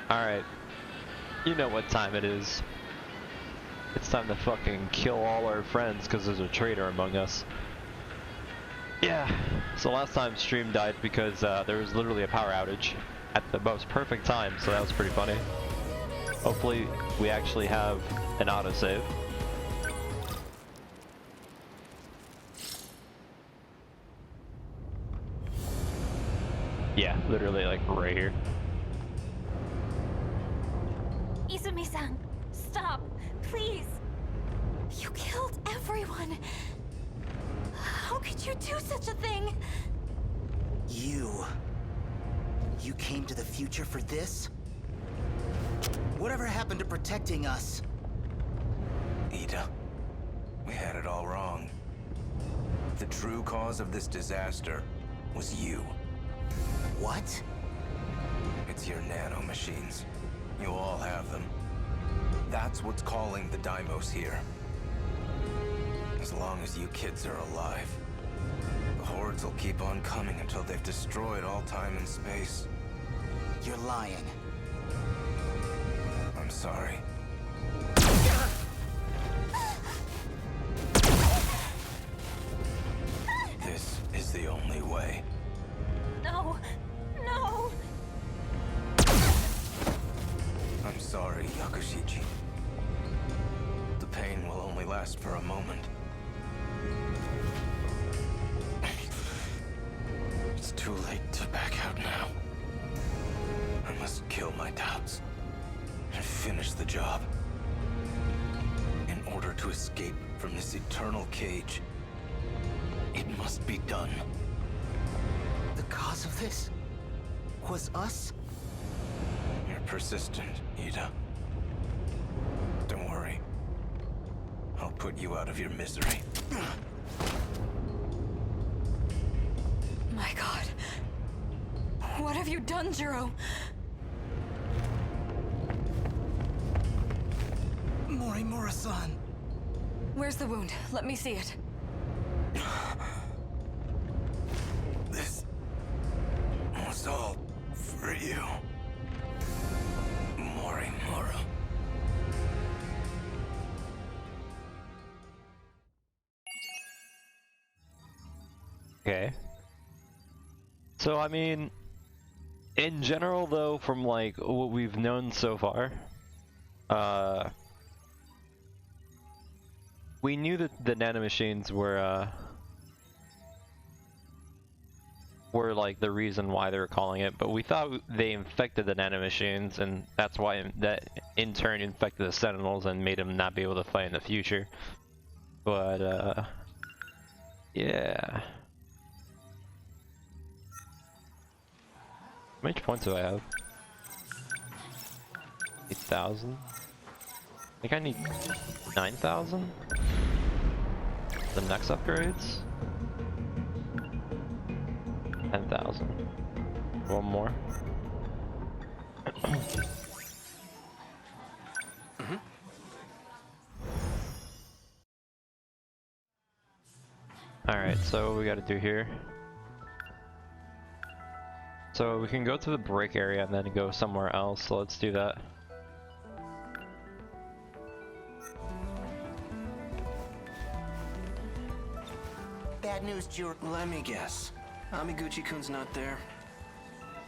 Alright, you know what time it is. It's time to fucking kill all our friends because there's a traitor among us. Yeah, so last time stream died because there was literally a power outage at the most perfect time, so that was pretty funny. Hopefully we actually have an autosave. Yeah, literally like right here. Izumi-san, stop, please. You killed everyone. How could you do such a thing? You came to the future for this? Whatever happened to protecting us? Ida, we had it all wrong. The true cause of this disaster was you. What? It's your nanomachines. You all have them. That's what's calling the Deimos here. As long as you kids are alive, the hordes will keep on coming until they've destroyed all time and space. You're lying. I'm sorry. This is the only way. No, no. I'm sorry, Yakushichi. The pain will only last for a moment. It's too late to back out now. I must kill my doubts and finish the job. In order to escape from this eternal cage, it must be done. The cause of this was us? You're persistent, Ida. Don't worry. I'll put you out of your misery. My God. What have you done, Jiro? Morimura-san. Where's the wound? Let me see it. This was all for you, Morimura. Okay. So I mean, in general though, from like what we've known so far, we knew that the nanomachines were like the reason why they were calling it, but we thought they infected the nanomachines, and that's why that in turn infected the Sentinels and made them not be able to fight in the future. But yeah. How many points do I have? 8,000? I think I need 9,000? The next upgrades? 10,000. One more. Alright, so what we gotta do here. So we can go to the break area and then go somewhere else, so let's do that. Bad news, Jiro. Let me guess. Amiguchi-kun's not there.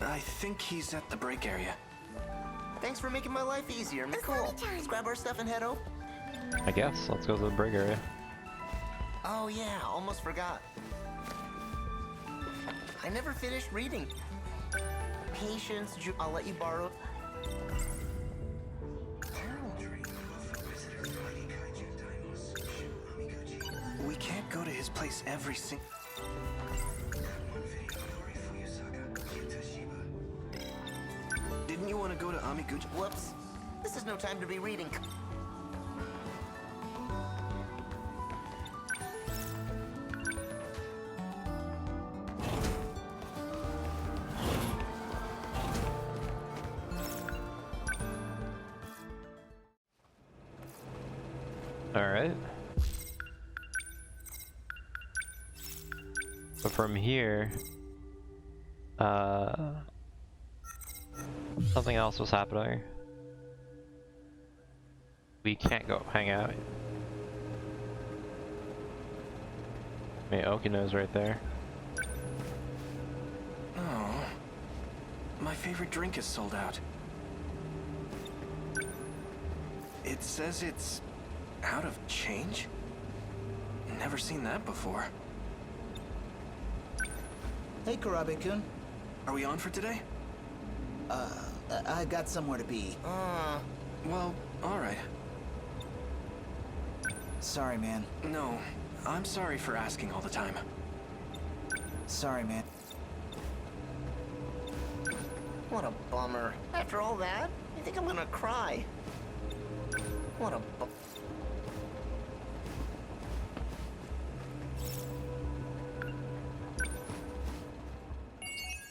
I think he's at the break area. Thanks for making my life easier. Cool. Let's grab our stuff and head out. I guess. Let's go to the break area. Oh yeah, almost forgot. I never finished reading. Patience, I'll let you borrow. We can't go to his place every single... Didn't you want to go to Amiguchi? Whoops. This is no time to be reading. Alright. So from here, Something else was happening. We can't go hang out. I mean, Okino's right there. Oh, my favorite drink is sold out. It says it's out of change? Never seen that before. Hey, Karabe-kun. Are we on for today? I got somewhere to be. Well, alright. Sorry, man. No, I'm sorry for asking all the time. Sorry, man. What a bummer. After all that, I think I'm gonna cry. What a bu-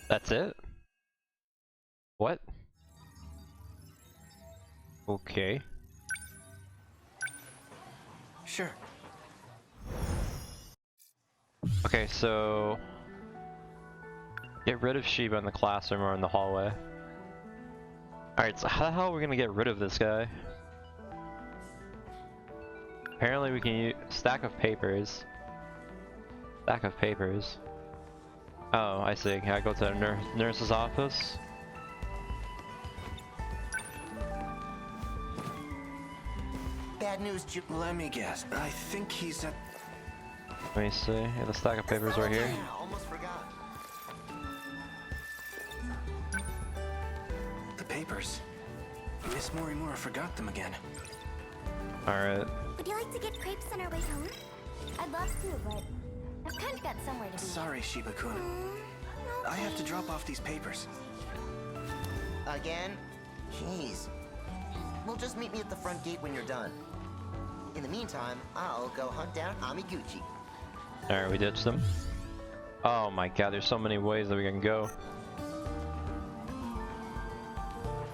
That's it? What? Okay. Sure. Okay, so get rid of Shiba in the classroom or in the hallway. Alright, so how the hell are we gonna get rid of this guy? Apparently we can use stack of papers. Stack of papers. Oh, I see. Can I go to the nurse's office? Bad news, Let me guess. I think he's at... Let me see. Yeah, the stack of papers right here. Yeah, almost forgot. the papers. Miss Morimura forgot them again. Alright. Would you like to get crepes on our way home? I'd love to, but I've kind of got somewhere to be. Sorry, Shiba-kun. I have to drop off these papers. Again? Jeez. Well, just meet me at the front gate when you're done. In the meantime, I'll go hunt down Amiguchi. Alright, we ditched them. Oh my god, there's so many ways that we can go.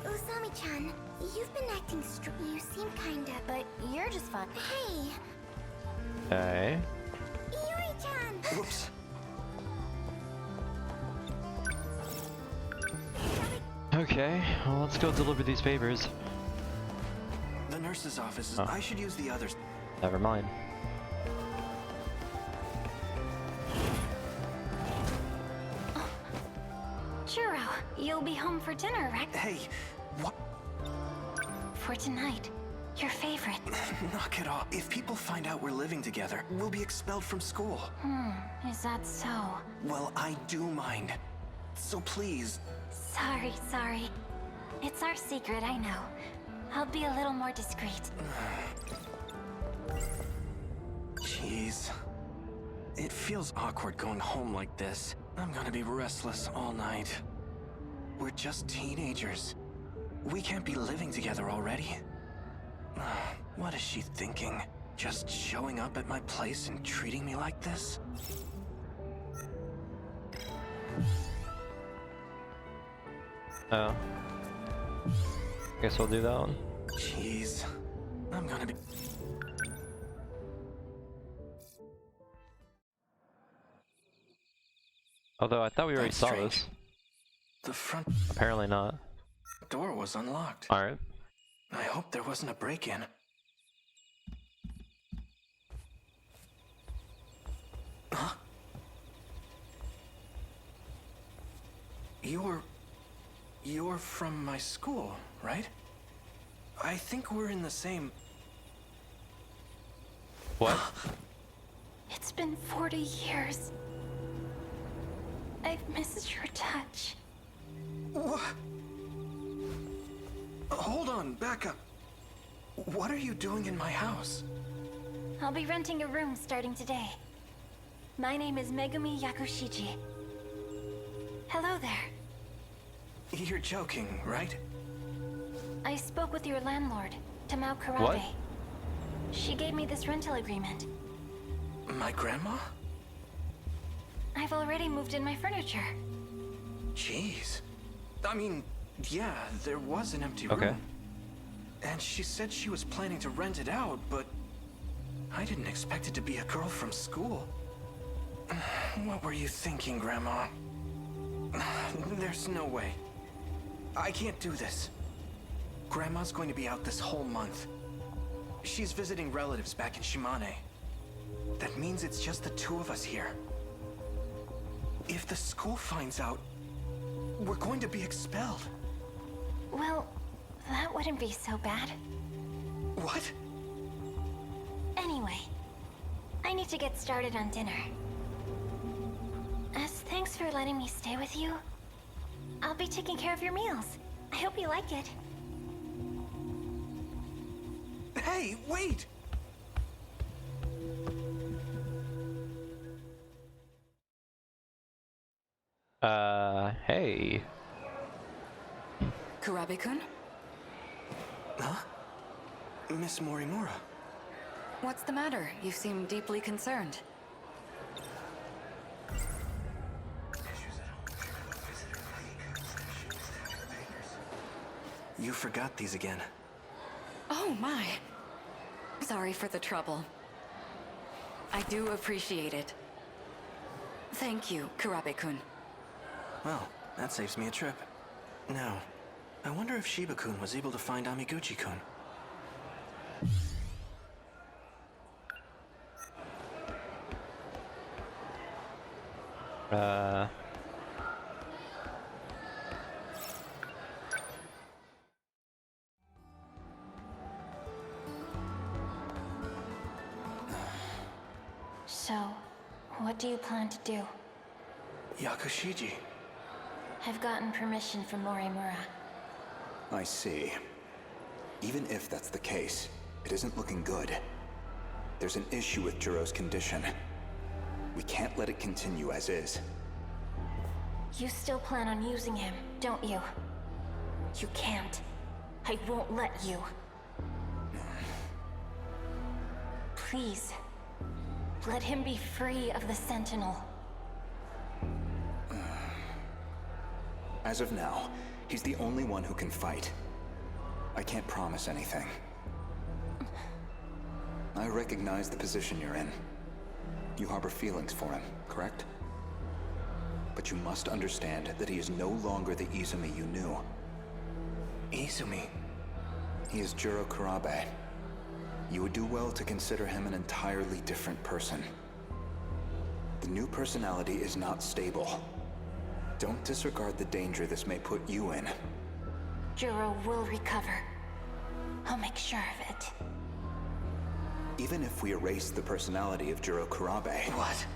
Usami-chan, you've been acting you seem kinda, but you're just fun. Hey, Okay. Yuri-chan! Whoops. Okay, well let's go deliver these papers. The nurse's office. Oh. I should use the others. Never mind. Churro, you'll be home for dinner, right? Hey, what? For tonight. Your favorite. Knock it off. If people find out we're living together, we'll be expelled from school. Is that so? Well, I do mind. So please. Sorry. It's our secret, I know. I'll be a little more discreet. Jeez. It feels awkward going home like this. I'm gonna be restless all night. We're just teenagers. We can't be living together already. What is she thinking? Just showing up at my place and treating me like this? Oh. Guess we'll do that one. Jeez. I'm gonna be... Although I thought we already That's saw strange. this. The front Apparently not. door was unlocked. Alright. I hope there wasn't a break-in. Huh? You're from my school, right? I think we're in the same... What? It's been 40 years. I've missed your touch. What? Hold on, back up. What are you doing in my house? I'll be renting a room starting today. My name is Megumi Yakushiji. Hello there. You're joking, right? I spoke with your landlord, Tamao Karabe. What? She gave me this rental agreement. My grandma? I've already moved in my furniture. Jeez. I mean, yeah, there was an empty room. Okay. And she said she was planning to rent it out, but I didn't expect it to be a girl from school. What were you thinking, Grandma? There's no way. I can't do this. Grandma's going to be out this whole month. She's visiting relatives back in Shimane. That means it's just the two of us here. If the school finds out, we're going to be expelled. Well, that wouldn't be so bad. What? Anyway, I need to get started on dinner. As thanks for letting me stay with you, I'll be taking care of your meals. I hope you like it. Hey, wait! Hey. Kurabe-kun? Huh? Miss Morimura. What's the matter? You seem deeply concerned. You forgot these again. Oh my. Sorry for the trouble. I do appreciate it. Thank you, Kurabe-kun. Well, that saves me a trip. Now, I wonder if Shiba-kun was able to find Amiguchi-kun. So, what do you plan to do? Yakushiji. I've gotten permission from Morimura. I see. Even if that's the case, it isn't looking good. There's an issue with Jiro's condition. We can't let it continue as is. You still plan on using him, don't you? You can't. I won't let you. Please. Let him be free of the Sentinel. As of now, he's the only one who can fight. I can't promise anything. I recognize the position you're in. You harbor feelings for him, correct? But you must understand that he is no longer the Izumi you knew. Izumi? He is Jiro Kurabe. You would do well to consider him an entirely different person. The new personality is not stable. Don't disregard the danger this may put you in. Jiro will recover. I'll make sure of it. Even if we erase the personality of Jiro Kurabe... What?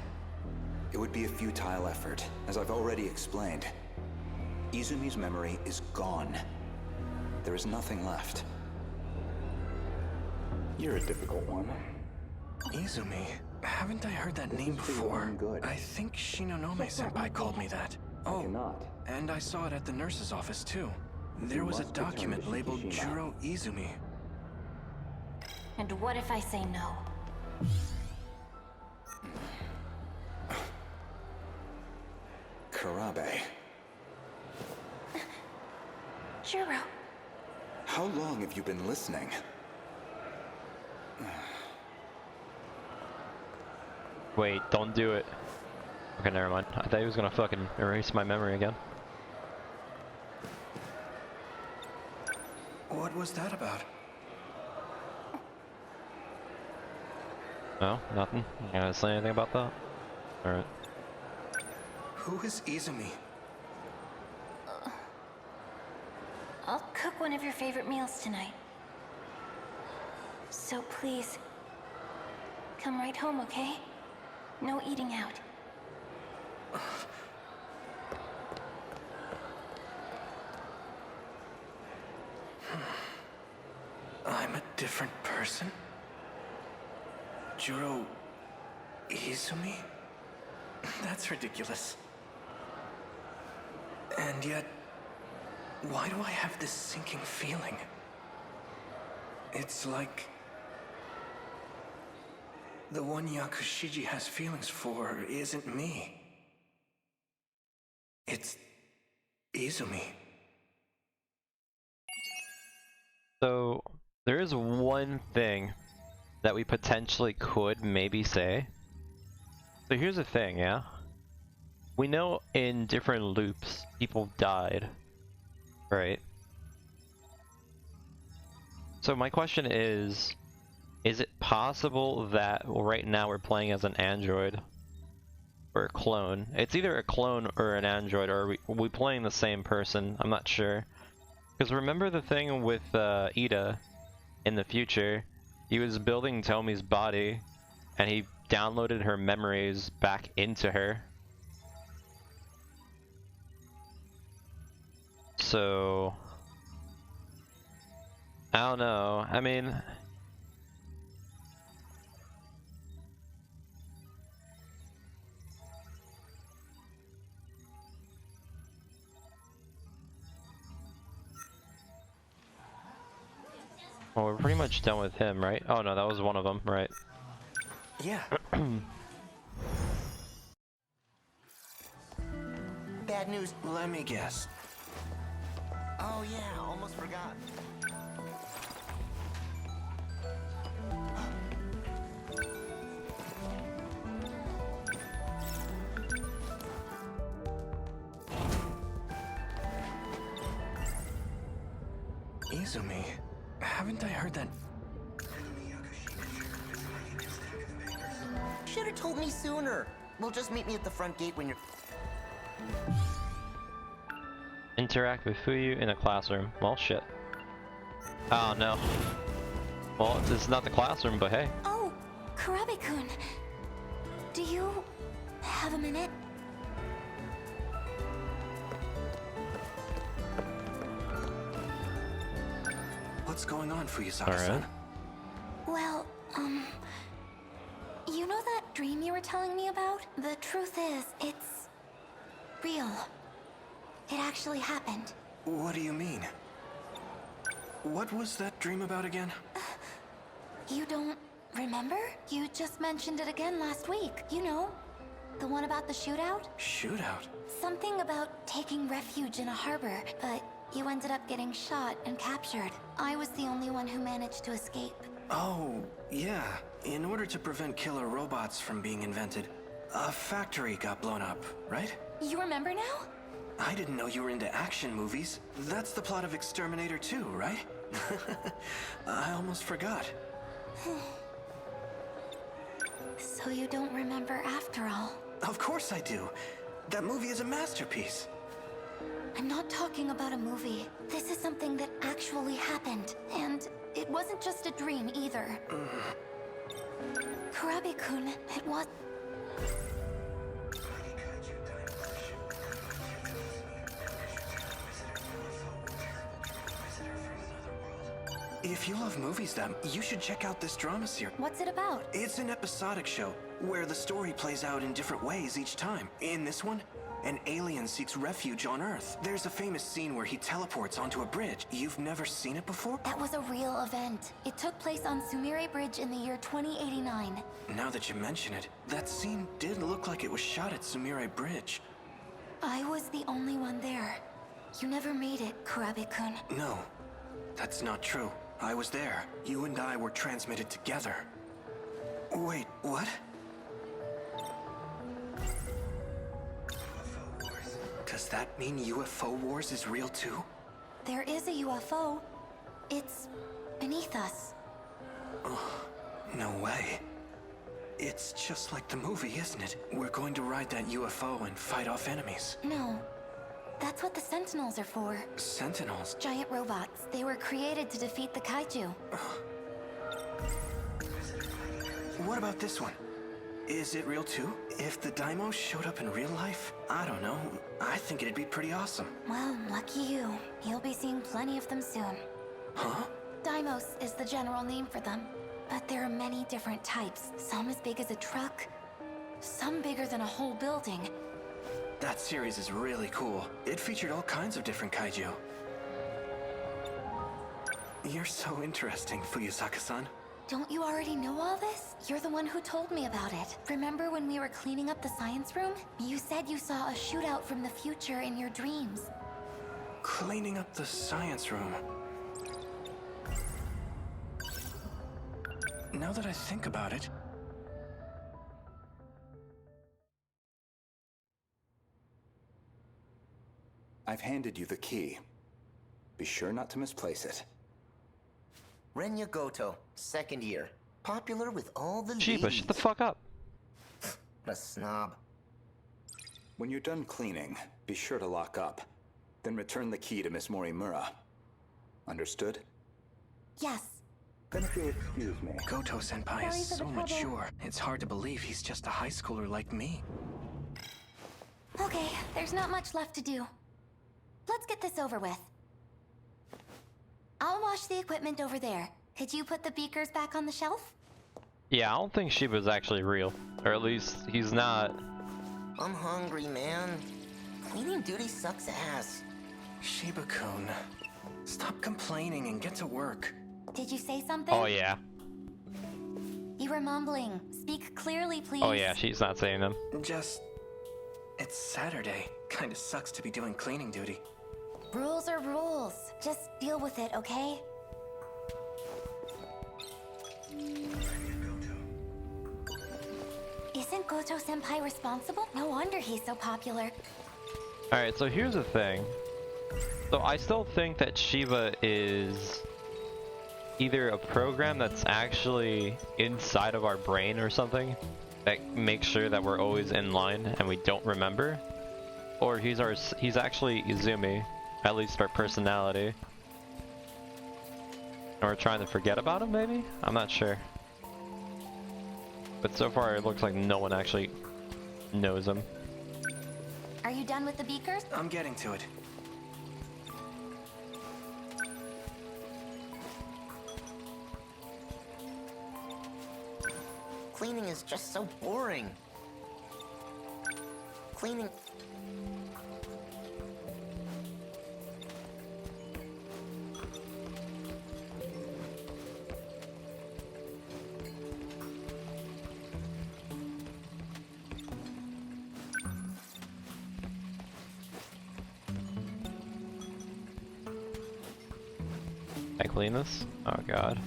It would be a futile effort, as I've already explained. Izumi's memory is gone. There is nothing left. You're a difficult one. Izumi? Haven't I heard that name before? Good. I think Shinonome-senpai called me that. Oh, cannot. and I saw it at the nurse's office too. There was a must return document to labeled Shishima. Jiro Izumi. And what if I say no? Kurabe. Jiro. How long have you been listening? Wait, don't do it. Okay, never mind. I thought he was gonna fucking erase my memory again. What was that about? No, nothing. You gonna say anything about that? Alright. Who is Izumi? I'll cook one of your favorite meals tonight. So please, come right home, okay? No eating out. I'm a different person? Jiro Izumi? That's ridiculous. And yet, why do I have this sinking feeling? It's like the one Yakushiji has feelings for isn't me. It's Izumi. So, there is one thing that we potentially could maybe say. So here's the thing, yeah? We know in different loops, people died. Right. So my question is it possible that right now we're playing as an android? Or a clone? It's either a clone or an android, or are we playing the same person? I'm not sure. Because remember the thing with Ida in the future? He was building Tomi's body, and he downloaded her memories back into her. So... I don't know. I mean... Well, we're pretty much done with him, right? Oh no, that was one of them, right? Yeah. Bad news. Let me guess. Oh yeah, almost forgot. Izumi, haven't I heard that? Should have told me sooner. Well, just meet me at the front gate when you're... Interact with Fuyu in a classroom. Well, shit. Oh no. Well, this is not the classroom, but hey. Oh, Kurabe-kun. Do you have a minute? What's going on, Fuyusaka-san? Alright. Well, you know that dream you were telling me about? The truth is, it's real. It actually happened. What do you mean? What was that dream about again? You don't remember? You just mentioned it again last week. You know, the one about the shootout? Shootout? Something about taking refuge in a harbor, but you ended up getting shot and captured. I was the only one who managed to escape. Oh, yeah. In order to prevent killer robots from being invented, a factory got blown up, right? You remember now? I didn't know you were into action movies. That's the plot of Exterminator 2, right? I almost forgot. So you don't remember after all? Of course I do. That movie is a masterpiece. I'm not talking about a movie. This is something that actually happened. And it wasn't just a dream either. Kurabe-kun, it was... If you love movies, then you should check out this drama series. What's it about? It's an episodic show where the story plays out in different ways each time. In this one, an alien seeks refuge on Earth. There's a famous scene where he teleports onto a bridge. You've never seen it before? That was a real event. It took place on Sumire Bridge in the year 2089. Now that you mention it, that scene did look like it was shot at Sumire Bridge. I was the only one there. You never made it, Kurabe-kun. No, that's not true. I was there. You and I were transmitted together. Wait, what? Does that mean UFO Wars is real too? There is a UFO. It's beneath us. No way. It's just like the movie, isn't it? We're going to ride that UFO and fight off enemies. No. That's what the Sentinels are for. Sentinels? Giant robots. They were created to defeat the kaiju. What about this one? Is it real too? If the Daimos showed up in real life, I don't know. I think it'd be pretty awesome. Well, lucky you. You'll be seeing plenty of them soon. Huh? Daimos is the general name for them. But there are many different types. Some as big as a truck. Some bigger than a whole building. That series is really cool. It featured all kinds of different kaiju. You're so interesting, Fuyusaka-san. Don't you already know all this? You're the one who told me about it. Remember when we were cleaning up the science room? You said you saw a shootout from the future in your dreams. Cleaning up the science room. Now that I think about it... I've handed you the key. Be sure not to misplace it. Renya Goto, 2nd year. Popular with all the Shiba, ladies. shut the fuck up. What a snob. When you're done cleaning, be sure to lock up. Then return the key to Miss Morimura. Understood? Yes. Then if you'll excuse me. Goto-senpai Sorry is for the so trouble. mature. It's hard to believe he's just a high schooler like me. Okay, there's not much left to do. Let's get this over with. I'll wash the equipment over there. Could you put the beakers back on the shelf? Yeah, I don't think Shiba's actually real. Or at least he's not. I'm hungry, man. Cleaning duty sucks ass. Shiba-kun, stop complaining and get to work. Did you say something? Oh yeah. You were mumbling. Speak clearly, please. Oh yeah, she's not saying them. It's Saturday. Kinda sucks to be doing cleaning duty. Rules are rules. Just deal with it, okay? Isn't Goto-senpai responsible? No wonder he's so popular. Alright, so here's the thing. So I still think that Shiba is either a program that's actually inside of our brain or something that makes sure that we're always in line and we don't remember, or he's actually Izumi, at least our personality. And we're trying to forget about him, maybe? I'm not sure. But so far it looks like no one actually knows him. Are you done with the beakers? I'm getting to it. Cleaning is just so boring. Cleaning... Can I clean this? Oh god.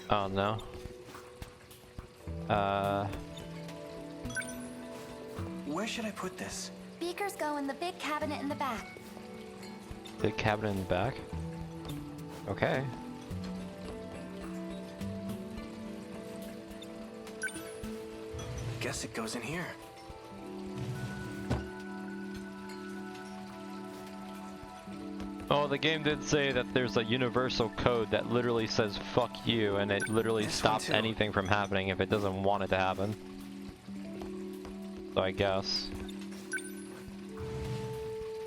Oh no. Where should I put this? Beakers go in the big cabinet in the back. Big cabinet in the back? Okay. Guess it goes in here. Oh, the game did say that there's a universal code that literally says fuck you, and it literally This one stops too. anything from happening if it doesn't want it to happen. So I guess.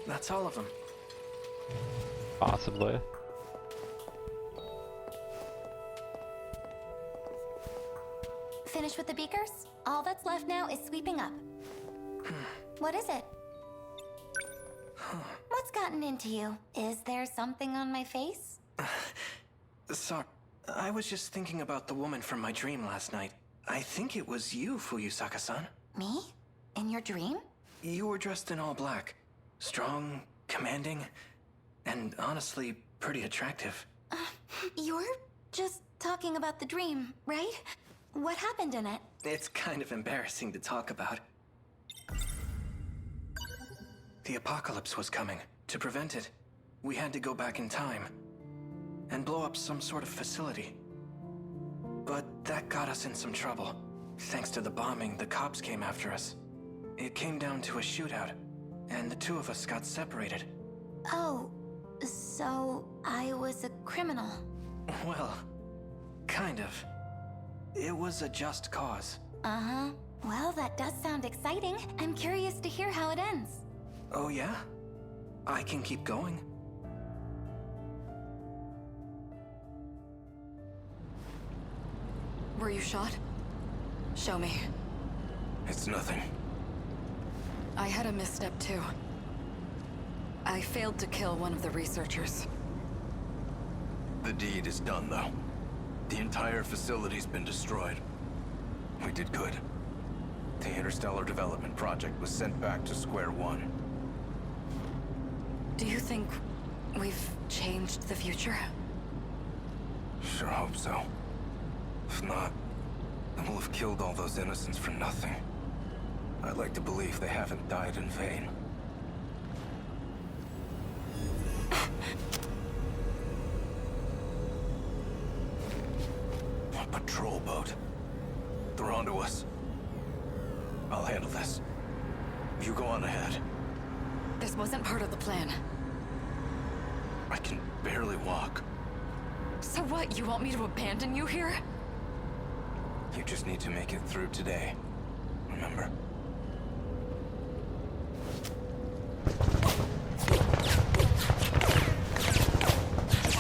That's all of them. Possibly. Finished with the beakers? All that's left now is sweeping up. What is it? What's gotten into you? Is there something on my face? Sorry, I was just thinking about the woman from my dream last night. I think it was you, Fuyusaka-san. Me? In your dream? You were dressed in all black. Strong, commanding, and honestly, pretty attractive. You're just talking about the dream, right? What happened in it? It's kind of embarrassing to talk about. The apocalypse was coming. To prevent it, we had to go back in time and blow up some sort of facility. But that got us in some trouble. Thanks to the bombing, the cops came after us. It came down to a shootout, and the two of us got separated. Oh, so I was a criminal. Well, kind of. It was a just cause. Uh-huh. Well, that does sound exciting. I'm curious to hear how it ends. Oh yeah? I can keep going. Were you shot? Show me. It's nothing. I had a misstep too. I failed to kill one of the researchers. The deed is done, though. The entire facility's been destroyed. We did good. The Interstellar Development Project was sent back to square one. Do you think we've changed the future? Sure hope so. If not, then we'll have killed all those innocents for nothing. I'd like to believe they haven't died in vain. patrol boat. They're onto us. I'll handle this. You go on ahead. This wasn't part of the plan. I can barely walk. So what, you want me to abandon you here? You just need to make it through today. Remember?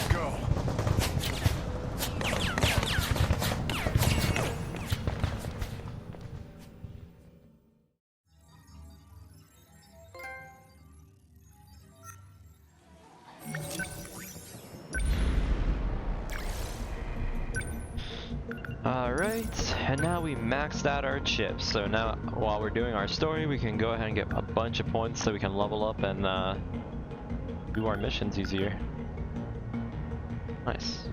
Go! Alright, and now we maxed out our chips, so now while we're doing our story we can go ahead and get a bunch of points so we can level up and do our missions easier. Nice.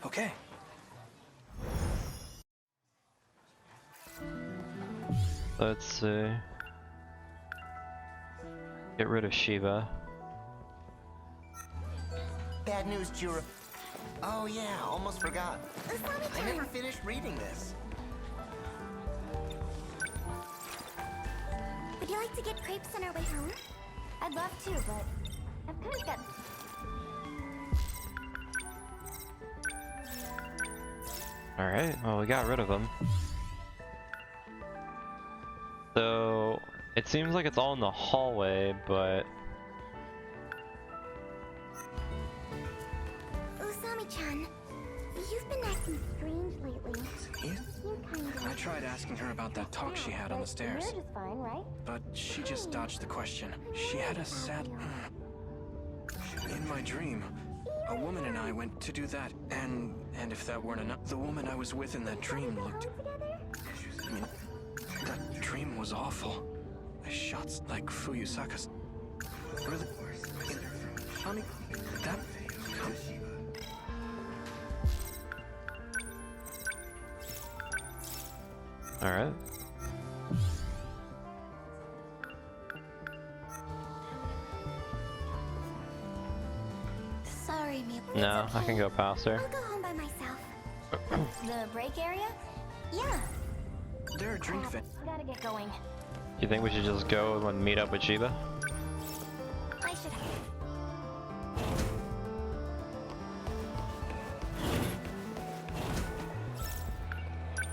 Okay. Let's see. Get rid of Shiva. Bad news, Juro. Oh yeah, almost forgot. I never finished reading this. Would you like to get crepes on our way home? I'd love to, but I've kind of got... Alright, well we got rid of them. So, it seems like it's all in the hallway, but... Usami-chan, you've been acting strange lately. You kind of... I tried asking her about that talk she had on the stairs, You're just fine, right? but she just dodged the question. She had a sad... In my dream, a woman and I went to do that, and if that weren't enough, the woman I was with in that dream looked... I mean, that dream was awful. The shots like Fuyusaka's... Really? I mean, that... Alright. Sorry, Mia. No, It's I can okay. go past her. I'll go home by myself. The break area? Yeah. There are drink vents. Gotta get going. You think we should just go and meet up with Shiva? I should have.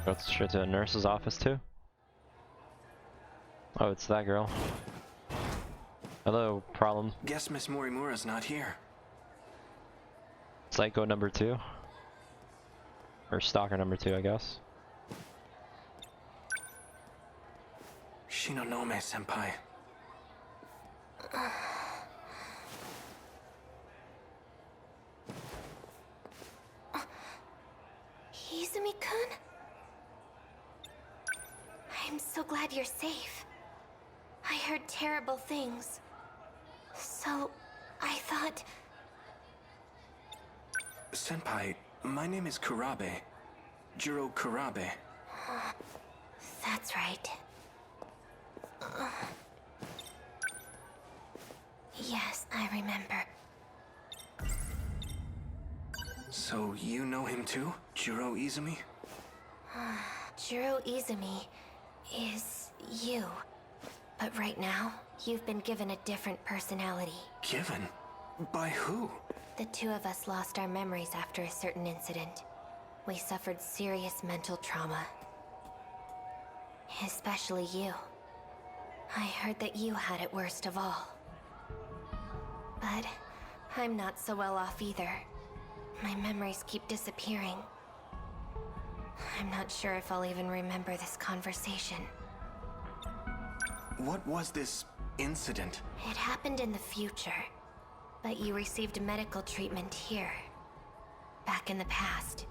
Go straight to the nurse's office too? Oh, it's that girl. Hello, problem. Guess Miss Morimura's not here. Psycho number 2. Or stalker number 2, I guess. Shinonome senpai. Izumi-kun? I'm so glad you're safe. I heard terrible things. So, I thought... Senpai, my name is Kurabe. Jiro Kurabe. That's right. Yes, I remember. So you know him too? Jiro Izumi? Jiro Izumi is you. But right now, you've been given a different personality. Given? By who? The two of us lost our memories after a certain incident. We suffered serious mental trauma. Especially you. I heard that you had it worst of all. But I'm not so well off either. My memories keep disappearing. I'm not sure if I'll even remember this conversation. What was this incident? It happened in the future, but you received medical treatment here. Back in the past.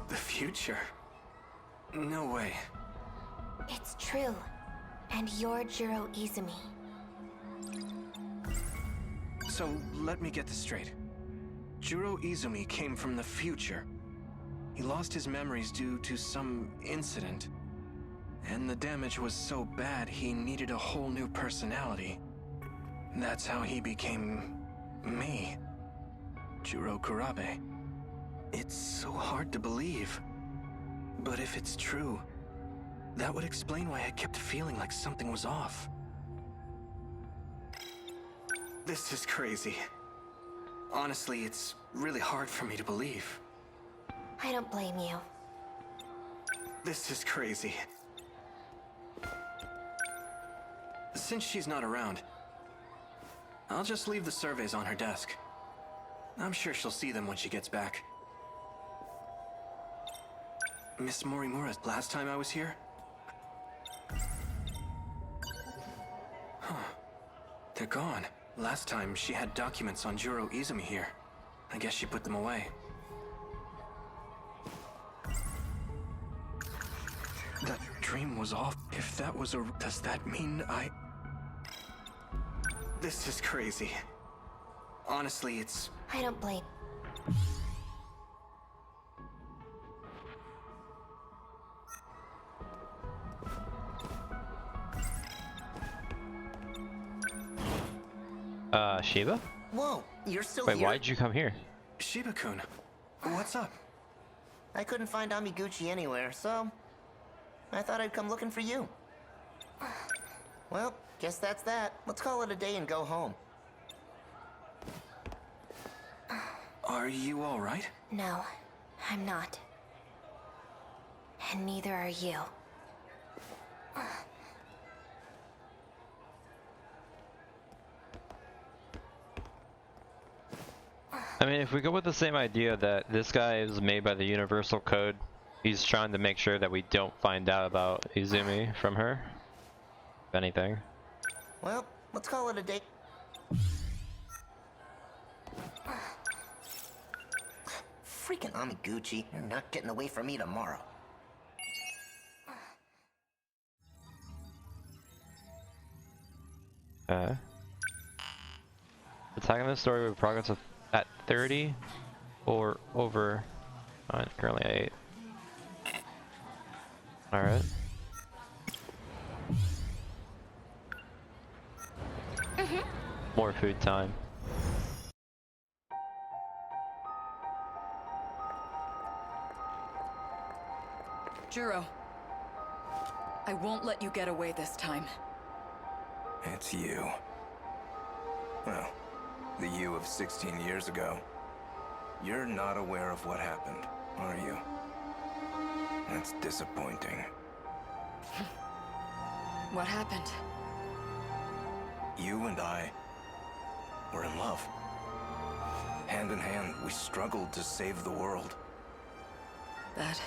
The future? No way. It's true. And you're Jiro Izumi. So, let me get this straight. Jiro Izumi came from the future. He lost his memories due to some incident. And the damage was so bad he needed a whole new personality. That's how he became me. Juro Kurabe. It's so hard to believe. But if it's true, that would explain why I kept feeling like something was off. This is crazy. Honestly, it's really hard for me to believe. I don't blame you. This is crazy. Since she's not around, I'll just leave the surveys on her desk. I'm sure she'll see them when she gets back. Miss Morimura, last time I was here? Huh. They're gone. Last time, she had documents on Juro Izumi here. I guess she put them away. That dream was off. If that was a... Does that mean I... This is crazy. Honestly, it's... I don't blame. Shiba? Whoa, you're still Wait, here? why'd you come here? Shiba-kun, what's up? I couldn't find Amiguchi anywhere, so I thought I'd come looking for you. Well, guess that's that. Let's call it a day and go home. Are you all right? No, I'm not. And neither are you. I mean, if we go with the same idea that this guy is made by the Universal Code, he's trying to make sure that we don't find out about Izumi from her, if anything. Well, let's call it a day. Freaking Amiguchi, you're not getting away from me tomorrow. Protagonist story with progress of at 30 or over. Currently at 8. Alright. More food time. Juro, I won't let you get away this time. It's you. Well, the you of 16 years ago. You're not aware of what happened, are you? That's disappointing. What happened? You and I were in love. Hand in hand, we struggled to save the world. That...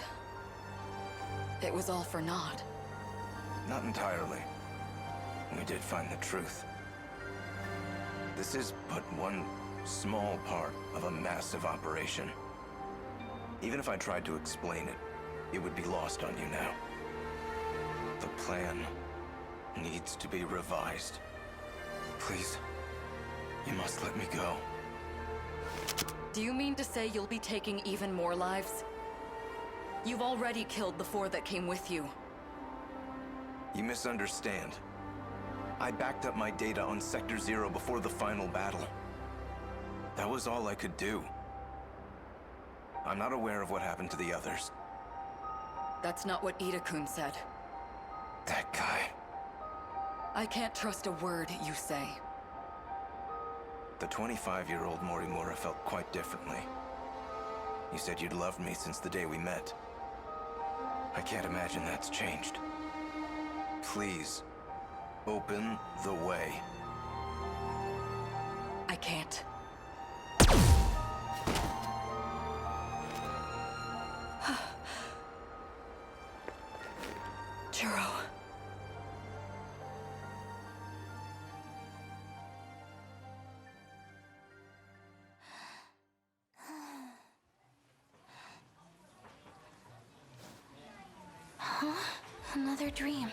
it was all for naught. Not entirely. We did find the truth. This is but one small part of a massive operation. Even if I tried to explain it, it would be lost on you now. The plan needs to be revised. Please, you must let me go. Do you mean to say you'll be taking even more lives? You've already killed the 4 that came with you. You misunderstand. I backed up my data on Sector 0 before the final battle. That was all I could do. I'm not aware of what happened to the others. That's not what Ida-kun said. That guy. I can't trust a word you say. The 25-year-old Morimura felt quite differently. You said you'd loved me since the day we met. I can't imagine that's changed. Please, open the way. I can't. Juro. Another dream.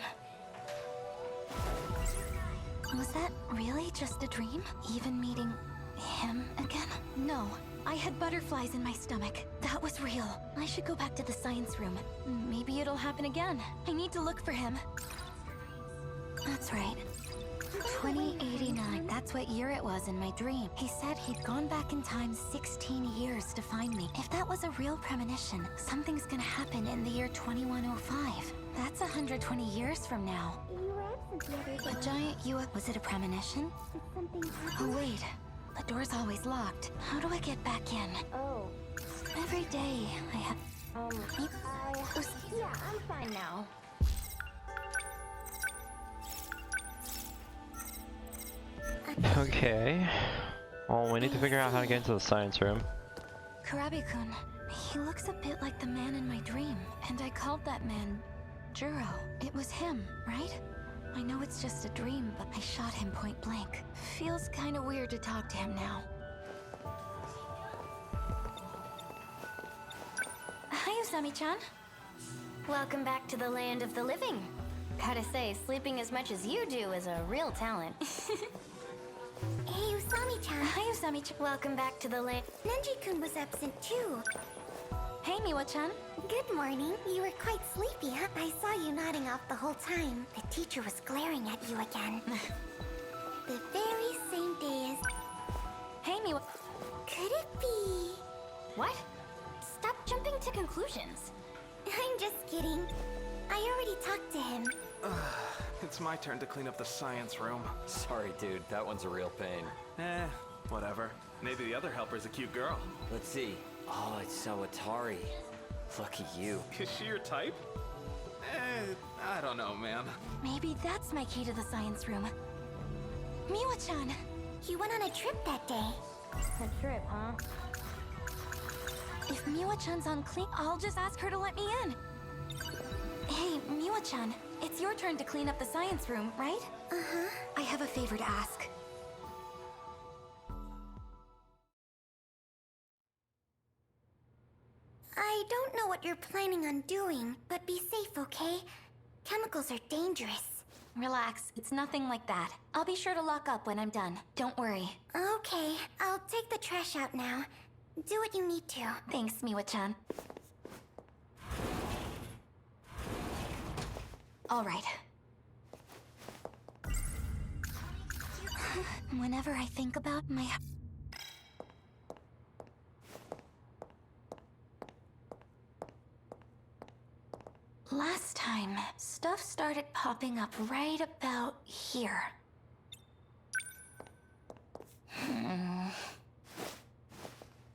Was that really just a dream? Even meeting him again? No, I had butterflies in my stomach. That was real. I should go back to the science room. Maybe it'll happen again. I need to look for him. That's right. 2089. That's what year it was in my dream. He said he'd gone back in time 16 years to find me. If that was a real premonition, something's gonna happen in the year 2105. That's 120 years from now. You were absent the other day. A giant UFO. Was it a premonition? Did something happen? Oh wait, the door's always locked. How do I get back in? Oh. Every day I have. Yeah, I'm fine now. Okay. Well, we need to figure out how to get into the science room. Kurabe-kun, he looks a bit like the man in my dream. And I called that man Juro. It was him, right? I know it's just a dream, but I shot him point blank. Feels kinda weird to talk to him now. Hi, Usami-chan. Welcome back to the land of the living. Gotta say, sleeping as much as you do is a real talent. Hey, Usami-chan. Hi, Usami-chan. Welcome back to the land. Nenji-kun was absent too. Hey, Miwa-chan. Good morning. You were quite sleepy, huh? I saw you nodding off the whole time. The teacher was glaring at you again. The very same day as... Hey, Miwa. Could it be... What? Stop jumping to conclusions. I'm just kidding. I already talked to him. It's my turn to clean up the science room. Sorry, dude. That one's a real pain. Whatever. Maybe the other helper's a cute girl. Let's see. Oh, it's so Atari. Lucky you. Is she your type? I don't know, man. Maybe that's my key to the science room. Miwa-chan. You went on a trip that day. A trip, huh? If Miwa-chan's on clean, I'll just ask her to let me in. Hey, Miwa-chan, it's your turn to clean up the science room, right? Uh-huh. I have a favor to ask. I don't know what you're planning on doing, but be safe, okay? Chemicals are dangerous. Relax, it's nothing like that. I'll be sure to lock up when I'm done. Don't worry. Okay, I'll take the trash out now. Do what you need to. Thanks, Miwa-chan. All right. Whenever I think about my... Last time, stuff started popping up right about here.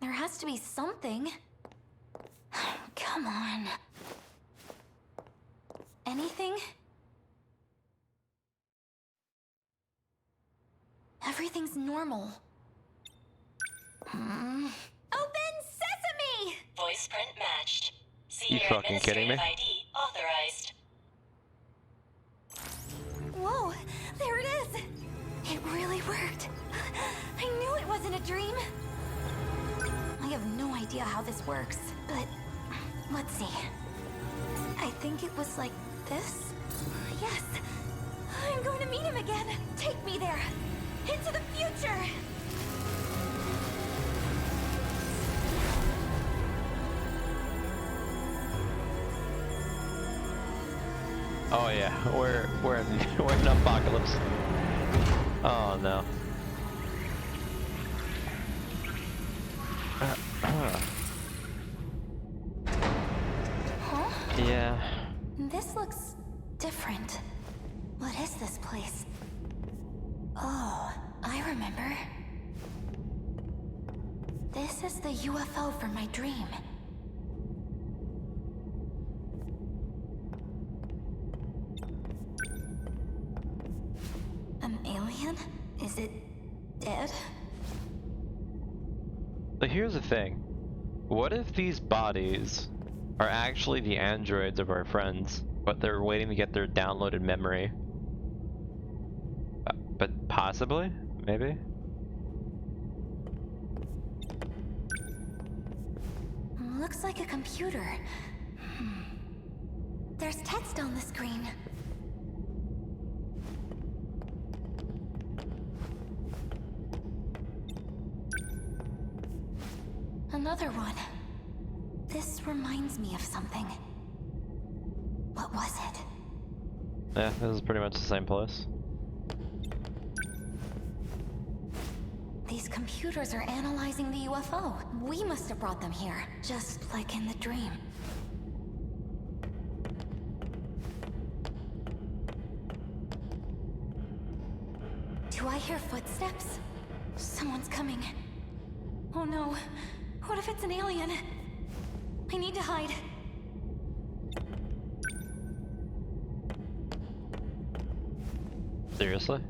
There has to be something. Come on. Anything? Everything's normal. Open sesame! Voice print matched. You Senior fucking kidding me? Administrative ID authorized. Whoa, there it is! It really worked. I knew it wasn't a dream. I have no idea how this works, but let's see. I think it was like this? Yes! I'm going to meet him again! Take me there! Into the future! Oh yeah, we're in apocalypse. Oh no. Huh? Yeah. This looks different. What is this place? Oh, I remember. This is the UFO from my dream. An alien? Is it dead? But here's the thing. What if these bodies are actually the androids of our friends, but they're waiting to get their downloaded memory? But possibly? Maybe? Looks like a computer. There's text on the screen. Another one. This reminds me of something. What was it? Yeah, this is pretty much the same place. These computers are analyzing the UFO. We must have brought them here, just like in the dream. Do I hear footsteps? Someone's coming. Oh no. What if it's an alien? I need to hide. Seriously?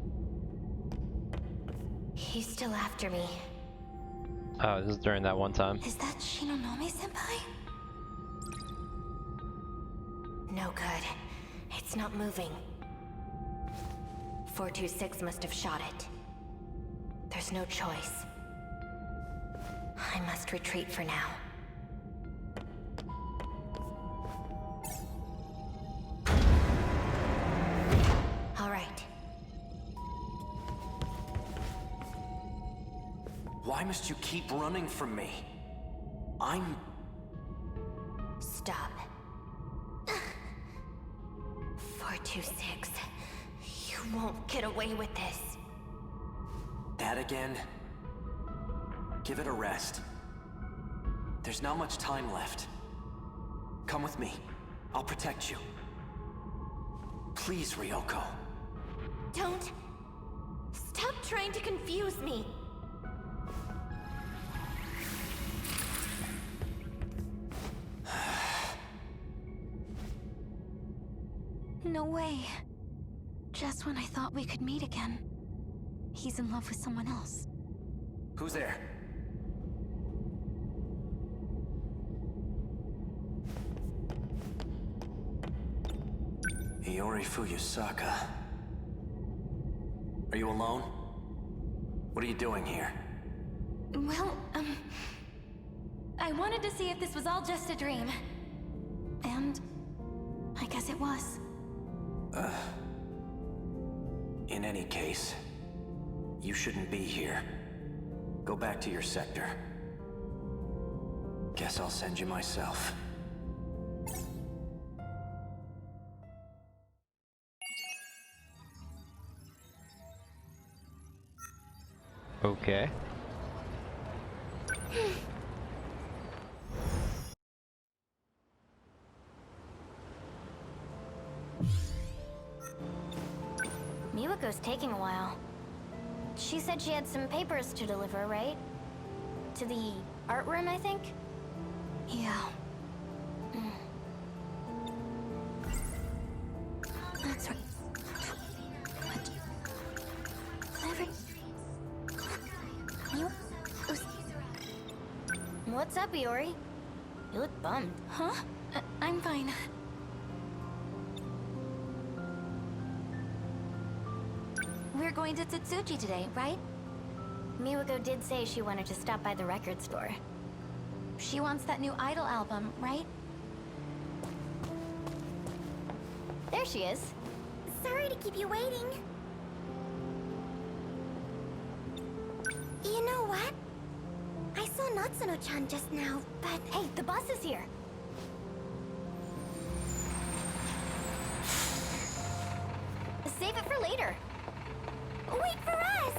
He's still after me. Oh, this is during that one time. Is that Shinonome-senpai? No good. It's not moving. 426 must have shot it. There's no choice. I must retreat for now. All right. Why must you keep running from me? Stop. 426. You won't get away with this. That again? Give it a rest. There's not much time left. Come with me. I'll protect you. Please, Ryoko. Don't. Stop trying to confuse me. No way. Just when I thought we could meet again. He's in love with someone else. Who's there? Iori Fuyusaka. Are you alone? What are you doing here? Well, I wanted to see if this was all just a dream. And I guess it was. In any case, you shouldn't be here. Go back to your sector. Guess I'll send you myself. Okay. Miwako's taking a while. She said she had some papers to deliver, right? To the art room, I think? Yeah. That's right. What's up, Iori? You look bummed. Huh? I'm fine. We're going to Tsutsuji today, right? Miwako did say she wanted to stop by the record store. She wants that new Idol album, right? There she is. Sorry to keep you waiting. You know what? I saw Natsuno-chan just now, but... Hey, the bus is here. Save it for later. Wait for us!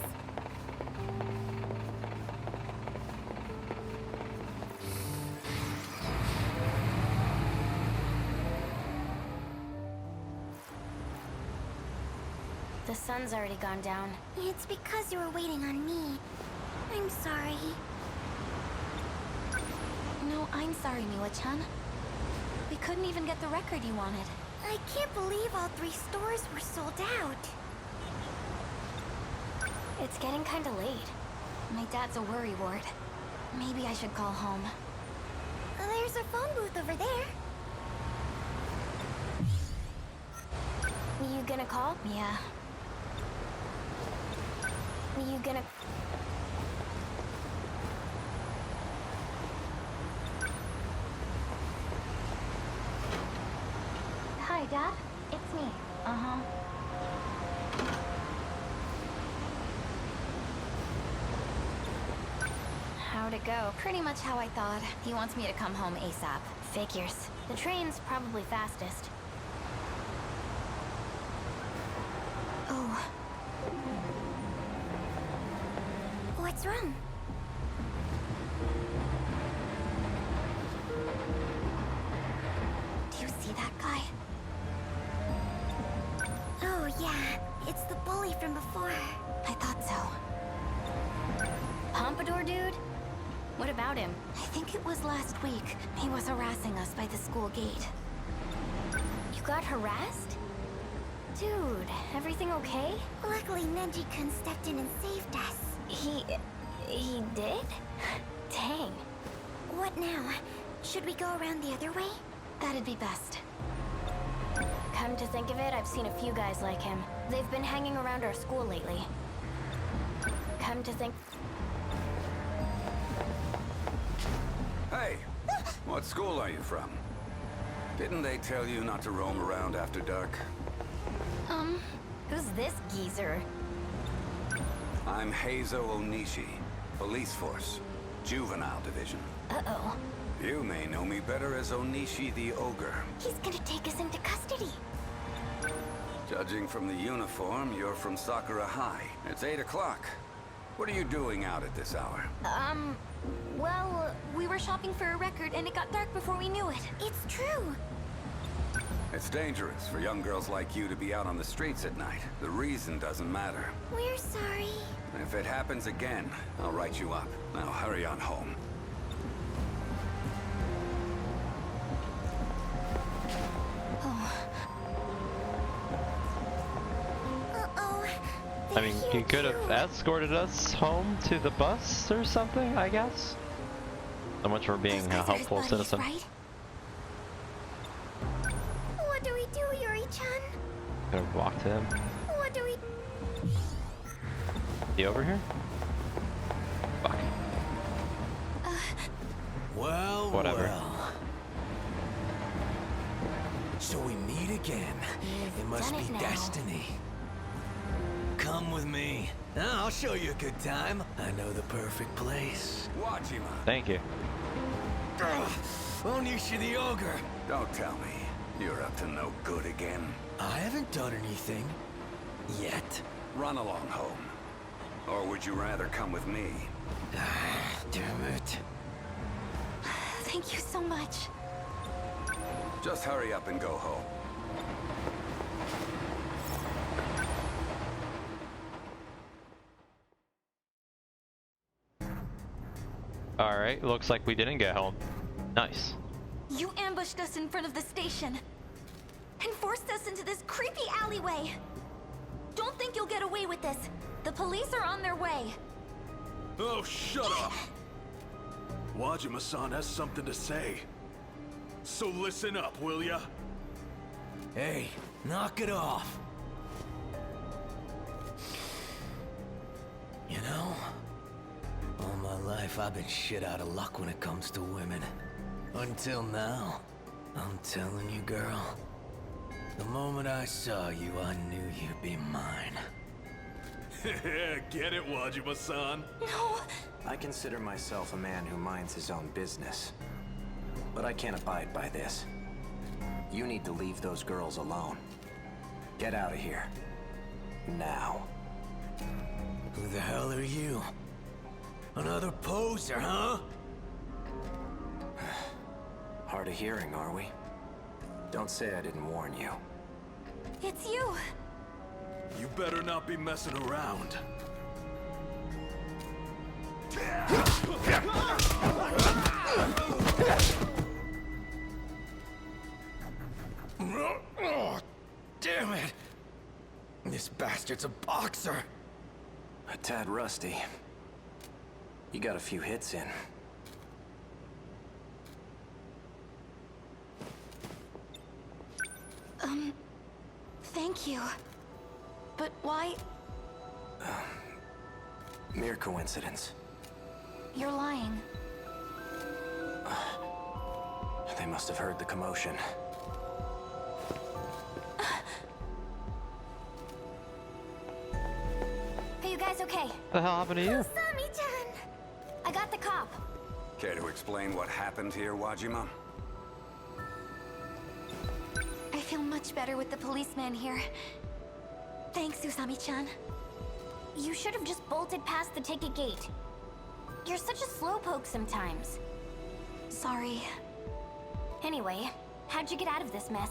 The sun's already gone down. It's because you were waiting on me. I'm sorry. No, I'm sorry, Miwa-chan. We couldn't even get the record you wanted. I can't believe all 3 stores were sold out. It's getting kinda late. My dad's a worry ward. Maybe I should call home. There's a phone booth over there. You gonna call? Yeah. You gonna... Hi, Dad. It's me. Uh-huh. How'd it go? Pretty much how I thought. He wants me to come home ASAP. Figures. The train's probably fastest. Oh. What What's wrong? Do you see that guy? Oh, yeah. It's the bully from before. I thought so. Pompadour dude? What about him? I think it was last week. He was harassing us by the school gate. You got harassed? Dude, everything okay? Luckily, Neji-kun stepped in and saved us. He did? Dang. What now? Should we go around the other way? That'd be best. Come to think of it, I've seen a few guys like him. They've been hanging around our school lately. Come to think... Hey! What school are you from? Didn't they tell you not to roam around after dark? Who's this geezer? I'm Heizo Onishi, Police Force, Juvenile Division. Uh-oh. You may know me better as Onishi the Ogre. He's gonna take us into custody. Judging from the uniform, you're from Sakura High. It's 8 o'clock. What are you doing out at this hour? Well, we were shopping for a record and it got dark before we knew it. It's true. It's dangerous for young girls like you to be out on the streets at night. The reason doesn't matter. We're sorry. If it happens again, I'll write you up. Now hurry on home. Uh-oh. I mean, he could have escorted us home to the bus or something, I guess. So much for being a helpful citizen. Right? What do we do, Yuri-chan? Could have walked to him. What do we... He over here? Fuck. Well, whatever. well. So we meet again. It must be destiny. Come with me. I'll show you a good time. I know the perfect place. Wajima. Thank you. Onishi the Ogre. Don't tell me you're up to no good again. I haven't done anything. Yet. Run along home. Or would you rather come with me? Damn it. Thank you so much. Just hurry up and go home. Alright, looks like we didn't get home. Nice. You ambushed us in front of the station and forced us into this creepy alleyway. Don't think you'll get away with this. The police are on their way. Oh, shut up! Wajima-san has something to say. So listen up, will ya? Hey, knock it off. You know, all my life I've been shit out of luck when it comes to women. Until now. I'm telling you, girl. The moment I saw you, I knew you'd be mine. Get it, Wajima-san? No! I consider myself a man who minds his own business. But I can't abide by this. You need to leave those girls alone. Get out of here. Now. Who the hell are you? Another poser, huh? Hard of hearing, are we? Don't say I didn't warn you. It's you! You better not be messing around. Oh, damn it! This bastard's a boxer! A tad rusty. You got a few hits in. Thank you. But why? Mere coincidence. You're lying. They must have heard the commotion. Are you guys okay? What the hell happened to you? Usami-chan! I got the cop. Care to explain what happened here, Wajima? I feel much better with the policeman here. Thanks, Usami-chan. You should have just bolted past the ticket gate. You're such a slowpoke sometimes. Sorry. Anyway, how'd you get out of this mess?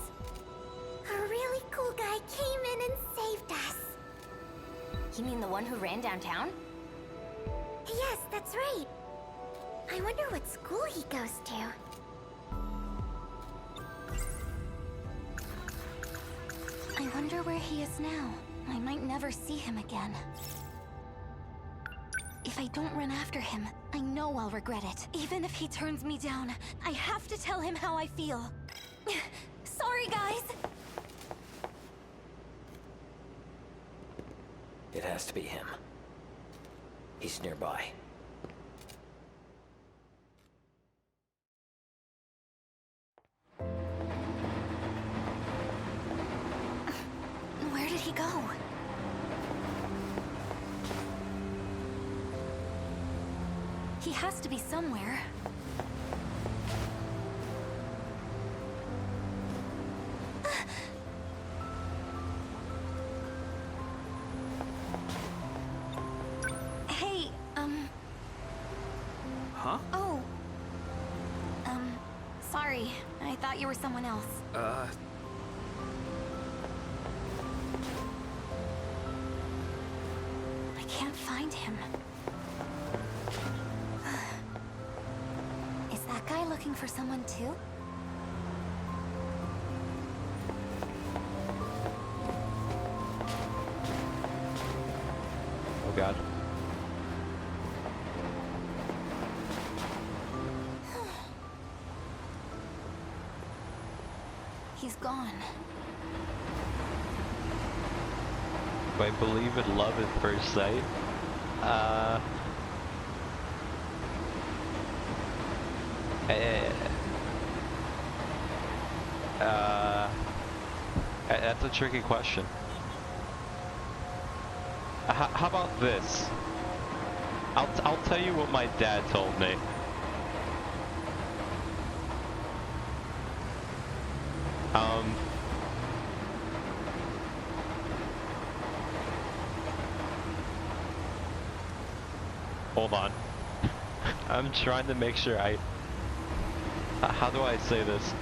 A really cool guy came in and saved us. You mean the one who ran downtown? Yes, that's right. I wonder what school he goes to. I wonder where he is now. I might never see him again. If I don't run after him, I know I'll regret it. Even if he turns me down, I have to tell him how I feel. Sorry, guys! It has to be him. He's nearby. Where did he go? He has to be somewhere. Hey, Huh? Oh. Sorry. I thought you were someone else. I can't find him. Is that guy looking for someone too? Oh god. He's gone. Do I believe in love at first sight? That's a tricky question. How about this? I'll tell you what my dad told me. Hold on. I'm trying to make sure how do I say this?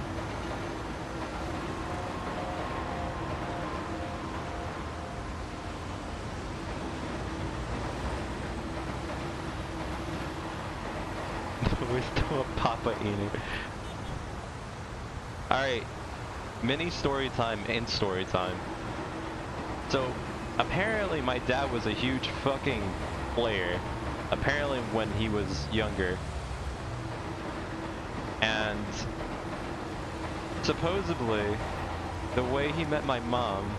We're still a Papa eating. Alright. Mini story time and story time. So, apparently my dad was a huge fucking player. Apparently when he was younger. And supposedly the way he met my mom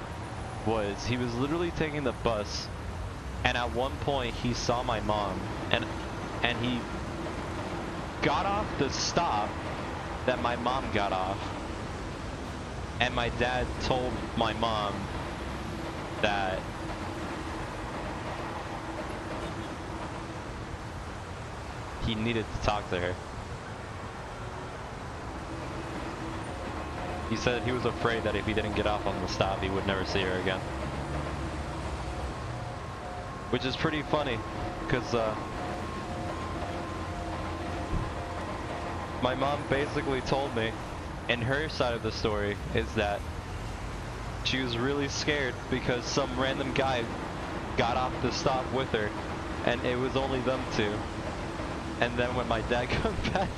was he was literally taking the bus, and at one point he saw my mom and he got off the stop that my mom got off, and my dad told my mom that he needed to talk to her. He said he was afraid that if he didn't get off on the stop, he would never see her again. Which is pretty funny, because my mom basically told me, and her side of the story is that she was really scared because some random guy got off the stop with her, and it was only them two. And then when my dad confessed,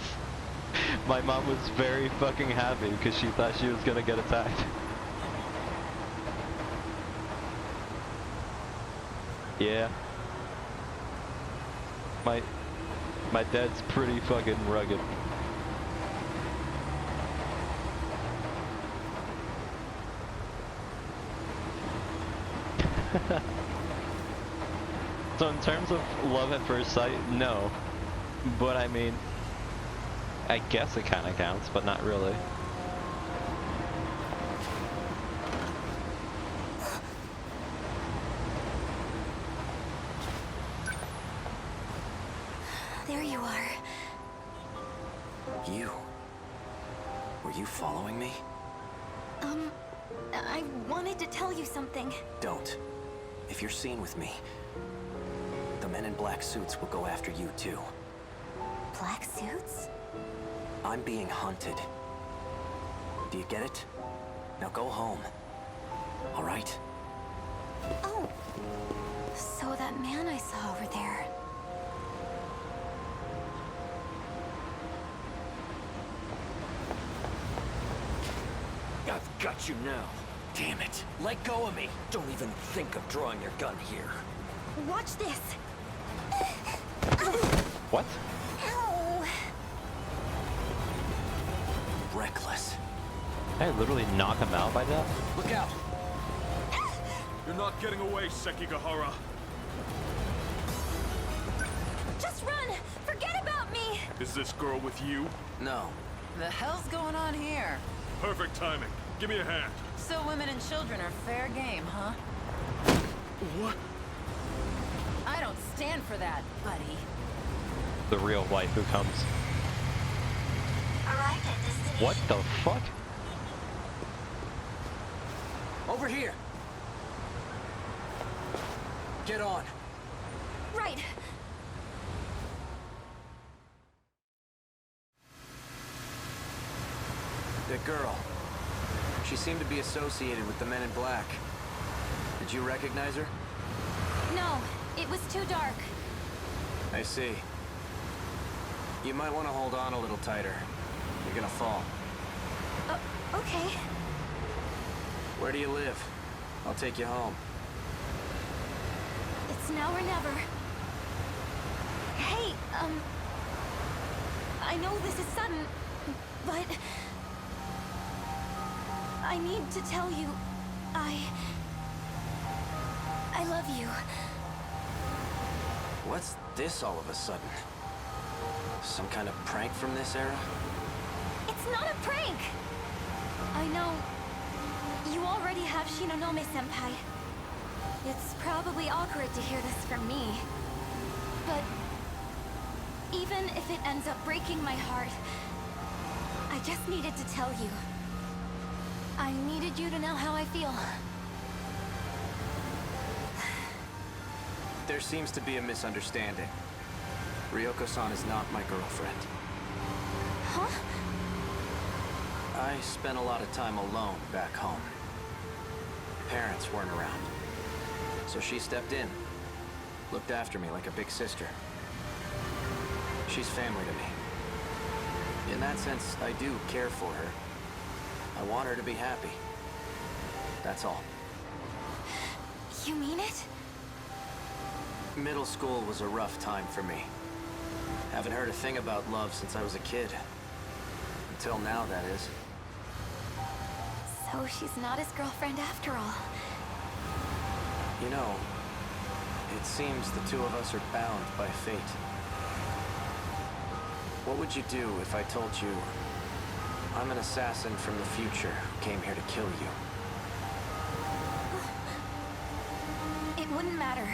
my mom was very fucking happy because she thought she was gonna get attacked. Yeah. My dad's pretty fucking rugged. So in terms of love at first sight, no. But I mean, I guess it kind of counts, but not really. There you are. You? Were you following me? I wanted to tell you something. Don't. If you're seen with me, the men in black suits will go after you too. black suits? I'm being hunted. Do you get it? Now go home. All right? Oh, so that man I saw over there. I've got you now. Damn it. Let go of me. Don't even think of drawing your gun here. Watch this. What? Ow. Reckless. I literally knock him out by that? Look out! You're not getting away, Sekigahara. Just run! Forget about me! Is this girl with you? No. The hell's going on here? Perfect timing. Give me a hand. So women and children are fair game, huh? What? I don't stand for that, buddy. The real wife who comes. Arrived at destination. What the fuck? Over here! Get on! Right. The girl. She seemed to be associated with the men in black. Did you recognize her? No, it was too dark. I see. You might want to hold on a little tighter. You're gonna fall. Okay. Where do you live? I'll take you home. It's now or never. Hey, I know this is sudden, but I need to tell you, I love you. What's this all of a sudden? Some kind of prank from this era? It's not a prank! I know you already have Shinonome-senpai. It's probably awkward to hear this from me. But even if it ends up breaking my heart, I just needed to tell you. I needed you to know how I feel. There seems to be a misunderstanding. Ryoko-san is not my girlfriend. Huh? I spent a lot of time alone back home. Parents weren't around. So she stepped in. Looked after me like a big sister. She's family to me. In that sense, I do care for her. I want her to be happy. That's all. You mean it? Middle school was a rough time for me. Haven't heard a thing about love since I was a kid. Until now, that is. So she's not his girlfriend after all. You know, it seems the two of us are bound by fate. What would you do if I told you I'm an assassin from the future who came here to kill you? It wouldn't matter.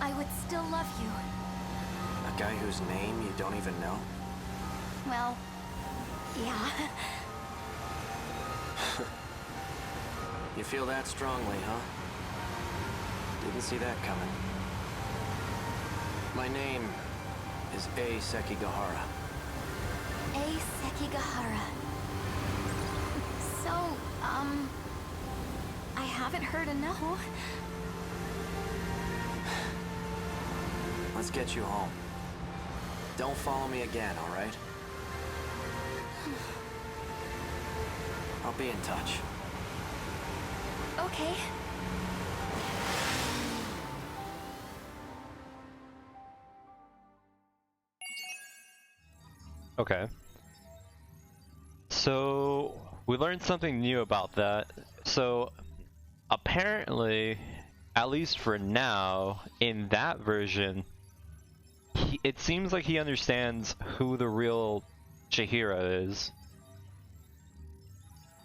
I would still love you. A guy whose name you don't even know? Well, yeah. You feel that strongly, huh? Didn't see that coming. My name is A. Sekigahara. A. Sekigahara. So, I haven't heard a no. Let's get you home. Don't follow me again, all right? I'll be in touch. Okay. Okay. So, we learned something new about that. So, apparently, at least for now, in that version, it seems like he understands who the real Chihiro is.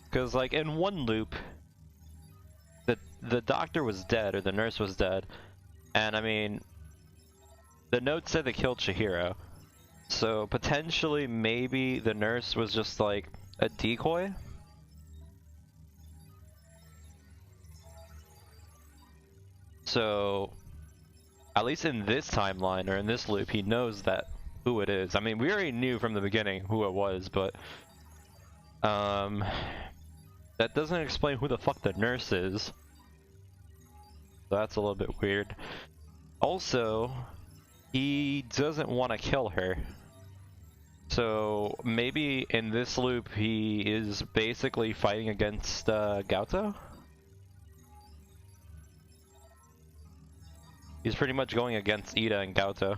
Because, like, in one loop, the doctor was dead, or the nurse was dead, and I mean, the note said they killed Chihiro. So, potentially, maybe the nurse was just, like, a decoy? So, at least in this timeline, or in this loop, he knows that who it is. I mean, we already knew from the beginning who it was, but that doesn't explain who the fuck the nurse is. So that's a little bit weird. Also, he doesn't want to kill her. So maybe in this loop he is basically fighting against Gauto? He's pretty much going against Ida and Gauto.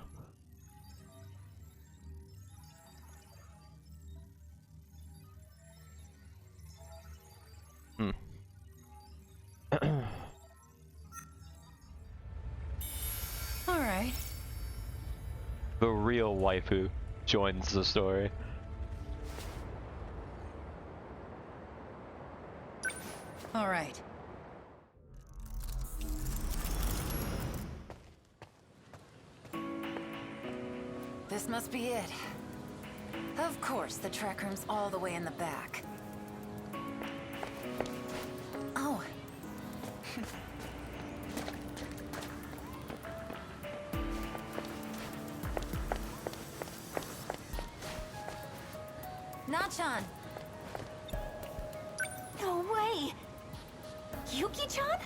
Alright. The real waifu joins the story. Alright. This must be it. Of course, the track room's all the way in the back. Oh. Nachan! No way! Yuki-chan?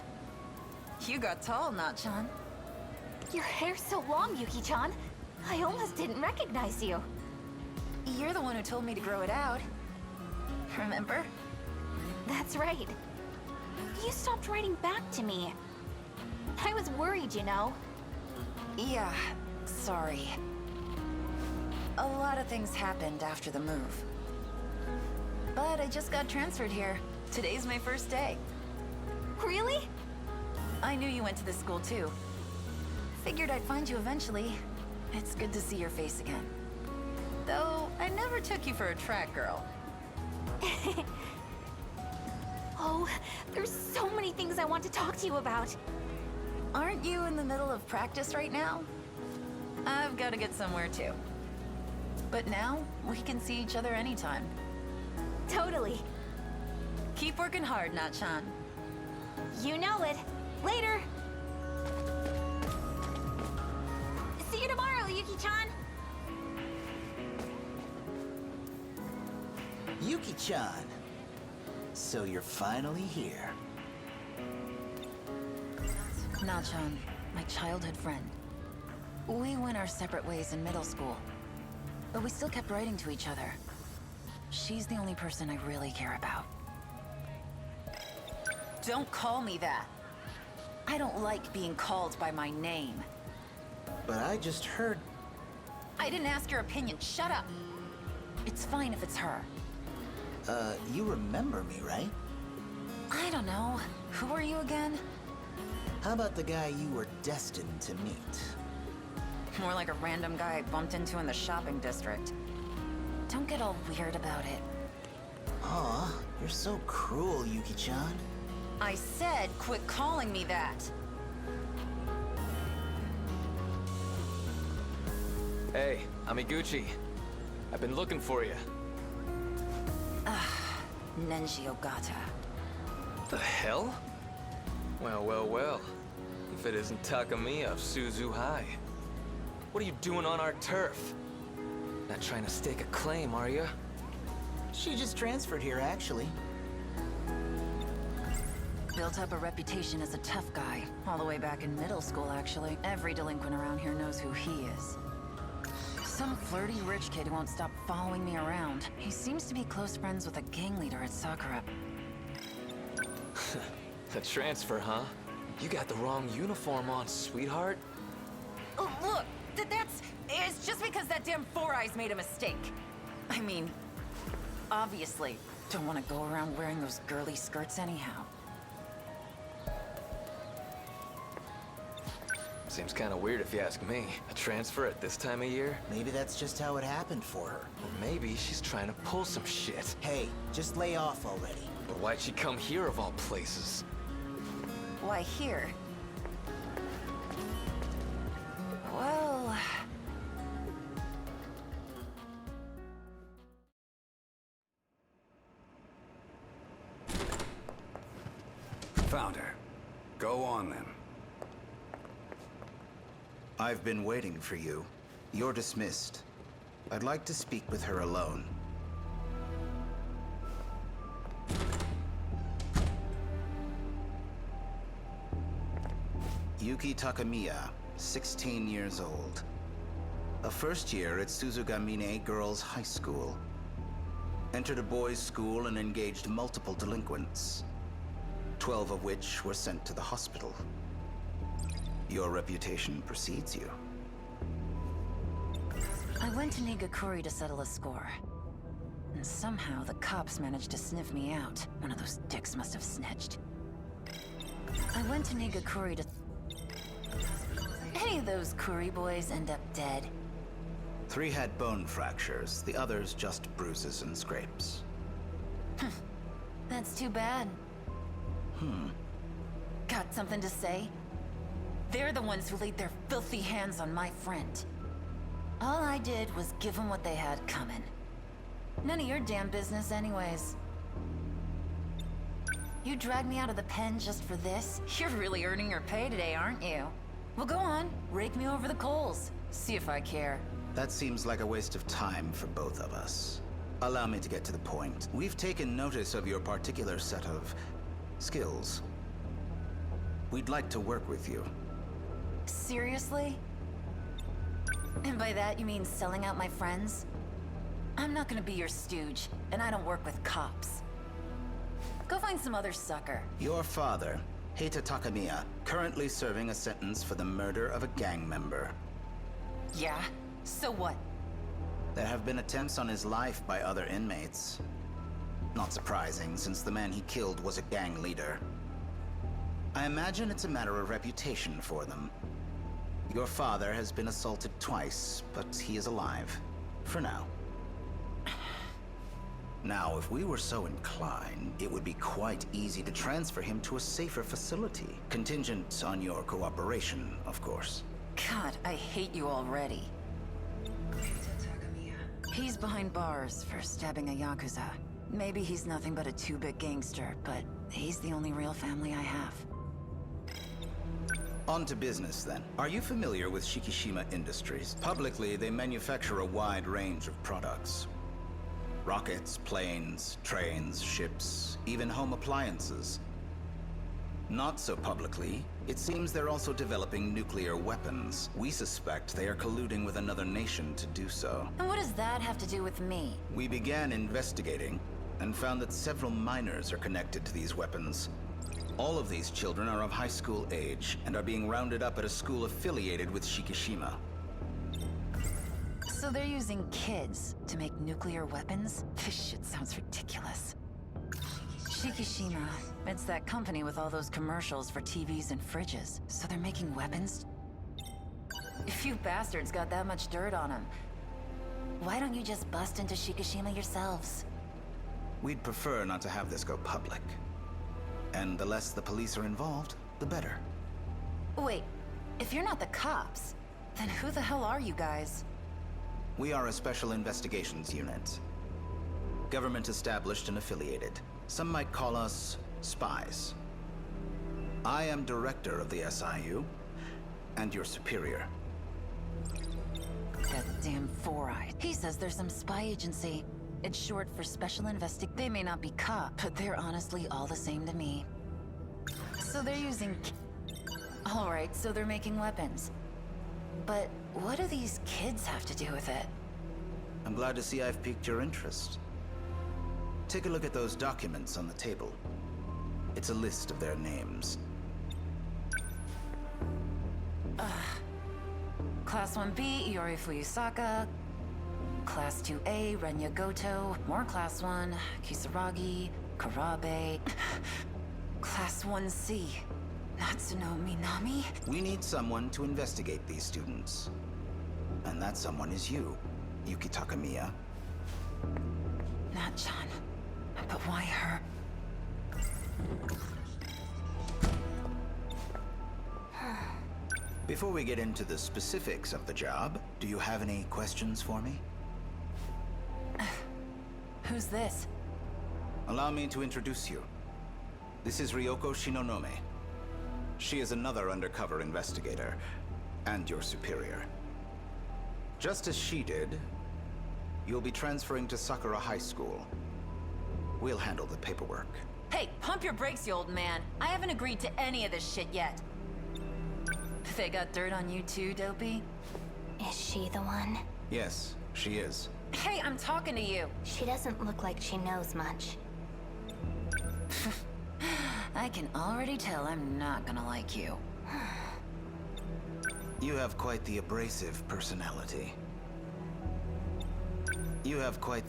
You got tall, Nachan. Your hair's so long, Yuki-chan. I almost didn't recognize you. You're the one who told me to grow it out. Remember? That's right. You stopped writing back to me. I was worried, you know. Yeah, sorry. A lot of things happened after the move. But I just got transferred here. Today's my first day. Really? I knew you went to this school too. Figured I'd find you eventually. It's good to see your face again. Though, I never took you for a track girl. Oh, there's so many things I want to talk to you about. Aren't you in the middle of practice right now? I've got to get somewhere too. But now, we can see each other anytime. Totally. Keep working hard, Nachan. You know it. Later. See you tomorrow, Yuki-chan. Yuki-chan. So you're finally here. Nachan, my childhood friend. We went our separate ways in middle school. But we still kept writing to each other. She's the only person I really care about. Don't call me that. I don't like being called by my name. But I just heard... I didn't ask your opinion. Shut up. It's fine if it's her. You remember me, right? I don't know. Who are you again? How about the guy you were destined to meet? More like a random guy I bumped into in the shopping district. Don't get all weird about it. Aw, you're so cruel, Yuki-chan. I said quit calling me that. Hey, Amiguchi. I've been looking for you. Nenji Ogata. The hell? Well, well, well. If it isn't Takamiya of Suzu High. What are you doing on our turf? Not trying to stake a claim, are you? She just transferred here, actually. Built up a reputation as a tough guy, all the way back in middle school, actually. Every delinquent around here knows who he is. Some flirty rich kid who won't stop following me around. He seems to be close friends with a gang leader at Sakura. The transfer, huh? You got the wrong uniform on, sweetheart. Oh, look! It's just because that damn Four Eyes made a mistake. I mean, obviously, don't want to go around wearing those girly skirts anyhow. Seems kind of weird if you ask me. A transfer at this time of year? Maybe that's just how it happened for her. Or maybe she's trying to pull some shit. Hey, just lay off already. But why'd she come here of all places? Why here? Well... Found her. Go on then. I've been waiting for you. You're dismissed. I'd like to speak with her alone. Yuki Takamiya, 16 years old. A first year at Suzugamine Girls High School. Entered a boys' school and engaged multiple delinquents, 12 of which were sent to the hospital. Your reputation precedes you. I went to Nigakuri to settle a score. And somehow the cops managed to sniff me out. One of those dicks must have snitched. I went to Nigakuri to... Any of those Kuri boys end up dead? 3 had bone fractures, the others just bruises and scrapes. That's too bad. Got something to say? They're the ones who laid their filthy hands on my friend. All I did was give them what they had coming. None of your damn business anyways. You dragged me out of the pen just for this? You're really earning your pay today, aren't you? Well, go on, rake me over the coals. See if I care. That seems like a waste of time for both of us. Allow me to get to the point. We've taken notice of your particular set of skills. We'd like to work with you. Seriously? And by that you mean selling out my friends? I'm not gonna be your stooge, and I don't work with cops. Go find some other sucker. Your father, Heita Takamiya, currently serving a sentence for the murder of a gang member. Yeah? So what? There have been attempts on his life by other inmates. Not surprising, since the man he killed was a gang leader. I imagine it's a matter of reputation for them. Your father has been assaulted twice, but he is alive. For now. Now, if we were so inclined, it would be quite easy to transfer him to a safer facility. Contingent on your cooperation, of course. God, I hate you already. He's behind bars for stabbing a Yakuza. Maybe he's nothing but a two-bit gangster, but he's the only real family I have. On to business, then. Are you familiar with Shikishima Industries? Publicly, they manufacture a wide range of products. Rockets, planes, trains, ships, even home appliances. Not so publicly, it seems they're also developing nuclear weapons. We suspect they are colluding with another nation to do so. And what does that have to do with me? We began investigating and found that several minors are connected to these weapons. All of these children are of high school age and are being rounded up at a school affiliated with Shikishima. So they're using kids to make nuclear weapons? This shit sounds ridiculous. Shikishima, it's that company with all those commercials for TVs and fridges. So they're making weapons? If you bastards got that much dirt on them, why don't you just bust into Shikishima yourselves? We'd prefer not to have this go public. And the less the police are involved, the better. Wait, if you're not the cops, then who the hell are you guys? We are a special investigations unit. Government established and affiliated. Some might call us spies. I am director of the SIU, and your superior. That damn four-eyed. He says there's some spy agency. It's short for Special They may not be cop, but they're honestly all the same to me. So they're using... Alright, so they're making weapons. But what do these kids have to do with it? I'm glad to see I've piqued your interest. Take a look at those documents on the table. It's a list of their names. Class 1B, Iori Fuyusaka. Class 2A, Renya Goto. More Class 1, Kisaragi, Karabe. Class 1C, Natsuno Minami. We need someone to investigate these students. And that someone is you, Yuki Takamiya. Not Chan. But why her? Before we get into the specifics of the job, do you have any questions for me? Who's this? Allow me to introduce you. This is Ryoko Shinonome. She is another undercover investigator, and your superior. Just as she did, You'll be transferring to Sakura High School. We'll handle the paperwork. Hey, pump your brakes, you old man. I haven't agreed to any of this shit yet. They got dirt on you too, Dopey? Is she the one? Yes, she is. Hey, I'm talking to you. She doesn't look like she knows much. I can already tell I'm not gonna like you. You have quite the abrasive personality. You have quite...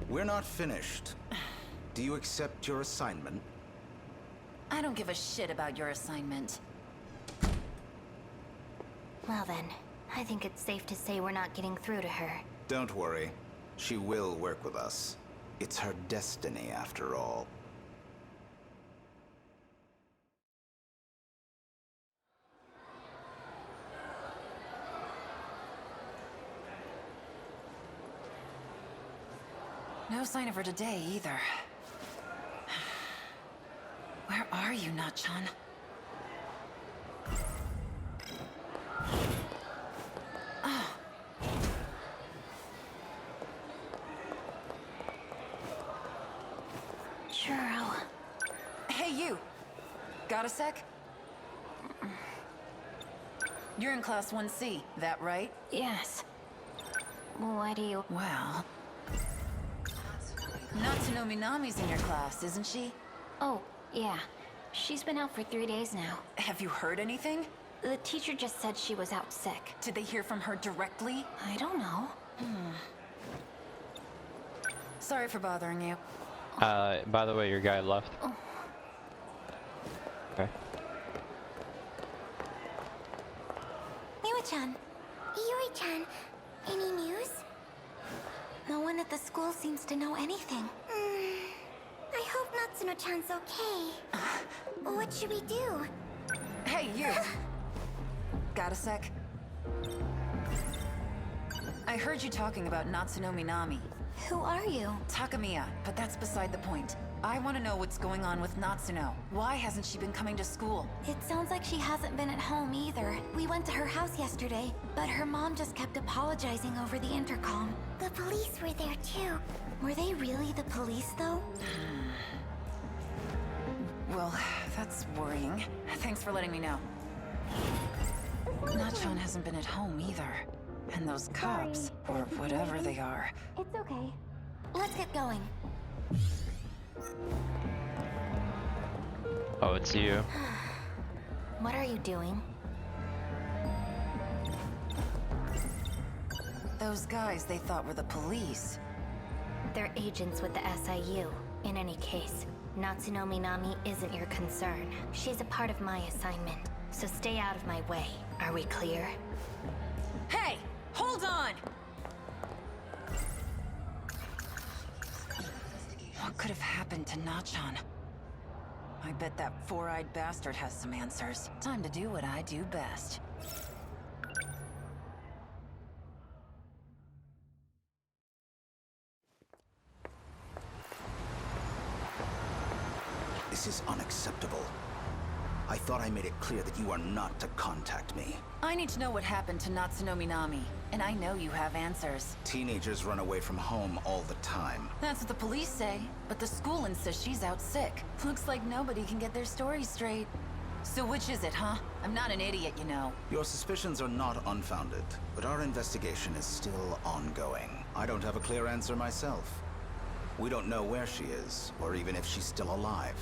We're not finished. Do you accept your assignment? I don't give a shit about your assignment. Well then, I think it's safe to say we're not getting through to her. Don't worry. She will work with us. It's her destiny, after all. No sign of her today, either. Where are you, Nachan? Oh. Churro. Hey, you! Got a sec? You're in Class 1C, that right? Yes. Why do you... Well... Natsuno Minami's in your class, isn't she? Oh, yeah. She's been out for 3 days now. Have you heard anything? The teacher just said she was out sick. Did they hear from her directly? I don't know. Sorry for bothering you. By the way, your guy left. Oh. Okay. Yui-chan. Yui-chan, any news? No one at the school seems to know anything. I hope Natsuno-chan's okay. What should we do? Hey, you! Got a sec? I heard you talking about Natsuno Minami. Who are you? Takamiya, but that's beside the point. I want to know what's going on with Natsuno. Why hasn't she been coming to school? It sounds like she hasn't been at home either. We went to her house yesterday, but her mom just kept apologizing over the intercom. The police were there too. Were they really the police, though? Well, that's worrying. Thanks for letting me know. Nachan hasn't been at home either. And those cops, or whatever they are. It's okay. Let's get going. Oh, it's you. What are you doing? Those guys they thought were the police. They're agents with the SIU. In any case, Natsuno Minami isn't your concern. She's a part of my assignment, so stay out of my way. Are we clear? Hey! Hold on! What could have happened to Nachan? I bet that four-eyed bastard has some answers. Time to do what I do best. This is unacceptable. I thought I made it clear that you are not to contact me. I need to know what happened to Natsuno Minami, and I know you have answers. Teenagers run away from home all the time. That's what the police say, but the school insists she's out sick. Looks like nobody can get their story straight. So which is it, huh? I'm not an idiot, you know. Your suspicions are not unfounded, but our investigation is still ongoing. I don't have a clear answer myself. We don't know where she is, or even if she's still alive.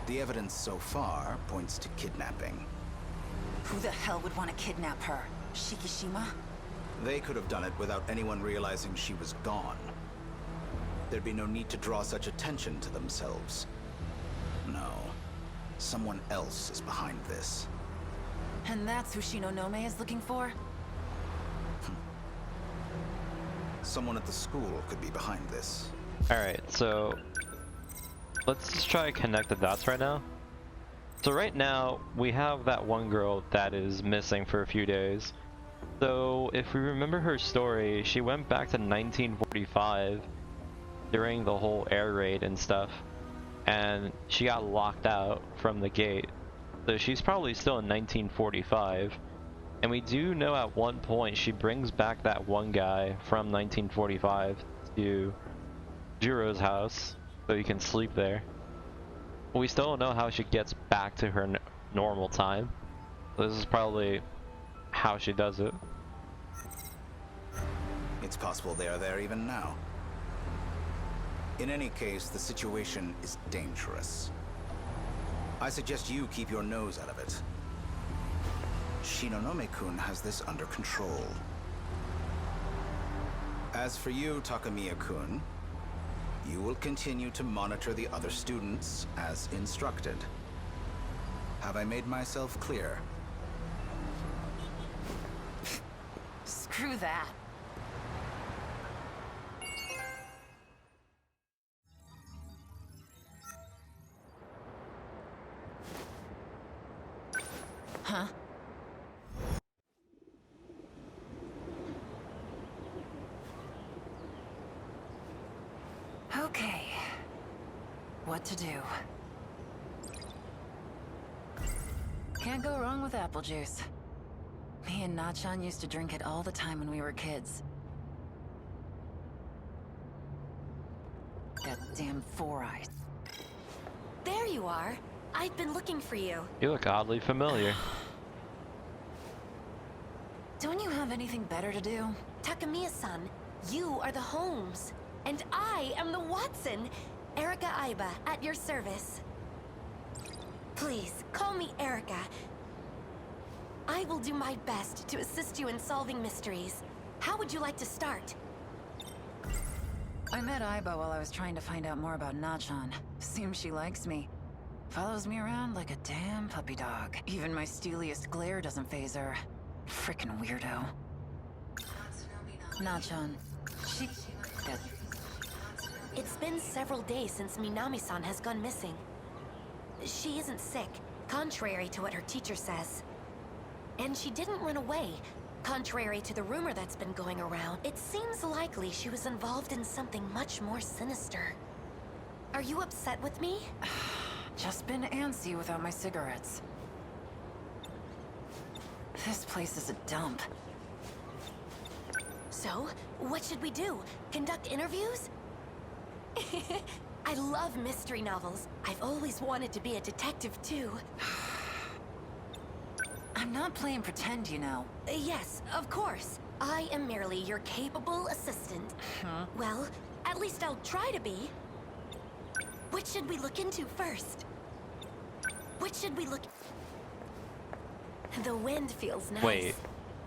The evidence so far points to kidnapping. Who the hell would want to kidnap her? Shikishima? They could have done it without anyone realizing she was gone. There'd be no need to draw such attention to themselves. No. Someone else is behind this. And that's who Shinonome is looking for? Someone at the school could be behind this. Alright, so let's just try to connect the dots right now. So right now, we have that one girl that is missing for a few days. So if we remember her story, she went back to 1945 during the whole air raid and stuff. and she got locked out from the gate. So she's probably still in 1945. And we do know at one point she brings back that one guy from 1945 to Jiro's house so he can sleep there. We still don't know how she gets back to her normal time. This is probably how she does it. It's possible they are there even now. In any case, the situation is dangerous. I suggest you keep your nose out of it. Shinonome-kun has this under control. As for you, Takamiya-kun, you will continue to monitor the other students as instructed. Have I made myself clear? Screw that. Huh? Okay. What to do? Can't go wrong with apple juice. Me and Nachan used to drink it all the time when we were kids. That damn Four Eyes. There you are. I've been looking for you. You look oddly familiar. Don't you have anything better to do? Takamiya-san, you are the Holmes. And I am the Watson. Erica Aiba, at your service. Please, call me Erica. I will do my best to assist you in solving mysteries. How would you like to start? I met Aiba while I was trying to find out more about Nachan. Seems she likes me. Follows me around like a damn puppy dog. Even my steeliest glare doesn't faze her. Frickin' weirdo. Nachan. It's been several days since Minami-san has gone missing. She isn't sick, contrary to what her teacher says. And she didn't run away, contrary to the rumor that's been going around. It seems likely she was involved in something much more sinister. Are you upset with me? Just been antsy without my cigarettes. This place is a dump. So, what should we do? Conduct interviews? I love mystery novels. I've always wanted to be a detective too. I'm not playing pretend, you know. Yes, of course. I am merely your capable assistant. Well, at least I'll try to be. What should we look into first? What should we look... The wind feels nice. Wait.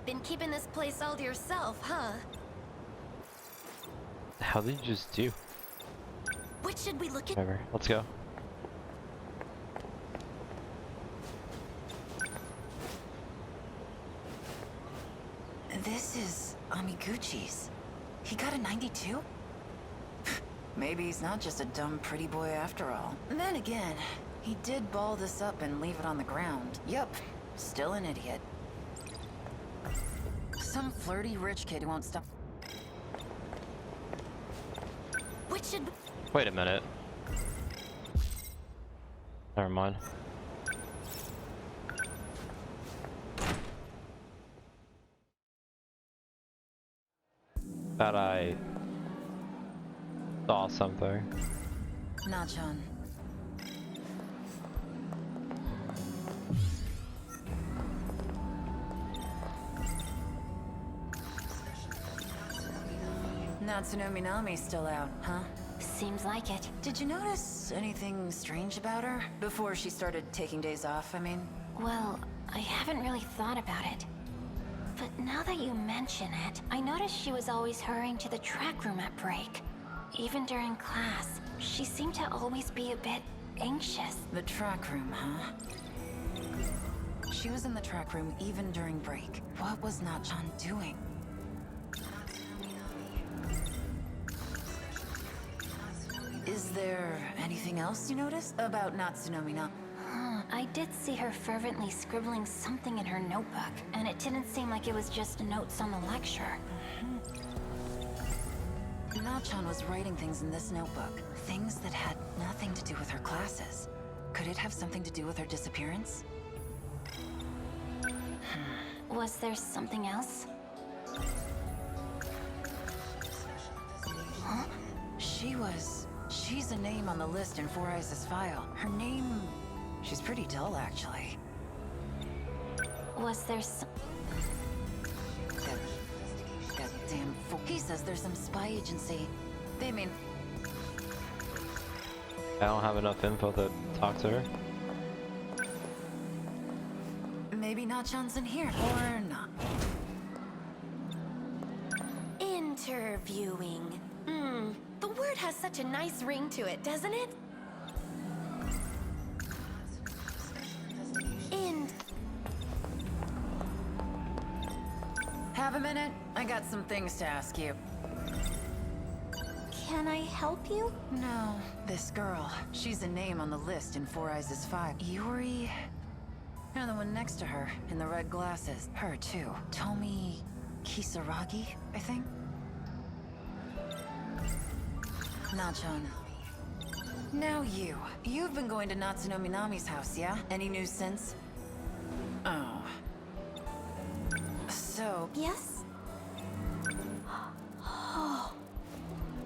Been keeping this place all to yourself, huh? How did you just do? What should we look at? Whatever, let's go. This is Amiguchi's. He got a 92? Maybe he's not just a dumb pretty boy after all. Then again, he did ball this up and leave it on the ground. Yup, still an idiot. Some flirty rich kid who won't stop. What should... Wait a minute. Never mind. Thought I saw something. Nachan. Natsuno Minami's still out, huh? Seems like it. Did you notice anything strange about her? Before she started taking days off, I mean? Well, I haven't really thought about it. But now that you mention it, I noticed she was always hurrying to the track room at break. Even during class, she seemed to always be a bit anxious. The track room, huh? She was in the track room even during break. What was Nachan doing? Is there anything else you noticed about Natsuno Minami? I did see her fervently scribbling something in her notebook, and it didn't seem like it was just notes on the lecture. Na-chan was writing things in this notebook. Things that had nothing to do with her classes. Could it have something to do with her disappearance? Was there something else? Huh? She's a name on the list in Four Eyes' file. Her name... She's pretty dull, actually. Was there some... That damn fool. He says there's some spy agency. They mean... I don't have enough info to talk to her. Maybe Na-chan's in here, or not. Interviewing. The word has such a nice ring to it, doesn't it? Have a minute? I got some things to ask you. Can I help you? No, this girl. She's a name on the list in Four Eyes' file. Yuri... And the one next to her, in the red glasses. Her, too. Tomi... Kisaragi, I think? Na-chan. Now you. You've been going to Natsuno Minami's house, yeah? Any news since? Oh. So... Yes? Oh.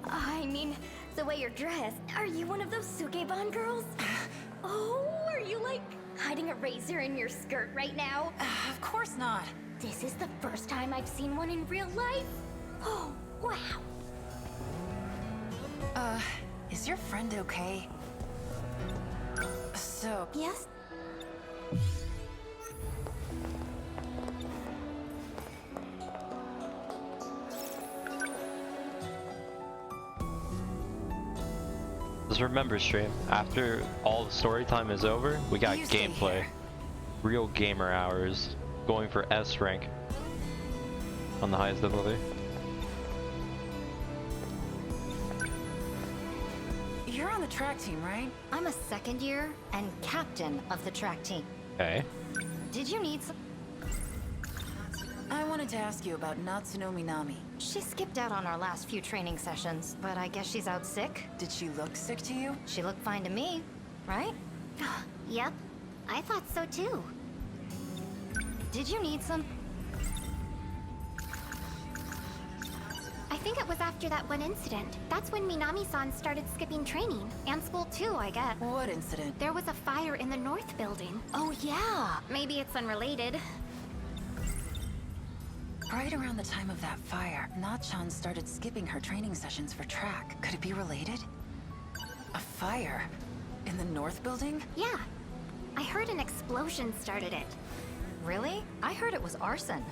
I mean, the way you're dressed. Are you one of those Sukeban girls? Oh, are you like hiding a razor in your skirt right now? Of course not. This is the first time I've seen one in real life. Oh, wow. Is your friend okay? So... Yes? Just remember, stream, after all the story time is over, we got gameplay. Real gamer hours. Going for S rank. On the highest difficulty. You're on the track team, right? I'm a second year and captain of the track team. Okay. Did you need some... I wanted to ask you about Natsuno Minami. She skipped out on our last few training sessions, but I guess she's out sick. Did she look sick to you? She looked fine to me, right? Yep, I thought so too. Did you need some... I think it was after that one incident. That's when Minami-san started skipping training. And school too, I guess. What incident? There was a fire in the North building. Oh yeah! Maybe it's unrelated. Right around the time of that fire, Na-chan started skipping her training sessions for track. Could it be related? A fire? In the North building? Yeah. I heard an explosion started it. Really? I heard it was arson.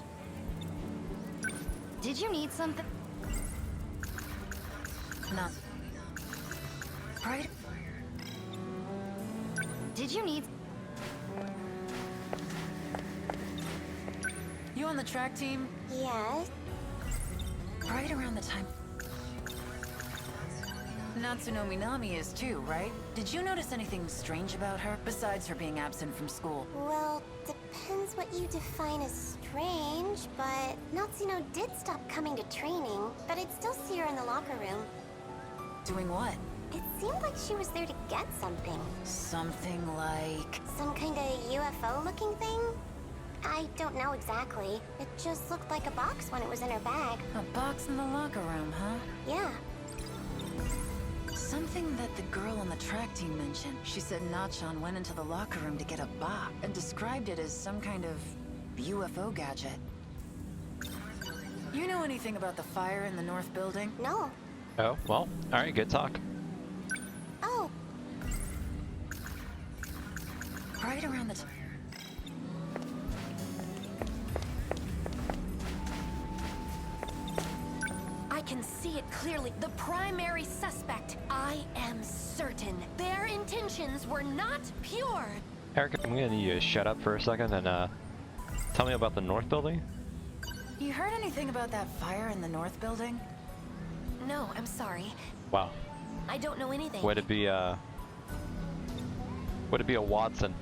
Did you need something? Not... Right? Did you need... You on the track team? Yes. Right around the time... Natsuno Minami is too, right? Did you notice anything strange about her, besides her being absent from school? Well, depends what you define as strange, but Natsuno did stop coming to training, but I'd still see her in the locker room. Doing what? It seemed like she was there to get something. Something like... Some kind of UFO-looking thing? I don't know exactly. It just looked like a box when it was in her bag. A box in the locker room, huh? Yeah. Something that the girl on the track team mentioned. She said Na-chan went into the locker room to get a box and described it as some kind of UFO gadget. You know anything about the fire in the North building? No. Oh, well, alright, good talk. Oh. Right around the time. I can see it clearly. The primary suspect. I am certain. Their intentions were not pure. Erica, I'm gonna need you to shut up for a second and tell me about the North building. You heard anything about that fire in the North building? No, I'm sorry. Wow. I don't know anything. Would it be a Watson?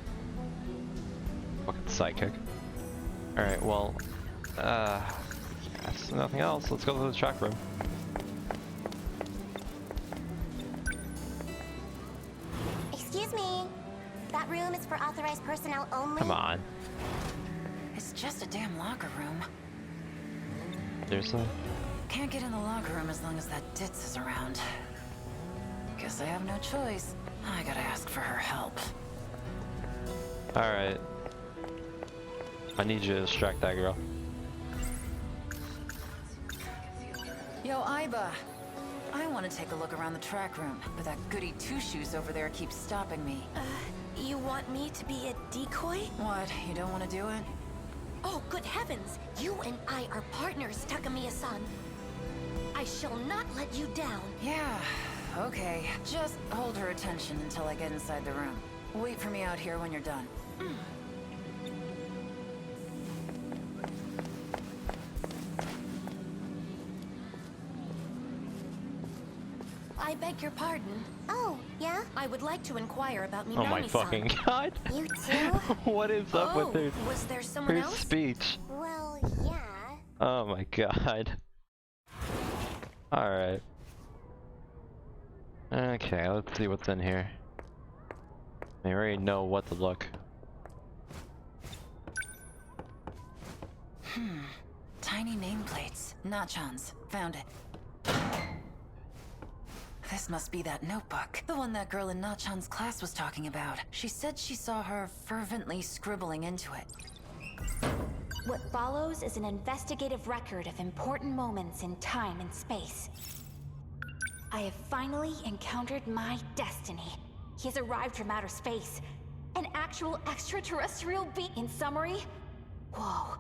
Fucking psychic. Alright, well, that's nothing else. Let's go to the track room. is for authorized personnel only? Come on. It's just a damn locker room. There's a... Can't get in the locker room as long as that ditz is around. Guess I have no choice. I gotta ask for her help. Alright. I need you to distract that girl. Yo, Iba. I want to take a look around the track room, but that goody two-shoes over there keeps stopping me. You want me to be a decoy? What, you don't want to do it? Oh, good heavens! You and I are partners, Takamiya-san. I shall not let you down. Yeah, okay. Just hold her attention until I get inside the room. Wait for me out here when you're done. I beg your pardon. Oh, yeah? I would like to inquire about Minami-san. Oh my fucking god. You too? What is up with her, was there someone her else? speech? Well, yeah. Oh my god. Alright. Okay, let's see what's in here. I already know what to look. Tiny nameplates. Nachans. Found it. This must be that notebook. The one that girl in Nachan's class was talking about. She said she saw her fervently scribbling into it. What follows is an investigative record of important moments in time and space. I have finally encountered my destiny. He has arrived from outer space. An actual extraterrestrial being. In summary, whoa.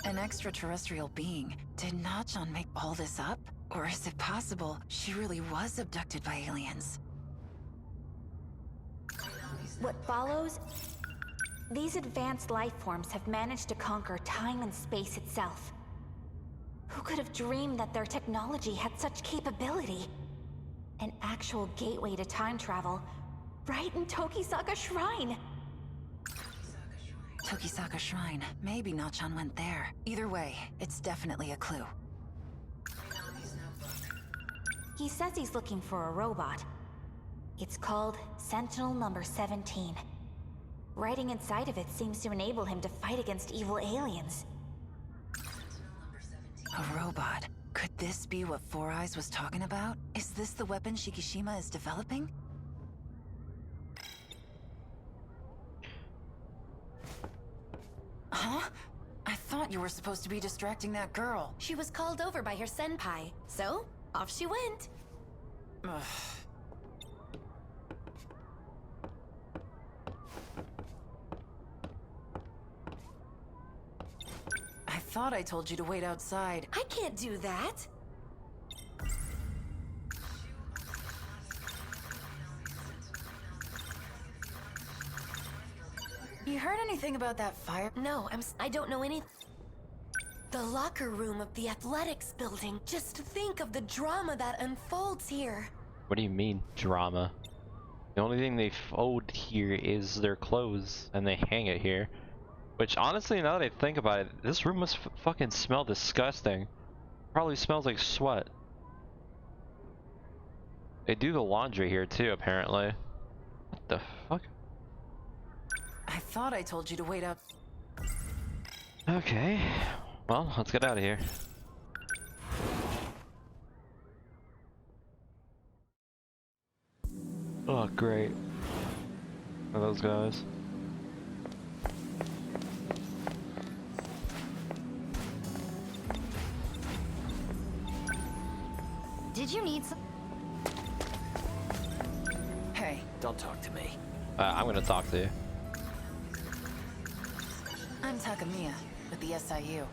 An extraterrestrial being? Did Nachan make all this up? Or is it possible she really was abducted by aliens? What follows? These advanced life forms have managed to conquer time and space itself. Who could have dreamed that their technology had such capability? An actual gateway to time travel, right in Tokisaka Shrine! Tokisaka Shrine. Maybe Nachan went there. Either way, it's definitely a clue. He says he's looking for a robot. It's called Sentinel number 17. Writing inside of it seems to enable him to fight against evil aliens. A robot. Could this be what Four Eyes was talking about? Is this the weapon Shikishima is developing? Huh? I thought you were supposed to be distracting that girl. She was called over by her senpai, so off she went. Ugh. I thought I told you to wait outside. I can't do that. You heard anything about that fire? No, I don't know anything. The locker room of the athletics building. Just think of the drama that unfolds here. What do you mean, drama? The only thing they fold here is their clothes, and they hang it here. Which, honestly, now that I think about it, this room must fucking smell disgusting. Probably smells like sweat. They do the laundry here, too, apparently. What the fuck? I thought I told you to wait up. Okay. Well, let's get out of here. Oh, great. Are those guys? Did you need some? Hey, don't talk to me. I'm gonna talk to you. I'm Takamiya, with the SIU.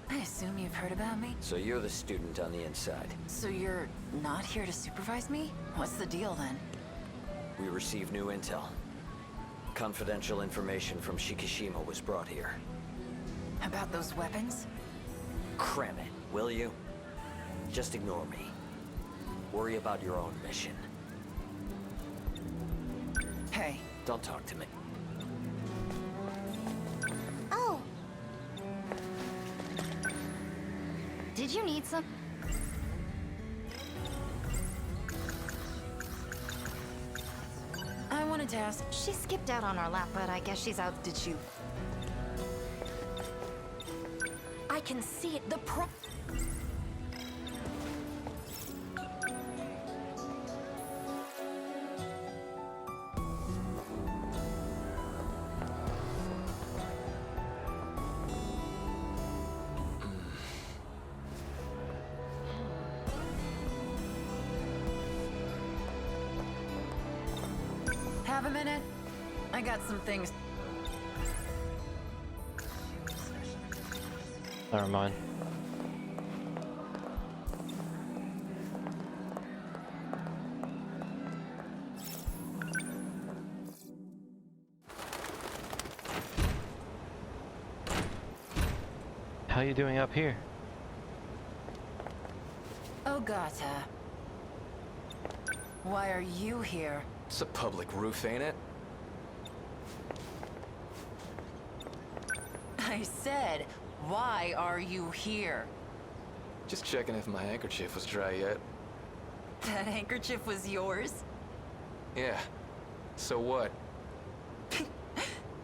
I assume you've heard about me? So you're the student on the inside. So you're not here to supervise me? What's the deal then? We received new intel. Confidential information from Shikishima was brought here. About those weapons? Cram it, will you? Just ignore me. Worry about your own mission. Hey. Don't talk to me. Oh, Did you need some? I want to wanted to ask... She skipped out on our lap, but I guess she's out. Did you... I can see it. Have a minute? I got some things. Never mind. How you doing up here? Ogata. Why are you here? It's a public roof, ain't it? I said, why are you here? Just checking if my handkerchief was dry yet. That handkerchief was yours? Yeah. So what?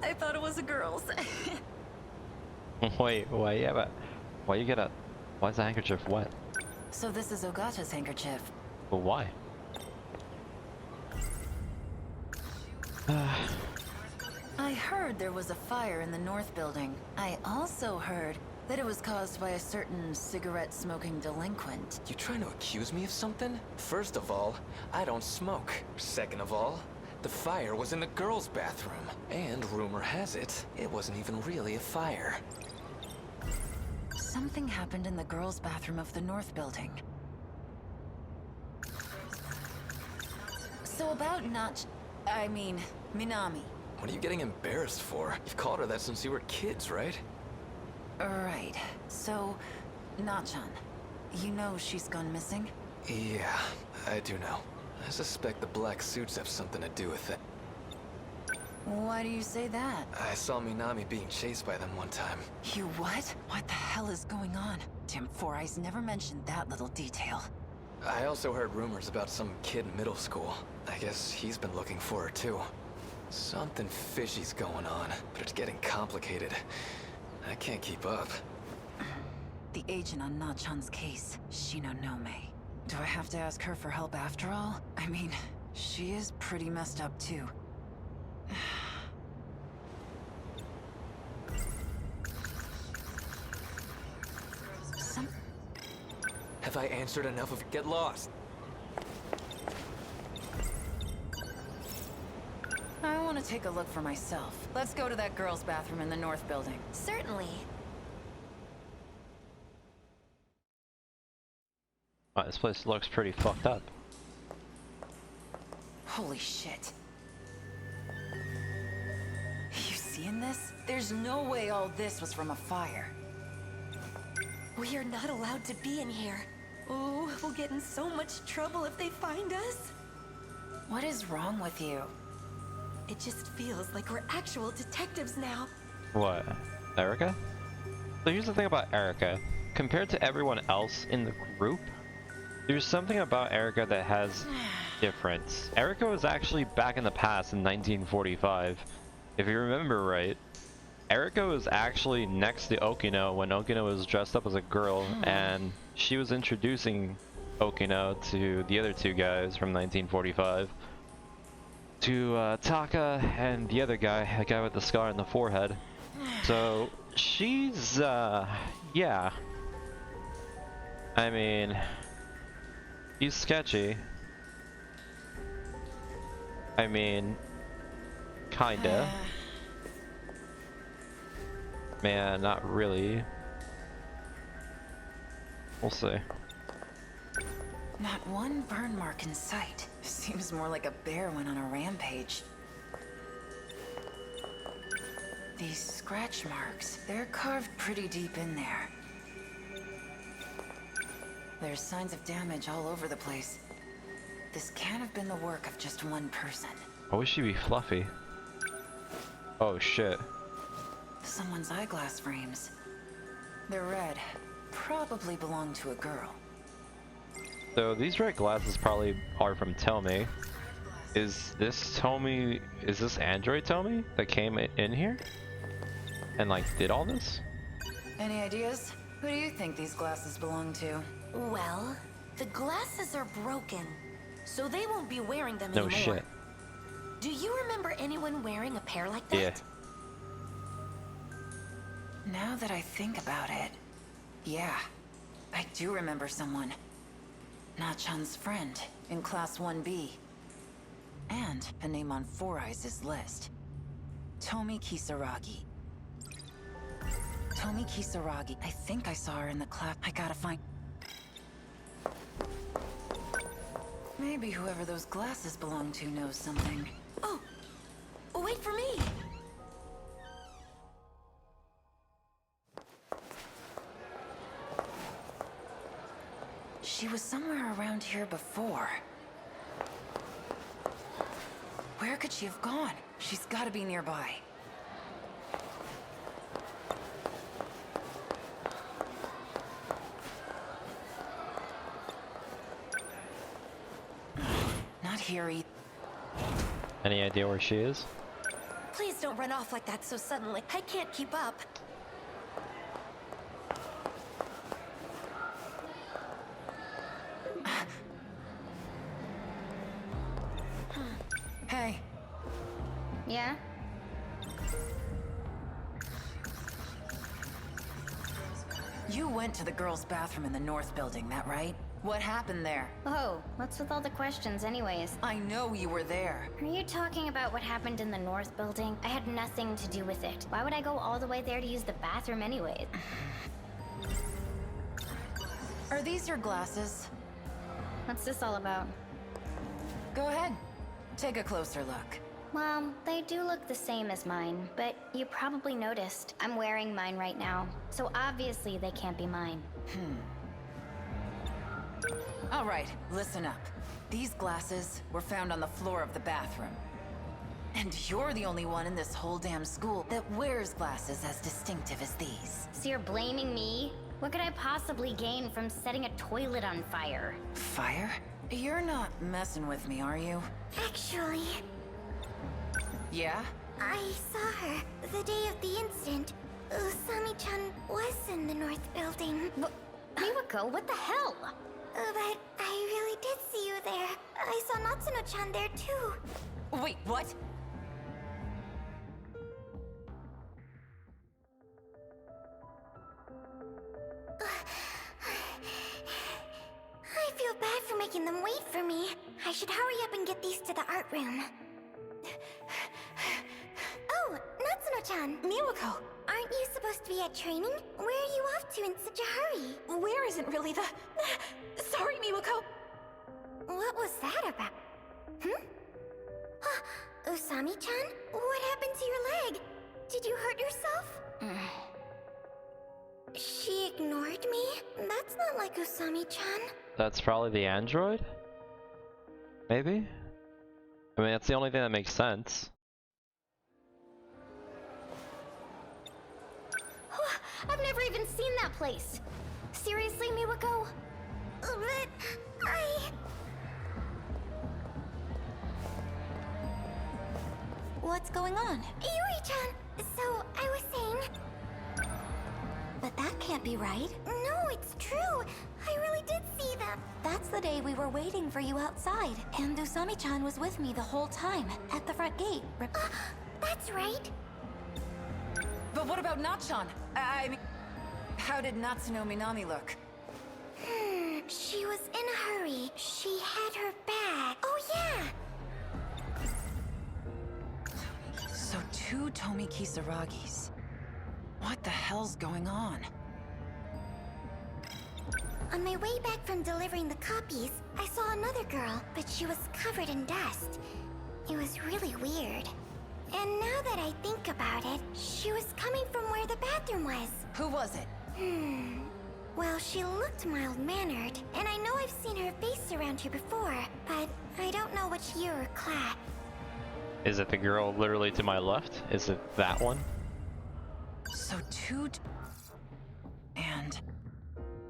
I thought it was a girl's. Wait, why? Yeah, but why you get why is the handkerchief wet? So this is Ogata's handkerchief. But why? I heard there was a fire in the north building. I also heard that it was caused by a certain cigarette-smoking delinquent. You trying to accuse me of something? First of all, I don't smoke. Second of all, the fire was in the girls' bathroom. And rumor has it, it wasn't even really a fire. Something happened in the girls' bathroom of the north building. So about Minami. What are you getting embarrassed for? You've called her that since you were kids, right? Right. So, Nachan, you know she's gone missing? Yeah, I do know. I suspect the black suits have something to do with it. Why do you say that? I saw Minami being chased by them one time. You what? What the hell is going on? Damn, Four Eyes never mentioned that little detail. I also heard rumors about some kid in middle school. I guess he's been looking for her too. Something fishy's going on, but it's getting complicated. I can't keep up. The agent on Nachan's case, Shinonome. Do I have to ask her for help after all? I mean, she is pretty messed up too. Have I answered enough of get lost? I want to take a look for myself. Let's go to that girl's bathroom in the north building. Certainly. Wow, this place looks pretty fucked up. Holy shit. You seeing this? There's no way all this was from a fire. We are not allowed to be in here. Oh, we'll get in so much trouble if they find us. What is wrong with you? It just feels like we're actual detectives now. What? Erica? So here's the thing about Erica. Compared to everyone else in the group, there's something about Erica that has difference. Erica was actually back in the past in 1945. If you remember right, Erica was actually next to Okino when Okino was dressed up as a girl, and she was introducing Okino to the other two guys from 1945. To Taka and the other guy, the guy with the scar on the forehead. So she's yeah. I mean, she's sketchy. I mean, kinda. Man, not really. We'll see. Not one burn mark in sight. Seems more like a bear went on a rampage. These scratch marks, they're carved pretty deep in there. There's signs of damage all over the place. This can't have been the work of just one person. Why would she be fluffy? Oh shit. Someone's eyeglass frames. They're red. Probably belong to a girl. So these red glasses probably are from Tell Me. Is this Tommy? Is this Android Tommy that came in here and like did all this? Any ideas? Who do you think these glasses belong to? Well, the glasses are broken, so they won't be wearing them No anymore. shit. Do you remember anyone wearing a pair like that? Yeah. Now that I think about it, yeah, I do remember someone. Na-chan's friend in Class 1B. And a name on Four Eyes' list. Tomi Kisaragi. Tomi Kisaragi. I think I saw her in the class. I gotta find... Maybe whoever those glasses belong to knows something. Oh, wait for me! She was somewhere around here before. Where could she have gone? She's gotta be nearby. Not here either. Any idea where she is? Please don't run off like that so suddenly. I can't keep up. Hey. Yeah? You went to the girls' bathroom in the north building, that right? What happened there? Oh, what's with all the questions anyways? I know you were there. Are you talking about what happened in the north building? I had nothing to do with it. Why would I go all the way there to use the bathroom anyways? Are these your glasses? What's this all about? Go ahead. Take a closer look. Well, they do look the same as mine, but you probably noticed. I'm wearing mine right now, so obviously they can't be mine. All right, listen up. These glasses were found on the floor of the bathroom. And you're the only one in this whole damn school that wears glasses as distinctive as these. So you're blaming me? What could I possibly gain from setting a toilet on fire? Fire? You're not messing with me, are you? Actually, Yeah? I saw her the day of the incident. Usami-chan was in the north building. Miwako, what the hell? But I really did see you there. I saw Natsuno-chan there too. Wait, what? I feel bad for making them wait for me. I should hurry up and get these to the art room. Oh, Natsuno-chan! Miwako! Aren't you supposed to be at training? Where are you off to in such a hurry? Where isn't really the... Sorry, Miwako! What was that about? Usami-chan? What happened to your leg? Did you hurt yourself? She ignored me? That's not like Usami-chan. That's probably the android? Maybe? I mean, that's the only thing that makes sense. I've never even seen that place. Seriously, Miwako? But I... What's going on? Yuri-chan! So, I was saying... But that can't be right. No, it's true. I really did see them. That's the day we were waiting for you outside. And Usami-chan was with me the whole time, at the front gate. That's right. But what about Na-chan? I mean, how did Natsuno Minami look? She was in a hurry. She had her bag. Oh, yeah! So 2 Tomi Kisaragis. What the hell's going on? On my way back from delivering the copies, I saw another girl, but she was covered in dust. It was really weird. And now that I think about it, she was coming from where the bathroom was. Who was it? Well, she looked mild-mannered, and I know I've seen her face around here before, but I don't know which year or class. Is it the girl literally to my left? Is it that one? So 2... and...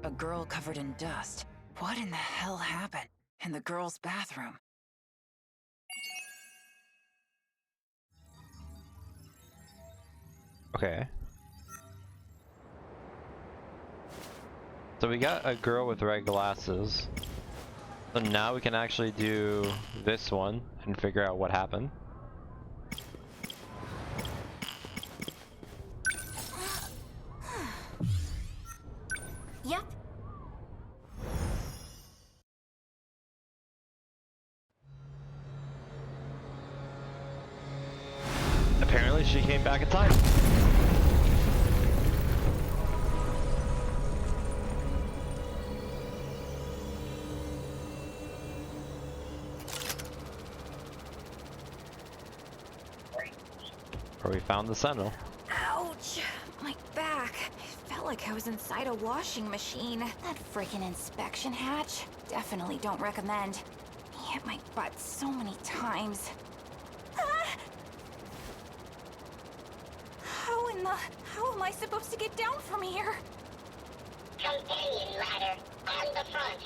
a girl covered in dust. What in the hell happened in the girls' bathroom? Okay. So we got a girl with red glasses. So now we can actually do this one and figure out what happened. Yep. Apparently she came back in time. Or we found the Sentinel. Ouch! My back. It felt like I was inside a washing machine. That freaking inspection hatch. Definitely don't recommend. He hit my butt so many times. Ah! How am I supposed to get down from here? Companion ladder on the front.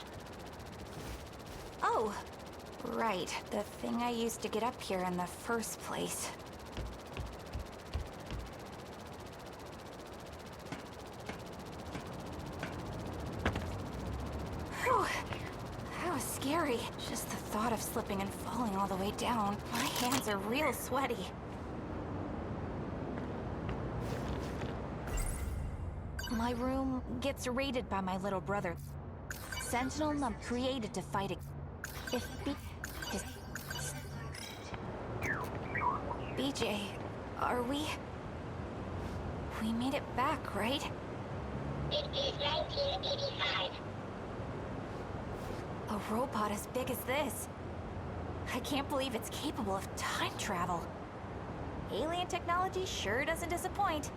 Oh, right. The thing I used to get up here in the first place. Whew. That was scary. Just the thought of slipping and falling all the way down. My hands are real sweaty. My room gets raided by my little brother. Sentinel I'm created to fight it. If BJ, are we made it back, right? It is 1985. A robot as big as this. I can't believe it's capable of time travel. Alien technology sure doesn't disappoint.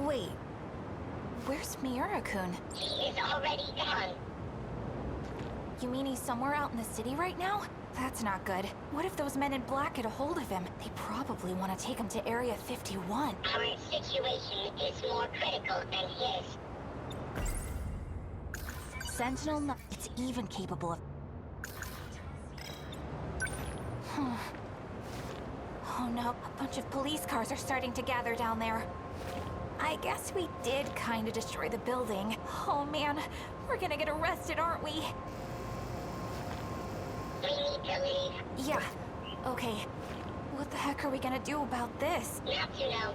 Wait, where's Miura-kun? He is already gone. You mean he's somewhere out in the city right now? That's not good. What if those men in black get a hold of him? They probably want to take him to Area 51. Our situation is more critical than his. Sentinel, it's even capable of... Oh no, a bunch of police cars are starting to gather down there. I guess we did kind of destroy the building. Oh man, we're gonna get arrested, aren't we? We need to leave. Yeah, okay. What the heck are we gonna do about this? Now to know.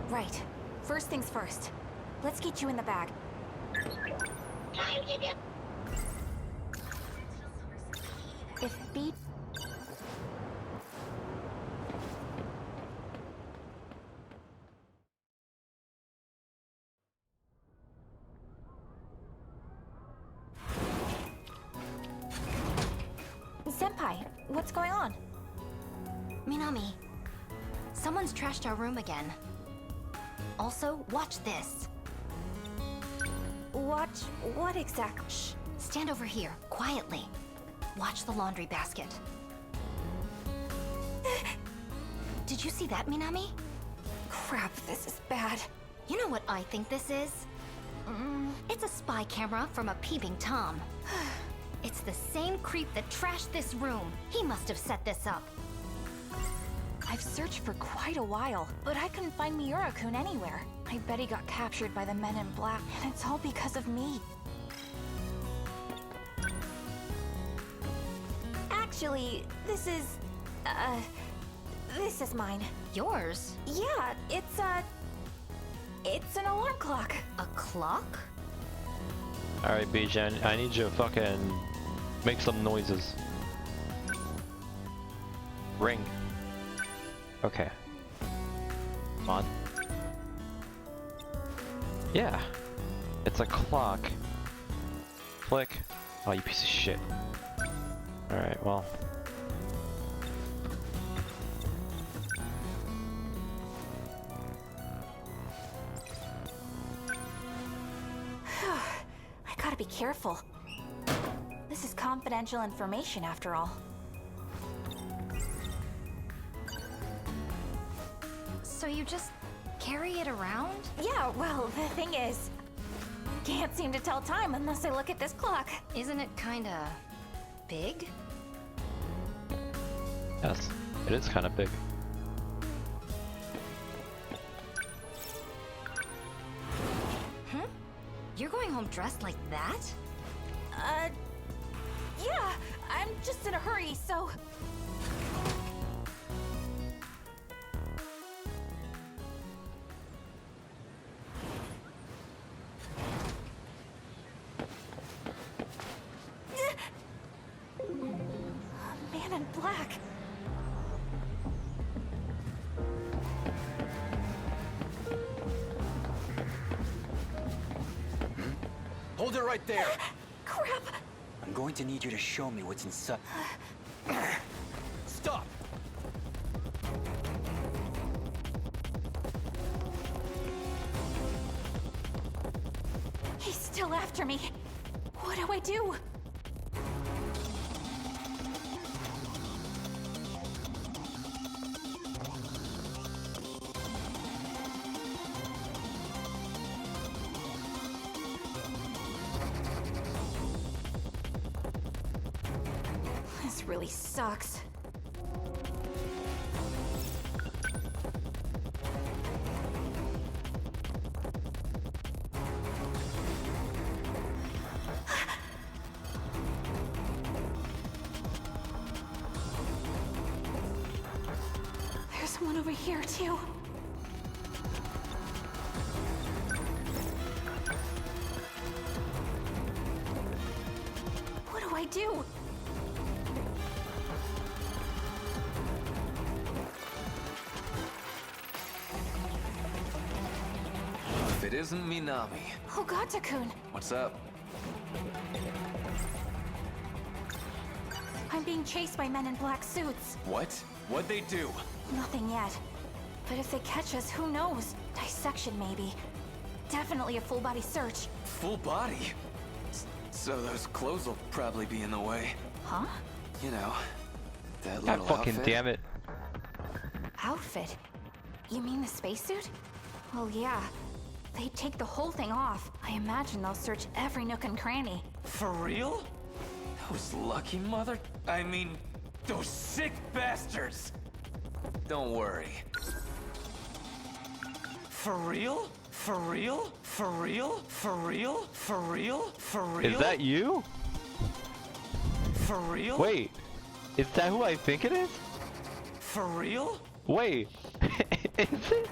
Right. First things first. Let's get you in the bag. Time to go. If B... Senpai, what's going on? Minami, someone's trashed our room again. Also, watch this. Watch what exactly? Shh. Stand over here, quietly. Watch the laundry basket. Did you see that, Minami? Crap, this is bad. You know what I think this is? It's a spy camera from a peeping Tom. It's the same creep that trashed this room. He must have set this up. I've searched for quite a while, but I couldn't find Miura-kun anywhere. I bet he got captured by the men in black, and it's all because of me. Actually, this is mine. Yours? Yeah, it's an alarm clock. A clock? Alright, BJ, I need you to fucking make some noises. Ring. Okay. Come on. Yeah. It's a clock. Click. Oh, you piece of shit. Alright, well. I gotta be careful. This is confidential information after all. So you just carry it around? Yeah, well, the thing is, can't seem to tell time unless I look at this clock. Isn't it kinda big? Yes. It is kind of big. Huh? You're going home dressed like that? Yeah, I'm just in a hurry, so... Man in black. Hold it right there! Crap! I'm going to need you to show me what's inside. Stop! He's still after me. What do I do? This really sucks. There's one over here, too. What do I do? If it isn't Minami. Oh, Gata-kun. What's up? I'm being chased by men in black suits. What? What'd they do? Nothing yet. But if they catch us, who knows? Dissection, maybe. Definitely a full-body search. Full body? So those clothes will probably be in the way. Huh? You know, that God little fucking outfit. damn it. Outfit? You mean the spacesuit? Well, yeah. They'd take the whole thing off. I imagine they'll search every nook and cranny. For real? Those lucky mother... I mean, those sick bastards! Don't worry. For real? For real? For real? For real? For real? For real? Is that you? For real? Wait, is that who I think it is? For real? Wait, is it?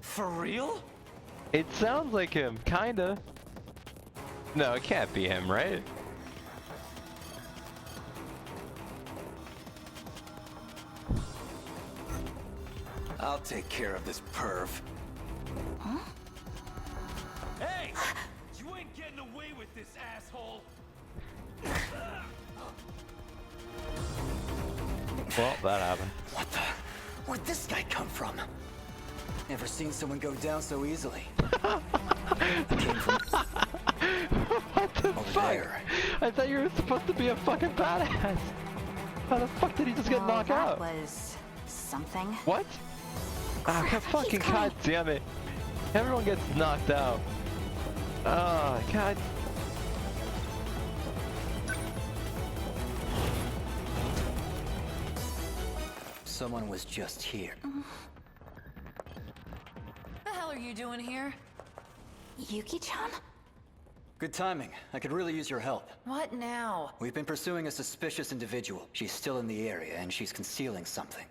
For real? It sounds like him, kinda. No, it can't be him, right? I'll take care of this perv. Huh? Hey! You ain't getting away with this, asshole! Well, that happened. What the? Where'd this guy come from? Never seen someone go down so easily. Came from What the over fuck? there. I thought you were supposed to be a fucking badass. How the fuck did he just get knocked that out? was something. What? Oh, Crap, fucking he's god coming. damn it. Everyone gets knocked out. Oh, god. Someone was just here. The hell are you doing here? Yuki-chan? Good timing. I could really use your help. What now? We've been pursuing a suspicious individual. She's still in the area, and she's concealing something.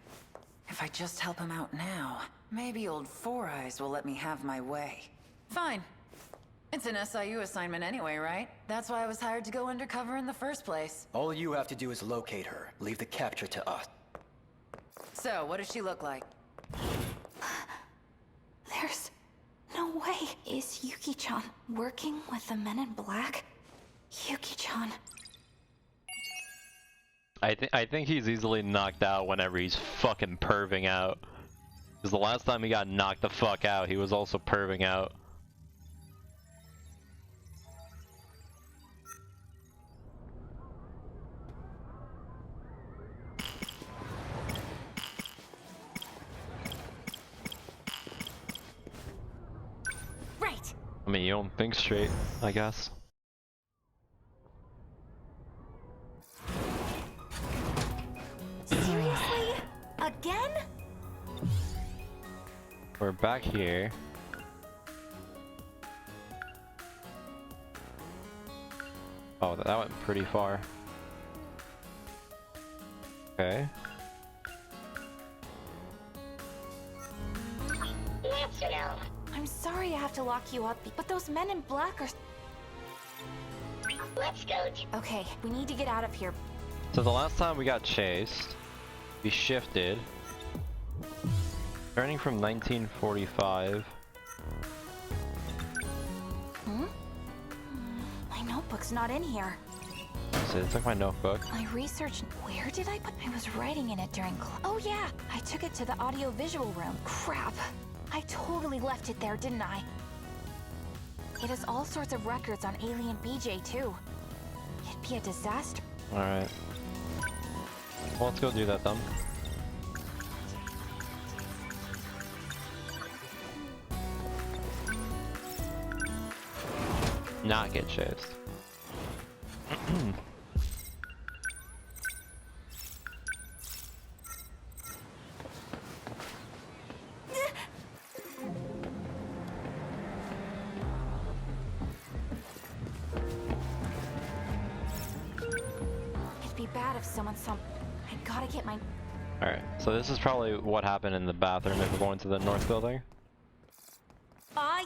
If I just help him out now, maybe old Four Eyes will let me have my way. Fine. It's an SIU assignment anyway, right? That's why I was hired to go undercover in the first place. All you have to do is locate her. Leave the capture to us. So, what does she look like? There's no way. Is Yuki-chan working with the men in black? Yuki-chan. I think he's easily knocked out whenever he's fucking perving out. Because the last time he got knocked the fuck out, he was also perving out. Right. I mean, you don't think straight, I guess. Again? We're back here. Oh, that went pretty far. Okay. I'm sorry I have to lock you up, but those men in black are... Let's go. Okay, we need to get out of here. So the last time we got chased, we shifted. Turning from 1945. My notebook's not in here. So it's like my notebook. My research... Where did I put... I was writing in it during class. Oh yeah, I took it to the audio-visual room. Crap. I totally left it there, didn't I? It has all sorts of records on Alien BJ, too. It'd be a disaster. Alright. Well, let's go do that then. Not get chased. It'd be bad if someone saw... I gotta get my... Alright, so this is probably what happened in the bathroom if we're going to the north building.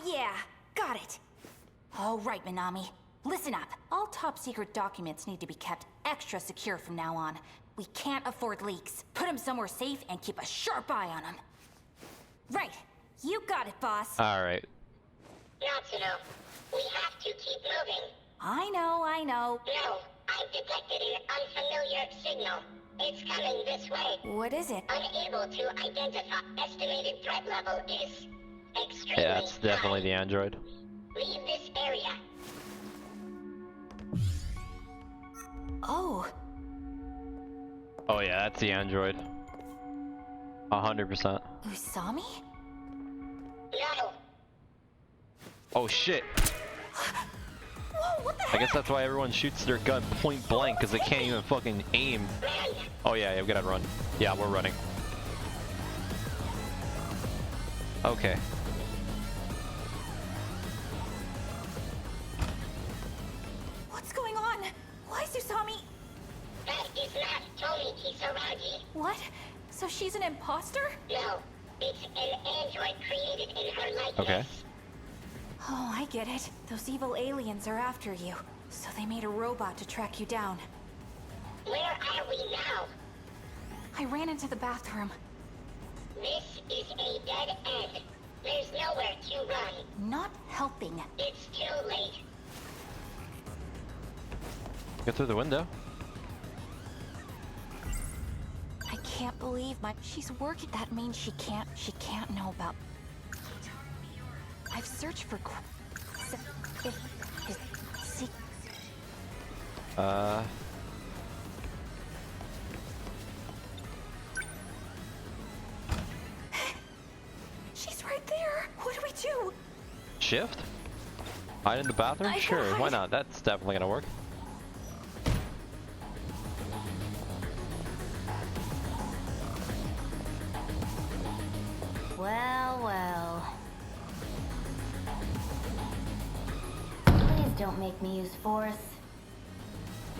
Yeah, got it. All right, Minami. Listen up. All top secret documents need to be kept extra secure from now on. We can't afford leaks. Put them somewhere safe and keep a sharp eye on them. Right. You got it, boss. Alright. Natsuno, we have to keep moving. I know. No, I've detected an unfamiliar signal. It's coming this way. What is it? Unable to identify. Estimated threat level is extremely Yeah, that's definitely the android. Leave this area. Oh. Oh yeah, that's the android. 100%. Usami? No. Oh shit. Whoa, what the heck? I guess that's why everyone shoots their gun point blank, because they can't even fucking aim. Oh yeah, we gotta run. Yeah, we're running. Okay. What's going on? Why is Usami... That is not Tomi Kisaragi. What? So she's an imposter? No, it's an android created in her likeness. Okay. Oh, I get it. Those evil aliens are after you. So they made a robot to track you down. Where are we now? I ran into the bathroom. This is a dead end. There's nowhere to run. Not helping. It's too late. Get through the window. I can't believe she's working. That means she can't know about... I've searched for... She's right there. What do we do? Shift? Hide in the bathroom? Sure, why not? That's definitely gonna work. Well. Please don't make me use force.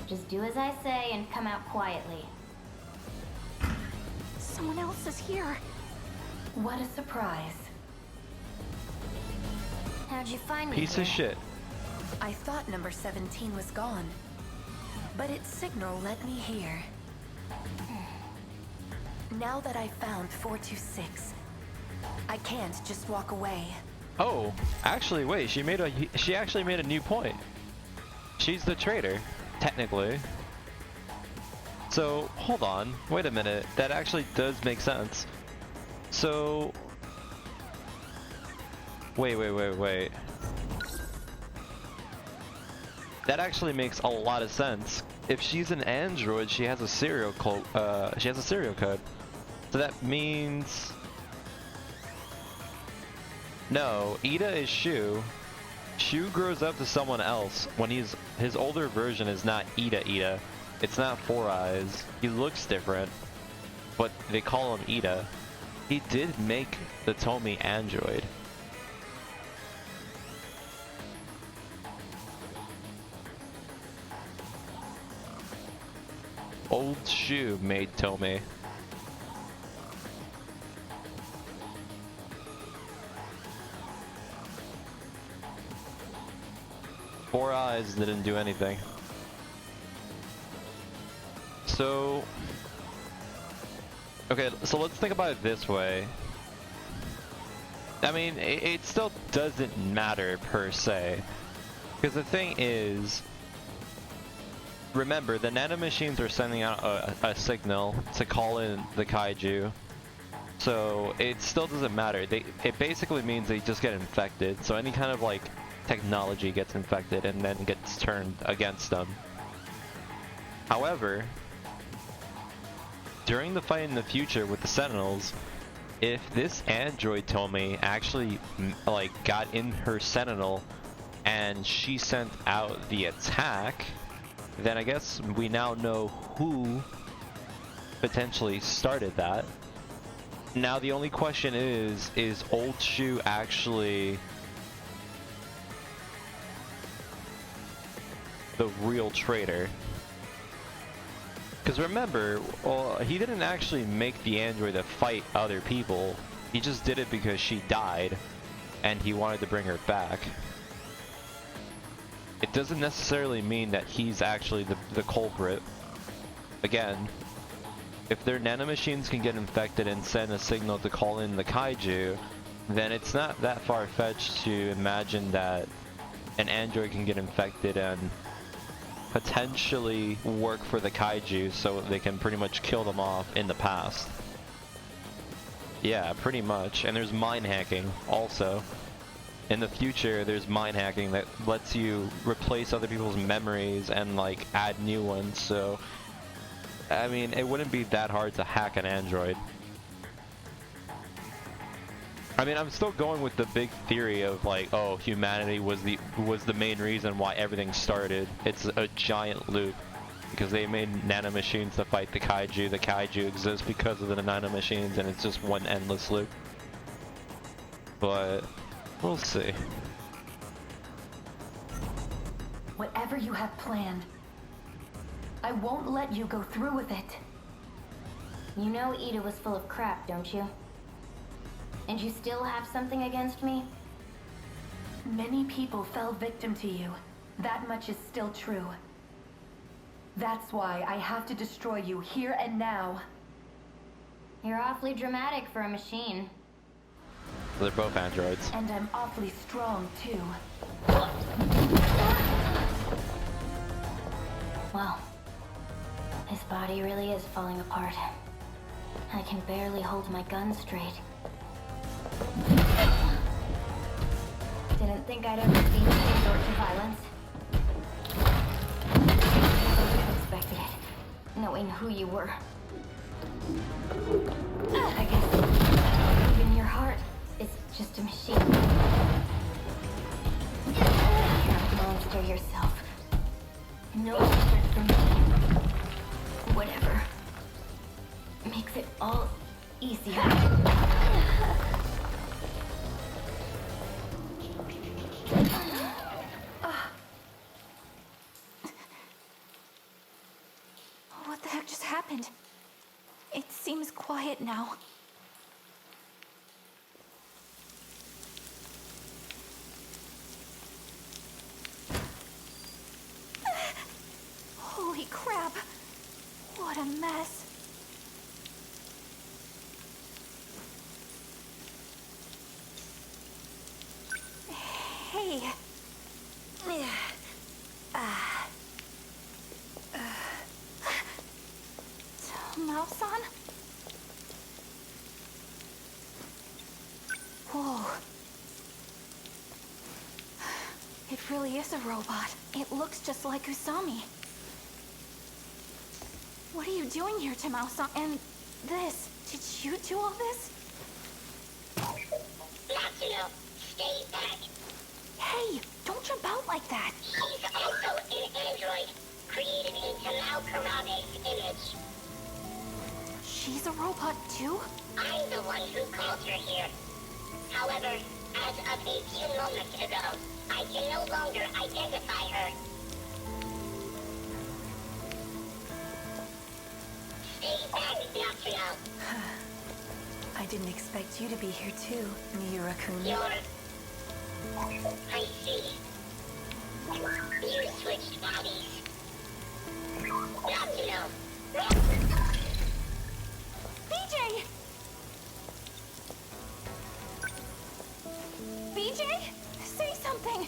Just do as I say and come out quietly. Someone else is here. What a surprise. How'd you find me? Piece of shit. I thought number 17 was gone, but its signal led me here. Now that I found 426, I can't just walk away. Oh, actually, wait. She actually made a new point. She's the traitor, technically. So hold on. Wait a minute. That actually does make sense. So wait. That actually makes a lot of sense. If she's an android, she has a serial code. So that means no. Ida is Shu. Shu grows up to someone else when his older version is not Ida. It's not Four Eyes. He looks different. but they call him Ida. He did make the Tomy android. Old Shoe made Tomy. Four Eyes didn't do anything. So, okay, so let's think about it this way. I mean, it still doesn't matter per se. Because the thing is, remember, the nanomachines are sending out a signal to call in the kaiju. So it still doesn't matter. It basically means they just get infected. So any kind of like technology gets infected and then gets turned against them. However, during the fight in the future with the Sentinels, if this android Tomy actually like got in her Sentinel and she sent out the attack, then I guess we now know who potentially started that. Now the only question is Old Shoe actually the real traitor? Because remember, well, he didn't actually make the android to fight other people. He just did it because she died and he wanted to bring her back. It doesn't necessarily mean that he's actually the culprit. Again, if their nanomachines can get infected and send a signal to call in the kaiju, then it's not that far-fetched to imagine that an android can get infected and potentially work for the kaiju so they can pretty much kill them off in the past. Yeah, pretty much. And there's mind hacking also. In the future, there's mind hacking that lets you replace other people's memories and like add new ones. So, I mean, it wouldn't be that hard to hack an android. I mean, I'm still going with the big theory of like, oh, humanity was the main reason why everything started. It's a giant loop because they made nanomachines to fight the kaiju. The kaiju exists because of the nanomachines, and it's just one endless loop. But we'll see. Whatever you have planned, I won't let you go through with it. You know Ida was full of crap, don't you? And you still have something against me? Many people fell victim to you. That much is still true. That's why I have to destroy you here and now. You're awfully dramatic for a machine. They're both androids. And I'm awfully strong, too. Well, his body really is falling apart. I can barely hold my gun straight. Didn't think I'd ever seen any sort of violence. I would have expected it, knowing who you were. I guess even your heart is just a machine. You're a monster yourself. No different from me. Whatever. Makes it all easier. What the heck just happened? It seems quiet now. Holy crap! What a mess. Hey. Mouse on? Whoa. It really is a robot. It looks just like Usami. What are you doing here, Tamao-san? And this, did you do all this? Natsuno, stay back. Hey, don't jump out like that. He's also an android, created in Tamao Karabe's image. She's a robot too? I'm the one who called her here. However, as of a few moments ago, I can no longer identify her. Stay back, Natsuna. I didn't expect you to be here too, Miura-kun. I see. You switched bodies. Natsuna! BJ! BJ? Say something!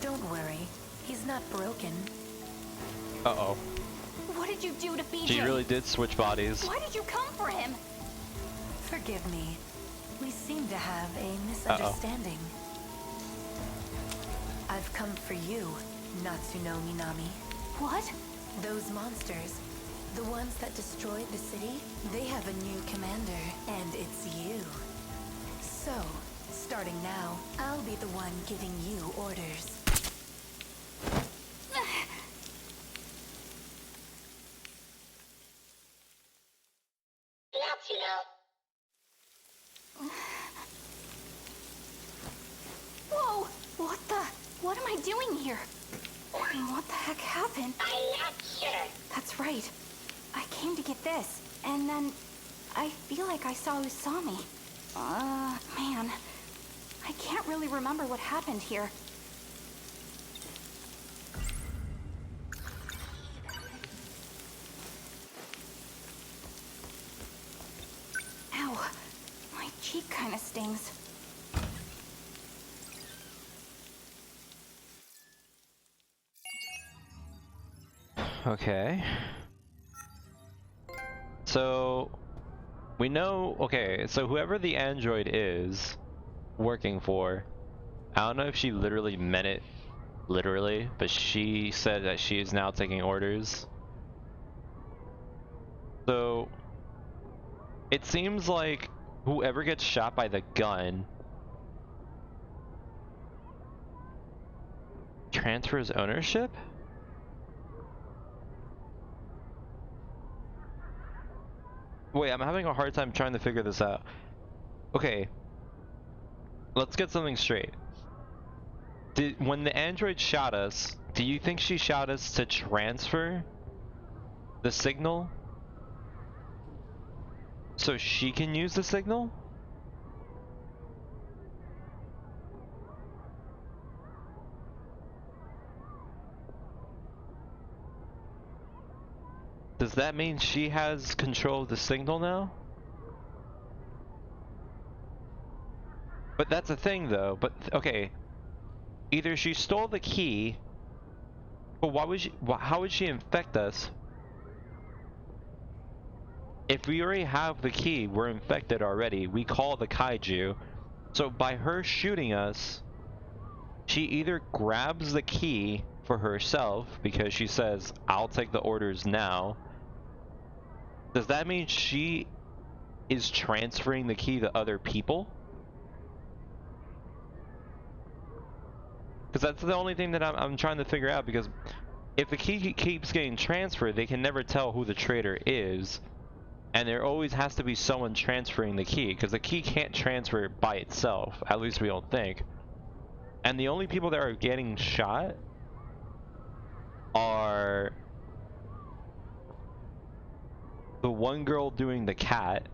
Don't worry. He's not broken. Uh-oh. What did you do to BJ? She really did switch bodies. Why did you come for him? Forgive me. We seem to have a misunderstanding. I've come for you, Natsuno Minami. What? Those monsters, the ones that destroyed the city, they have a new commander, and it's you. So, starting now, I'll be the one giving you orders. Whoa! What am I doing here? What the heck happened? I'm not sure. That's right. I came to get this, and then I feel like I saw Usami. Man. I can't really remember what happened here. Ow. My cheek kinda stings. Okay. So, we know, okay, so whoever the android is working for, I don't know if she literally meant it literally, but she said that she is now taking orders. So, it seems like whoever gets shot by the gun transfers ownership? Wait, I'm having a hard time trying to figure this out. Okay, let's get something straight. When the android shot us, do you think she shot us to transfer the signal so she can use the signal? Does that mean she has control of the signal now? But that's the thing though, but okay. Either she stole the key, but why would she, how would she infect us? If we already have the key, we're infected already. We call the kaiju. So by her shooting us, she either grabs the key for herself because she says, I'll take the orders now. Does that mean she is transferring the key to other people? Because that's the only thing that I'm trying to figure out, because if the key keeps getting transferred, they can never tell who the traitor is. And there always has to be someone transferring the key, because the key can't transfer by itself, at least we don't think. And the only people that are getting shot are the one girl doing the cat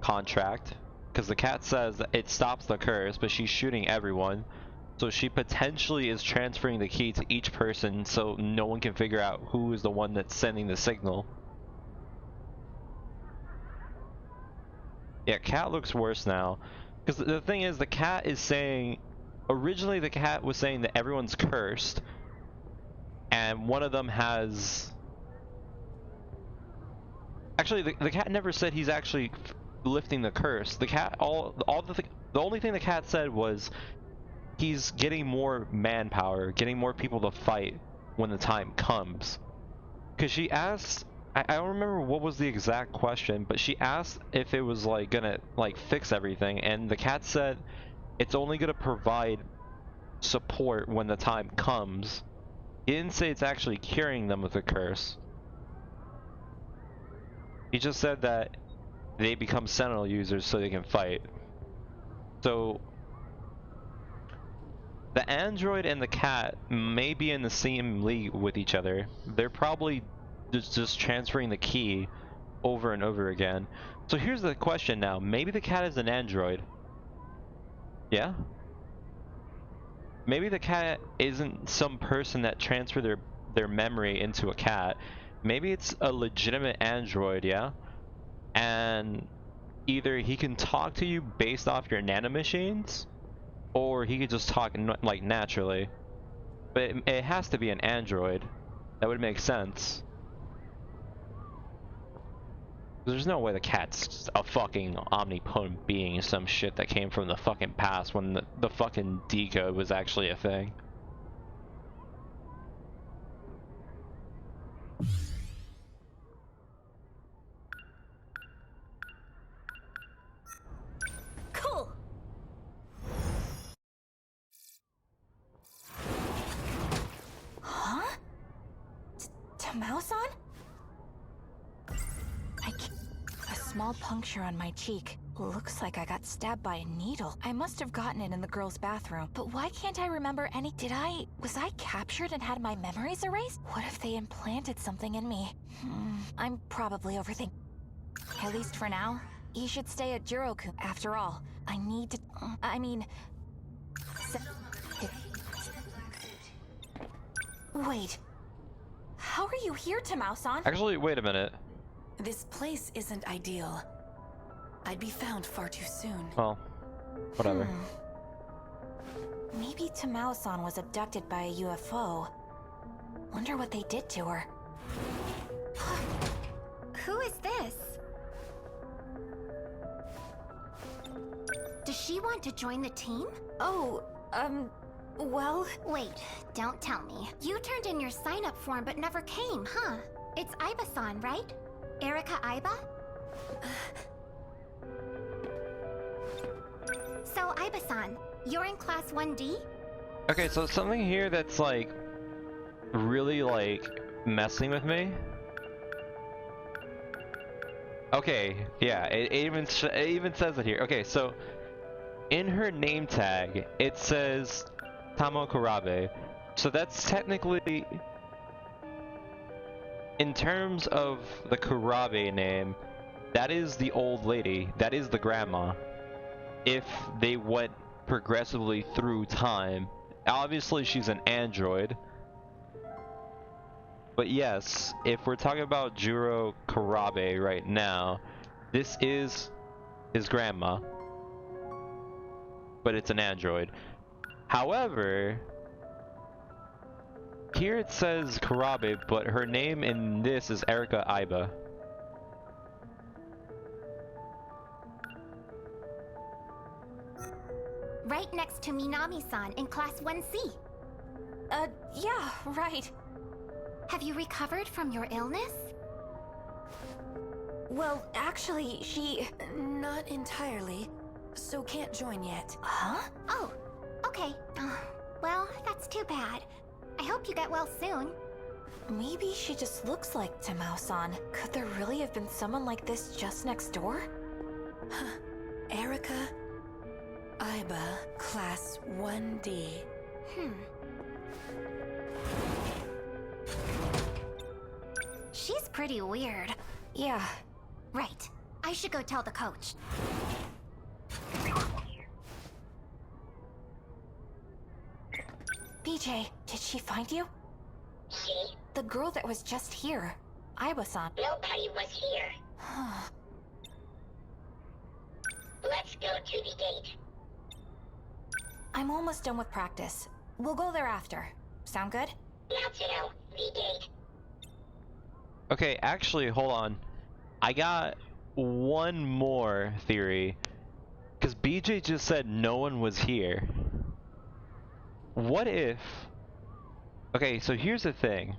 contract, because the cat says that it stops the curse, but she's shooting everyone. So she potentially is transferring the key to each person so no one can figure out who is the one that's sending the signal. Yeah, cat looks worse now. Because the thing is, the cat is saying... Originally the cat was saying that everyone's cursed. And one of them has... Actually, the cat never said he's actually lifting the curse. The cat, the only thing the cat said was he's getting more manpower, getting more people to fight when the time comes. Because she asked, I don't remember what was the exact question, but she asked if it was like gonna like fix everything, and the cat said it's only gonna provide support when the time comes. He didn't say it's actually curing them of the curse. He just said that they become Sentinel users so they can fight. So the android and the cat may be in the same league with each other. They're probably just transferring the key over and over again. So here's the question now. Maybe the cat is an android. Yeah? Maybe the cat isn't some person that transferred their memory into a cat. Maybe it's a legitimate android, yeah? And either he can talk to you based off your nanomachines, or he could just talk like naturally. But it has to be an android. That would make sense. There's no way the cat's a fucking omnipotent being, some shit that came from the fucking past when the fucking decode was actually a thing. Cool. Huh? Tamao-san? A small puncture on my cheek. Looks like I got stabbed by a needle. I must have gotten it in the girls' bathroom. But why can't I remember any— was I captured and had my memories erased? What if they implanted something in me? I'm probably overthinking. At least for now, you should stay at Juroku. After all, I need to— Wait. How are you here, Tamao-san? Actually, wait a minute. This place isn't ideal. I'd be found far too soon. Well, whatever. Maybe Tamao-san was abducted by a UFO. Wonder what they did to her. Who is this? Does she want to join the team? Oh, well... Wait, don't tell me. You turned in your sign-up form but never came, huh? It's Aiba-san, right? Erika Aiba? So, Aiba-san, you're in class 1D? Okay, so something here that's like really like messing with me. Okay, yeah, it even says it here. Okay, so in her name tag it says Tamo Kurabe. So that's technically, in terms of the Kurabe name, that is the old lady, that is the grandma. If they went progressively through time. Obviously she's an android. But yes, if we're talking about Juro Kurabe right now, this is his grandma. But it's an android. However, here it says Kurabe, but her name in this is Erika Aiba. Right next to Minami-san in class 1C. Yeah, right. Have you recovered from your illness? Well, actually, she... Not entirely, so can't join yet. Huh? Oh, okay. Well, that's too bad. I hope you get well soon. Maybe she just looks like Tamao-san. Could there really have been someone like this just next door? Erika Aiba, class 1D. She's pretty weird. Yeah. Right. I should go tell the coach. BJ, did she find you? She? The girl that was just here. Aiba-san. Nobody was here. Let's go to the gate. I'm almost done with practice. We'll go there after. Sound good? Now to know, the gate. Okay, actually, hold on. I got one more theory. Because BJ just said no one was here. What if... Okay, so here's the thing.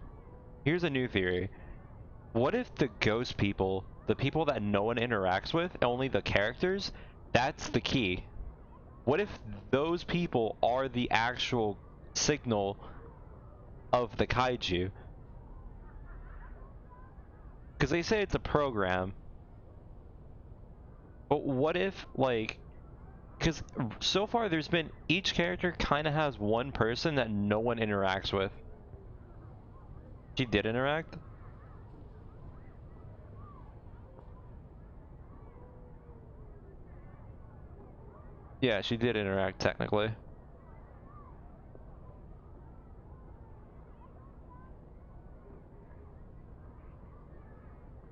Here's a new theory. What if the ghost people, the people that no one interacts with, only the characters, that's the key? What if those people are the actual signal of the kaiju? Because they say it's a program. But what if, like, because so far there's been, each character kind of has one person that no one interacts with. She did interact? Yeah, she did interact technically.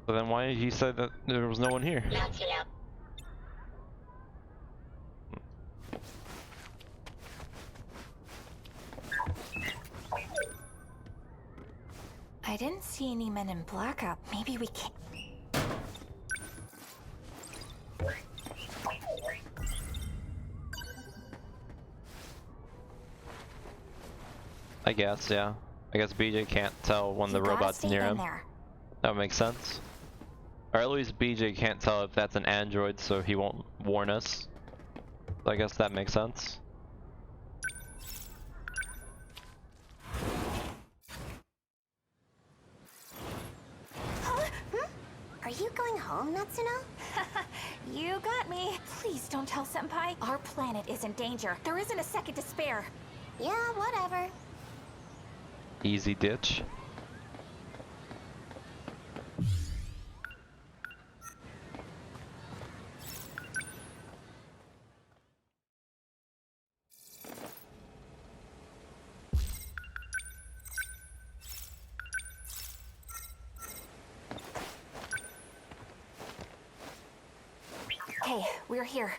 So then why he said that there was no one here? I didn't see any men in black up. Maybe we can't. I guess, yeah. I guess BJ can't tell when the robot's near him. That would make sense. Or at least BJ can't tell if that's an android, so he won't warn us. So I guess that makes sense. Are you going home, Natsuno? You got me. Please don't tell Senpai. Our planet is in danger. There isn't a second to spare. Yeah, whatever. Easy ditch. Hey, we're here.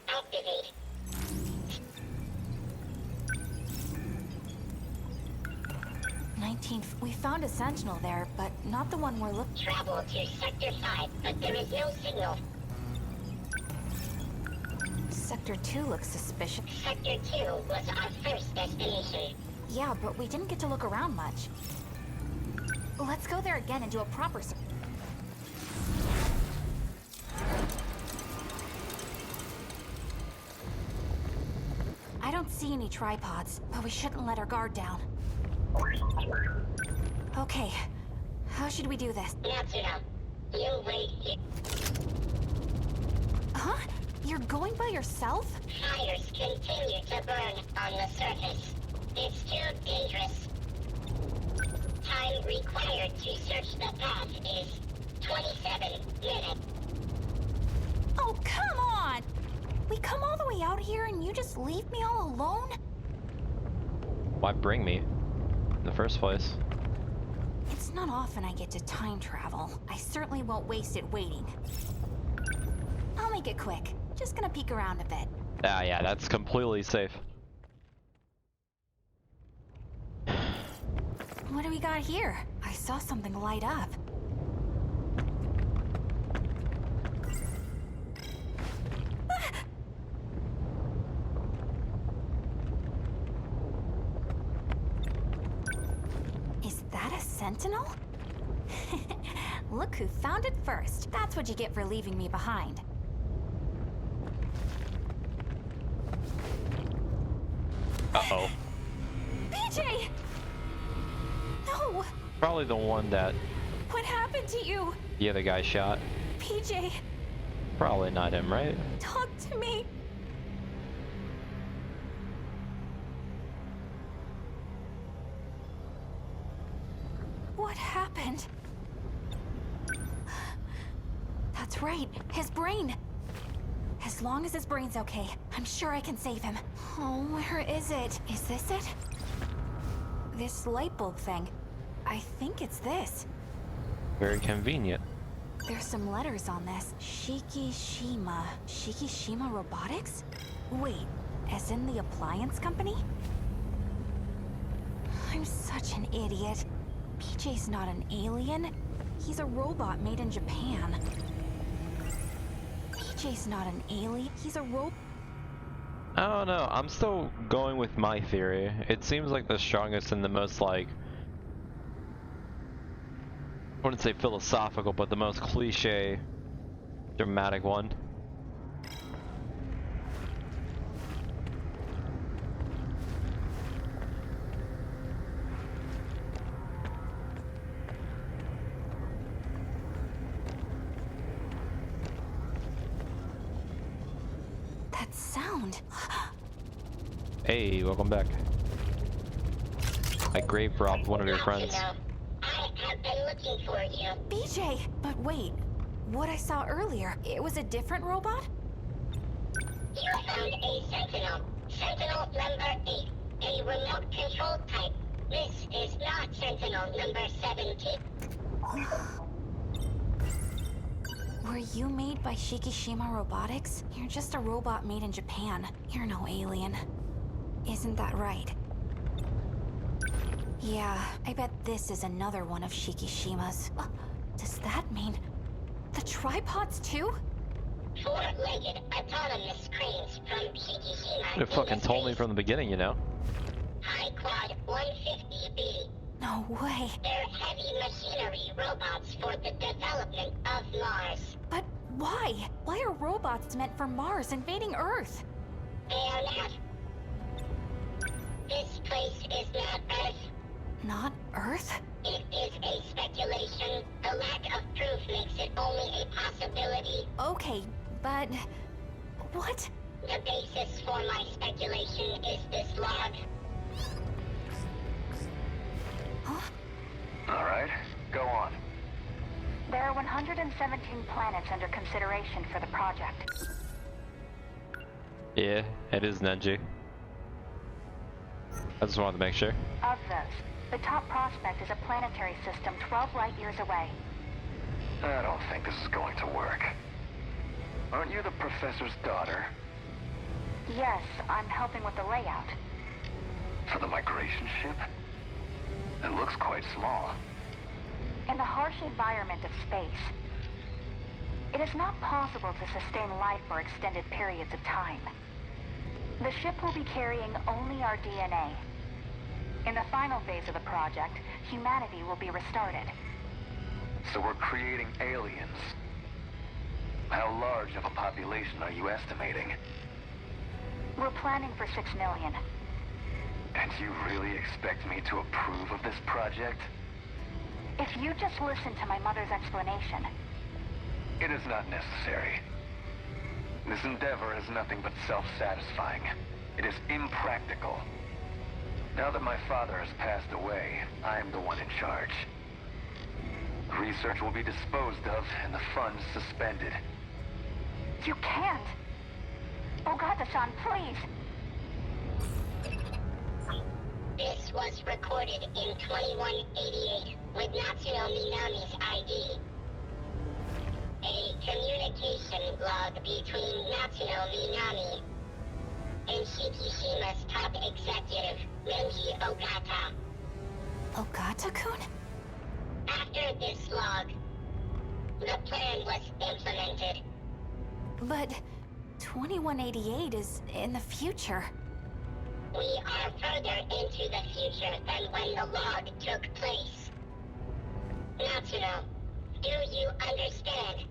Activate. We found a Sentinel there, but not the one we're looking. Travel to Sector 5, but there is no signal. Sector 2 looks suspicious. Sector 2 was our first destination. Yeah, but we didn't get to look around much. Let's go there again and do a proper I don't see any tripods, but we shouldn't let our guard down. Okay, how should we do this? Natsuno, you wait here. Huh? You're going by yourself? Fires continue to burn on the surface. It's too dangerous. Time required to search the path is 27 minutes. Oh, come on! We come all the way out here and you just leave me all alone? Why bring me in the first place? It's not often I get to time travel. I certainly won't waste it waiting. I'll make it quick. Just gonna peek around a bit. Ah, yeah, that's completely safe. What do we got here? I saw something light up. Is that a Sentinel? Look who found it first. That's what you get for leaving me behind. Uh-oh. PJ! No! Probably the one that What happened to you? the other guy shot. PJ, Probably not him, right? talk to me. What happened? That's right, his brain. As long as his brain's okay, I'm sure I can save him. Oh, where is it? Is this it? This light bulb thing. I think it's this. Very convenient. There's some letters on this. Shikishima. Shikishima Robotics? Wait, as in the appliance company? I'm such an idiot. PJ's not an alien. He's a robot made in Japan. PJ's not an alien. He's a robot. I don't know. I'm still going with my theory. It seems like the strongest and the most, like, I wouldn't say philosophical, but the most cliche, dramatic one. around. Hey, welcome back. I grave robbed one of your friends. I have been looking for you. BJ! But wait, what I saw earlier, it was a different robot? You found a Sentinel. Sentinel number 8. A remote control type. This is not Sentinel number 17. Were you made by Shikishima Robotics? You're just a robot made in Japan. You're no alien. Isn't that right? Yeah, I bet this is another one of Shikishima's. Does that mean the tripods too? Four-legged autonomous cranes from Shikishima. You fucking told me from the beginning, you know. High Quad 150B. No way. They're heavy machinery robots for the development of Mars. But why? Why are robots meant for Mars invading Earth? They are not. This place is not Earth. Not Earth? It is a speculation. The lack of proof makes it only a possibility. Okay, but... what? The basis for my speculation is this log. Alright, go on. There are 117 planets under consideration for the project. Yeah, it is Nenji. I just wanted to make sure. Of those, the top prospect is a planetary system 12 light-years away. I don't think this is going to work. Aren't you the professor's daughter? Yes, I'm helping with the layout. For the migration ship? It looks quite small. In the harsh environment of space, it is not possible to sustain life for extended periods of time. The ship will be carrying only our DNA. In the final phase of the project, humanity will be restarted. So we're creating aliens. How large of a population are you estimating? We're planning for 6 million. And you really expect me to approve of this project? If you just listen to my mother's explanation. It is not necessary. This endeavor is nothing but self-satisfying. It is impractical. Now that my father has passed away, I am the one in charge. Research will be disposed of and the funds suspended. You can't! Ogata-san, please! This was recorded in 2188 with Natsuno Minami's ID. A communication log between Natsuno Minami and Shikishima's top executive, Renji Ogata. Ogata-kun? After this log, the plan was implemented. But 2188 is in the future. We are further into the future than when the log took place. Natsuno, do you understand?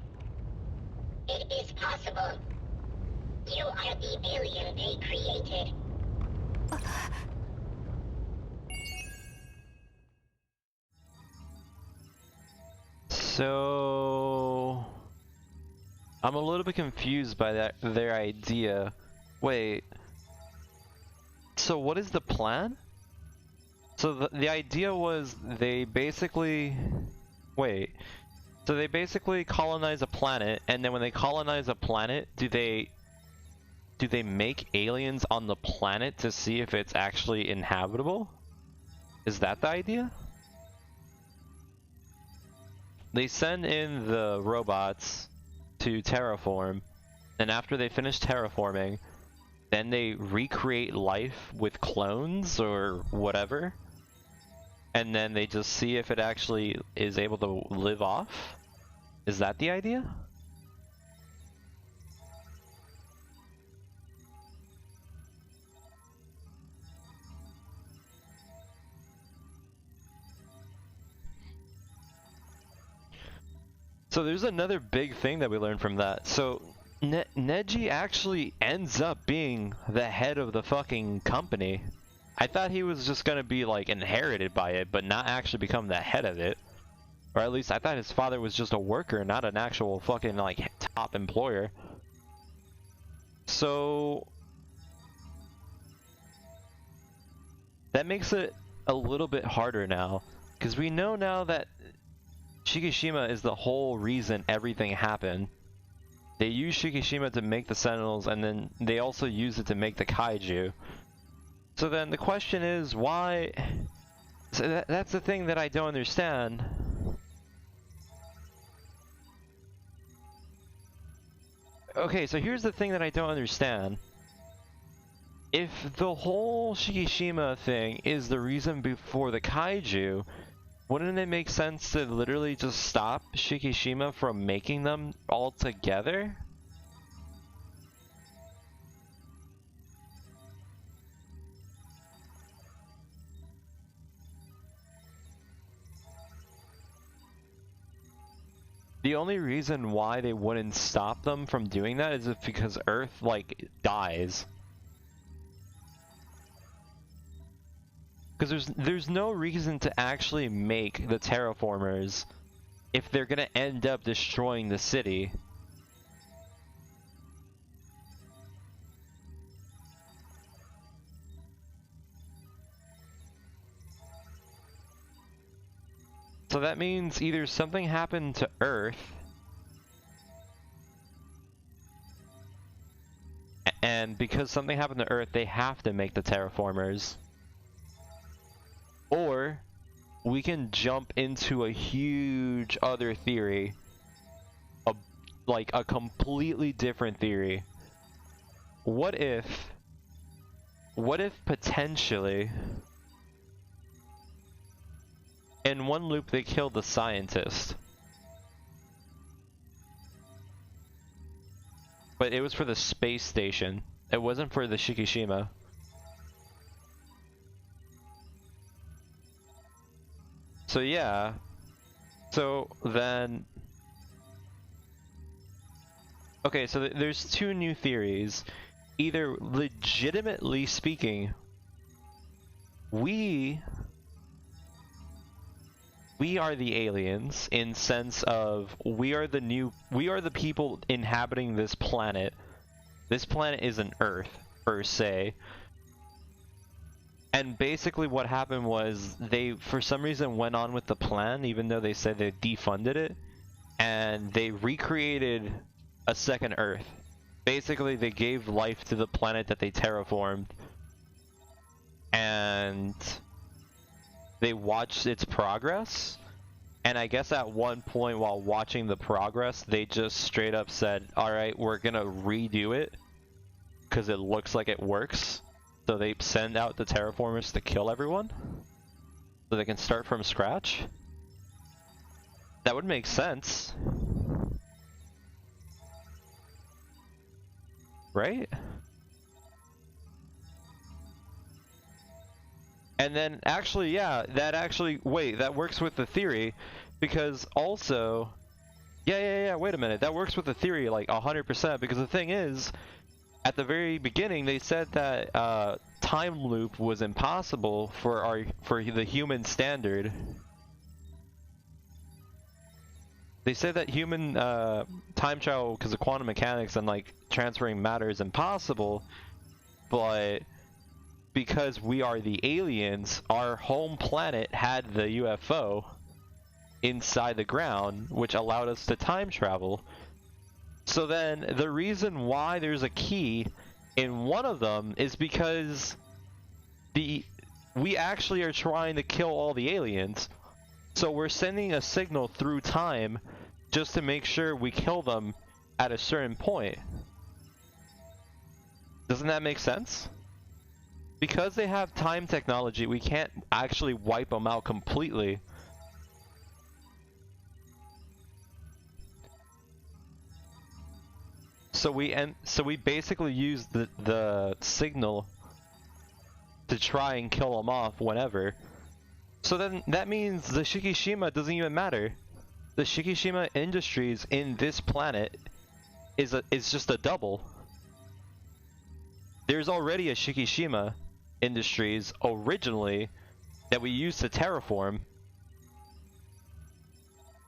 It is possible. You are the alien they created. So... I'm a little bit confused by their idea. Wait. So what is the plan? So the idea was they basically... Wait. So they basically colonize a planet, and then when they colonize a planet, do they make aliens on the planet to see if it's actually inhabitable? Is that the idea? They send in the robots to terraform, and after they finish terraforming, then they recreate life with clones or whatever, and then they just see if it actually is able to live off? Is that the idea? So there's another big thing that we learned from that. So Neji actually ends up being the head of the fucking company. I thought he was just gonna be like inherited by it, but not actually become the head of it. Or at least I thought his father was just a worker, not an actual fucking like top employer. So that makes it a little bit harder now, because we know now that Shikishima is the whole reason everything happened. They used Shikishima to make the Sentinels, and then they also used it to make the Kaiju. So then the question is, why? So that's the thing that I don't understand. Okay, so here's the thing that I don't understand. If the whole Shikishima thing is the reason before the Kaiju, wouldn't it make sense to literally just stop Shikishima from making them altogether? The only reason why they wouldn't stop them from doing that is if because Earth, like, dies. Because there's no reason to actually make the terraformers if they're gonna end up destroying the city. So that means either something happened to Earth, and because something happened to Earth, they have to make the terraformers. Or we can jump into a huge other theory, like a completely different theory. What if potentially in one loop they killed the scientist, but it was for the space station, it wasn't for the Shikishima. So yeah, so then, okay, so there's two new theories. Either legitimately speaking, we are the aliens in sense of we are the people inhabiting this planet. This planet isn't Earth per se. And basically what happened was they, for some reason, went on with the plan, even though they said they defunded it, and they recreated a second Earth. Basically, they gave life to the planet that they terraformed, and they watched its progress. And I guess at one point while watching the progress, they just straight up said, alright, we're gonna redo it, because it looks like it works. So they send out the terraformers to kill everyone, so they can start from scratch. That would make sense, right? And then actually, yeah, wait, that works with the theory, because also, yeah, wait a minute, that works with the theory like 100%, because the thing is, at the very beginning, they said that time loop was impossible for the human standard. They said that human time travel, because of quantum mechanics and like transferring matter, is impossible. But because we are the aliens, our home planet had the UFO inside the ground, which allowed us to time travel. So then the reason why there's a key in one of them is because we actually are trying to kill all the aliens. So we're sending a signal through time just to make sure we kill them at a certain point. Doesn't that make sense? Because they have time technology, we can't actually wipe them out completely. So we basically use the signal to try and kill them off whenever. So then that means the Shikishima doesn't even matter. The Shikishima Industries in this planet is just a double. There's already a Shikishima Industries originally that we used to terraform.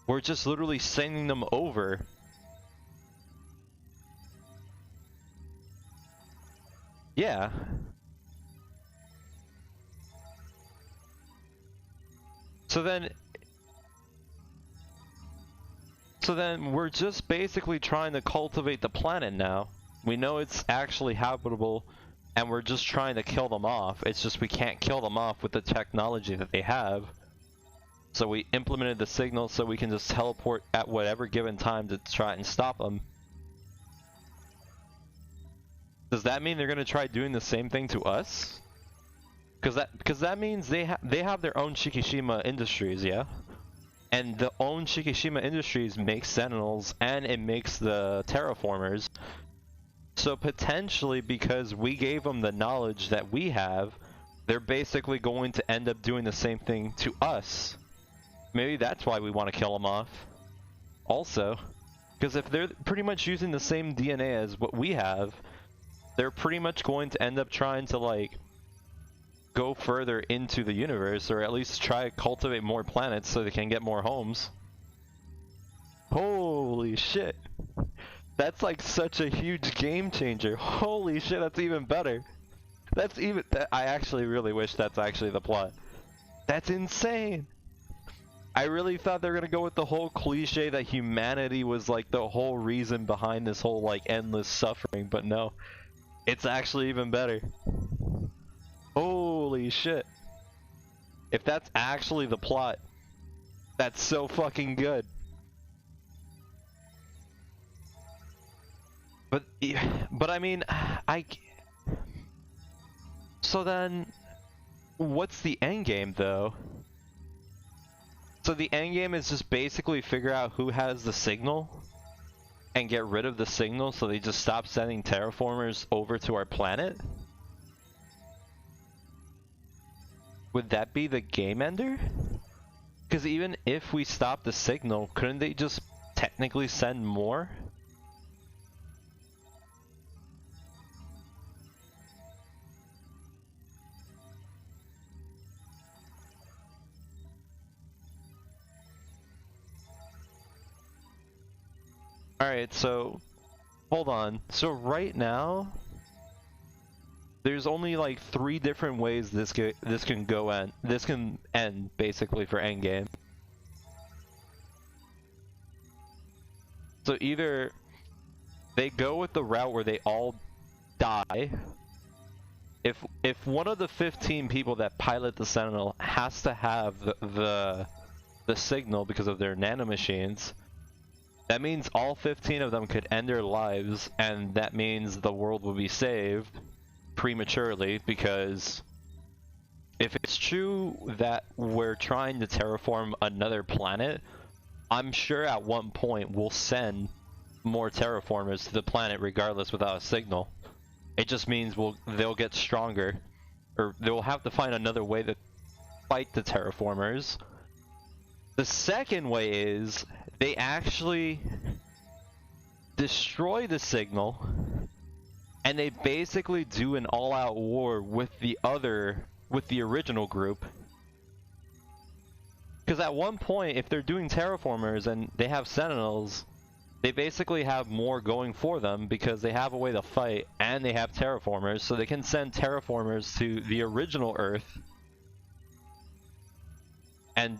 We're just literally sending them over. Yeah. So then we're just basically trying to cultivate the planet now. We know it's actually habitable, and we're just trying to kill them off. It's just we can't kill them off with the technology that they have. So we implemented the signal so we can just teleport at whatever given time to try and stop them. Does that mean they're gonna try doing the same thing to us? Because that means they have their own Shikishima Industries, yeah? And the own Shikishima Industries makes Sentinels and it makes the Terraformers. So potentially, because we gave them the knowledge that we have, they're basically going to end up doing the same thing to us. Maybe that's why we want to kill them off. Also, because if they're pretty much using the same DNA as what we have, they're pretty much going to end up trying to, like, go further into the universe, or at least try to cultivate more planets so they can get more homes. Holy shit. That's like such a huge game changer. Holy shit, that's even better. That's even... I actually really wish that's actually the plot. That's insane! I really thought they were gonna go with the whole cliche that humanity was like the whole reason behind this whole like endless suffering, but no. It's actually even better. Holy shit. If that's actually the plot, that's so fucking good. But I mean, so then, what's the end game though? So the end game is just basically figure out who has the signal and get rid of the signal so they just stop sending terraformers over to our planet? Would that be the game ender? Because even if we stop the signal, couldn't they just technically send more? Alright, so hold on. So right now there's only like 3 different ways this can end basically for endgame. So either they go with the route where they all die. If one of the 15 people that pilot the Sentinel has to have the signal because of their nanomachines, that means all 15 of them could end their lives, and that means the world will be saved prematurely, because if it's true that we're trying to terraform another planet, I'm sure at one point we'll send more terraformers to the planet regardless without a signal. It just means they'll get stronger, or they'll have to find another way to fight the terraformers. The second way is they actually destroy the signal and they basically do an all-out war with the original group. Because at one point, if they're doing terraformers and they have Sentinels, they basically have more going for them because they have a way to fight and they have terraformers, so they can send terraformers to the original Earth and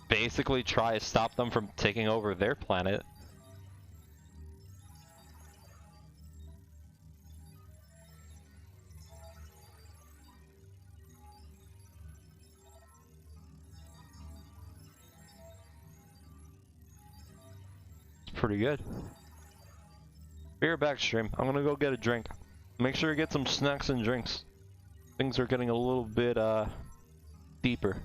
basically try to stop them from taking over their planet. It's pretty good. Be right back, stream. I'm gonna go get a drink. Make sure you get some snacks and drinks. Things are getting a little bit deeper.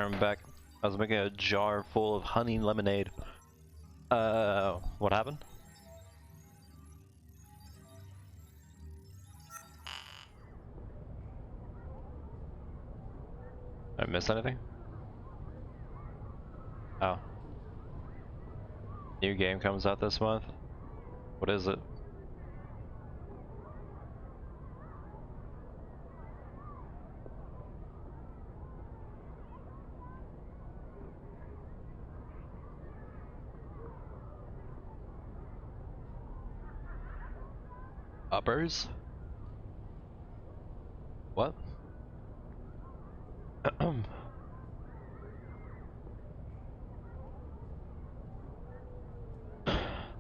I'm back. I was making a jar full of honey lemonade. What happened? Did I miss anything? Oh. New game comes out this month? What is it? Uppers? What?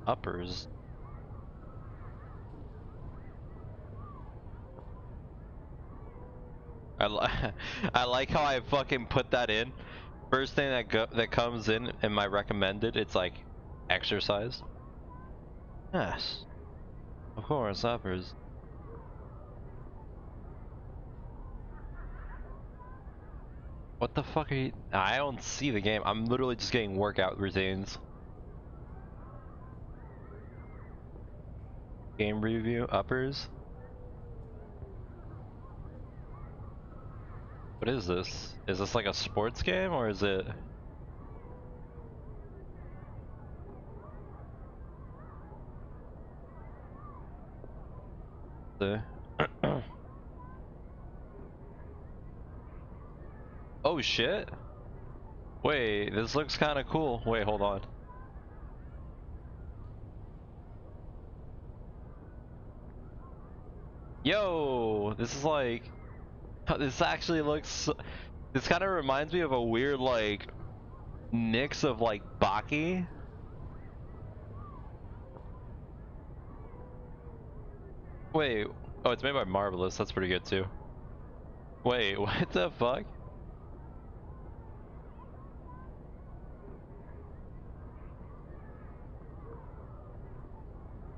Uppers? I like how I fucking put that in. First thing that comes in my recommended, it's like exercise. Yes, of course, uppers. What the fuck are you? I don't see the game. I'm literally just getting workout routines. Game review, uppers. What is this? Is this like a sports game or is it? The oh shit! Wait, this looks kind of cool. Wait, hold on. Yo, this is like, this actually looks, this kind of reminds me of a weird like mix of like Baki. Wait, oh, it's made by Marvelous. That's pretty good too. Wait, what the fuck?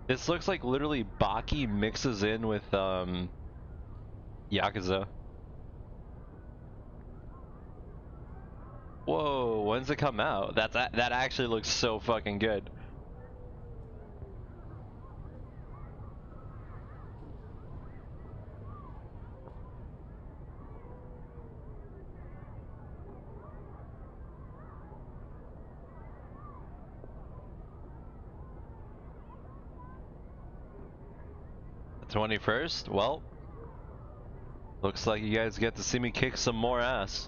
This looks like literally Baki mixes in with Yakuza. Whoa, when's it come out? That actually looks so fucking good. The 21st? Well, looks like you guys get to see me kick some more ass.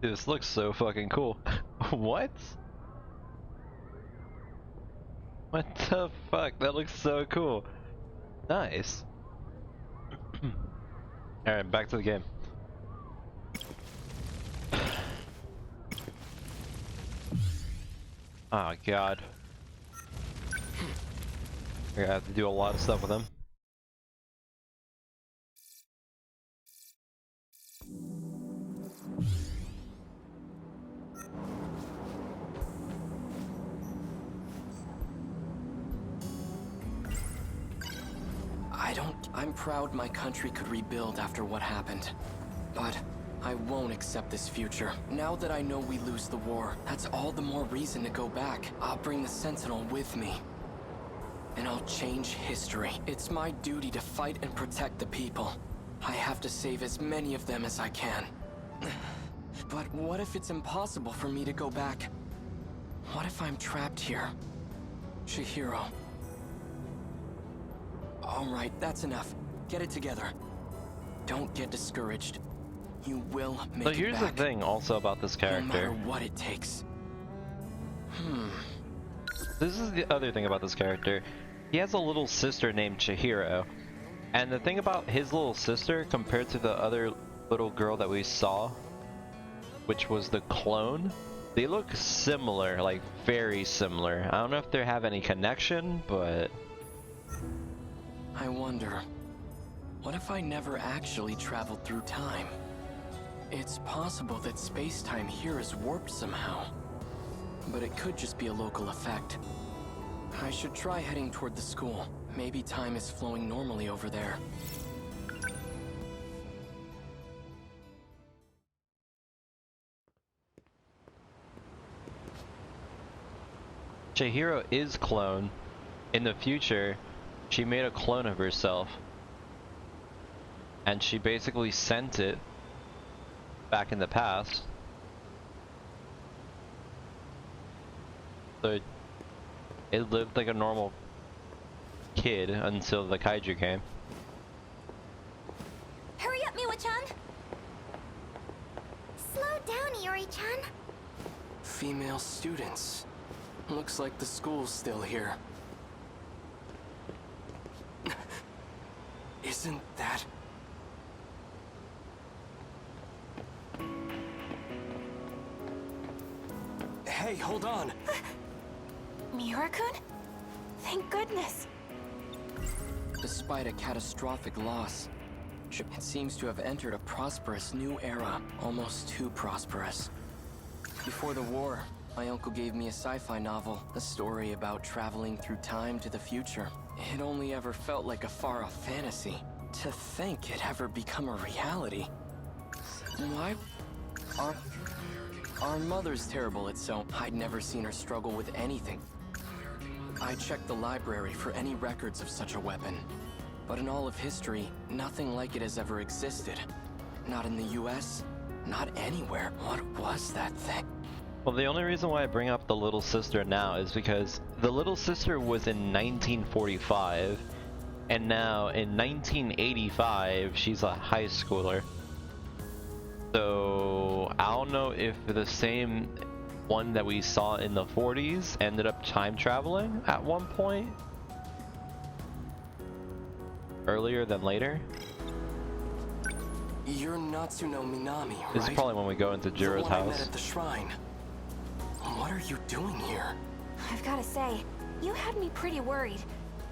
Dude, this looks so fucking cool. What? What the fuck? That looks so cool. Nice. Alright, back to the game. Oh god. I have to do a lot of stuff with him. I'm proud my country could rebuild after what happened. But I won't accept this future. Now that I know we lose the war, that's all the more reason to go back. I'll bring the Sentinel with me. And I'll change history. It's my duty to fight and protect the people. I have to save as many of them as I can. But what if it's impossible for me to go back? What if I'm trapped here? Chihiro. Alright, that's enough. Get it together. Don't get discouraged. You will make it back. So here's the thing also about this character. No matter what it takes. This is the other thing about this character. He has a little sister named Chihiro. And the thing about his little sister compared to the other little girl that we saw, which was the clone, they look similar, like very similar. I don't know if they have any connection, but... I wonder, what if I never actually traveled through time? It's possible that space-time here is warped somehow. But it could just be a local effect. I should try heading toward the school. Maybe time is flowing normally over there. Chihiro is clone. In the future, she made a clone of herself. And she basically sent it back in the past. So it lived like a normal kid until the kaiju came. Hurry up, Miwa-chan! Slow down, Iori-chan. Female students. Looks like the school's still here. Isn't that... Hey, hold on! Miura-kun? Thank goodness. Despite a catastrophic loss, Japan seems to have entered a prosperous new era, almost too prosperous. Before the war, my uncle gave me a sci-fi novel, a story about traveling through time to the future. It only ever felt like a far-off fantasy. To think it ever become a reality. Why? Our mother's terrible at so I'd never seen her struggle with anything. I checked the library for any records of such a weapon. But in all of history, nothing like it has ever existed. Not in the US, not anywhere. What was that thing? Well, the only reason why I bring up the little sister now is because the little sister was in 1945, and now in 1985, she's a high schooler. So I don't know if the same one that we saw in the 40s ended up time traveling at one point. Earlier than later. You're Natsuno Minami, right? This is probably when we go into Jiro's the one I house. met at the shrine. What are you doing here? I've gotta say, you had me pretty worried.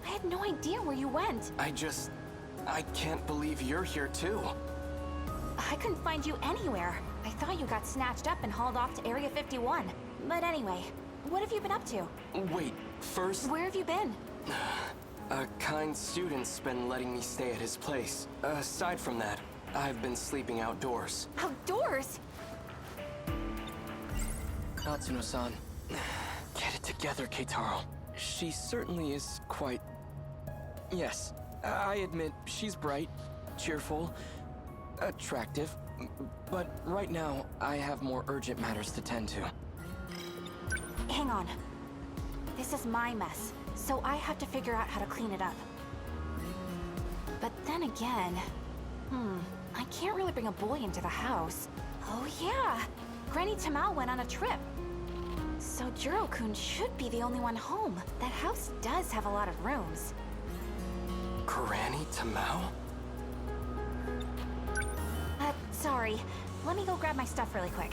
I had no idea where you went. I can't believe you're here too. I couldn't find you anywhere. I thought you got snatched up and hauled off to Area 51. But anyway, what have you been up to? Wait, first... Where have you been? A kind student's been letting me stay at his place. Aside from that, I've been sleeping outdoors. Outdoors? Natsuno-san, get it together, Keitaro. She certainly is quite... Yes, I admit she's bright, cheerful, attractive, but right now I have more urgent matters to tend to. Hang on. This is my mess, so I have to figure out how to clean it up. But then again, I can't really bring a boy into the house. Oh yeah, Granny Tamao went on a trip. So Jiro-kun should be the only one home. That house does have a lot of rooms. Granny Tamao? Sorry. Let me go grab my stuff really quick.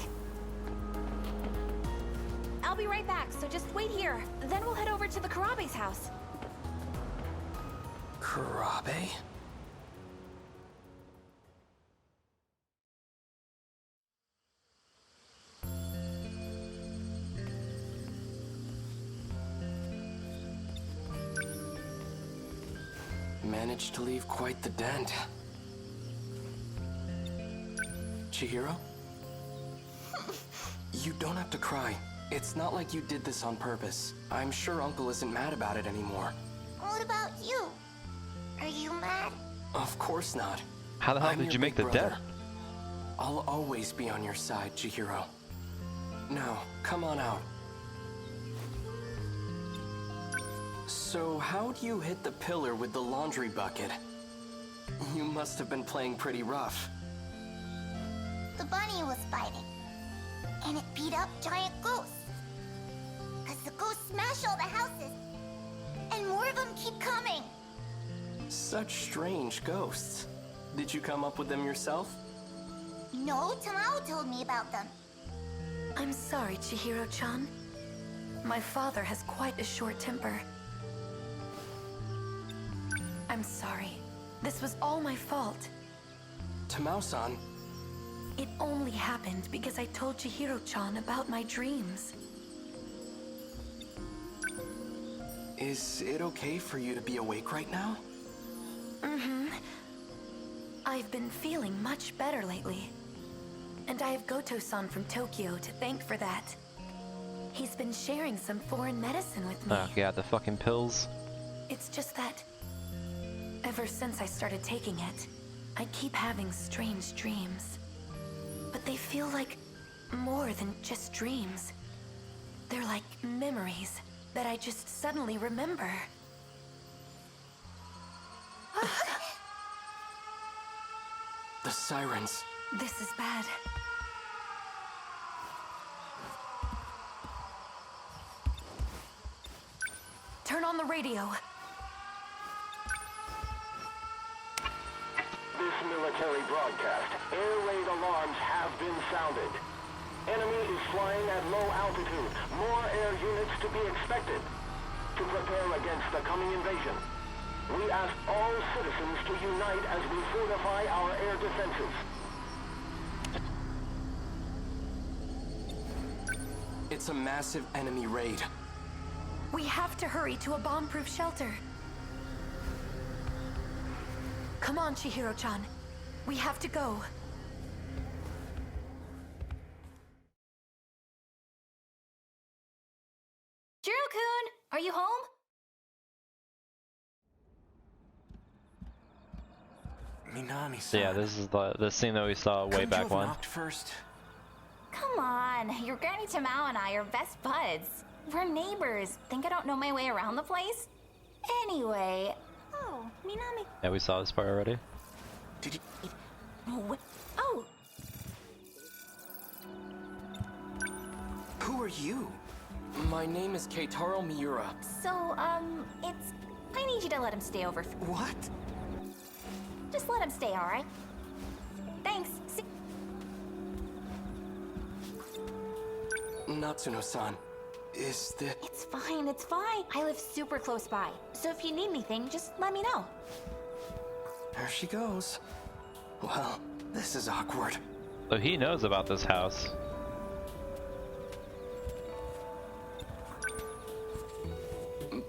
I'll be right back, so just wait here. Then we'll head over to the Karabe's house. Karabe? Managed to leave quite the dent. Chihiro? You don't have to cry. It's not like you did this on purpose. I'm sure Uncle isn't mad about it anymore. What about you? Are you mad? Of course not. How the hell did you make the debt? I'll always be on your side, Chihiro. Now, come on out. So, how'd you hit the pillar with the laundry bucket? You must have been playing pretty rough. The bunny was fighting, and it beat up giant ghosts. Cause the ghosts smash all the houses, and more of them keep coming. Such strange ghosts. Did you come up with them yourself? No, Tamao told me about them. I'm sorry, Chihiro-chan. My father has quite a short temper. I'm sorry. This was all my fault. Tamao-san. It only happened because I told Chihiro-chan about my dreams. Is it okay for you to be awake right now? I've been feeling much better lately. And I have Goto-san from Tokyo to thank for that. He's been sharing some foreign medicine with me. Oh yeah, the fucking pills. It's just that ever since I started taking it, I keep having strange dreams. But they feel like more than just dreams. They're like memories that I just suddenly remember. The sirens. This is bad. Turn on the radio. This military broadcast. Air raid alarms have been sounded. Enemy is flying at low altitude. More air units to be expected. To prepare against the coming invasion, we ask all citizens to unite as we fortify our air defenses. It's a massive enemy raid. We have to hurry to a bomb-proof shelter. Come on, Chihiro-chan. We have to go. Jiro-kun, are you home? Minami-san. So yeah, this is the scene that we saw way back when. First. Come on, your Granny Tamao and I are best buds. We're neighbors. Think I don't know my way around the place? Anyway, oh, Minami. Yeah, we saw this part already. Did you? Oh. Who are you? My name is Keitaro Miura. So, it's... I need you to let him stay over. What? Just let him stay, alright? Thanks. See Natsuno-san, is this... It's fine, it's fine. I live super close by. So if you need anything, just let me know. There she goes. Well, this is awkward. So he knows about this house.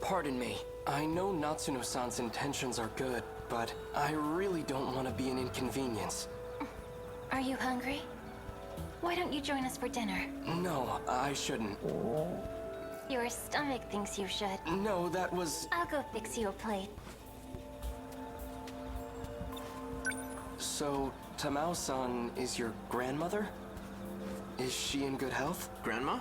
Pardon me. I know Natsuno-san's intentions are good, but I really don't want to be an inconvenience. Are you hungry? Why don't you join us for dinner? No, I shouldn't. Your stomach thinks you should. No, that was... I'll go fix you a plate. So, Tamao-san is your grandmother? Is she in good health? Grandma?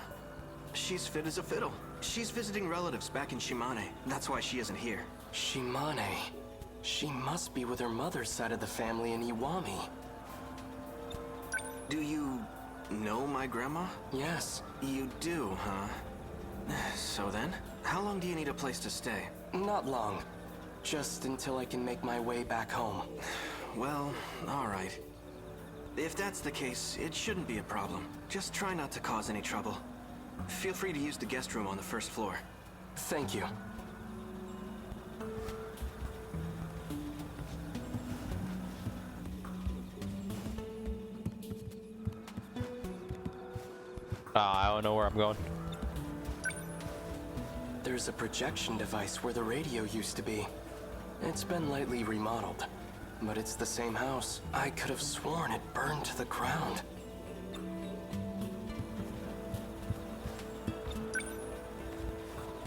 She's fit as a fiddle. She's visiting relatives back in Shimane. That's why she isn't here. Shimane. She must be with her mother's side of the family in Iwami. Do you know my grandma? Yes. You do, huh? So then, how long do you need a place to stay? Not long. Just until I can make my way back home. Well, alright. If that's the case, it shouldn't be a problem. Just try not to cause any trouble. Feel free to use the guest room on the first floor. Thank you. I don't know where I'm going. There's a projection device where the radio used to be. It's been lightly remodeled, but it's the same house. I could have sworn it burned to the ground.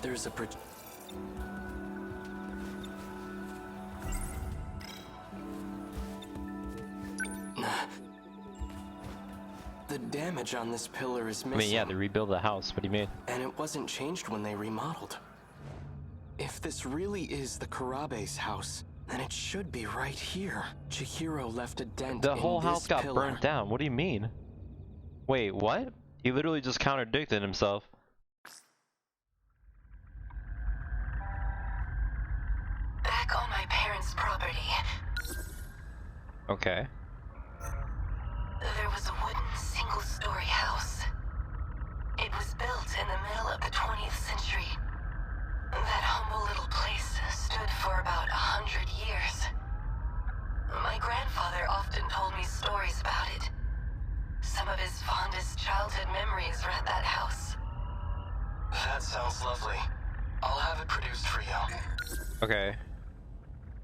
There's a The damage on this pillar is missing. I mean, yeah, they rebuilt the house. What do you mean? And it wasn't changed when they remodeled. If this really is the Kurabe's house, then it should be right here. Chihiro left a dent The in whole this house got pillar. burnt down. What do you mean? Wait, what? He literally just contradicted himself. Back on my parents' property. Okay. There was a wooden single-story house. It was built in the middle of the 20th century. That humble little place stood for about 100 years. My grandfather often told me stories about it. Some of his fondest childhood memories were at that house. That sounds lovely. I'll have it produced for you. Okay.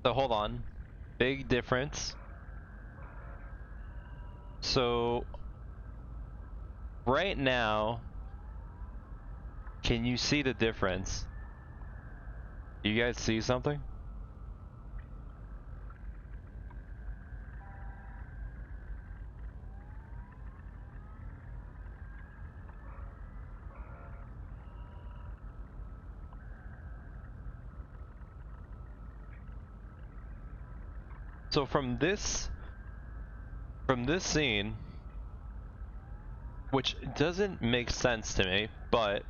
So hold on. Big difference. So right now Can you see the difference? Do you guys see something? So from this scene, which doesn't make sense to me, but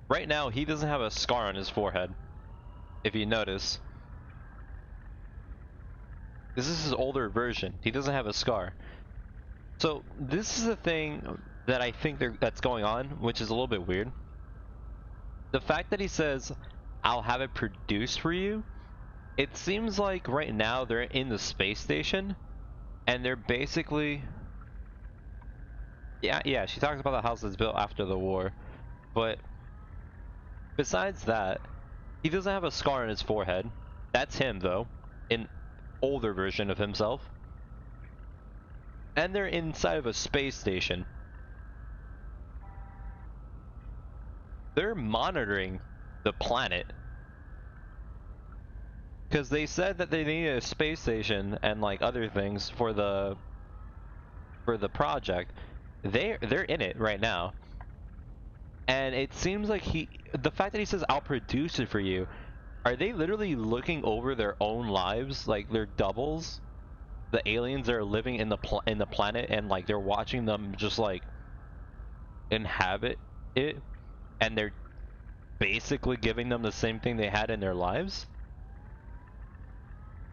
right now he doesn't have a scar on his forehead, if you notice. This is his older version. He doesn't have a scar. So this is the thing that I think that's going on, which is a little bit weird. The fact that he says, "I'll have it produced for you," it seems like right now they're in the space station, and they're basically... Yeah, she talks about the house that's built after the war, but besides that, he doesn't have a scar on his forehead. That's him, though, an older version of himself. And they're inside of a space station. They're monitoring the planet. Because they said that they needed a space station and like other things for the project. They're in it right now. And it seems like the fact that he says, "I'll produce it for you," are they literally looking over their own lives, like their doubles? The aliens that are living in the planet, and like they're watching them just like inhabit it, and they're basically giving them the same thing they had in their lives?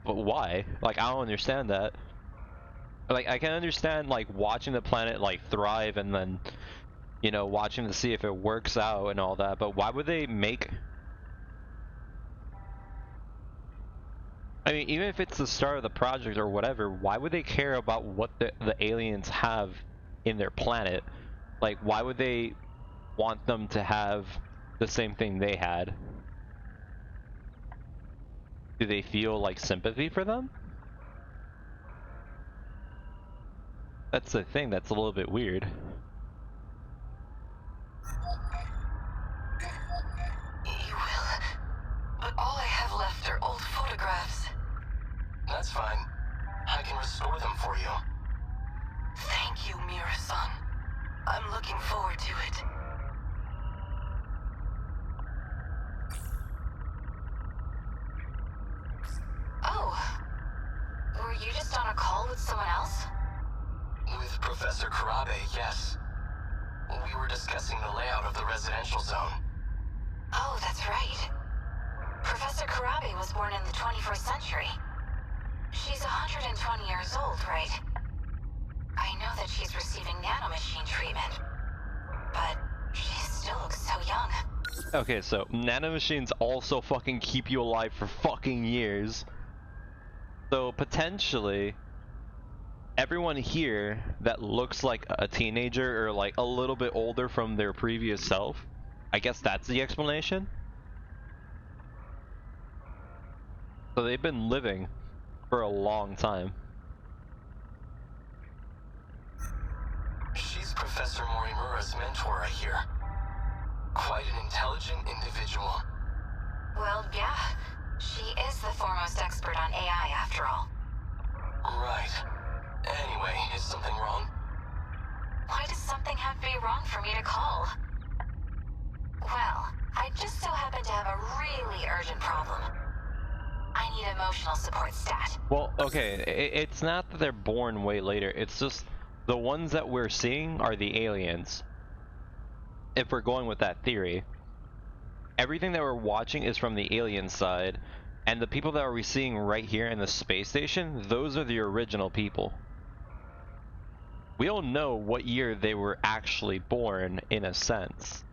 But why? Like, I don't understand that. Like, I can understand like watching the planet like thrive and then, you know, watching to see if it works out and all that, but why would they make... I mean, even if it's the start of the project or whatever, why would they care about what the aliens have in their planet? Like, why would they want them to have the same thing they had? Do they feel like sympathy for them? That's the thing that's a little bit weird. You will. But all I have left are old photographs. That's fine. I can restore them for you. Thank you, Mira-san. I'm looking forward to it. Oh. Were you just on a call with someone else? With Professor Karabe, yes. We were discussing the layout of the residential zone. Oh, that's right. Professor Karabe was born in the 21st century. She's 120 years old, right? I know that she's receiving nanomachine treatment, but she still looks so young. Okay, so nanomachines also fucking keep you alive for fucking years. So potentially, everyone here that looks like a teenager or like a little bit older from their previous self, I guess that's the explanation. So they've been living for a long time. She's Professor Morimura's mentor, I hear. Quite an intelligent individual. Well, yeah. She is the foremost expert on AI, after all. Right. Anyway, is something wrong? Why does something have to be wrong for me to call? Well, I just so happen to have a really urgent problem. I need emotional support stat. Well, okay, it's not that they're born way later, it's just the ones that we're seeing are the aliens. If we're going with that theory. Everything that we're watching is from the alien side, and the people that we're seeing right here in the space station, those are the original people. We don't know what year they were actually born, in a sense.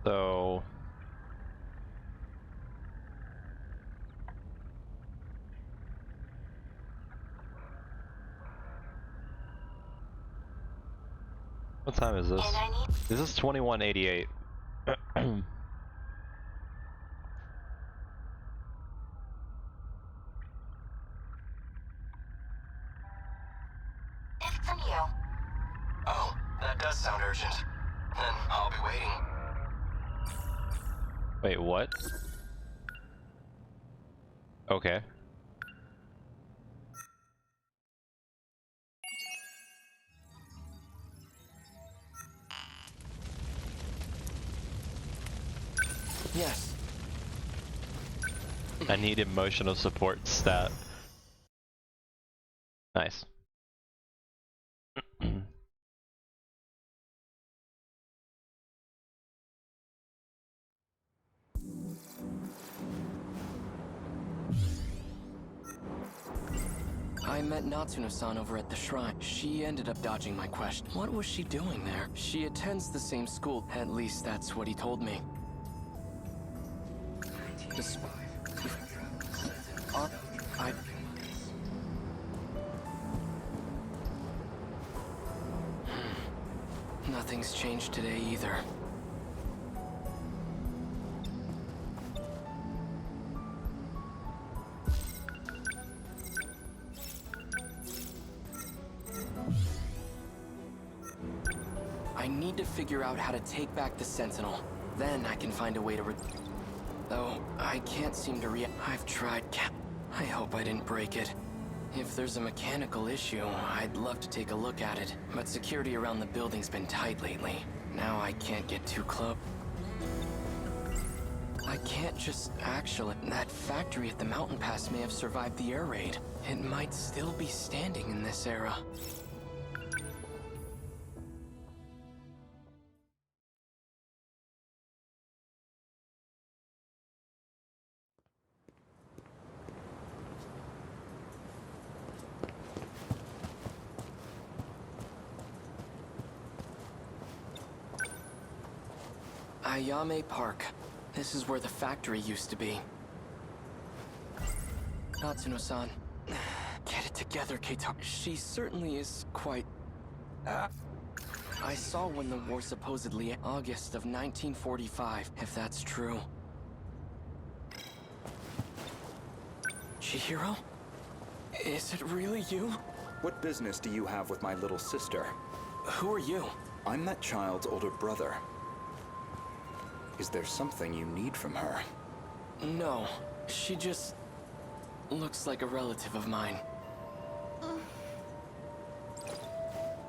So... What time is this? And I need... This is 21:88. It's from you. Oh, that does sound urgent. Then I'll be waiting. Wait, what? Okay. Yes. I need emotional support stat. Nice. I met Natsuno-san over at the shrine. She ended up dodging my question. What was she doing there? She attends the same school. At least that's what he told me. Despite... Nothing's changed today either. I need to figure out how to take back the Sentinel. Then I can find a way to Though, I can't seem to I've tried I hope I didn't break it. If there's a mechanical issue, I'd love to take a look at it. But security around the building's been tight lately. Now I can't get too close. I can't just actually... That factory at the mountain pass may have survived the air raid. It might still be standing in this era. Ayame Park. This is where the factory used to be. Natsuno-san. Get it together, Keita. She certainly is quite... I saw when the war supposedly August of 1945, if that's true. Chihiro? Is it really you? What business do you have with my little sister? Who are you? I'm that child's older brother. Is there something you need from her? No. She just... looks like a relative of mine.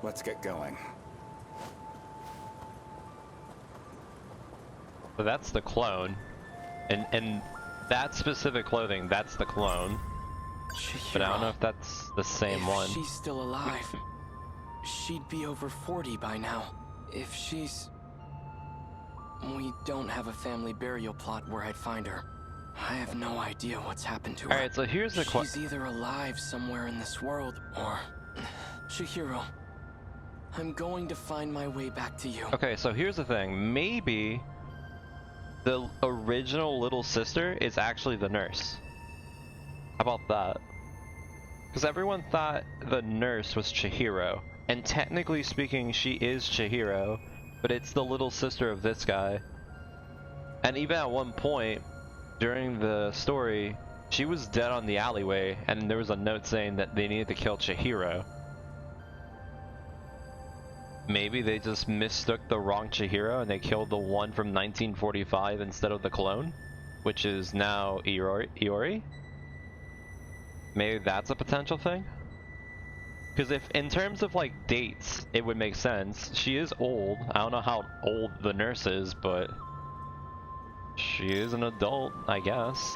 Let's get going. So that's the clone. And that specific clothing, that's the clone. Chihiro. But I don't know if that's the same one. If she's still alive, she'd be over 40 by now. If she's... We don't have a family burial plot where I'd find her. I have no idea what's happened to her. Alright, so here's the question. She's either alive somewhere in this world, or... Chihiro, I'm going to find my way back to you. Okay, so here's the thing. Maybe the original little sister is actually the nurse. How about that? Because everyone thought the nurse was Chihiro. And technically speaking, she is Chihiro. But it's the little sister of this guy. And even at one point, during the story, she was dead on the alleyway, and there was a note saying that they needed to kill Chihiro. Maybe they just mistook the wrong Chihiro and they killed the one from 1945 instead of the clone, which is now Iori? Maybe that's a potential thing? Because if, in terms of like dates, it would make sense. She is old. I don't know how old the nurse is, but she is an adult, I guess.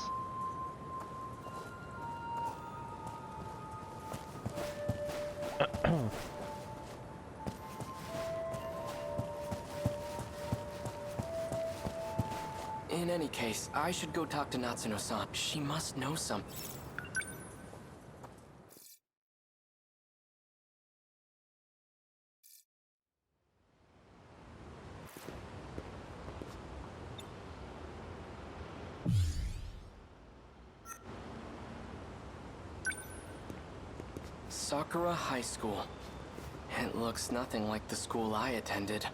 In any case, I should go talk to Natsuno-san. She must know something. Sakura High School. It looks nothing like the school I attended.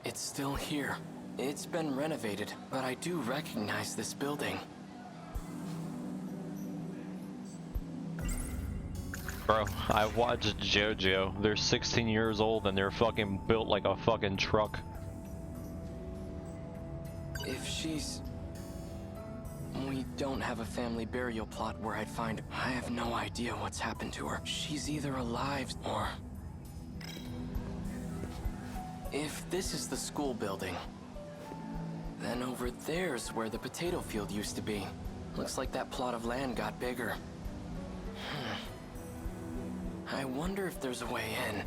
It's still here. It's been renovated, but I do recognize this building. Bro, I watched JoJo. They're 16 years old and they're fucking built like a fucking truck. If she's... We don't have a family burial plot where I'd find... I have no idea what's happened to her. She's either alive or... If this is the school building, then over there's where the potato field used to be. Looks like that plot of land got bigger. I wonder if there's a way in.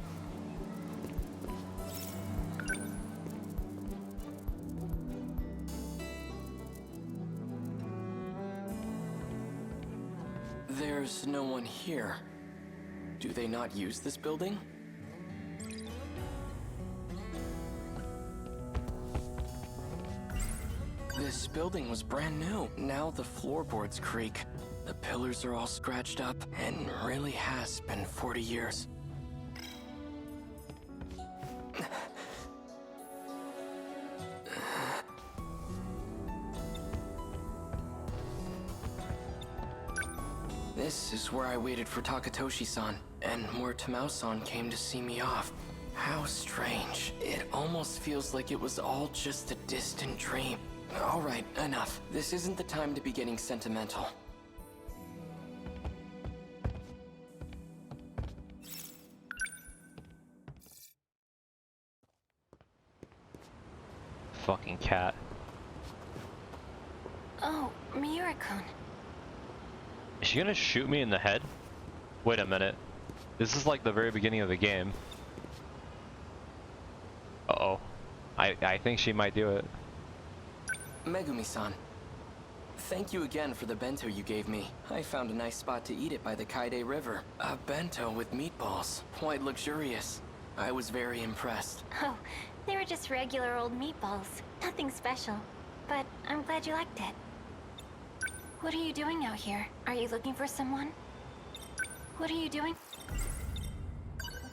There's no one here. Do they not use this building? This building was brand new. Now the floorboards creak. The pillars are all scratched up, and really has been 40 years. This is where I waited for Takatoshi-san, and where Tamao-san came to see me off. How strange. It almost feels like it was all just a distant dream. Alright, enough. This isn't the time to be getting sentimental. Fucking cat. Oh, Miura-kun. Is she gonna shoot me in the head? Wait a minute. This is like the very beginning of the game. Uh-oh. I think she might do it. Megumi-san, thank you again for the bento you gave me. I found a nice spot to eat it by the Kaide River. A bento with meatballs. Quite luxurious. I was very impressed. Oh, they were just regular old meatballs. Nothing special. But I'm glad you liked it. What are you doing out here? Are you looking for someone? What are you doing?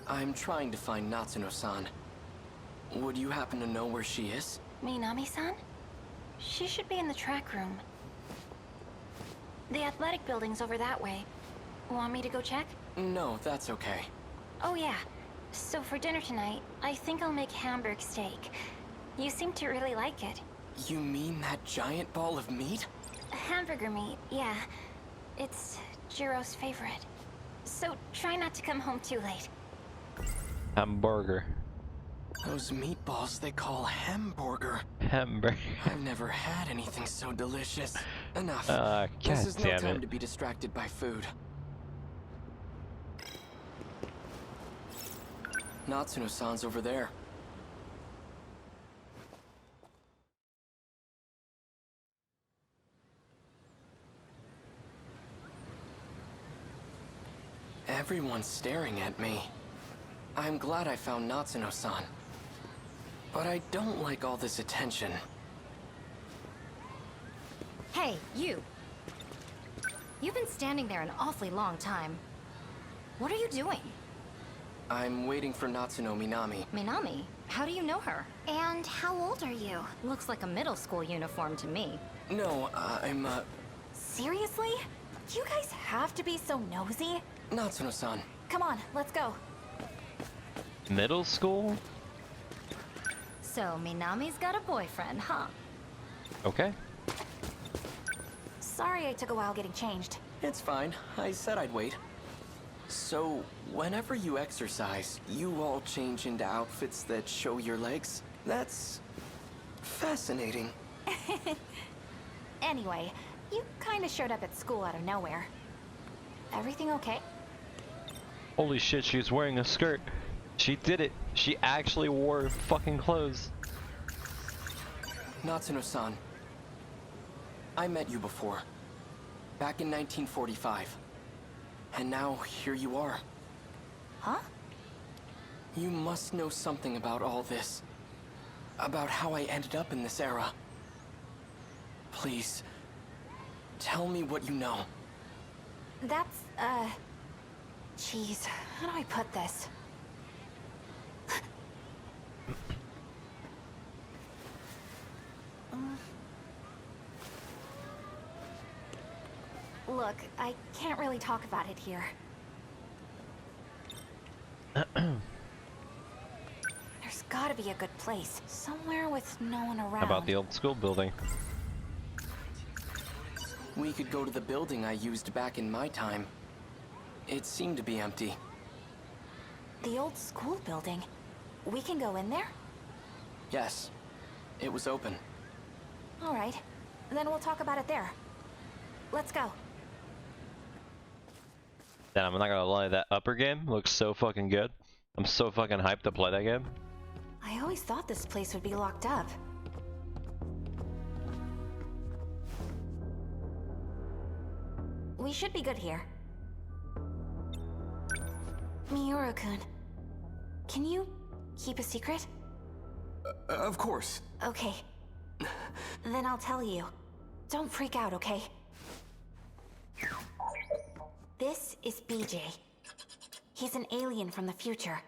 I'm trying to find Natsuno-san. Would you happen to know where she is? Minami-san? She should be in the track room. The athletic building's over that way. Want me to go check? No, that's okay. Oh yeah. So for dinner tonight, I think I'll make Hamburg steak. You seem to really like it. You mean that giant ball of meat? Hamburger meat, yeah. It's Jiro's favorite. So try not to come home too late. Hamburger. Those meatballs they call hamburger. Hamburger. I've never had anything so delicious. Enough. This is no time to be distracted by food. Natsuno-san's over there. Everyone's staring at me. I'm glad I found Natsuno-san. But I don't like all this attention. Hey, you! You've been standing there an awfully long time. What are you doing? I'm waiting for Natsuno Minami. Minami? How do you know her? And how old are you? Looks like a middle school uniform to me. No, I'm, Seriously? You guys have to be so nosy? Natsuno-san. Come on, let's go. Middle school? So, Minami's got a boyfriend, huh? Okay. Sorry I took a while getting changed. It's fine. I said I'd wait. So, whenever you exercise, you all change into outfits that show your legs? That's... fascinating. Anyway, you kinda showed up at school out of nowhere. Everything okay? Holy shit, she's wearing a skirt. She did it. She actually wore fucking clothes. Natsuno-san. I met you before. Back in 1945. And now, here you are. Huh? You must know something about all this. about how I ended up in this era. Please, tell me what you know. That's, Jeez, how do I put this? Look, I can't really talk about it here. There's gotta be a good place. Somewhere with no one around. How about the old school building? We could go to the building I used back in my time. It seemed to be empty. The old school building? We can go in there? Yes, it was open. Alright, then we'll talk about it there. Let's go. Damn, I'm not gonna lie, that upper game looks so fucking good. I'm so fucking hyped to play that game. I always thought this place would be locked up. We should be good here. Miura-kun, can you keep a secret? Of course. Okay. Then I'll tell you. Don't freak out, okay? This is BJ. He's an alien from the future.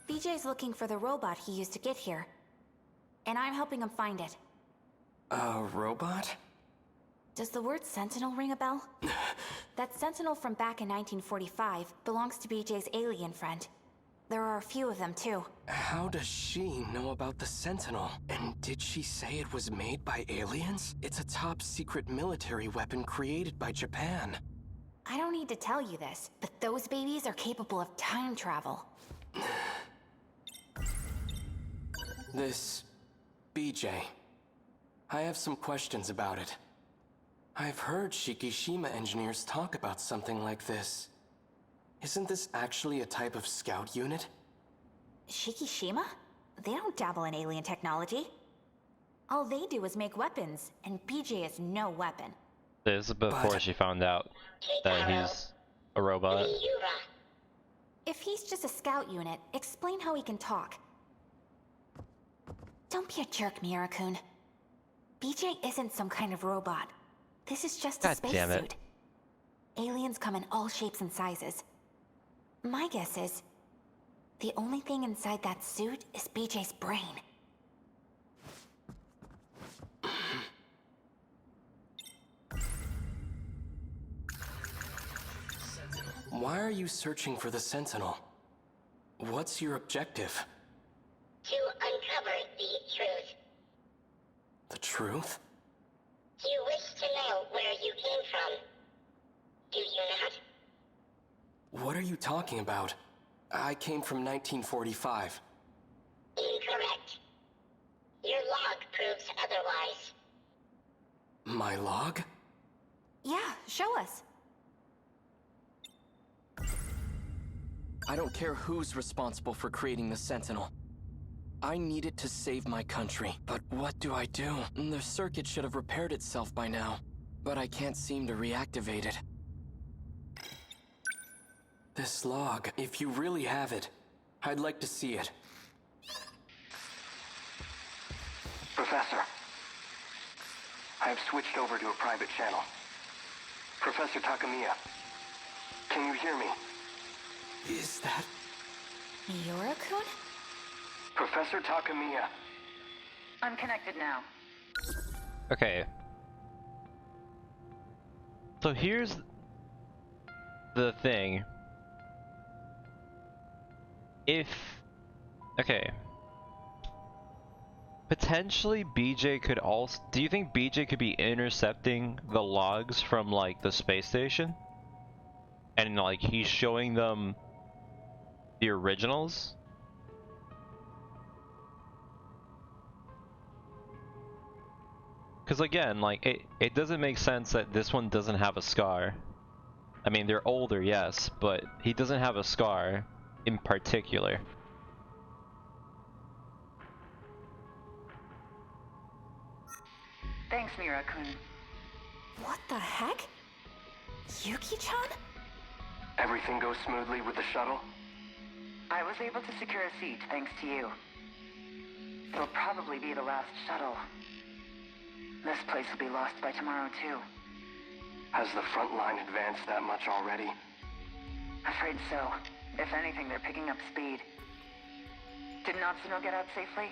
BJ's looking for the robot he used to get here. And I'm helping him find it. A robot? Does the word Sentinel ring a bell? That Sentinel from back in 1945 belongs to BJ's alien friend. There are a few of them, too. How does she know about the Sentinel? And did she say it was made by aliens? It's a top-secret military weapon created by Japan. I don't need to tell you this, but those babies are capable of time travel. This... BJ. I have some questions about it. I've heard Shikishima engineers talk about something like this. Isn't this actually a type of scout unit? Shikishima? They don't dabble in alien technology. All they do is make weapons, and BJ is no weapon. This is before she found out that he's a robot. If he's just a scout unit, explain how he can talk. Don't be a jerk, Miura-kun. BJ isn't some kind of robot. This is just a spacesuit. Aliens come in all shapes and sizes. My guess is, the only thing inside that suit is BJ's brain. Why are you searching for the Sentinel? What's your objective? To uncover the truth. The truth? You wish to know where you came from, do you not? What are you talking about? I came from 1945. Incorrect. Your log proves otherwise. My log? Yeah, show us. I don't care who's responsible for creating the Sentinel. I need it to save my country. But what do I do? The circuit should have repaired itself by now. But I can't seem to reactivate it. This log, if you really have it, I'd like to see it. Professor, I have switched over to a private channel. Professor Takamiya, can you hear me? Is that... Miura-kun? Professor Takamiya. I'm connected now. Okay. So here's the thing. Okay. Potentially BJ could also... Do you think BJ could be intercepting the logs from, like, the space station? And, like, he's showing them the originals? Because again, like, it doesn't make sense that this one doesn't have a scar. I mean, they're older, yes, but he doesn't have a scar in particular. Thanks, Miura-kun. What the heck? Yuki-chan? Everything goes smoothly with the shuttle? I was able to secure a seat thanks to you. It'll probably be the last shuttle. This place will be lost by tomorrow, too. Has the front line advanced that much already? Afraid so. If anything, they're picking up speed. Did Natsuno get out safely?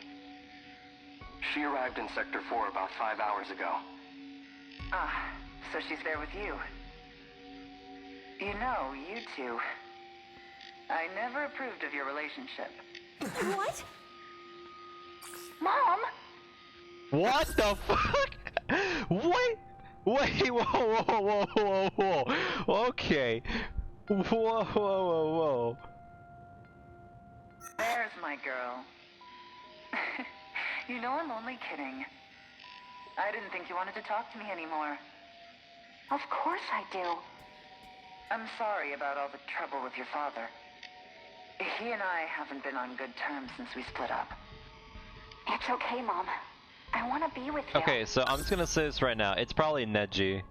She arrived in Sector 4 about 5 hours ago. Ah, so she's there with you. You know, you two. I never approved of your relationship. What? Mom! What the fuck? What? Wait, whoa, whoa, whoa, whoa, whoa. Okay. Whoa, whoa, whoa, whoa. There's my girl. You know I'm only kidding. I didn't think you wanted to talk to me anymore. Of course I do. I'm sorry about all the trouble with your father. He and I haven't been on good terms since we split up. It's okay, Mom. I want to be with you. Okay, so I'm just gonna say this right now. It's probably Neji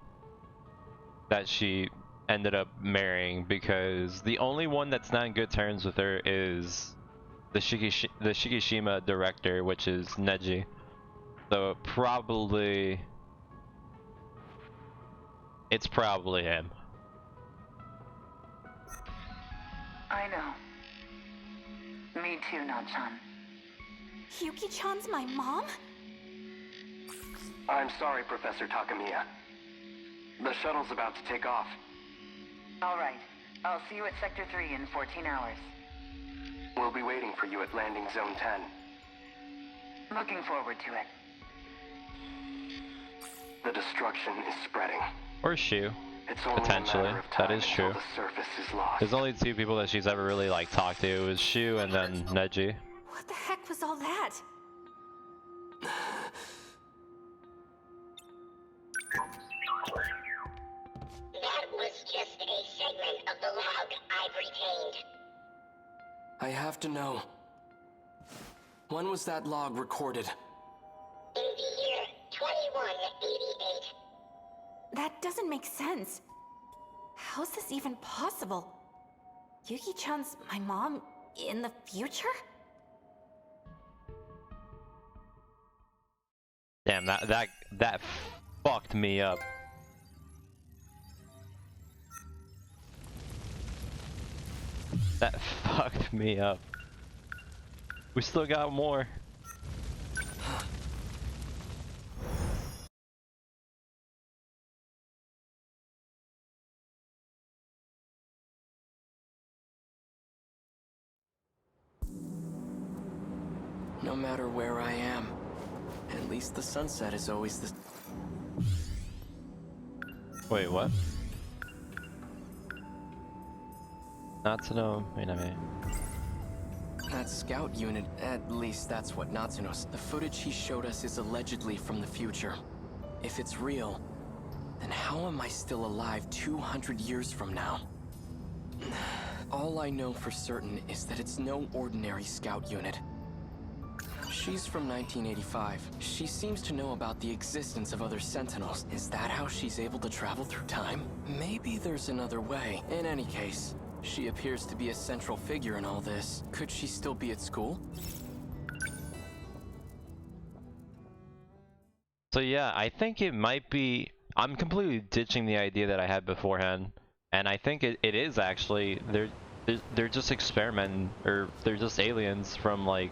that she ended up marrying, because the only one that's not in good terms with her is the Shikishima director, which is Neji. So probably it's probably him. I know. Me too, Natchan. Yuki-chan's my mom? I'm sorry, Professor Takamiya. The shuttle's about to take off. All right. I'll see you at Sector 3 in 14 hours. We'll be waiting for you at Landing Zone 10. Looking forward to it. The destruction is spreading. Or Shu. It's only Potentially. a matter of time That is until true. the surface is lost. There's only two people that she's ever really like talked to. It was Shu and then Neji. What the heck was all that? That was just a segment of the log I've retained. I have to know. When was that log recorded? In the year 2188. That doesn't make sense. How's this even possible? Yuki-chan's my mom in the future? Damn, that fucked me up. That fucked me up. We still got more. No matter where I am, at least the sunset is always the... Wait, what? Natsuno, Minami. That scout unit, at least that's what Natsuno's. The footage he showed us is allegedly from the future. If it's real, then how am I still alive 200 years from now? All I know for certain is that it's no ordinary scout unit. She's from 1985. She seems to know about the existence of other Sentinels. Is that how she's able to travel through time? Maybe there's another way. In any case, she appears to be a central figure in all this. Could she still be at school? So yeah, I think it might be... I'm completely ditching the idea that I had beforehand. And I think it is actually... They're just experimenting, or they're just aliens from like...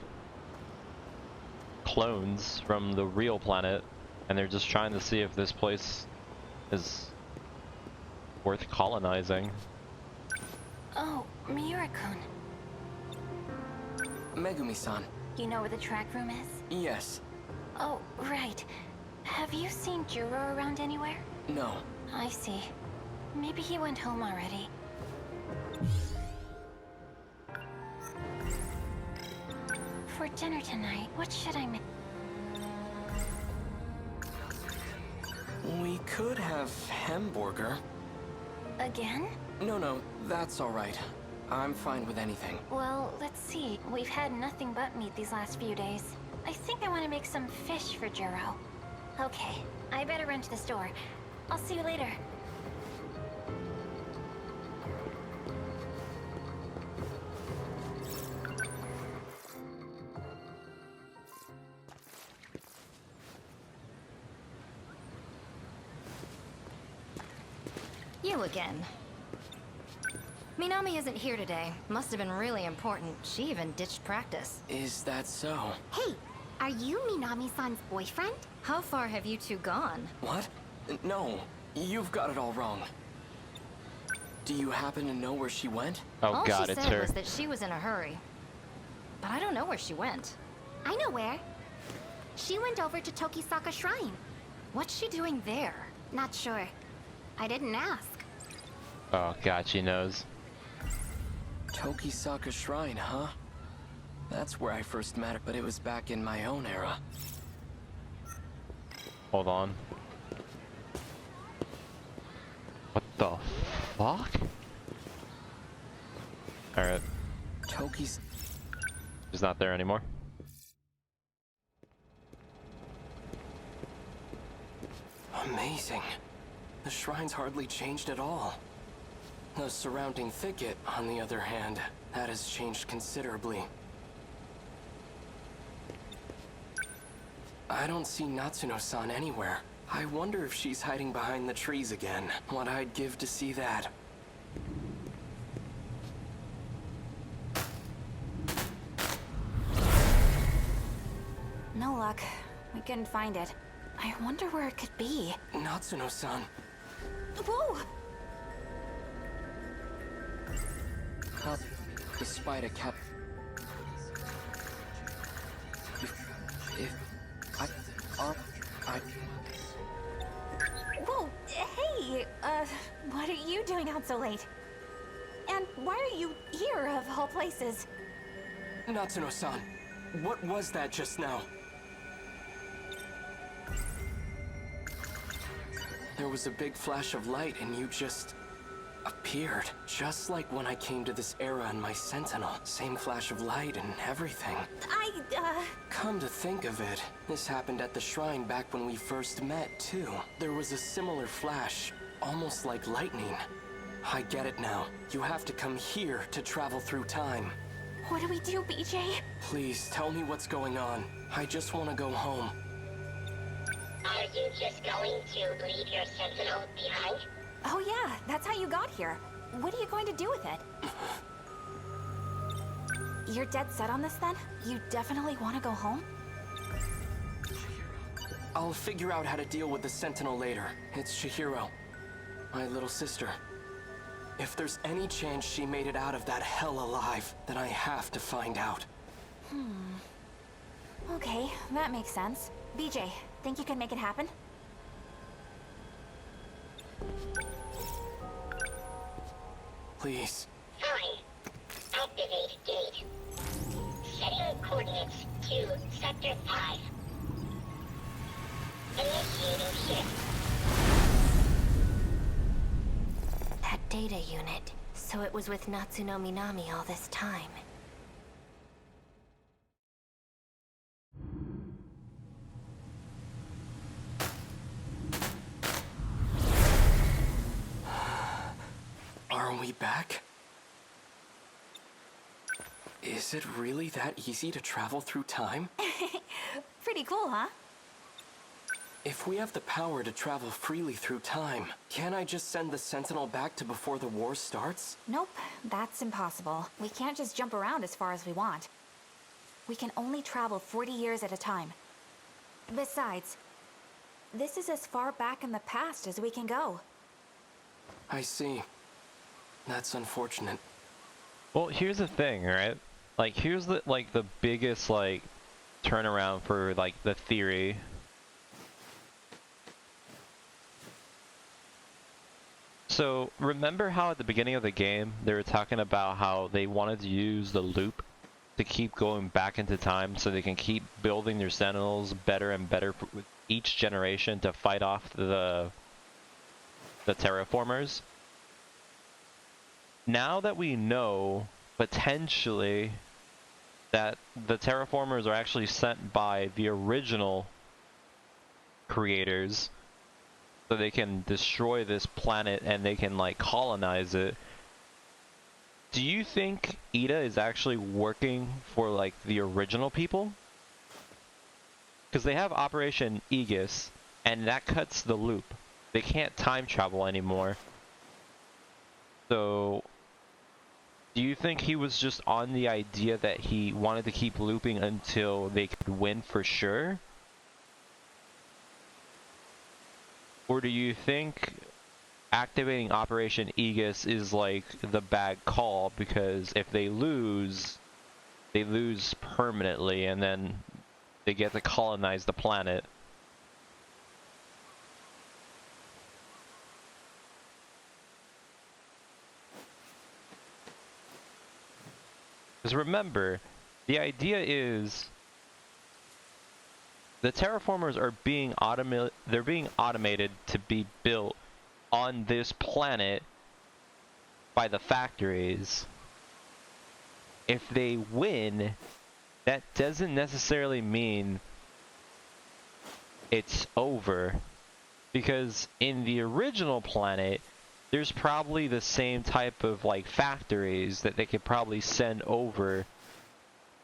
clones from the real planet. And they're just trying to see if this place is worth colonizing. Oh, Miura-kun. Megumi-san. You know where the track room is? Yes. Oh, right. Have you seen Juro around anywhere? No. I see. Maybe he went home already. For dinner tonight, what should I make? We could have hamburger. Again? No, that's all right. I'm fine with anything. Well, let's see. We've had nothing but meat these last few days. I think I want to make some fish for Juro. Okay, I better run to the store. I'll see you later. you again. Minami isn't here today. Must have been really important. She even ditched practice. Is that so? Hey, are you Minami-san's boyfriend? How far have you two gone? What? No, you've got it all wrong. Do you happen to know where she went? Oh All god, she it's said her. was that she was in a hurry. But I don't know where she went. I know where. She went over to Tokisaka Shrine. What's she doing there? Not sure. I didn't ask. Oh god, she knows. Tokisaka Shrine, huh? That's where I first met her, but it was back in my own era. Hold on. What the fuck? Alright. Toki's... She's not there anymore. Amazing. The shrine's hardly changed at all. The surrounding thicket, on the other hand, that has changed considerably. I don't see Natsuno-san anywhere. I wonder if she's hiding behind the trees again. What I'd give to see that. No luck. We couldn't find it. I wonder where it could be. Natsuno-san. Whoa! Despite a cap... Whoa! Hey! What are you doing out so late? And why are you here, of all places? Natsuno-san, what was that just now? There was a big flash of light and you just... appeared. Just like when I came to this era in my Sentinel. Same flash of light and everything. Come to think of it, this happened at the shrine back when we first met, too. There was a similar flash, almost like lightning. I get it now. You have to come here to travel through time. What do we do, BJ? Please, tell me what's going on. I just want to go home. Are you just going to leave your Sentinel behind? Oh yeah, that's how you got here. What are you going to do with it? You're dead set on this then? You definitely want to go home? I'll figure out how to deal with the Sentinel later. It's Chihiro, my little sister. If there's any chance she made it out of that hell alive, then I have to find out. Okay, that makes sense. BJ, think you can make it happen? Please. Fine. Activate gate. Setting coordinates to Sector 5. Initiating shift. That data unit. So it was with Natsuno Minami all this time. Are we back? Is it really that easy to travel through time? Pretty cool, huh? If we have the power to travel freely through time, can't I just send the Sentinel back to before the war starts? Nope, that's impossible. We can't just jump around as far as we want. We can only travel 40 years at a time. Besides, this is as far back in the past as we can go. I see. That's unfortunate. Well, here's the thing, right? Like, here's the biggest turnaround for the theory. So remember how at the beginning of the game they were talking about how they wanted to use the loop to keep going back into time so they can keep building their Sentinels better and better with each generation to fight off the terraformers? Now that we know potentially that the terraformers are actually sent by the original creators so they can destroy this planet and they can colonize it, do you think Ida is actually working for the original people? Because they have Operation Aegis and that cuts the loop. They can't time travel anymore. So, do you think he was just on the idea that he wanted to keep looping until they could win for sure? Or do you think activating Operation Aegis is like the bad call, because if they lose permanently and then they get to colonize the planet? Because remember, the idea is the terraformers are being automated to be built on this planet by the factories. If they win, that doesn't necessarily mean it's over, because in the original planet there's probably the same type of like factories that they could probably send over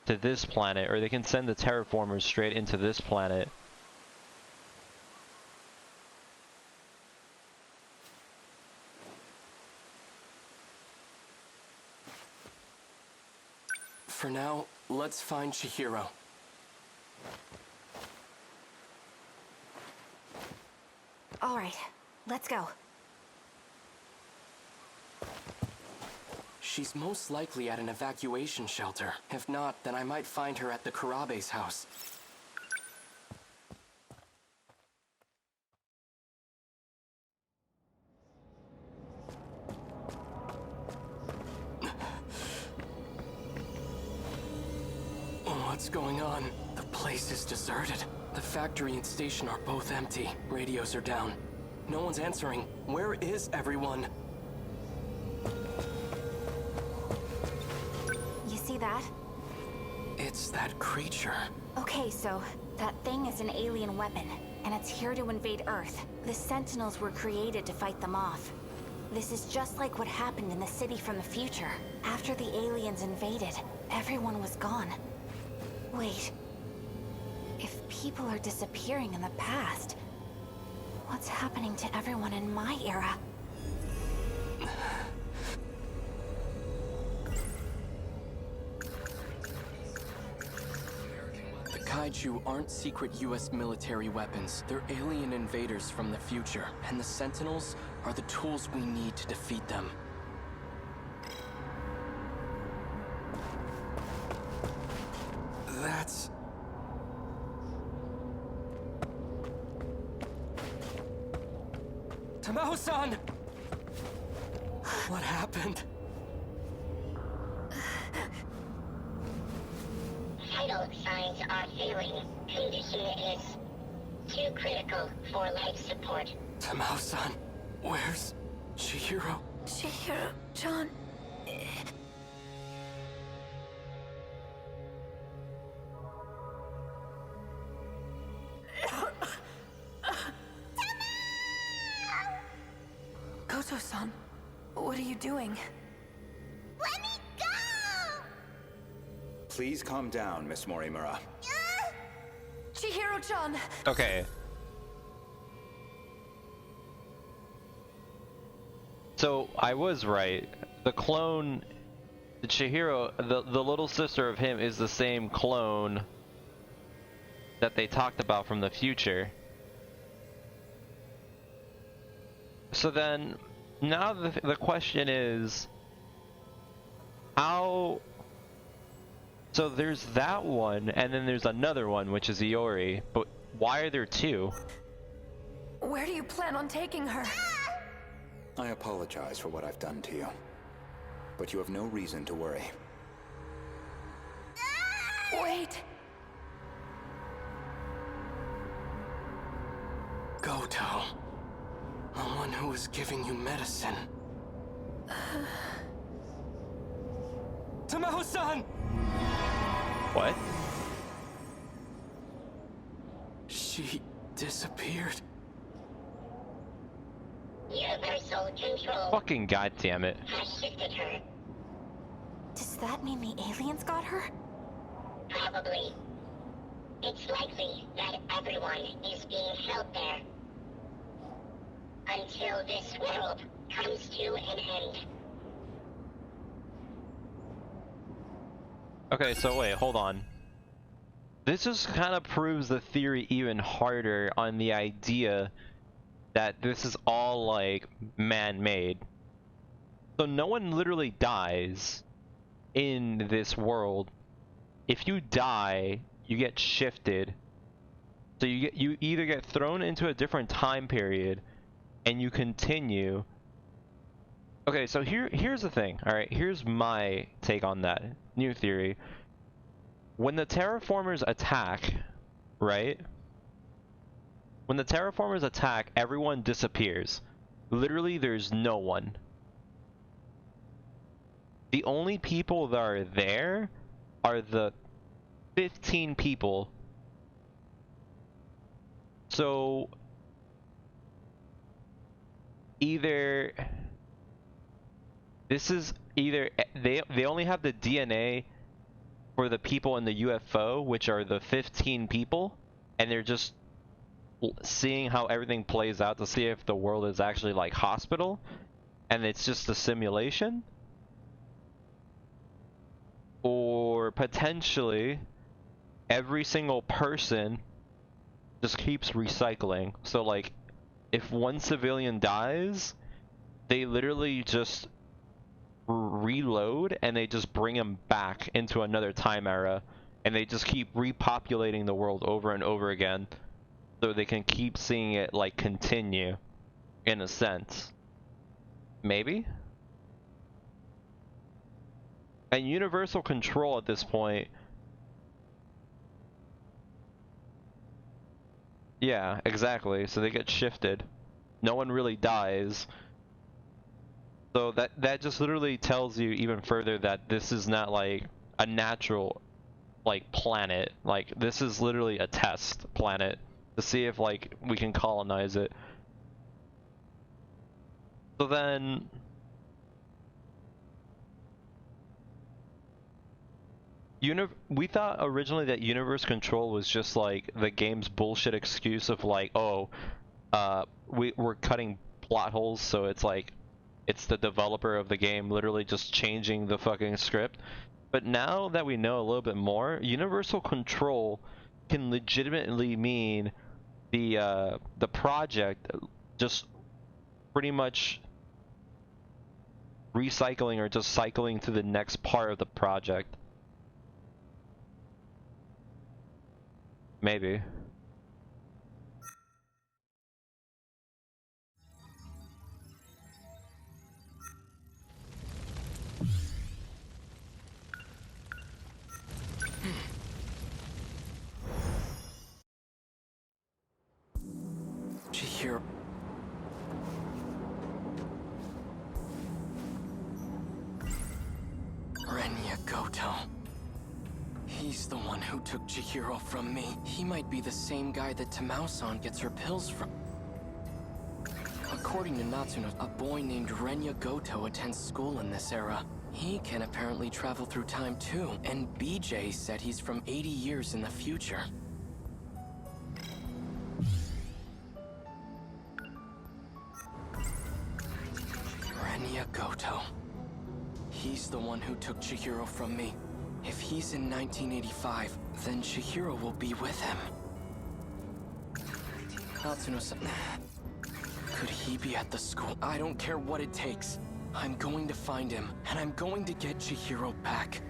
to this planet, or they can send the terraformers straight into this planet. For now, let's find Chihiro. All right, let's go. She's most likely at an evacuation shelter. If not, then I might find her at the Kurabe's house. What's going on? The place is deserted. The factory and station are both empty. Radios are down. No one's answering. Where is everyone? You see that? It's that creature. Okay, so that thing is an alien weapon, and it's here to invade Earth. The Sentinels were created to fight them off. This is just like what happened in the city from the future. After the aliens invaded, everyone was gone. Wait. If people are disappearing in the past, what's happening to everyone in my era? The Kaiju aren't secret US military weapons. They're alien invaders from the future. And the Sentinels are the tools we need to defeat them. That's... Tamao-san! What happened? Vital signs are failing. Condition is too critical for life support. Tamao-san, where's Chihiro? Chihiro-chan... Koto-san, what are you doing? Let me go! Please calm down, Miss Morimura. Chihiro-chan! Okay. So, I was right. The clone, the Chihiro, the little sister of him is the same clone that they talked about from the future. So then, now the question is, how... So there's that one, and then there's another one, which is Iori, but why are there two? Where do you plan on taking her? I apologize for what I've done to you, but you have no reason to worry. Wait! Goto. The one who was giving you medicine. Tamao-san! What? She disappeared. Universal control Fucking goddammit. has shifted her. Does that mean the aliens got her? Probably. It's likely that everyone is being held there. Until this world comes to an end. Okay, so wait, hold on. This just kind of proves the theory even harder on the idea that this is all like man-made. So no one literally dies in this world. If you die, you get shifted. So you either get thrown into a different time period and you continue. Okay, so here's the thing. All right, here's my take on that new theory. When the terraformers attack, right? When the terraformers attack, everyone disappears. Literally, there's no one. The only people that are there are the 15 people. So either this is either they only have the DNA for the people in the UFO, which are the 15 people, and they're just seeing how everything plays out to see if the world is actually like hospital, and it's just a simulation. Or potentially every single person just keeps recycling. So like if one civilian dies, they literally just reload and they just bring him back into another time era, and they just keep repopulating the world over and over again so they can keep seeing it like continue in a sense. Maybe? And universal control at this point. Yeah, exactly. So they get shifted. No one really dies. So that just literally tells you even further that this is not like a natural like planet. Like this is literally a test planet to see if like we can colonize it. So then we thought originally that universe control was just like the game's bullshit excuse of like, oh, we're cutting plot holes, so it's like it's the developer of the game literally just changing the fucking script. But now that we know a little bit more, universal control can legitimately mean the project just pretty much recycling or just cycling to the next part of the project. Maybe. Chihiro. Renya Goto. He's the one who took Chihiro from me. He might be the same guy that Tamao-san gets her pills from. According to Natsuno, a boy named Renya Goto attends school in this era. He can apparently travel through time too, and BJ said he's from 80 years in the future. Renya Goto. He's the one who took Chihiro from me. If he's in 1985, then Chihiro will be with him. Natsuno-san... Could he be at the school? I don't care what it takes. I'm going to find him, and I'm going to get Chihiro back.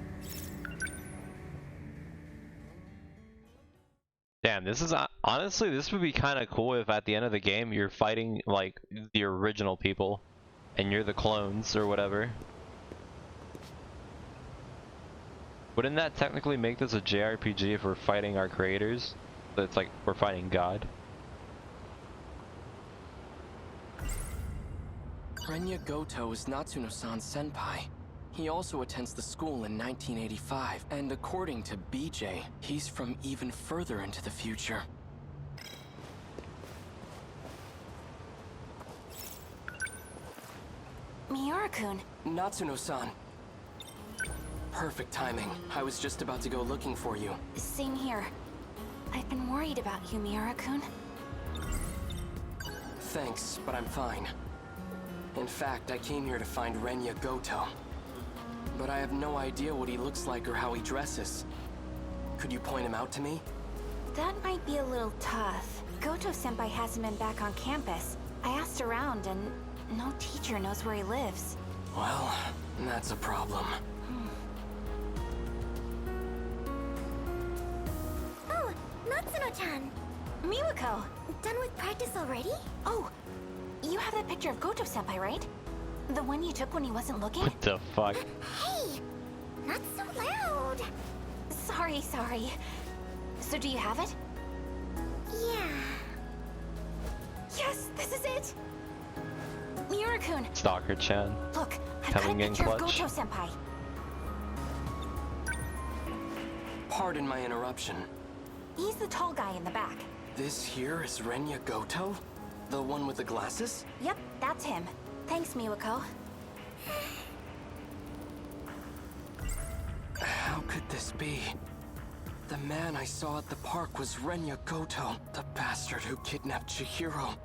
Damn, this is honestly, this would be kind of cool if at the end of the game you're fighting like the original people and you're the clones or whatever. Wouldn't that technically make this a JRPG if we're fighting our creators? So it's like we're fighting God. Renya Goto is Natsuno-san's senpai. He also attends the school in 1985, and according to BJ, he's from even further into the future. Miura-kun. Natsuno-san. Perfect timing. I was just about to go looking for you. Same here. I've been worried about you, Miura-kun. Thanks, but I'm fine. In fact, I came here to find Renya Goto. but I have no idea what he looks like or how he dresses. Could you point him out to me? That might be a little tough. Goto-senpai hasn't been back on campus. I asked around and no teacher knows where he lives. Well, that's a problem. Oh, Natsuno-chan! Miwako! Done with practice already? Oh, you have that picture of Goto-senpai, right? The one you took when he wasn't looking? What the fuck? Hey! Not so loud! Sorry. So do you have it? Yeah. Yes, this is it! Miura-kun! Stalker-chan. Look, I've Coming got a in picture of clutch. Goto-senpai. Pardon my interruption. He's the tall guy in the back. This here is Renya Goto? The one with the glasses? Yep, that's him. Thanks, Miwako. How could this be? The man I saw at the park was Renya Goto, the bastard who kidnapped Chihiro.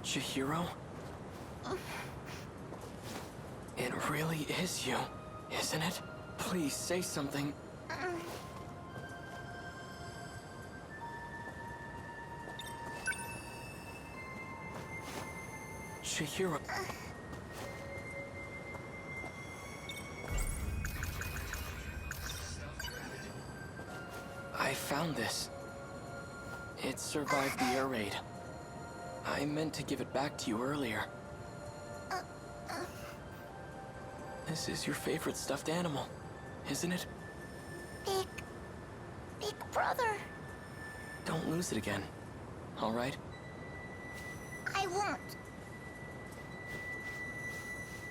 Chihiro? It really is you, isn't it? Please say something. Chihiro. I found this. It survived the air raid. I meant to give it back to you earlier. This is your favorite stuffed animal, isn't it? Big brother. Don't lose it again, all right? I won't.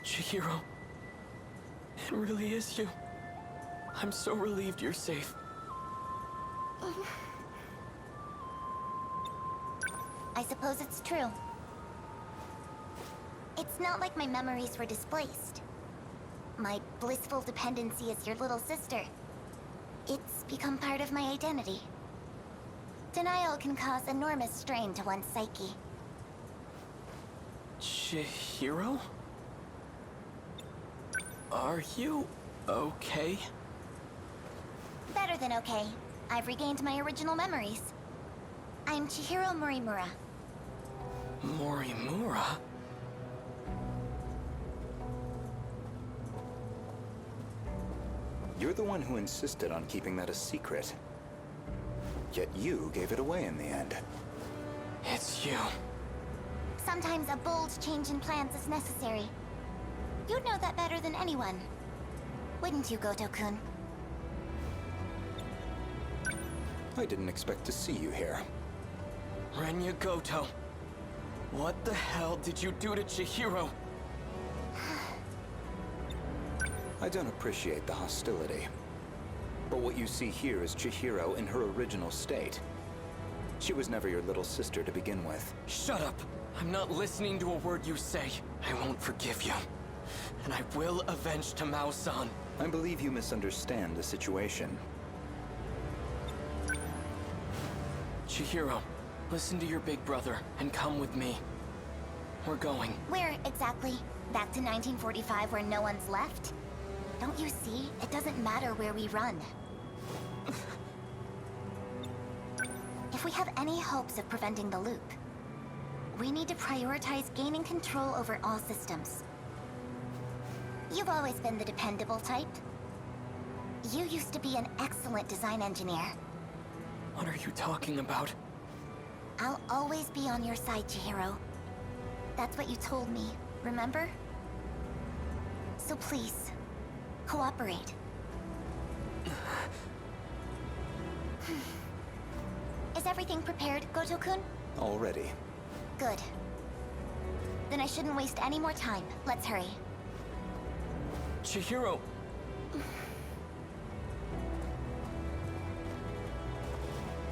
Chihiro, it really is you. I'm so relieved you're safe. I suppose it's true. It's not like my memories were displaced. My blissful dependency as your little sister. It's become part of my identity. Denial can cause enormous strain to one's psyche. Chihiro? Are you okay? Better than okay. I've regained my original memories. I'm Chihiro Morimura. Morimura? You're the one who insisted on keeping that a secret. Yet you gave it away in the end. It's you. Sometimes a bold change in plans is necessary. You'd know that better than anyone. Wouldn't you, Goto-kun? I didn't expect to see you here. Renya Goto. What the hell did you do to Chihiro? I don't appreciate the hostility. But what you see here is Chihiro in her original state. She was never your little sister to begin with. Shut up! I'm not listening to a word you say. I won't forgive you. And I will avenge Tamao-san. I believe you misunderstand the situation. Chihiro, listen to your big brother and come with me. We're going. Where exactly? Back to 1945 where no one's left? Don't you see? It doesn't matter where we run. If we have any hopes of preventing the loop, we need to prioritize gaining control over all systems. You've always been the dependable type. You used to be an excellent design engineer. What are you talking about? I'll always be on your side, Chihiro. That's what you told me, remember? So please, cooperate. Is everything prepared, Goto-kun? Already. Good. Then I shouldn't waste any more time. Let's hurry. Chihiro!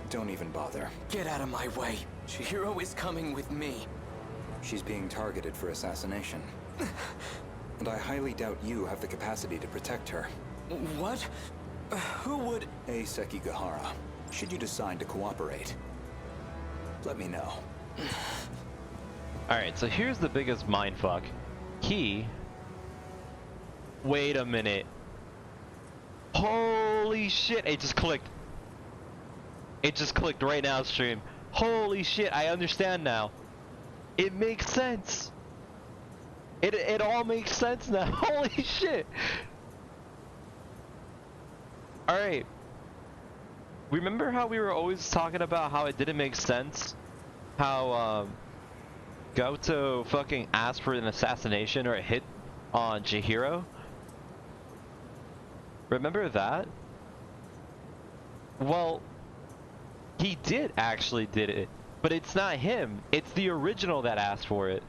Don't even bother. Get out of my way. Chihiro is coming with me. She's being targeted for assassination. And I highly doubt you have the capacity to protect her. What? Who would... Hey, Sekigahara. Should you decide to cooperate, let me know. Alright, so here's the biggest mindfuck. Wait a minute. Holy shit, it just clicked. It just clicked right now, stream. Holy shit, I understand now. It makes sense. It all makes sense now. Holy shit. Alright. Remember how we were always talking about how it didn't make sense? How, Goto fucking asked for an assassination or a hit on Chihiro? Remember that? Well, he did actually did it, but it's not him. It's the original that asked for it.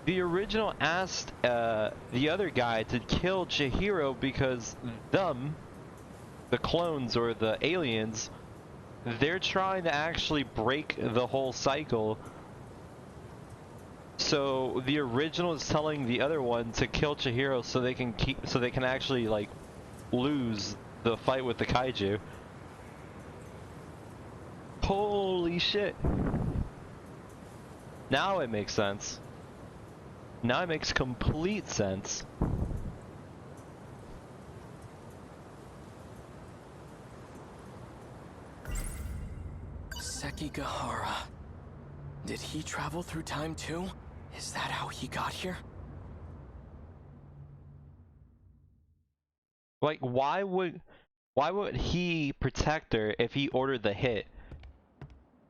The original asked the other guy to kill Chihiro because them, the clones or the aliens, they're trying to actually break the whole cycle. So the original is telling the other one to kill Chihiro so they can actually like lose the fight with the kaiju. Holy shit. Now it makes sense. Now it makes complete sense. Sekigahara. Did he travel through time too? Is that how he got here? Like, why would he protect her if he ordered the hit?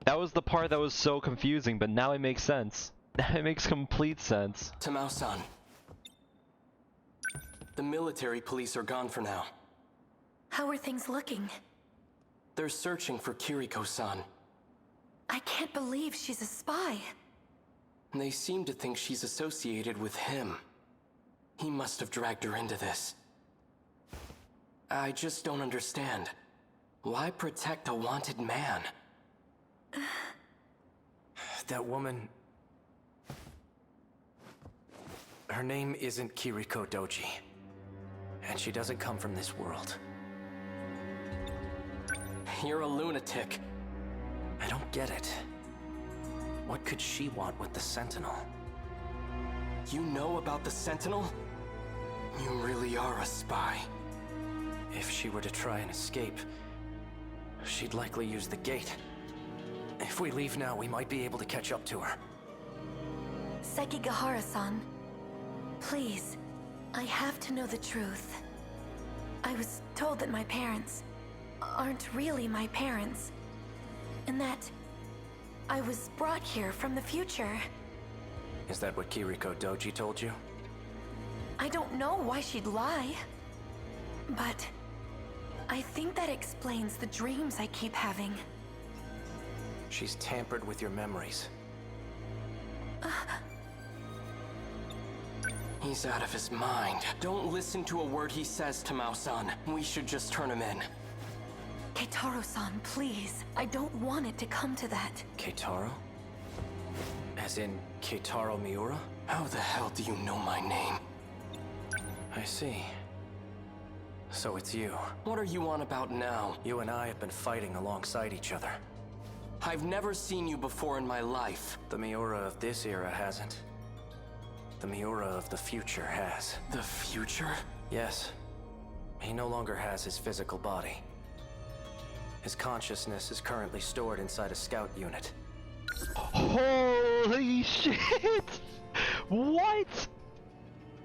That was the part that was so confusing, but now it makes sense. It makes complete sense. Tamao-san. The military police are gone for now. How are things looking? They're searching for Kiriko-san. I can't believe she's a spy. They seem to think she's associated with him. He must have dragged her into this. I just don't understand. Why protect a wanted man? That woman... Her name isn't Kiriko Doji. And she doesn't come from this world. You're a lunatic. I don't get it. What could she want with the Sentinel? You know about the Sentinel? You really are a spy. If she were to try and escape, she'd likely use the gate. If we leave now, we might be able to catch up to her. Sekigahara-san, please, I have to know the truth. I was told that my parents aren't really my parents, and that I was brought here from the future. Is that what Kiriko Doji told you? I don't know why she'd lie, but I think that explains the dreams I keep having. She's tampered with your memories. He's out of his mind. Don't listen to a word he says, Tamao-san. We should just turn him in. Keitaro-san, please. I don't want it to come to that. Keitaro? As in Keitaro Miura? How the hell do you know my name? I see. So it's you. What are you on about now? You and I have been fighting alongside each other. I've never seen you before in my life. The Miura of this era hasn't. The Miura of the future has. The future? Yes. He no longer has his physical body. His consciousness is currently stored inside a scout unit. Holy shit! What?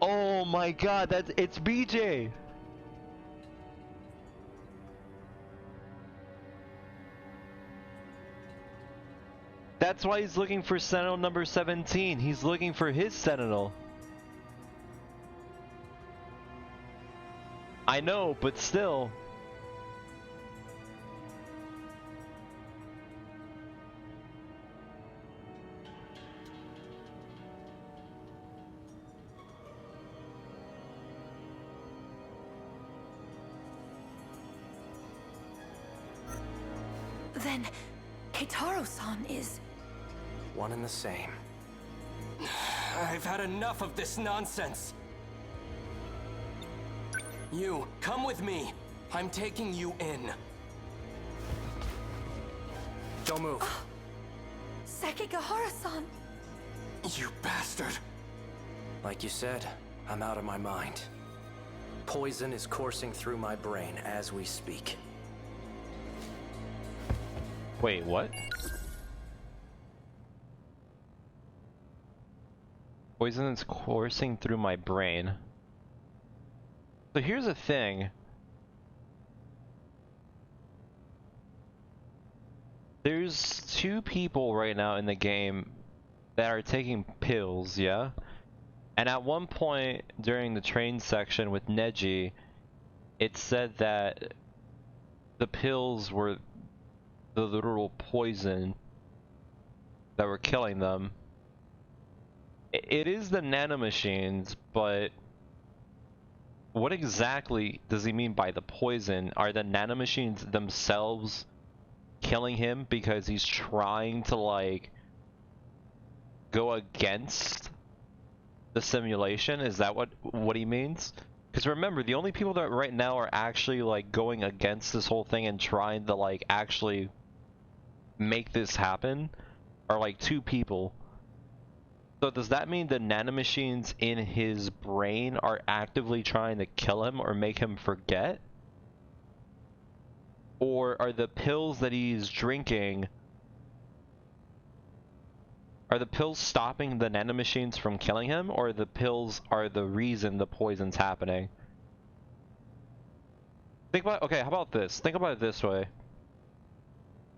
Oh my god, it's BJ! That's why he's looking for Sentinel number 17. He's looking for his Sentinel. I know, but still. Then, Keitaro-san is... One and the same. I've had enough of this nonsense. You, come with me. I'm taking you in. Don't move. Sekigahara-san! You bastard. Like you said, I'm out of my mind. Poison is coursing through my brain as we speak. Wait, what? Poison is coursing through my brain. So here's the thing. There's two people right now in the game that are taking pills, yeah? And at one point during the train section with Neji, it said that the pills were the literal poison that were killing them. It is the nanomachines, but what exactly does he mean by the poison? Are the nanomachines themselves killing him because he's trying to, like, go against the simulation? Is that what he means? Because remember, the only people that right now are actually, like, going against this whole thing and trying to, like, actually make this happen are, like, two people. So does that mean the nanomachines in his brain are actively trying to kill him or make him forget? Or are the pills that he's drinking, are the pills stopping the nanomachines from killing him, or the pills are the reason the poison's happening? Think about, okay, how about this? Think about it this way.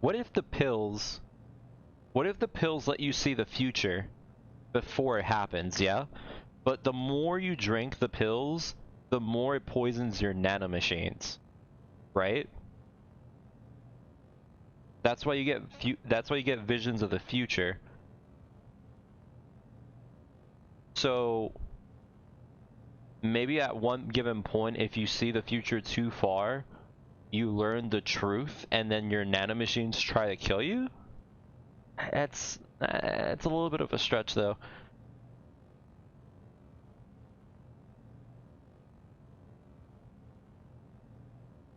What if the pills let you see the future before it happens, yeah? But the more you drink the pills, the more it poisons your nanomachines, right? That's why you get visions of the future. So maybe at one given point, if you see the future too far, you learn the truth, and then your nanomachines try to kill you? It's a little bit of a stretch, though.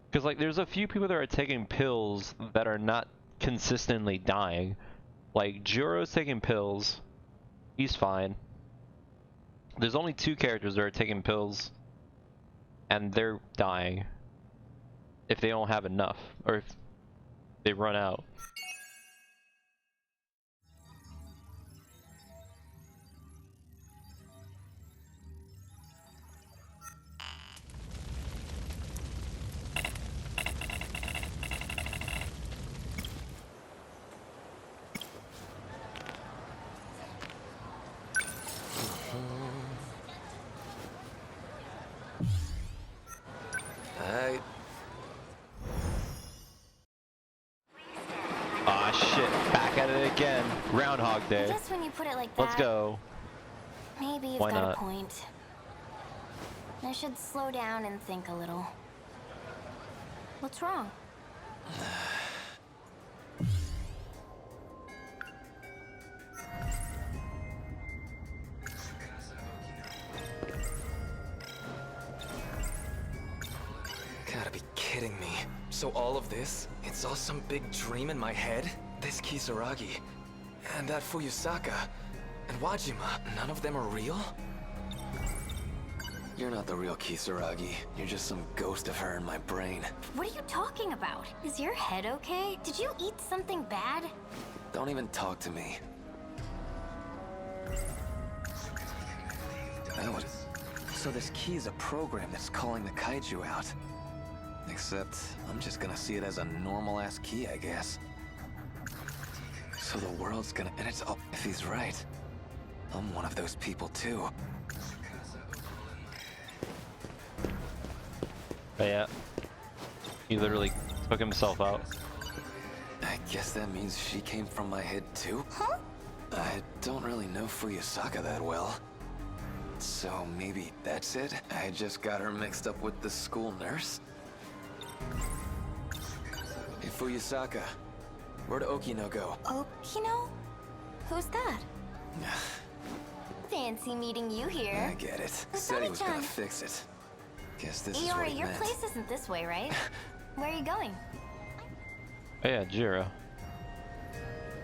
Because, like, there's a few people that are taking pills that are not consistently dying. Like, Juro's taking pills. He's fine. There's only two characters that are taking pills, and they're dying. If they don't have enough, or if they run out. Aw, shit, back at it again. Groundhog Day. Just when you put it like that. Let's go. Maybe you've Why got not? a point. I should slow down and think a little. What's wrong? Gotta be kidding me. So all of this, it's all some big dream in my head? This Kisaragi, and that Fuyusaka, and Wajima, none of them are real? You're not the real Kisaragi. You're just some ghost of her in my brain. What are you talking about? Is your head okay? Did you eat something bad? Don't even talk to me. So this key is a program that's calling the kaiju out. Except, I'm just gonna see it as a normal-ass key, I guess. So the world's gonna... And it's... Oh, if he's right, I'm one of those people, too. But yeah. He literally took himself out. I guess that means she came from my head, too? Huh? I don't really know Fuyusaka that well. So maybe that's it? I just got her mixed up with the school nurse? Hey, Fuyusaka, where'd Okino go? Okino? Who's that? fancy meeting you here. I get it. Said he was gonna fix it. Guess this is what he your meant. place isn't this way, right? Where are you going? Oh yeah, Jiro.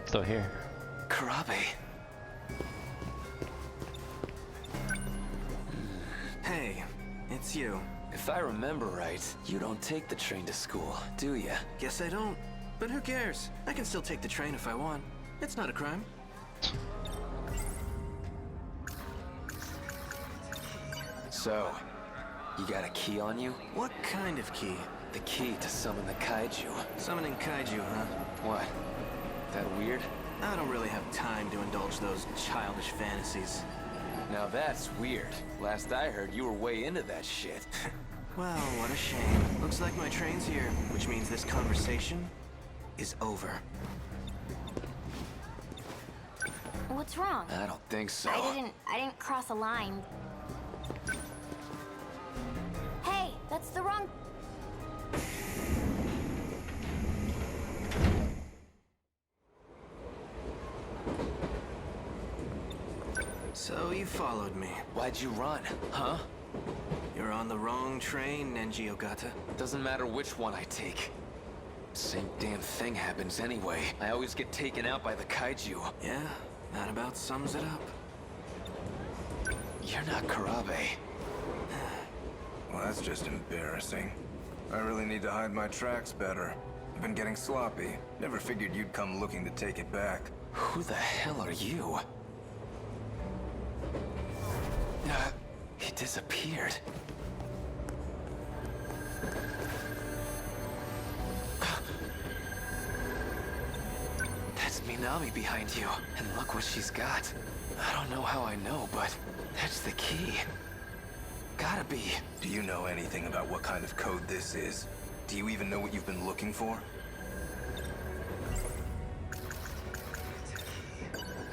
Still here. Karabe. Hey, it's you. If I remember right, you don't take the train to school, do ya? Guess I don't. But who cares? I can still take the train if I want. It's not a crime. So, you got a key on you? What kind of key? The key to summon the kaiju. Summoning kaiju, huh? What? That weird? I don't really have time to indulge those childish fantasies. Now that's weird. Last I heard, you were way into that shit. Well, what a shame. Looks like my train's here, which means this conversation is over. What's wrong? I don't think so. I didn't cross a line. Hey, that's the wrong... So you followed me. Why'd you run, huh? You're on the wrong train, Nenji Ogata. Doesn't matter which one I take. Same damn thing happens anyway. I always get taken out by the kaiju. Yeah, that about sums it up. You're not Karabe. Well, that's just embarrassing. I really need to hide my tracks better. I've been getting sloppy. Never figured you'd come looking to take it back. Who the hell are you? He disappeared. That's Minami behind you. And look what she's got. I don't know how I know, but that's the key. Gotta be. Do you know anything about what kind of code this is? Do you even know what you've been looking for?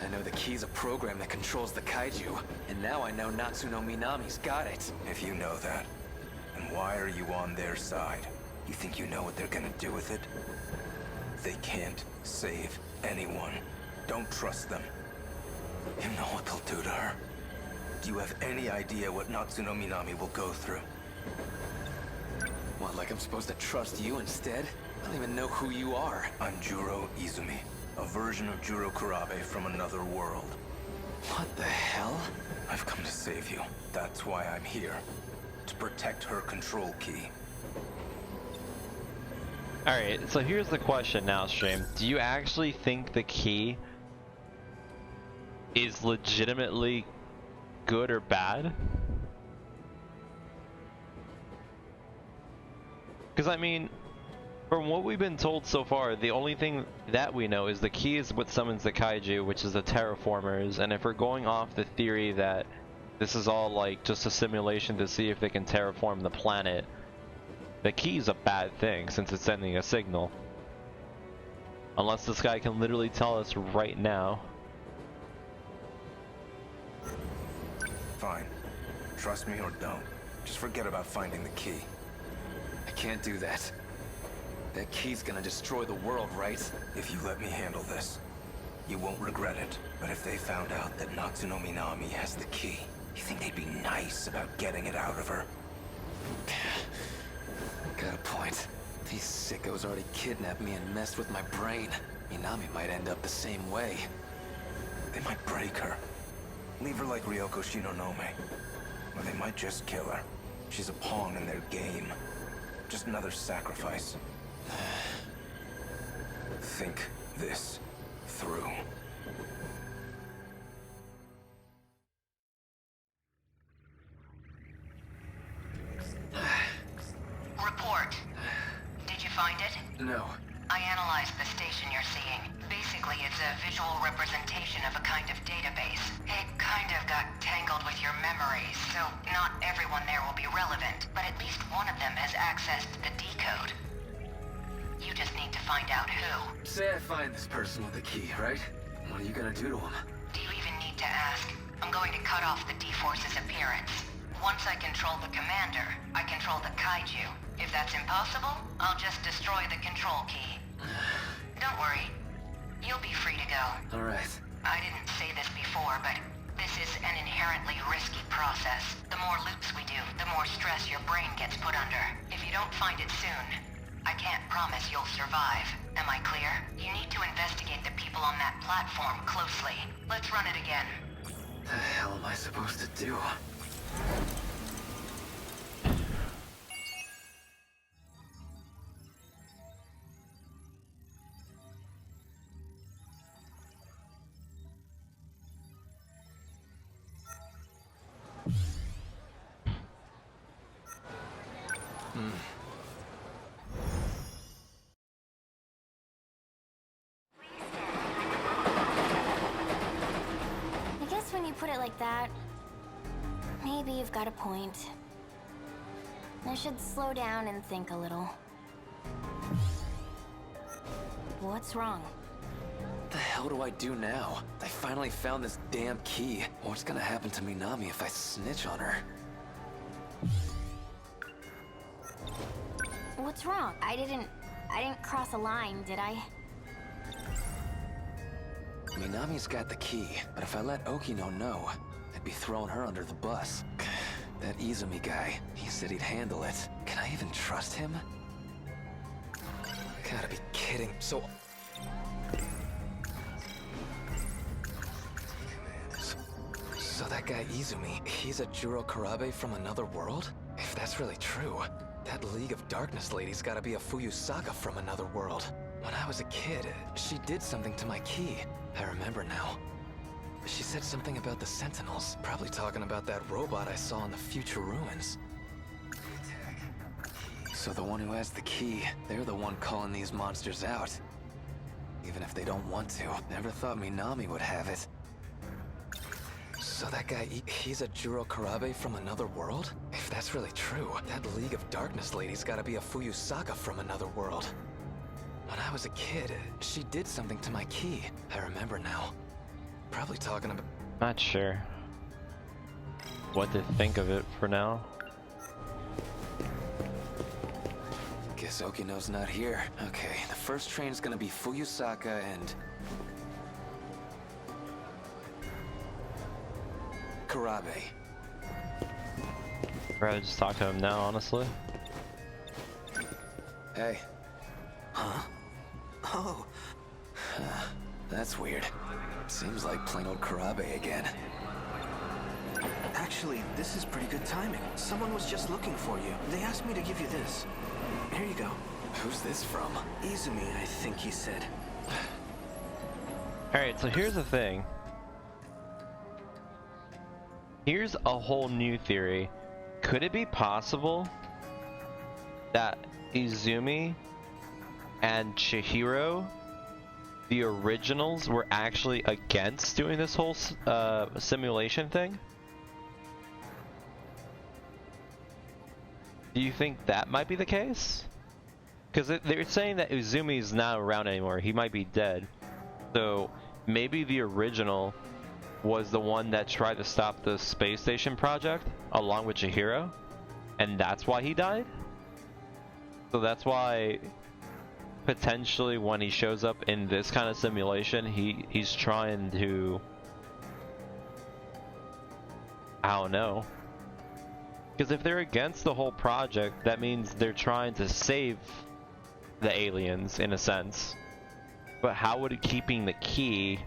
I know the key's a program that controls the kaiju, and now I know Natsuno Minami's got it. If you know that, then why are you on their side? You think you know what they're gonna do with it? They can't save anyone. Don't trust them. You know what they'll do to her. Do you have any idea what Natsuno Minami will go through? What, like I'm supposed to trust you instead? I don't even know who you are. I'm Juro Izumi, a version of Juro Karabe from another world. What the hell? I've come to save you. That's why I'm here. To protect her control key. Alright, so here's the question now, stream. Do you actually think the key is legitimately good or bad? Because I mean, from what we've been told so far, the only thing that we know is the key is what summons the kaiju, which is the terraformers, and if we're going off the theory that this is all like just a simulation to see if they can terraform the planet, the key is a bad thing since it's sending a signal. Unless this guy can literally tell us right now. Fine. Trust me or don't. Just forget about finding the key. I can't do that. That key's gonna destroy the world, right? If you let me handle this, you won't regret it. But if they found out that Natsuno Minami has the key, you think they'd be nice about getting it out of her? Got a point. These sickos already kidnapped me and messed with my brain. Minami might end up the same way. They might break her. Leave her like Ryoko Shinonome. Or they might just kill her. She's a pawn in their game. Just another sacrifice. Think this through. Report. Did you find it? No. I analyzed the station you're seeing. Basically, it's a visual representation of a kind of database. It kind of got tangled with your memories, so not everyone there will be relevant, but at least one of them has access to the decode. You just need to find out who. Say I find this person with the key, right? What are you gonna do to him? Do you even need to ask? I'm going to cut off the D-Force's appearance. Once I control the commander, I control the kaiju. If that's impossible, I'll just destroy the control key. Don't worry. You'll be free to go. Alright. I didn't say this before, but This is an inherently risky process. The more loops we do, the more stress your brain gets put under. If you don't find it soon, I can't promise you'll survive. Am I clear? You need to investigate the people on that platform closely. Let's run it again. The hell am I supposed to do? I guess when you put it like that, maybe you've got a point. I should slow down and think a little. What's wrong? What the hell do I do now? I finally found this damn key. What's gonna happen to Minami if I snitch on her? What's wrong? I didn't cross a line, did I? Minami's got the key, but if I let Okino know, I'd be throwing her under the bus. That Izumi guy, he said he'd handle it. Can I even trust him? Gotta be kidding. So that guy Izumi, he's a Juro Karabe from another world? If that's really true, that League of Darkness lady's gotta be a Fuyusaka from another world. When I was a kid, she did something to my key. I remember now. She said something about the Sentinels, probably talking about that robot I saw in the future ruins. So the one who has the key, they're the one calling these monsters out. Even if they don't want to. Never thought Minami would have it. So that guy, he's a Juro Karabe from another world? If that's really true, that League of Darkness lady's gotta be a Fuyusaka from another world. When I was a kid, she did something to my key. I remember now. Probably talking about... Not sure what to think of it for now. Guess Okino's not here. Okay, the first train's gonna be Fuyusaka and... Karabe. I'd rather just talk to him now, honestly. Hey. Huh? Oh. That's weird. Seems like plain old Karabe again. Actually, this is pretty good timing. Someone was just looking for you. They asked me to give you this. Here you go. Who's this from? Izumi, I think he said. Alright, so here's the thing. Here's a whole new theory. Could it be possible that Izumi and Chihiro, the originals, were actually against doing this whole simulation thing? Do you think that might be the case? Because they're saying that Izumi's not around anymore. He might be dead. So maybe the original was the one that tried to stop the space station project along with Chihiro, and that's why he died? So that's why potentially when he shows up in this kind of simulation, he's trying to, I don't know. Because if they're against the whole project, that means they're trying to save the aliens in a sense. But how would keeping the key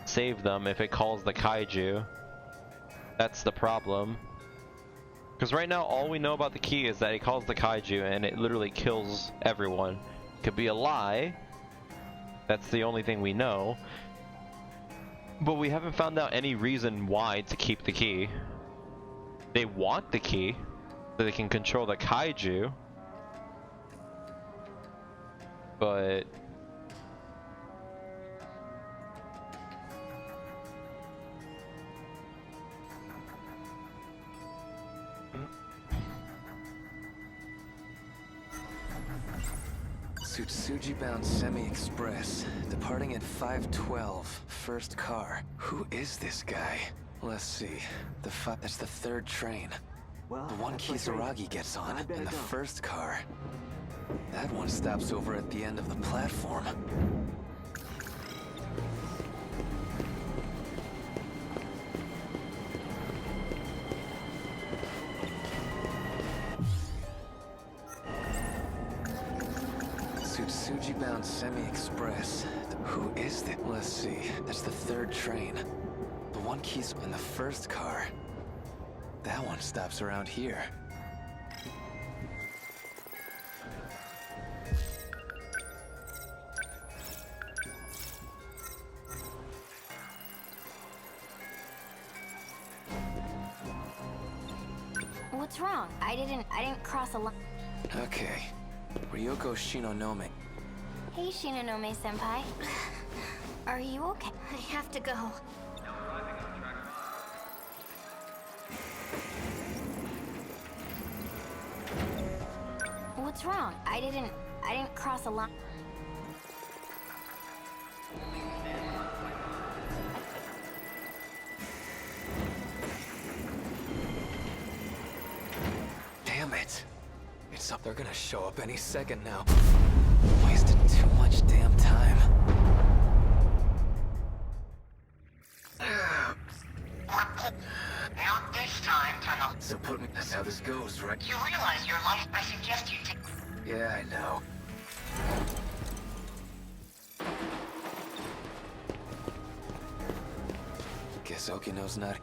save them if it calls the kaiju? That's the problem. Because right now all we know about the key is that it calls the kaiju and it literally kills everyone. Could be a lie. That's the only thing we know. But we haven't found out any reason why to keep the key. They want the key so they can control the kaiju. But Tsutsuji-bound Semi-Express, departing at 5:12, first car. Who is this guy? Let's see. That's the third train. Well, the one Kisaragi gets on, and the first car. That one stops over at the end of the platform. Tsutsuji-bound Semi-Express. Who is that? Let's see. That's the third train. The one key's in the first car. That one stops around here. What's wrong? I didn't cross a line. Okay. Ryoko Shinonome. Hey, Shinonome-senpai. Are you okay? I have to go. What's wrong? I didn't cross a line. Damn it. It's up. They're gonna show up any second now. Wasted too much damn time. Not this time, Tunnel. So put me. That's how this goes, right? You realize your life, I suggest you take... Yeah, I know. Guess Okino's not.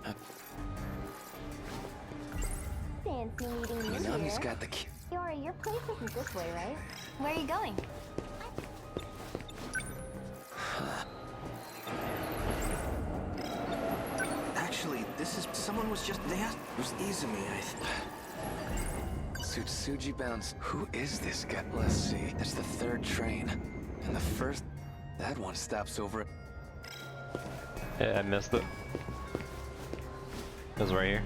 Fancy meeting you Minami's here. got the key. Yori, your place isn't this way, right? Where are you going? Actually, this is... Someone was just... They asked... It was Izumi, I think. Tsutsuji bounds. Who is this guy? Let's see. That's the third train. And the first... That one stops over... Yeah, I missed it. It was right here.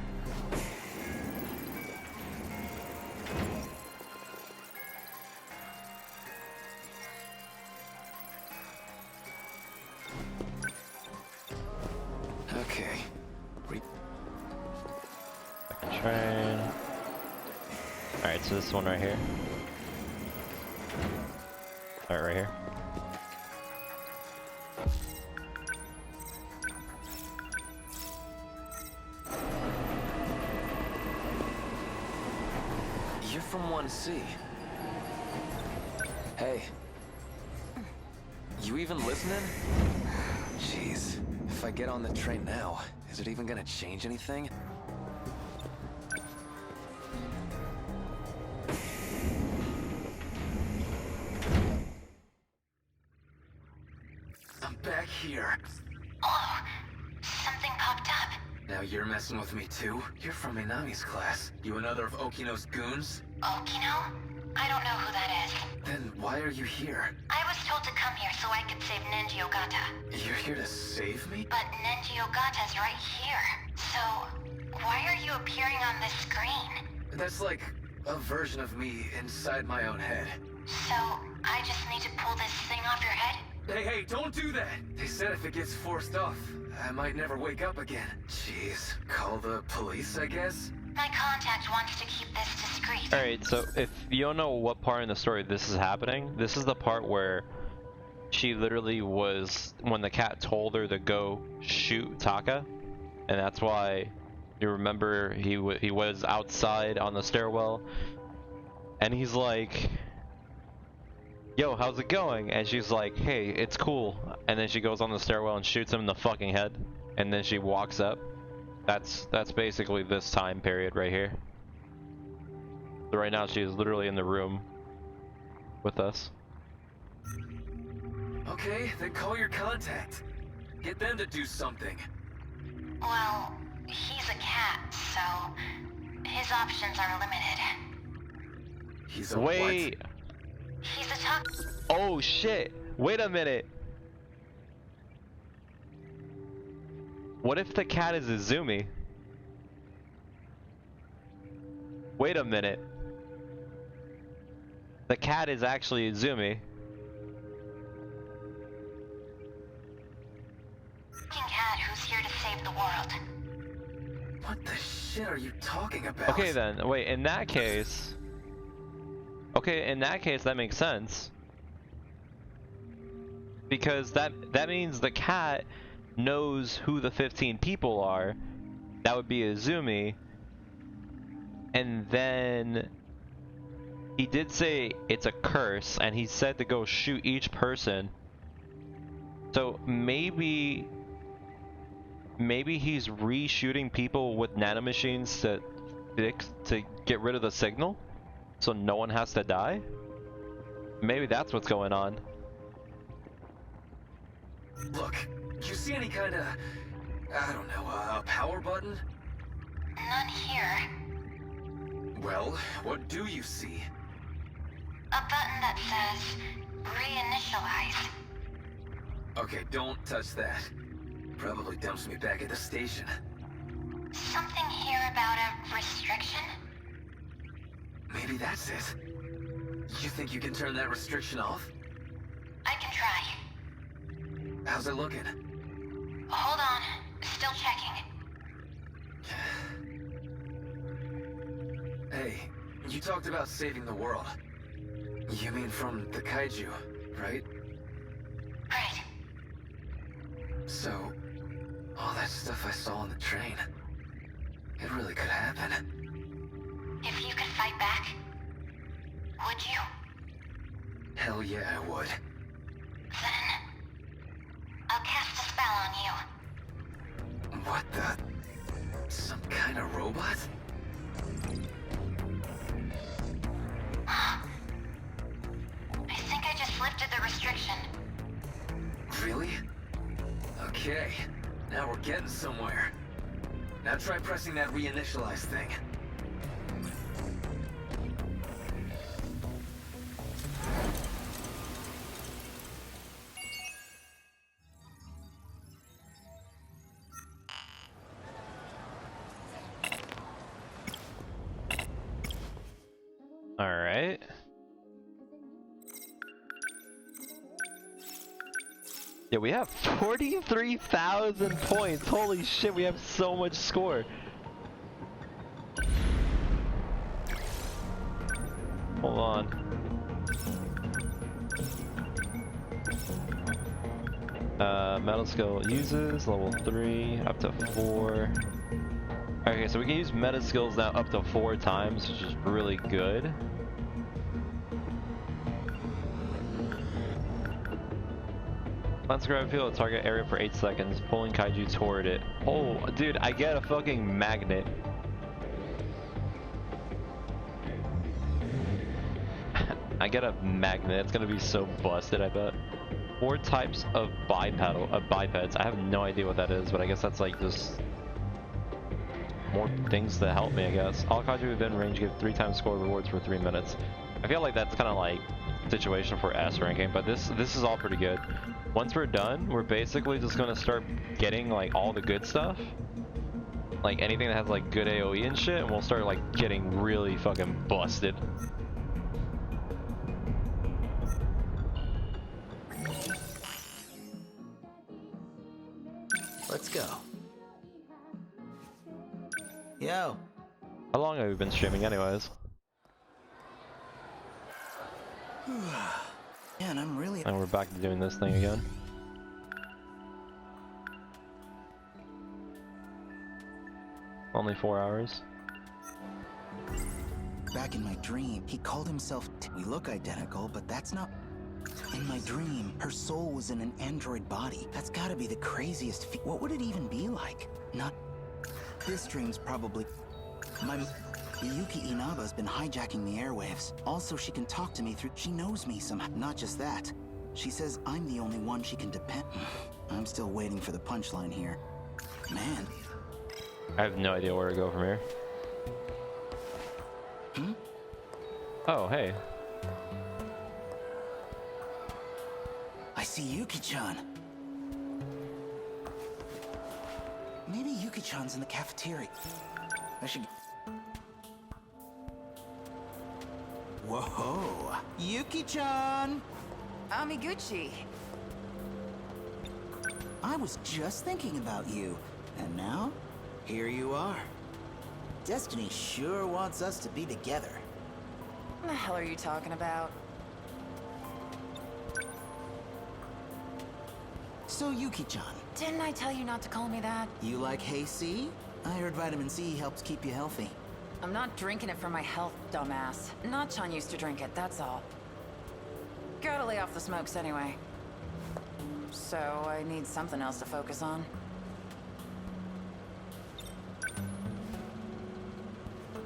Okay. Train. Alright, so this one right here. Alright, right here. You're from 1C. Hey. You even listening? Jeez. If I get on the train now, is it even gonna change anything? I'm back here. Oh, something popped up. Now you're messing with me too? You're from Minami's class. You another of Okino's goons? Okino? I don't know who that is. Then why are you here? I was told to come here so I could save Nenji Ogata. You're here to save me? But Nenji Ogata's right here. So, why are you appearing on this screen? That's like a version of me inside my own head. So, I just need to pull this thing off your head? Hey, don't do that! They said if it gets forced off, I might never wake up again. Jeez, call the police, I guess? My contact wants to keep this discreet. Alright, so if you don't know what part in the story this is happening, this is the part where she literally was, when the cat told her to go shoot Taka, and that's why you remember he was outside on the stairwell, and he's like, yo, how's it going? And she's like, hey, it's cool. And then she goes on the stairwell and shoots him in the fucking head, and then she walks up. That's basically this time period right here. So right now she is literally in the room with us. Okay, then call your contact. Get them to do something. Well, he's a cat, so his options are limited. He's a Wait. what? He's a talk. Oh shit. Wait a minute. What if the cat is Izumi? Wait a minute. The cat is actually Izumi. Cat who's here to save the world. What the shit are you talking about? Okay then, wait, in that case... Okay, in that case that makes sense. Because that means the cat knows who the 15 people are. That would be Izumi. And then he did say it's a curse, and he said to go shoot each person. So maybe he's re-shooting people with nanomachines to get rid of the signal, so no one has to die. Maybe that's what's going on. Look, do you see any kind of, I don't know, a power button? None here. Well, what do you see? A button that says reinitialize. Okay, don't touch that. Probably dumps me back at the station. Something here about a restriction? Maybe that's it. You think you can turn that restriction off? I can try. How's it looking? Hold on. Still checking. Hey, you talked about saving the world. You mean from the kaiju, right? Right. So, all that stuff I saw on the train, it really could happen. If you could fight back, would you? Hell yeah, I would. Then, I'll cast a spell on you. What the? Some kind of robot? I think I just lifted the restriction. Really? Okay, now we're getting somewhere. Now try pressing that reinitialize thing. All right. Yeah, we have 43,000 points. Holy shit, we have so much score. Hold on. Metal skill uses level 3 up to 4. Okay, so we can use meta skills now up to 4 times, which is really good. Let's grab field a target area for 8 seconds, pulling kaiju toward it. Oh, dude, I get a fucking magnet. I get a magnet. It's gonna be so busted, I bet. 4 types of bipeds. I have no idea what that is, but I guess that's like just more things to help me, I guess. All kaiju within range give 3 times score rewards for 3 minutes. I feel like that's kind of like situation for S ranking, but this is all pretty good. Once we're done, we're basically just gonna start getting like all the good stuff, like anything that has like good AoE and shit, and we'll start like getting really fucking busted. Let's go. Yo. How long have we been streaming anyways? Man, I'm really... And we're back to doing this thing again. Only 4 hours. Back in my dream, he called himself we look identical, but that's not... In my dream, her soul was in an android body. That's gotta be the craziest what would it even be like? Not... This dream's probably... Yuki Inaba's been hijacking the airwaves. Also, she can talk to me through... She knows me somehow. Not just that. She says I'm the only one she can depend... I'm still waiting for the punchline here. Man. I have no idea where to go from here. Oh, hey. I see Yuki-chan. Maybe Yuki-chan's in the cafeteria. I should... Whoa! Yuki-chan! Amiguchi. I was just thinking about you. And now, here you are. Destiny sure wants us to be together. What the hell are you talking about? So, Yuki-chan. Didn't I tell you not to call me that? You like Hey C? I heard vitamin C helps keep you healthy. I'm not drinking it for my health, dumbass. Nachan used to drink it, that's all. Gotta lay off the smokes anyway. So I need something else to focus on.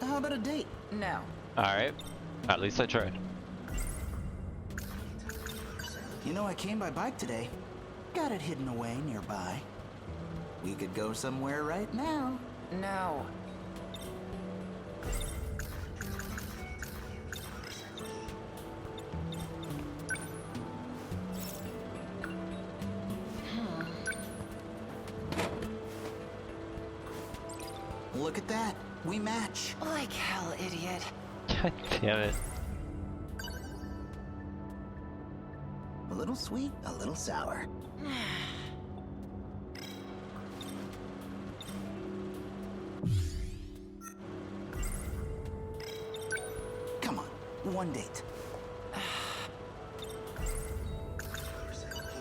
How about a date? No. Alright. At least I tried. You know, I came by bike today. Got it hidden away nearby. We could go somewhere right now. No. Look at that. We match. Like hell, idiot. God damn it. A little sweet, a little sour. Come on, one date.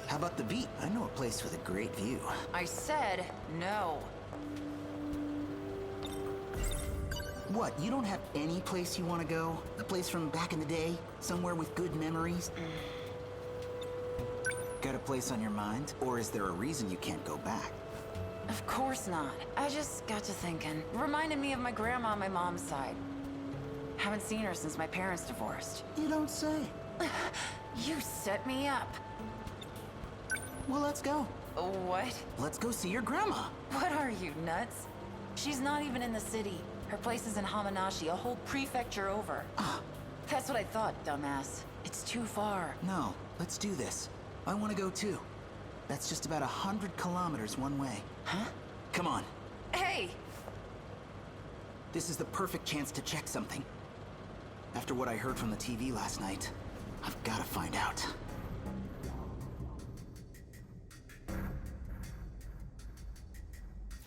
How about the beat? I know a place with a great view. I said no. What, you don't have any place you want to go? A place from back in the day? Somewhere with good memories? Got a place on your mind? Or is there a reason you can't go back? Of course not. I just got to thinking. Reminded me of my grandma on my mom's side. Haven't seen her since my parents divorced. You don't say. You set me up. Well, let's go. What? Let's go see your grandma. What are you, nuts? She's not even in the city. Her place is in Hamanashi, a whole prefecture over. That's what I thought, dumbass. It's too far. No, let's do this. I want to go too. That's just about 100 kilometers one way. Huh? Come on. Hey! This is the perfect chance to check something. After what I heard from the TV last night, I've got to find out.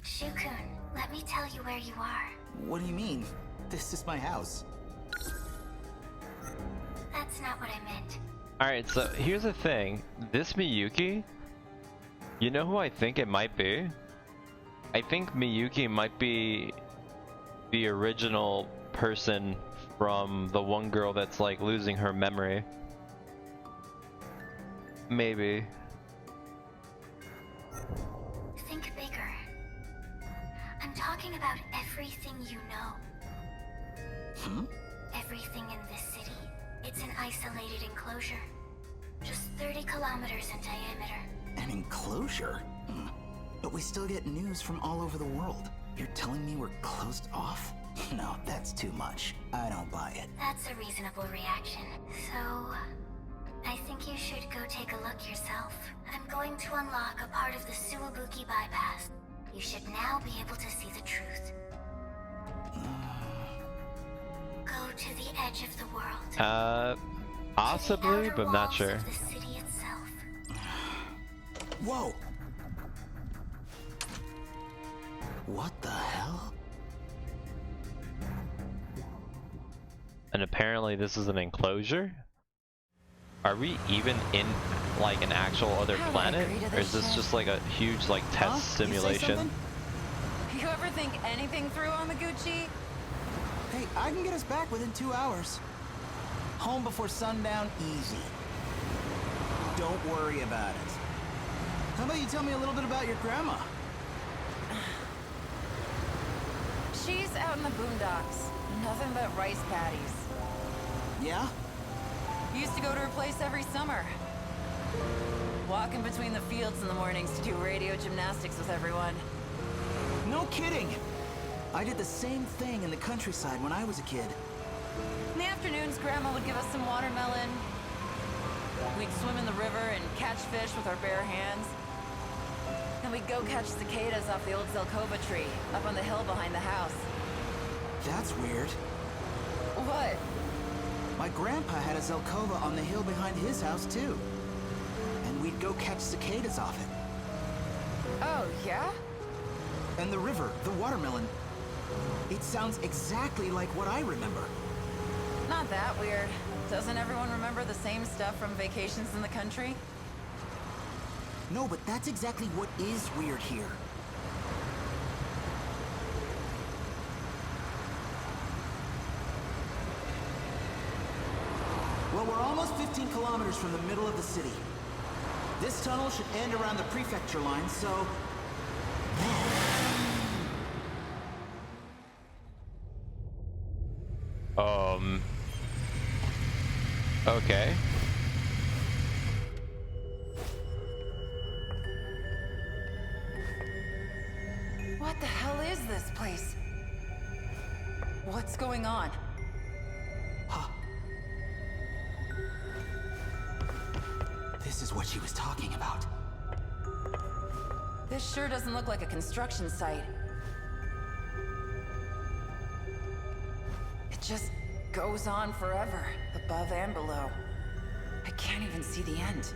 Shukun, let me tell you where you are. What do you mean? This is my house. That's not what I meant. Alright, so here's the thing. This Miyuki, you know who I think it might be? I think Miyuki might be the original person from the one girl that's like losing her memory. Maybe. Think bigger. I'm talking about everything you know. Everything in this city. It's an isolated enclosure. Just 30 kilometers in diameter. An enclosure? But we still get news from all over the world. You're telling me we're closed off? No, that's too much. I don't buy it. That's a reasonable reaction. So, I think you should go take a look yourself. I'm going to unlock a part of the Suwabuki bypass. You should now be able to see the truth. Go to the edge of the world. Possibly, but I'm not sure. Of the city itself. Whoa! What the hell? And apparently this is an enclosure? Are we even in like an actual other planet? Or is this just like a huge like test simulation? You ever think anything through on the Gucci? Hey, I can get us back within 2 hours. Home before sundown, easy. Don't worry about it. How about you tell me a little bit about your grandma? She's out in the boondocks. Nothing but rice paddies. Yeah? Used to go to her place every summer. Walking between the fields in the mornings to do radio gymnastics with everyone. No kidding! I did the same thing in the countryside when I was a kid. In the afternoons, Grandma would give us some watermelon. We'd swim in the river and catch fish with our bare hands. Then we'd go catch cicadas off the old Zelkova tree, up on the hill behind the house. That's weird. What? My grandpa had a Zelkova on the hill behind his house, too. And we'd go catch cicadas off it. Oh, yeah? And the river, the watermelon. It sounds exactly like what I remember. Not that weird. Doesn't everyone remember the same stuff from vacations in the country? No, but that's exactly what is weird here. Well, we're almost 15 kilometers from the middle of the city. This tunnel should end around the prefecture line, so... Okay. What the hell is this place? What's going on? This is what she was talking about. This sure doesn't look like a construction site. It just goes on forever, above and below. I can't even see the end.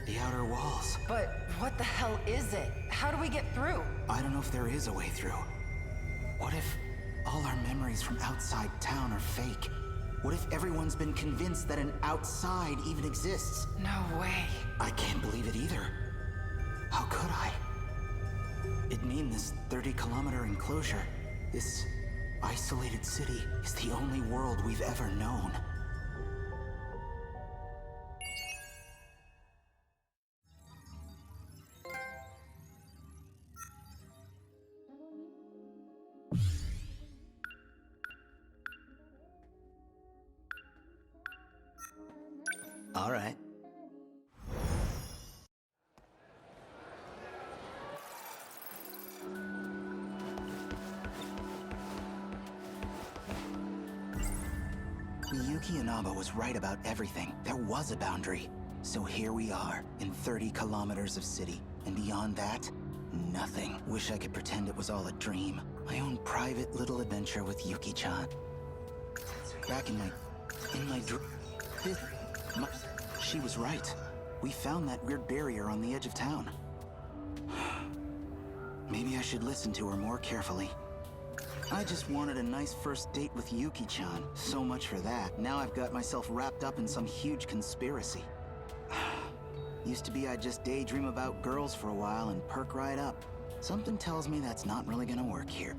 The outer walls. But what the hell is it? How do we get through? I don't know if there is a way through. What if all our memories from outside town are fake? What if everyone's been convinced that an outside even exists? No way. I can't believe it either. How could I? It'd mean this 30-kilometer enclosure, this isolated city, is the only world we've ever known. All right. Yuki Inaba was right about everything. There was a boundary. So here we are, in 30 kilometers of city. And beyond that, nothing. Wish I could pretend it was all a dream. My own private little adventure with Yuki-chan. Back in my she was right. We found that weird barrier on the edge of town. Maybe I should listen to her more carefully. I just wanted a nice first date with Yuki-chan. So much for that. Now I've got myself wrapped up in some huge conspiracy. Used to be I'd just daydream about girls for a while and perk right up. Something tells me that's not really gonna work here.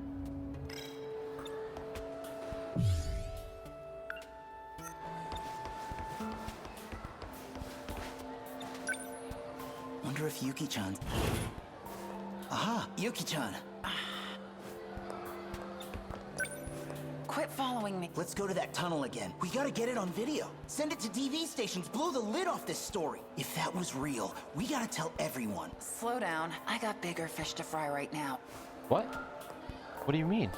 Wonder if Yuki-chan... Aha! Yuki-chan! Quit following me. Let's go to that tunnel again. We gotta get it on video. Send it to TV stations. Blow the lid off this story. If that was real, we gotta tell everyone. Slow down. I got bigger fish to fry right now. What? What do you mean?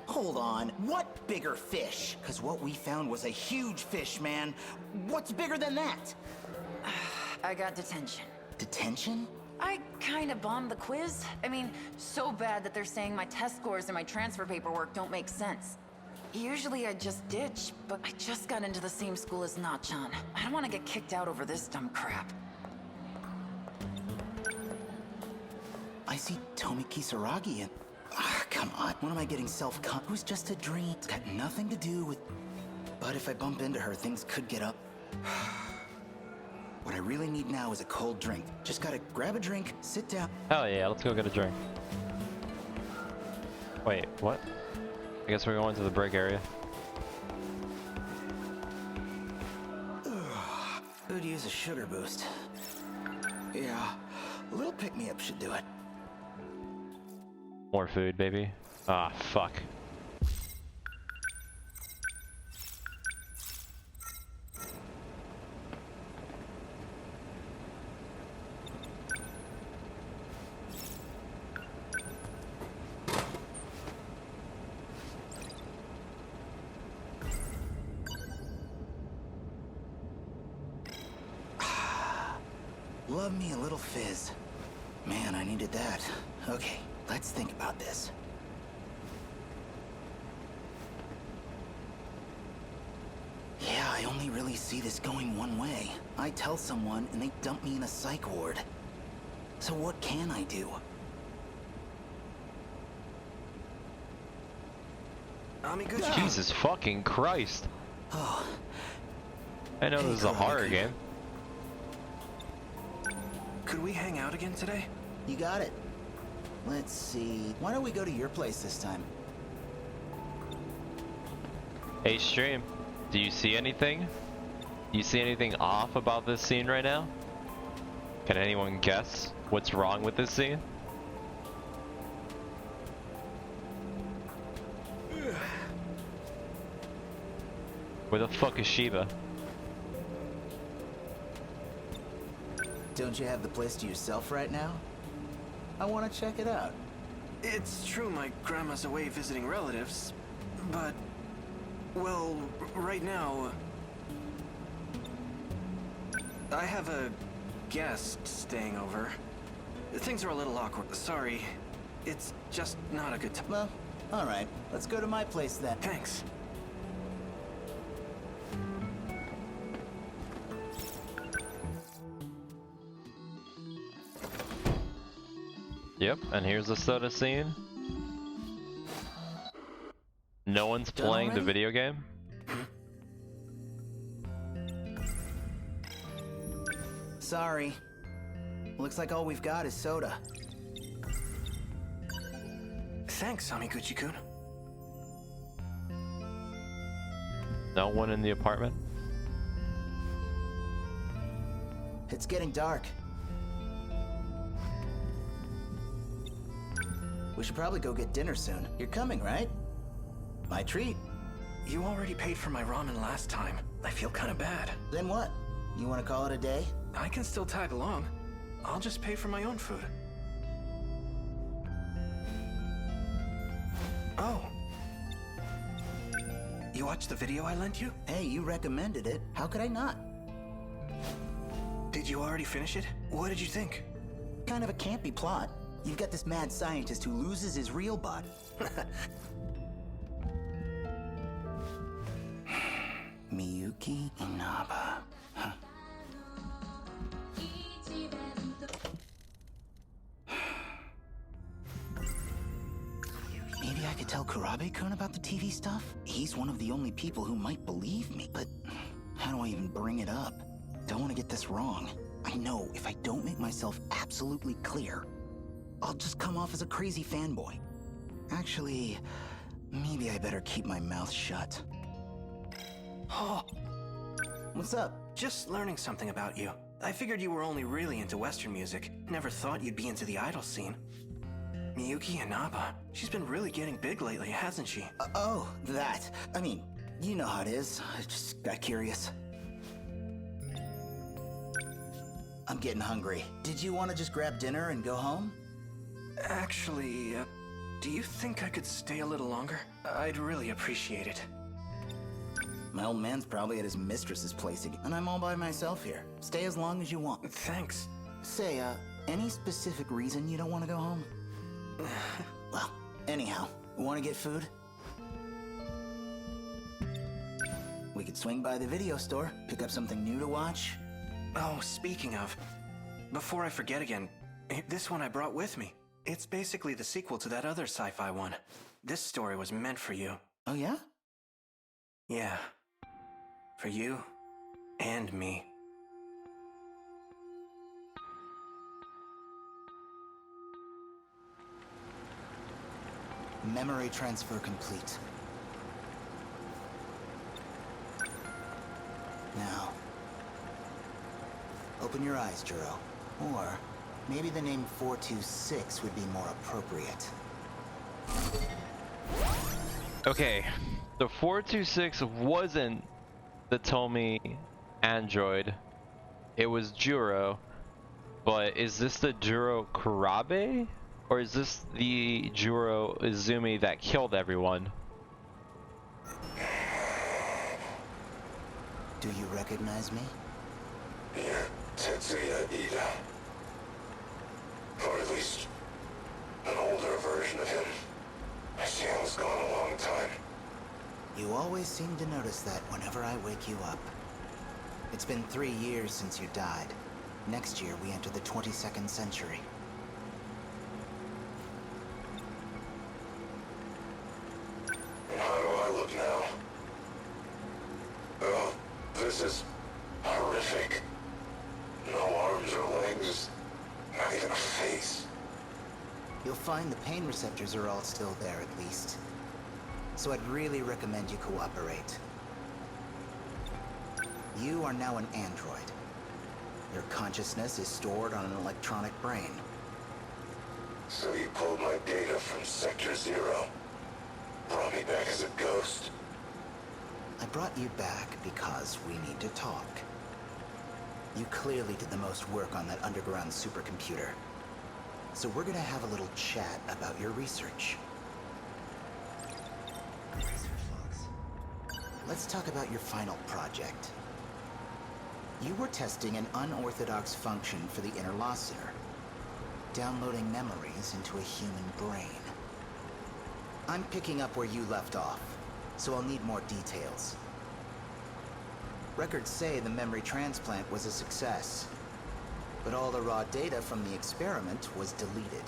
Hold on. What bigger fish? Because what we found was a huge fish, man. What's bigger than that? I got detention. Detention? I kinda bombed the quiz. I mean, so bad that they're saying my test scores and my transfer paperwork don't make sense. Usually I just ditch, but I just got into the same school as Nachan. I don't want to get kicked out over this dumb crap. I see Tomi Kisaragi and... come on. When am I getting self-con? It was just a dream. It's got nothing to do with... But if I bump into her, things could get up. What I really need now is a cold drink. Just gotta grab a drink, sit down. Hell yeah, let's go get a drink. Wait, what? I guess we're going to the break area. Could use a sugar boost. Yeah, a little pick-me-up should do it. More food, baby. Ah, fuck. Love me a little fizz. Man, I needed that. Okay, let's think about this. Yeah, I only really see this going one way. I tell someone and they dump me in a psych ward. So what can I do? Jesus fucking Christ. Oh. I know this is a horror game. Could we hang out again today? You got it. Let's see. Why don't we go to your place this time? Hey stream, do you see anything? Do you see anything off about this scene right now? Can anyone guess what's wrong with this scene? Where the fuck is Shiva? Don't you have the place to yourself right now? I want to check it out. It's true my grandma's away visiting relatives, but... well, right now... I have a guest staying over. Things are a little awkward. Sorry. It's just not a good time. Well, alright. Let's go to my place then. Thanks. Yep, and here's the soda scene. No one's playing the video game? Sorry. Looks like all we've got is soda. Thanks, Amiguchi-kun. No one in the apartment? It's getting dark. We should probably go get dinner soon. You're coming, right? My treat. You already paid for my ramen last time. I feel kind of bad. Then what? You want to call it a day? I can still tag along. I'll just pay for my own food. Oh. You watched the video I lent you? Hey, you recommended it. How could I not? Did you already finish it? What did you think? Kind of a campy plot. You've got this mad scientist who loses his real body. Miyuki Inaba. Huh. Maybe I could tell Kurabe-kun about the TV stuff? He's one of the only people who might believe me, but how do I even bring it up? Don't want to get this wrong. I know if I don't make myself absolutely clear, I'll just come off as a crazy fanboy. Actually, maybe I better keep my mouth shut. Oh. What's up? Just learning something about you. I figured you were only really into Western music. Never thought you'd be into the idol scene. Miyuki Inaba. She's been really getting big lately, hasn't she? Oh, that. I mean, you know how it is. I just got curious. I'm getting hungry. Did you want to just grab dinner and go home? Actually, do you think I could stay a little longer? I'd really appreciate it. My old man's probably at his mistress's place again, and I'm all by myself here. Stay as long as you want. Thanks. Say, any specific reason you don't want to go home? Well, anyhow, want to get food? We could swing by the video store, pick up something new to watch. Oh, speaking of, before I forget again, this one I brought with me. It's basically the sequel to that other sci-fi one. This story was meant for you. Oh yeah? Yeah. For you and me. Memory transfer complete. Now, open your eyes, Juro. Or maybe the name 426 would be more appropriate. Okay, the 426 wasn't the Tomy android. It was Juro. But is this the Juro Kurabe? Or is this the Juro Izumi that killed everyone? Do you recognize me? You're Tetsuya Ida. Or at least, an older version of him. I see him was gone a long time. You always seem to notice that whenever I wake you up. It's been 3 years since you died. Next year, we enter the 22nd century. How do I look now? Oh, this is horrific. No arms or legs, not even a face. You'll find the pain receptors are all still there, at least. so I'd really recommend you cooperate. You are now an android. Your consciousness is stored on an electronic brain. So you pulled my data from Sector 0. Brought me back as a ghost. I brought you back because we need to talk. You clearly did the most work on that underground supercomputer. So we're gonna have a little chat about your research. Let's talk about your final project. You were testing an unorthodox function for the interlocutor, downloading memories into a human brain. I'm picking up where you left off, so I'll need more details. Records say the memory transplant was a success, but all the raw data from the experiment was deleted.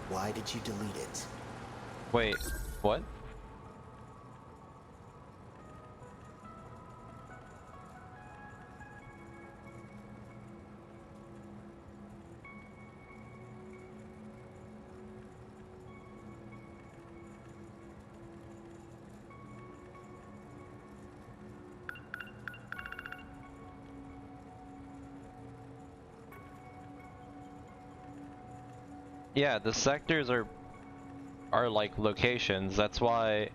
Why did you delete it? Wait, what? Yeah, the sectors are like locations. That's why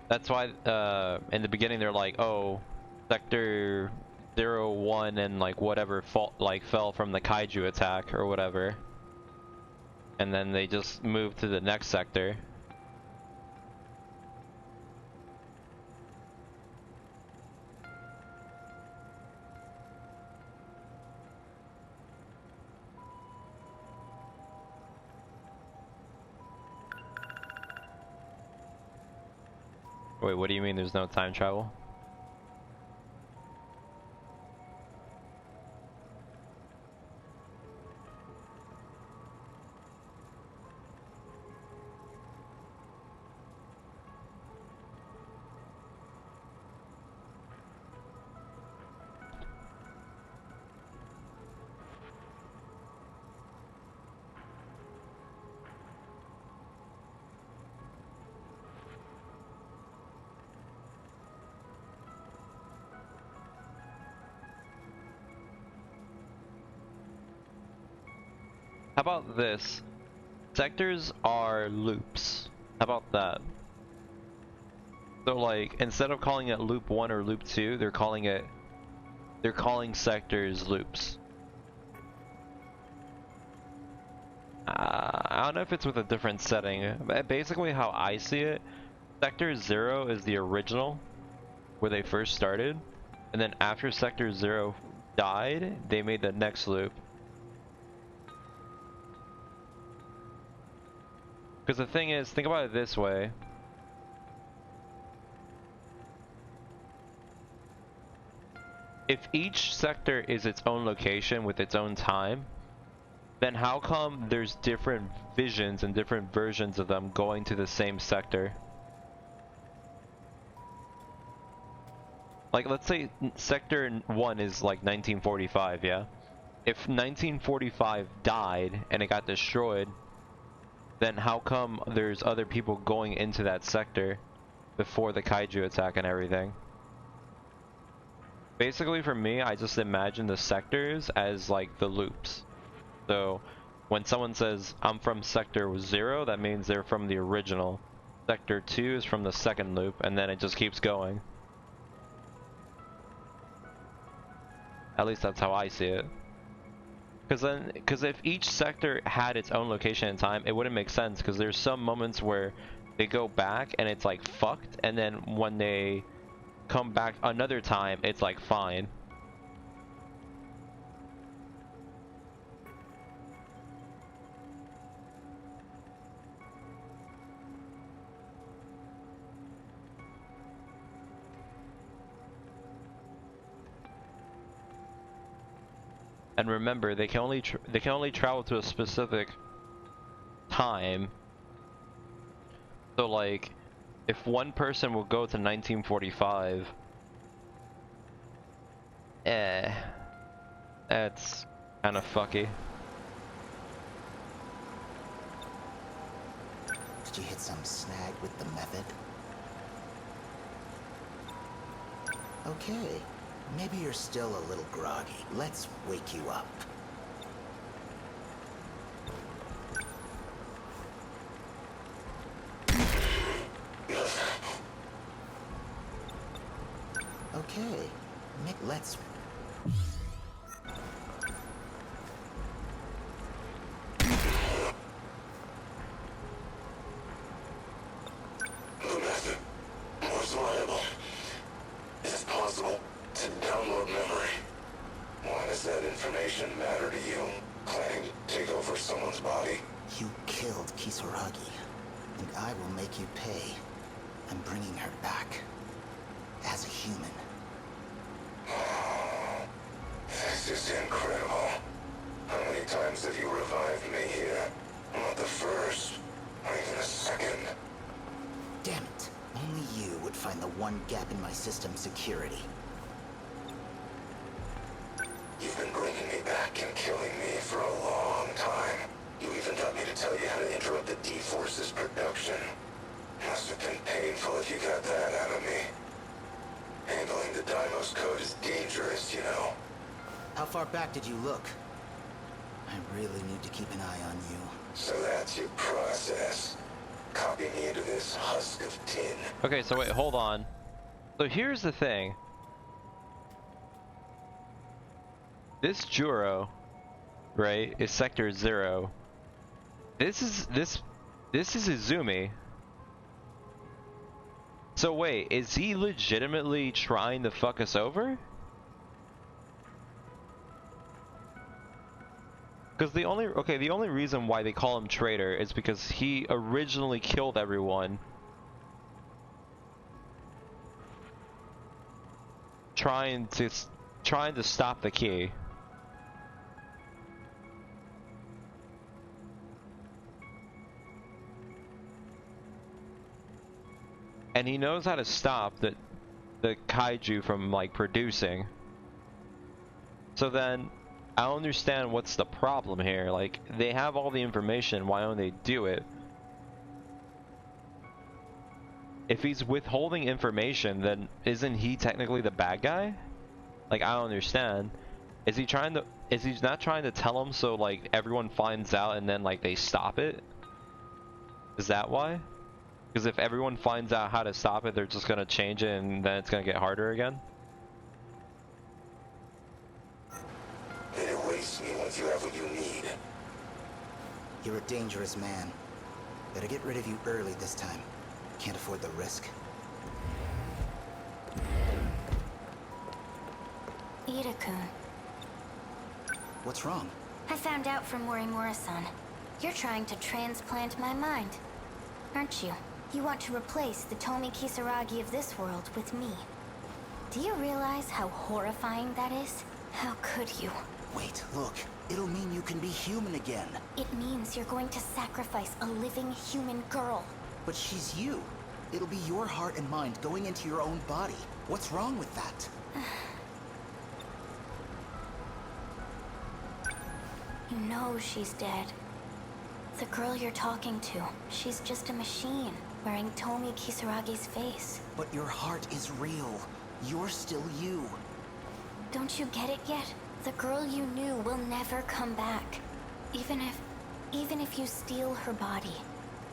in the beginning they're like, oh, sector 01 and like whatever fell from the kaiju attack or whatever. And then they just moved to the next sector. Wait, what do you mean there's no time travel? How about this? Sectors are loops. How about that? So like, instead of calling it loop 1 or loop 2, they're calling sectors loops. I don't know if it's with a different setting, but basically how I see it, Sector 0 is the original, where they first started, and then after Sector 0 died, they made the next loop. Because the thing is, think about it this way. If each sector is its own location with its own time, then how come there's different visions and different versions of them going to the same sector? Like, let's say Sector 1 is like 1945, yeah? If 1945 died and it got destroyed, then how come there's other people going into that sector before the kaiju attack and everything? Basically for me, I just imagine the sectors as like the loops. So when someone says, I'm from Sector 0, that means they're from the original. Sector 2 is from the second loop, and then it just keeps going. At least that's how I see it. Because if each sector had its own location and time, it wouldn't make sense, because there's some moments where they go back and it's like fucked, and then when they come back another time, it's like fine. And remember, they can only travel to a specific time. So like, if one person will go to 1945, that's kind of fucky. Did you hit some snag with the method? Okay, maybe you're still a little groggy. Let's wake you up. Okay, let's... The method was reliable. Is it possible to download memory? Why does that information matter to you? Planning to take over someone's body? You killed Kisaragi, and I will make you pay. I'm bringing her back. As a human. This is incredible. How many times have you revived me here? Not the first, not even the second. Damn it. Only you would find the one gap in my system's security. You've been bringing me back and killing me for a long time. You even got me to tell you how to interrupt the D-Force's production. Must have been painful if you got that out of me. Handling the Deimos code is dangerous, you know. How far back did you look? I really need to keep an eye on you. So that's your process. Copy me into this husk of tin. Okay, so wait, hold on. So here's the thing. This Juro, right, is Sector 0. This is Izumi. So wait, is he legitimately trying to fuck us over? Because the only reason why they call him traitor is because he originally killed everyone trying to stop the key. And he knows how to stop the kaiju from like producing. So then I don't understand what's the problem here. Like, they have all the information, why don't they do it? If he's withholding information, then isn't he technically the bad guy? Like, I don't understand. Is he not trying to tell him so like everyone finds out and then like they stop it? Is that why? Because if everyone finds out how to stop it, they're just gonna change it and then it's gonna get harder again? Then erase me once you have what you need. You're a dangerous man. Better get rid of you early this time. Can't afford the risk. Ida-kun. What's wrong? I found out from Morimura-san. You're trying to transplant my mind, aren't you? You want to replace the Tomi Kisaragi of this world with me. Do you realize how horrifying that is? How could you? Wait, look. It'll mean you can be human again. It means you're going to sacrifice a living human girl. But she's you. It'll be your heart and mind going into your own body. What's wrong with that? You know she's dead. The girl you're talking to, she's just a machine, wearing Tomi Kisaragi's face. But your heart is real. You're still you. Don't you get it yet? The girl you knew will never come back. Even if you steal her body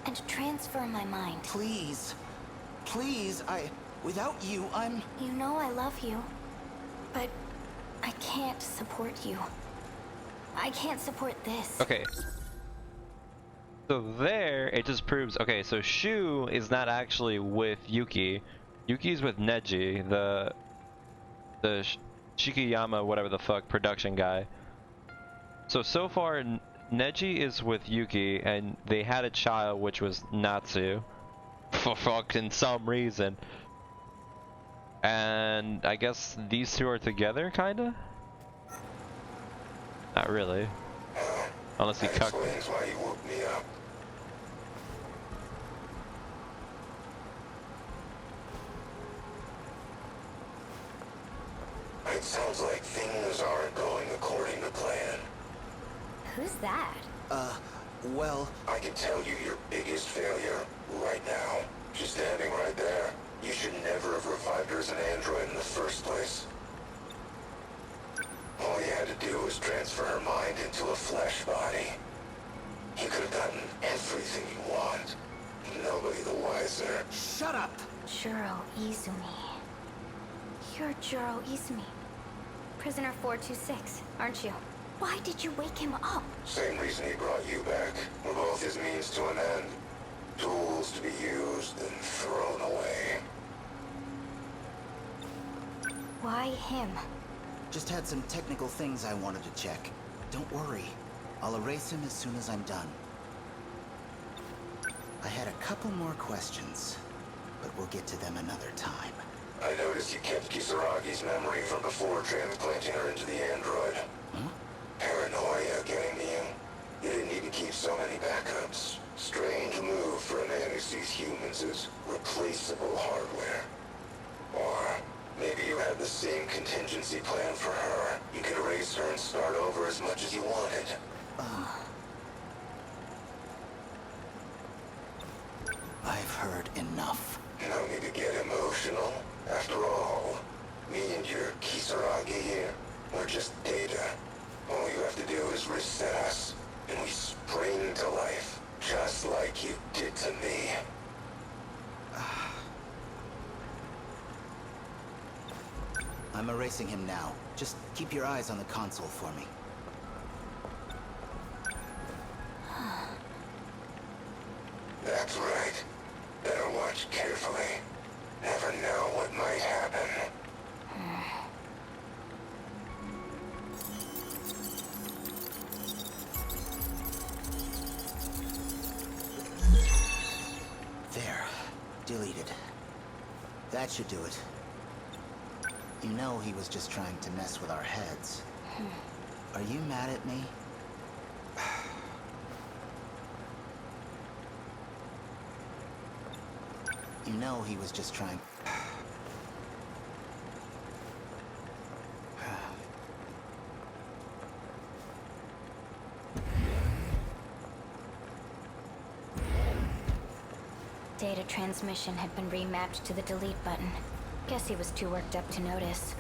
and transfer my mind. Please. Please, without you, I'm... You know I love you, but I can't support you. I can't support this. Okay. So there, it just proves, okay, so Shu is not actually with Yuki. Yuki's with Neji, the Shikiyama, whatever the fuck, production guy. So far, Neji is with Yuki, and they had a child, which was Natsu. For fucking some reason. And I guess these two are together, kinda? Not really. Unless he cucked. Explains why you woke me up. It sounds like things aren't going according to plan. Who's that? Well... I can tell you your biggest failure as an android in the first place. All he had to do was transfer her mind into a flesh body. He could have gotten everything you want. Nobody the wiser. Shut up! Juro Izumi. You're Juro Izumi. Prisoner 426, aren't you? Why did you wake him up? Same reason he brought you back. We're both his means to an end. Tools to be used and thrown away. Why him? Just had some technical things I wanted to check. Don't worry. I'll erase him as soon as I'm done. I had a couple more questions, but we'll get to them another time. I noticed you kept Kisaragi's memory from before transplanting her into the android. Huh? Paranoia getting to you? You didn't need to keep so many backups. Strange move for a man who sees humans as replaceable hardware. Or maybe you had the same contingency plan for her. You could erase her and start over as much as you wanted. I've heard enough. No need to get emotional. After all, me and your Kisaragi here, we're just data. All you have to do is reset us, and we spring to life, just like you did to me. I'm erasing him now. Just keep your eyes on the console for me. That's right. Better watch carefully. Never know what might happen. There. Deleted. That should do it. You know he was just trying to mess with our heads. Are you mad at me? You know he was just trying... Data transmission had been remapped to the delete button. Guess he was too worked up to notice.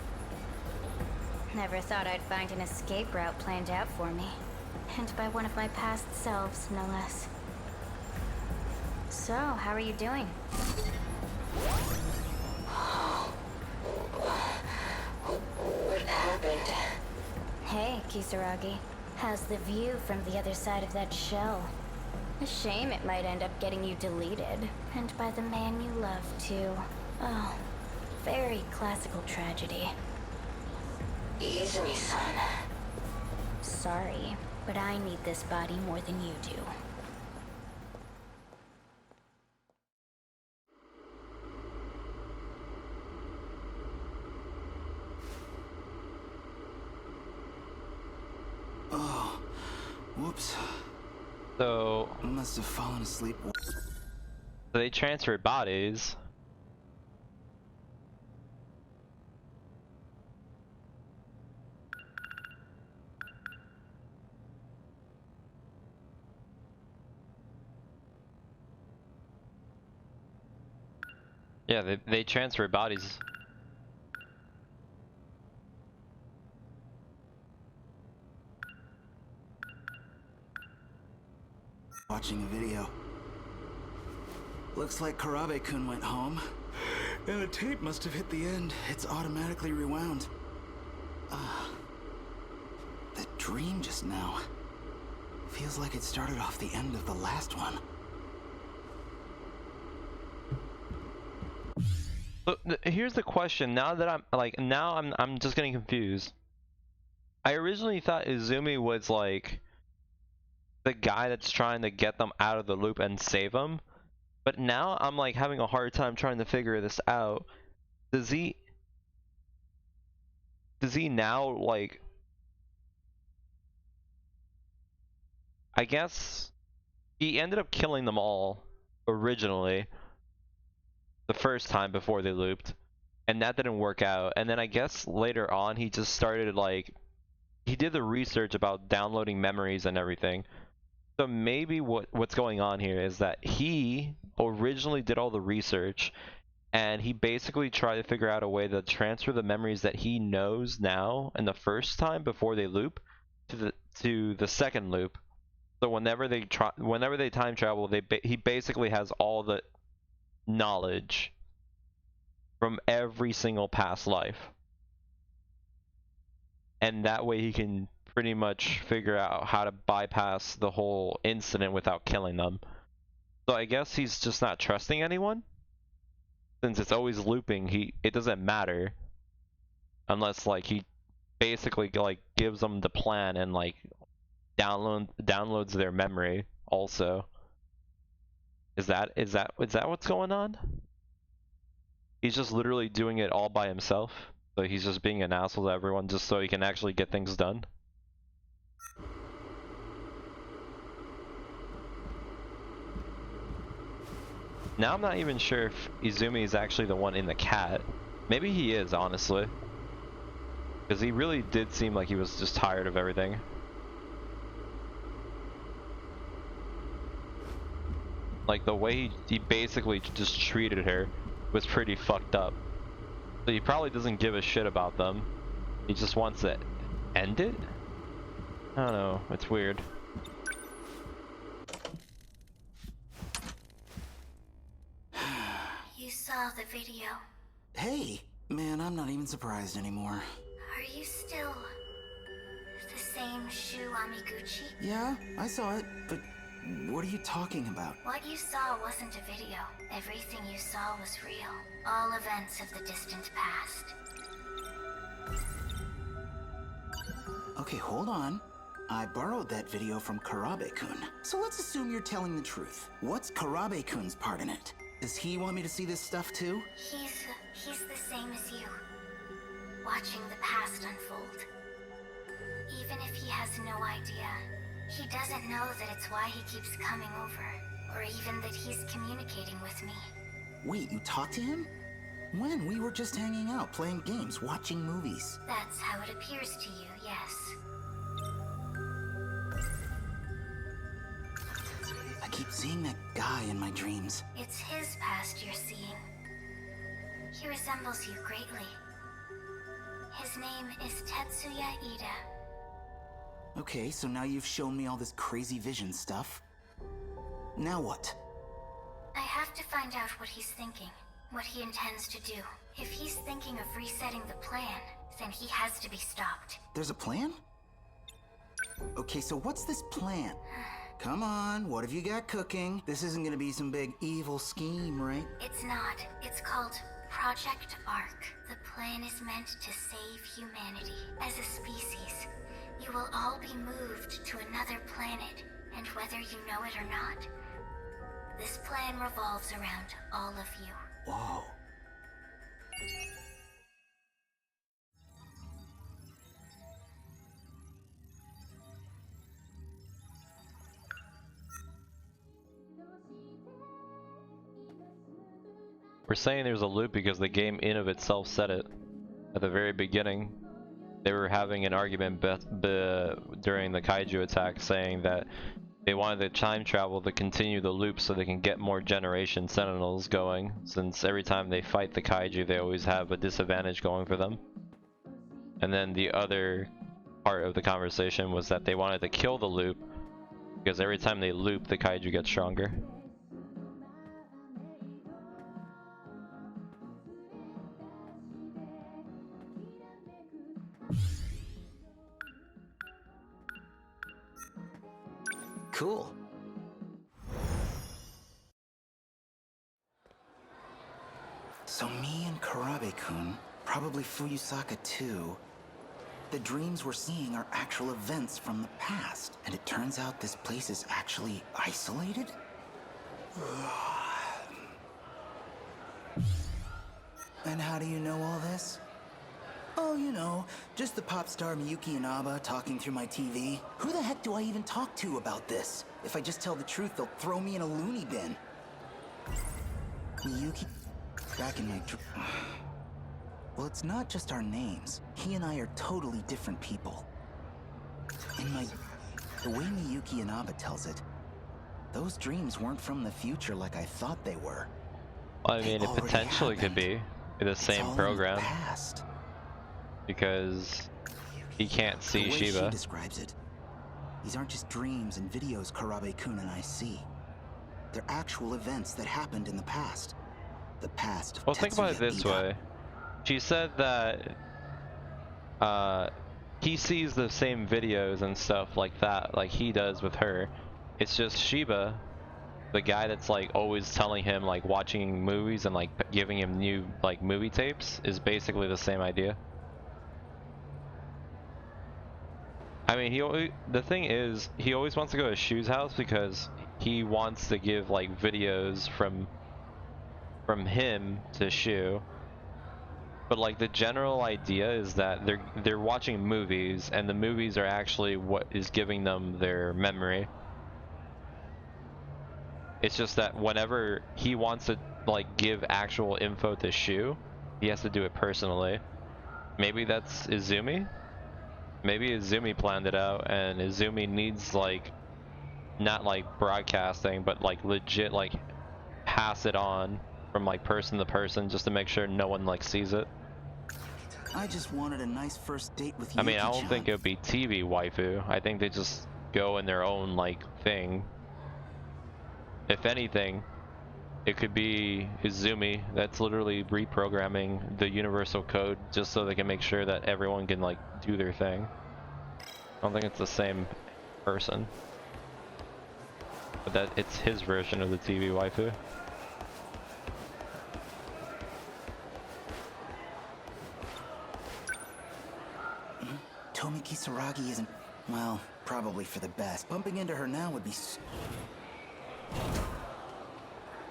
Never thought I'd find an escape route planned out for me. And by one of my past selves, no less. So, how are you doing? What happened? Hey, Kisaragi. How's the view from the other side of that shell? A shame it might end up getting you deleted. And by the man you love, too. Oh, very classical tragedy. Izumi-san. Sorry, but I need this body more than you do. Oh, whoops. So Must have fallen asleep. they transferred bodies. Yeah, they transferred bodies. Watching a video. Looks like Karabe-kun went home. And the tape must have hit the end. It's automatically rewound. The dream just now. Feels like it started off the end of the last one. So here's the question. Now that I'm just getting confused. I originally thought Izumi was like the guy that's trying to get them out of the loop and save them, but now I'm like having a hard time trying to figure this out. Does he now, like, I guess he ended up killing them all originally the first time before they looped, and that didn't work out, and then I guess later on he just started, like, he did the research about downloading memories and everything. So maybe what's going on here is that he originally did all the research, and he basically tried to figure out a way to transfer the memories that he knows now and the first time before they loop to the second loop. So whenever they time travel, he basically has all the knowledge from every single past life, and that way he can pretty much figure out how to bypass the whole incident without killing them. So I guess he's just not trusting anyone, since it's always looping. It doesn't matter unless like he basically like gives them the plan and like downloads their memory also. Is that what's going on? He's just literally doing it all by himself. So he's just being an asshole to everyone just so he can actually get things done. Now I'm not even sure if Izumi is actually the one in the cat. Maybe he is, honestly. Because he really did seem like he was just tired of everything. Like the way he basically just treated her was pretty fucked up. So he probably doesn't give a shit about them. He just wants to end it? I don't know, it's weird. You saw the video. Hey, man, I'm not even surprised anymore. Are you still the same Shu Amiguchi? Yeah, I saw it, but what are you talking about? What you saw wasn't a video. Everything you saw was real. All events of the distant past. Okay, hold on. I borrowed that video from Karabe-kun. So let's assume you're telling the truth. What's Karabe-kun's part in it? Does he want me to see this stuff too? He's the same as you. Watching the past unfold. Even if he has no idea, he doesn't know that it's why he keeps coming over. Or even that he's communicating with me. Wait, you talked to him? When? We were just hanging out, playing games, watching movies. That's how it appears to you, yes. I keep seeing that guy in my dreams. It's his past you're seeing. He resembles you greatly. His name is Tetsuya Ida. Okay, so now you've shown me all this crazy vision stuff. Now what? I have to find out what he's thinking, what he intends to do. If he's thinking of resetting the plan, then he has to be stopped. There's a plan? Okay, so what's this plan? Come on, what have you got cooking? This isn't gonna be some big evil scheme, right? It's not. It's called Project Ark. The plan is meant to save humanity. As a species, you will all be moved to another planet, and whether you know it or not, this plan revolves around all of you. Whoa. We're saying there's a loop because the game in of itself said it. At the very beginning, they were having an argument during the kaiju attack saying that they wanted the time travel to continue the loop so they can get more generation Sentinels going, since every time they fight the kaiju they always have a disadvantage going for them. And then the other part of the conversation was that they wanted to kill the loop because every time they loop the kaiju gets stronger. Cool. So me and Karabe-kun, probably Fuyusaka too, the dreams we're seeing are actual events from the past. And it turns out this place is actually isolated? And how do you know all this? Oh, you know, just the pop star Miyuki Inaba talking through my TV. Who the heck do I even talk to about this? If I just tell the truth, they'll throw me in a loony bin. Miyuki, back in my well, it's not just our names. He and I are totally different people. The way Miyuki Inaba tells it, those dreams weren't from the future like I thought they were. I mean, it potentially could be the same program. Because he can't see the way Shiba. She describes it. These aren't just dreams and videos Karabe-kun and I see. They're actual events that happened in the past. The past of Well, think about it this way. She said that he sees the same videos and stuff like that, like he does with her. It's just Shiba, the guy that's like always telling him like watching movies and like giving him new like movie tapes, is basically the same idea. I mean, the thing is, he always wants to go to Shu's house because he wants to give like videos from him to Shu. But like the general idea is that they're watching movies, and the movies are actually what is giving them their memory. It's just that whenever he wants to like give actual info to Shu, he has to do it personally. Maybe that's Izumi? Maybe Izumi planned it out, and Izumi needs like, not like broadcasting, but like legit like pass it on from like person to person just to make sure no one like sees it. I just wanted a nice first date with you. I mean, I don't think it would be TV waifu. I think they just go in their own like thing. If anything, it could be Izumi that's literally reprogramming the universal code just so they can make sure that everyone can like do their thing. I don't think it's the same person, but that it's his version of the TV waifu. Tomi Kisaragi isn't, well, probably for the best. Bumping into her now would be...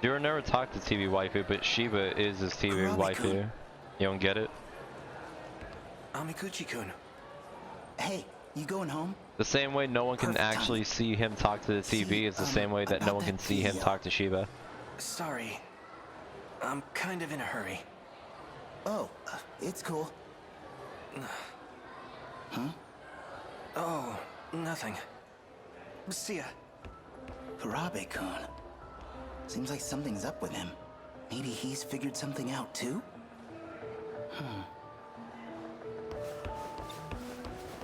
You were never talked to TV waifu, but Shiba is his TV waifu. You don't get it? Amikuchi-kun. Hey, you going home? The same way no one can actually see him talk to the TV is the same way that no one can see him talk to Shiba. Sorry. I'm kind of in a hurry. Oh, it's cool. Huh? Oh, nothing. See ya. Karabe-kun. Seems like something's up with him. Maybe he's figured something out too?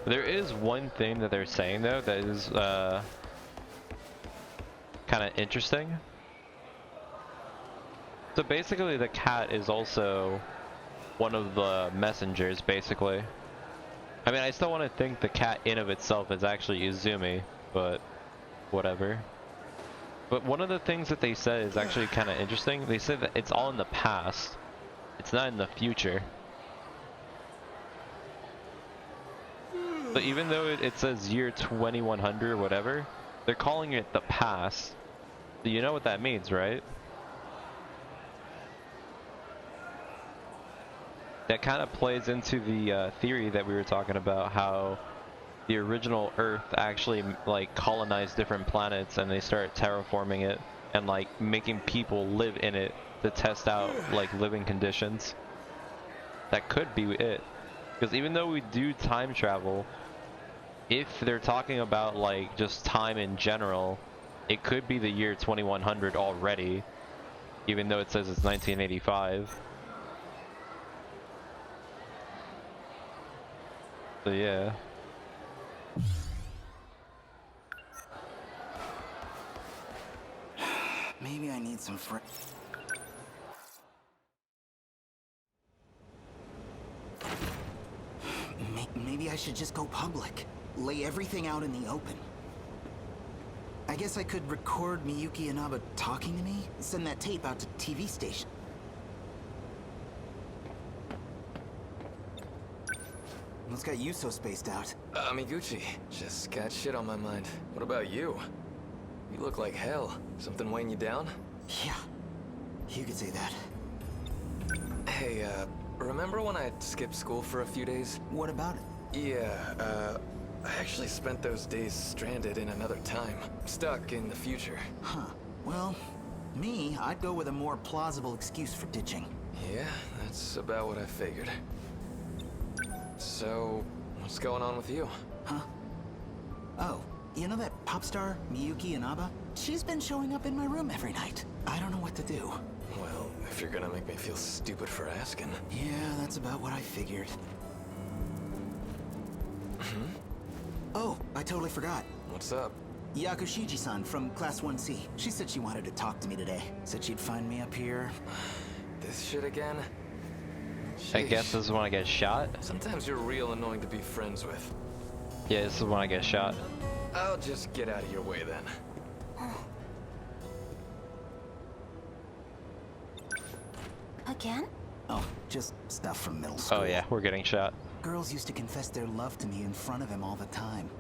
There is one thing that they're saying though that is kind of interesting. So basically the cat is also one of the messengers, basically. I mean, I still want to think the cat in of itself is actually Izumi, but whatever. But one of the things that they said is actually kind of interesting. They said that it's all in the past. It's not in the future. So even though it says year 2100 or whatever, they're calling it the past. So you know what that means, right? That kind of plays into the theory that we were talking about, how the original Earth actually like colonized different planets and they started terraforming it and like making people live in it to test out like living conditions. That could be it. Because even though we do time travel, if they're talking about like just time in general, it could be the year 2100 already, even though it says it's 1985. So yeah. Maybe I need some Maybe I should just go public. Lay everything out in the open. I guess I could record Miyuki Inaba talking to me, send that tape out to TV station. What's got you so spaced out? Amiguchi, just got shit on my mind. What about you? You look like hell. Something weighing you down? Yeah, you could say that. Hey, remember when I skipped school for a few days? What about it? Yeah, I actually spent those days stranded in another time. Stuck in the future. Huh. Well, me, I'd go with a more plausible excuse for ditching. Yeah, that's about what I figured. So, what's going on with you? Huh? Oh, you know that pop star, Miyuki Inaba? She's been showing up in my room every night. I don't know what to do. Well, if If you're gonna make me feel stupid for asking. Yeah, that's about what I figured. Oh, I totally forgot. What's up? Yakushiji-san from Class 1C. She said she wanted to talk to me today. Said she'd find me up here. This shit again? I guess this is when I get shot? Sometimes you're real annoying to be friends with. Yeah, this is when I get shot. I'll just get out of your way then. Again? Oh, just stuff from middle school. Oh yeah, we're getting shot. Girls used to confess their love to me in front of him all the time.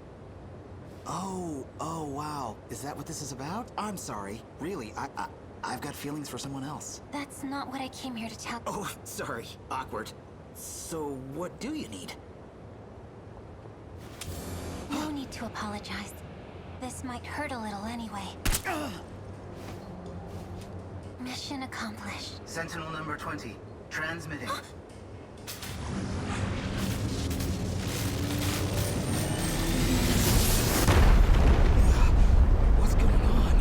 Oh, wow. Is that what this is about? I'm sorry. Really, I've got feelings for someone else. That's not what I came here to tell. Oh, sorry. Awkward. So, what do you need? No need to apologize. This might hurt a little anyway. Mission accomplished. Sentinel number 20. Transmitting. What's going on?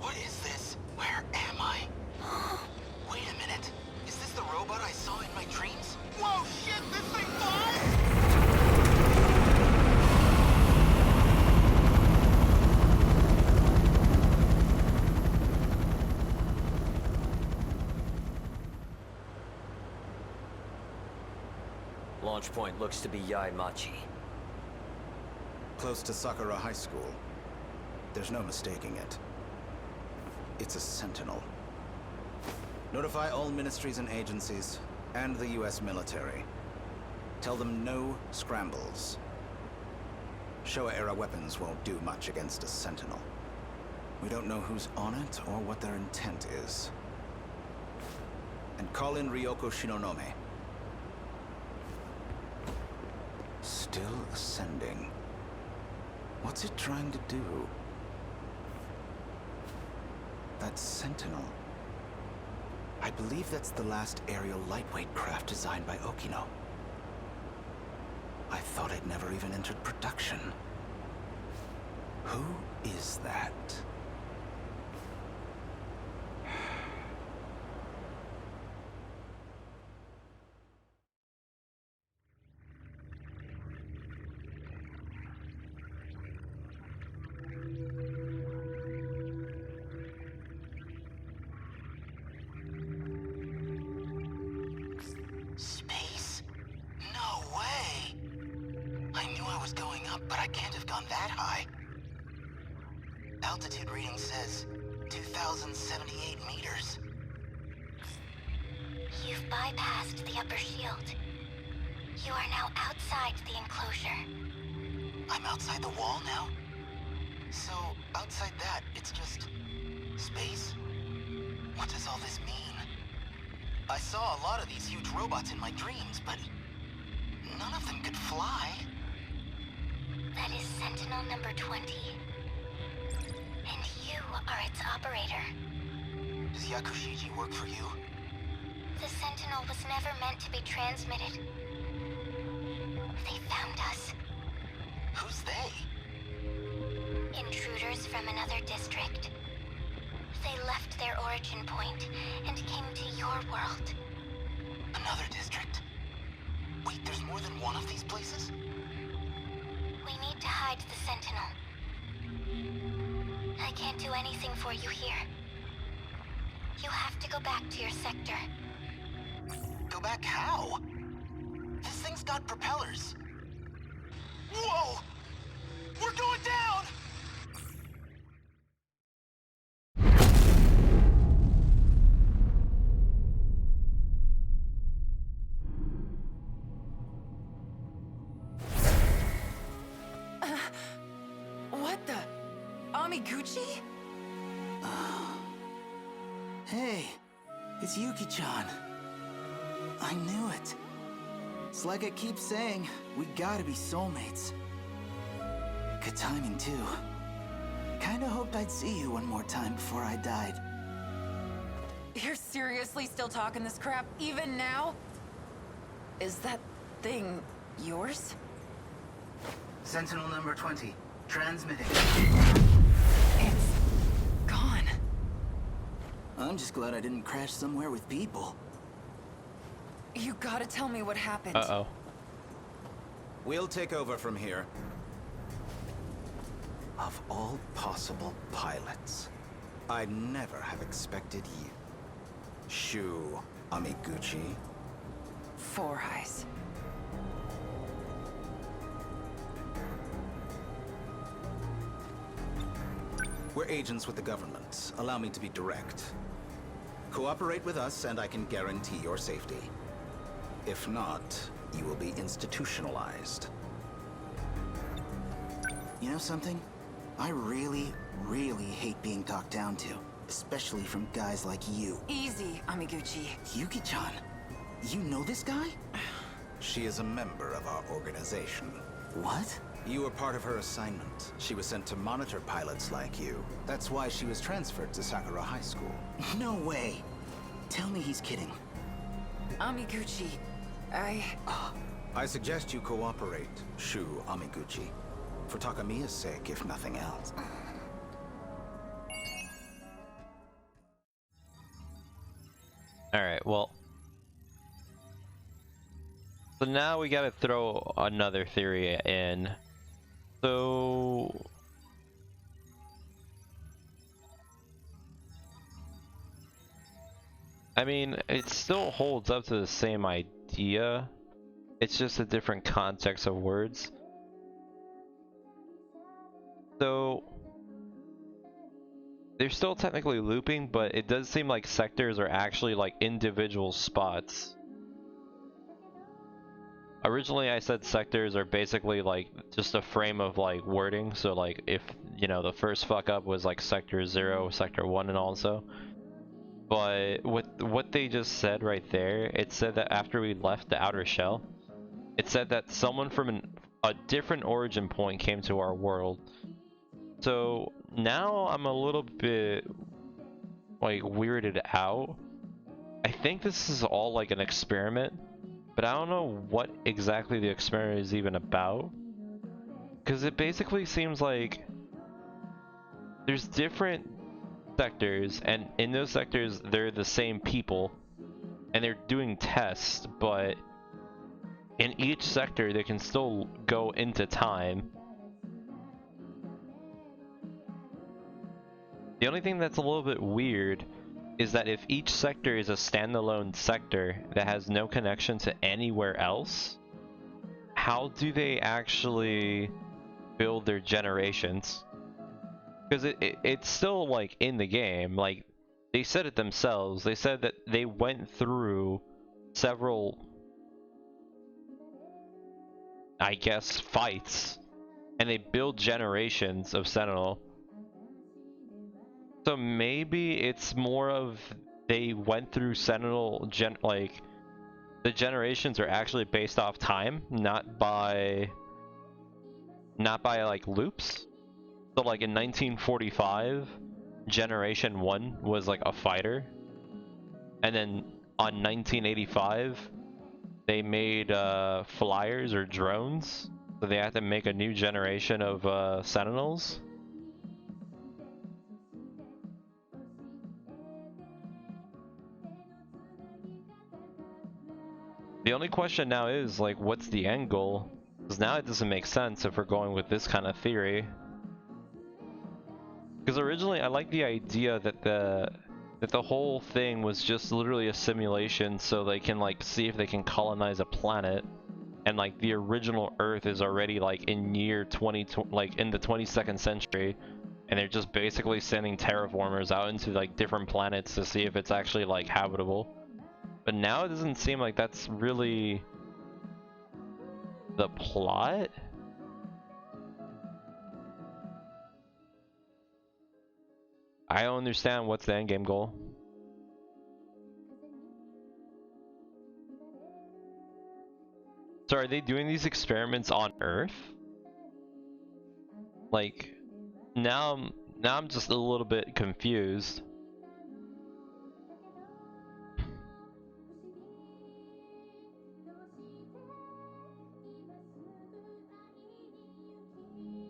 What is this? Where am I? Wait a minute. Is this the robot I saw in my dreams? Whoa, shit! This thing flies! Launch point looks to be Yaimachi. Close to Sakura High School. There's no mistaking it. It's a Sentinel. Notify all ministries and agencies, and the US military. Tell them no scrambles. Showa-era weapons won't do much against a Sentinel. We don't know who's on it or what their intent is. And call in Ryoko Shinonome. Still ascending. What's it trying to do? That Sentinel. I believe that's the last aerial lightweight craft designed by Okino. I thought it never even entered production. Who is that? Space? No way! I knew I was going up, but I can't have gone that high. Altitude reading says 2,078 meters. You've bypassed the upper shield. You are now outside the enclosure. I'm outside the wall now? So, outside that, it's just... space? What does all this mean? I saw a lot of these huge robots in my dreams, but... none of them could fly. That is Sentinel number 20. And you are its operator. Does Yakushiji work for you? The Sentinel was never meant to be transmitted. They found us. Who's they? Intruders from another district. They left their origin point and came to your world. Another district? Wait, there's more than one of these places? We need to hide the Sentinel. I can't do anything for you here. You have to go back to your sector. Go back how? This thing's got propellers. Whoa! We're going down! What the? Amiguchi? Hey, it's Yuki-chan. I knew it. It's like I keep saying, we gotta be soulmates. Good timing, too. Kinda hoped I'd see you one more time before I died. You're seriously still talking this crap, even now? Is that thing yours? Sentinel number 20, Transmitting. It's gone. I'm just glad I didn't crash somewhere with people. You gotta tell me what happened. Uh-oh. We'll take over from here. Of all possible pilots, I'd never have expected you. Shu Amiguchi. Four Eyes. We're agents with the government. Allow me to be direct. Cooperate with us and I can guarantee your safety. If not, you will be institutionalized. You know something? I really hate being talked down to. Especially from guys like you. Easy, Amiguchi. Yuki-chan, you know this guy? She is a member of our organization. What? You were part of her assignment. She was sent to monitor pilots like you. That's why she was transferred to Sakura High School. No way. Tell me he's kidding. Amiguchi, I suggest you cooperate, Shu Amiguchi. For Takamiya's sake, if nothing else. Alright, well. So now we gotta throw another theory in. So... I mean, it still holds up to the same idea. It's just a different context of words. So... they're still technically looping, but it does seem like sectors are actually like individual spots. Originally I said sectors are basically like just a frame of like wording, so like if, you know, the first fuck up was like sector 0, sector 1 and also. But with what they just said right there, it said that after we left the outer shell, it said that someone from a different origin point came to our world. So now I'm a little bit like weirded out. I think this is all like an experiment, but I don't know what exactly the experiment is even about. Because it basically seems like there's different sectors, and in those sectors they're the same people and they're doing tests, but in each sector they can still go into time. The only thing that's a little bit weird is that if each sector is a standalone sector that has no connection to anywhere else, how do they actually build their generations? Because it's still like in the game, like they said it themselves. They said that they went through several, I guess, fights, and they build generations of Sentinel. So maybe it's more of they went through Sentinel like the generations are actually based off time, not by like loops. So like in 1945, Generation 1 was like a fighter, and then on 1985 they made flyers or drones, so they had to make a new generation of Sentinels. The only question now is, like, what's the end goal? Because now it doesn't make sense if we're going with this kind of theory. Because originally I liked the idea that the whole thing was just literally a simulation, so they can like see if they can colonize a planet, and like the original Earth is already like in year 20, like in the 22nd century, and they're just basically sending terraformers out into like different planets to see if it's actually like habitable. But now it doesn't seem like that's really the plot. I don't understand what's the endgame goal. So are they doing these experiments on Earth? Like, now I'm just a little bit confused.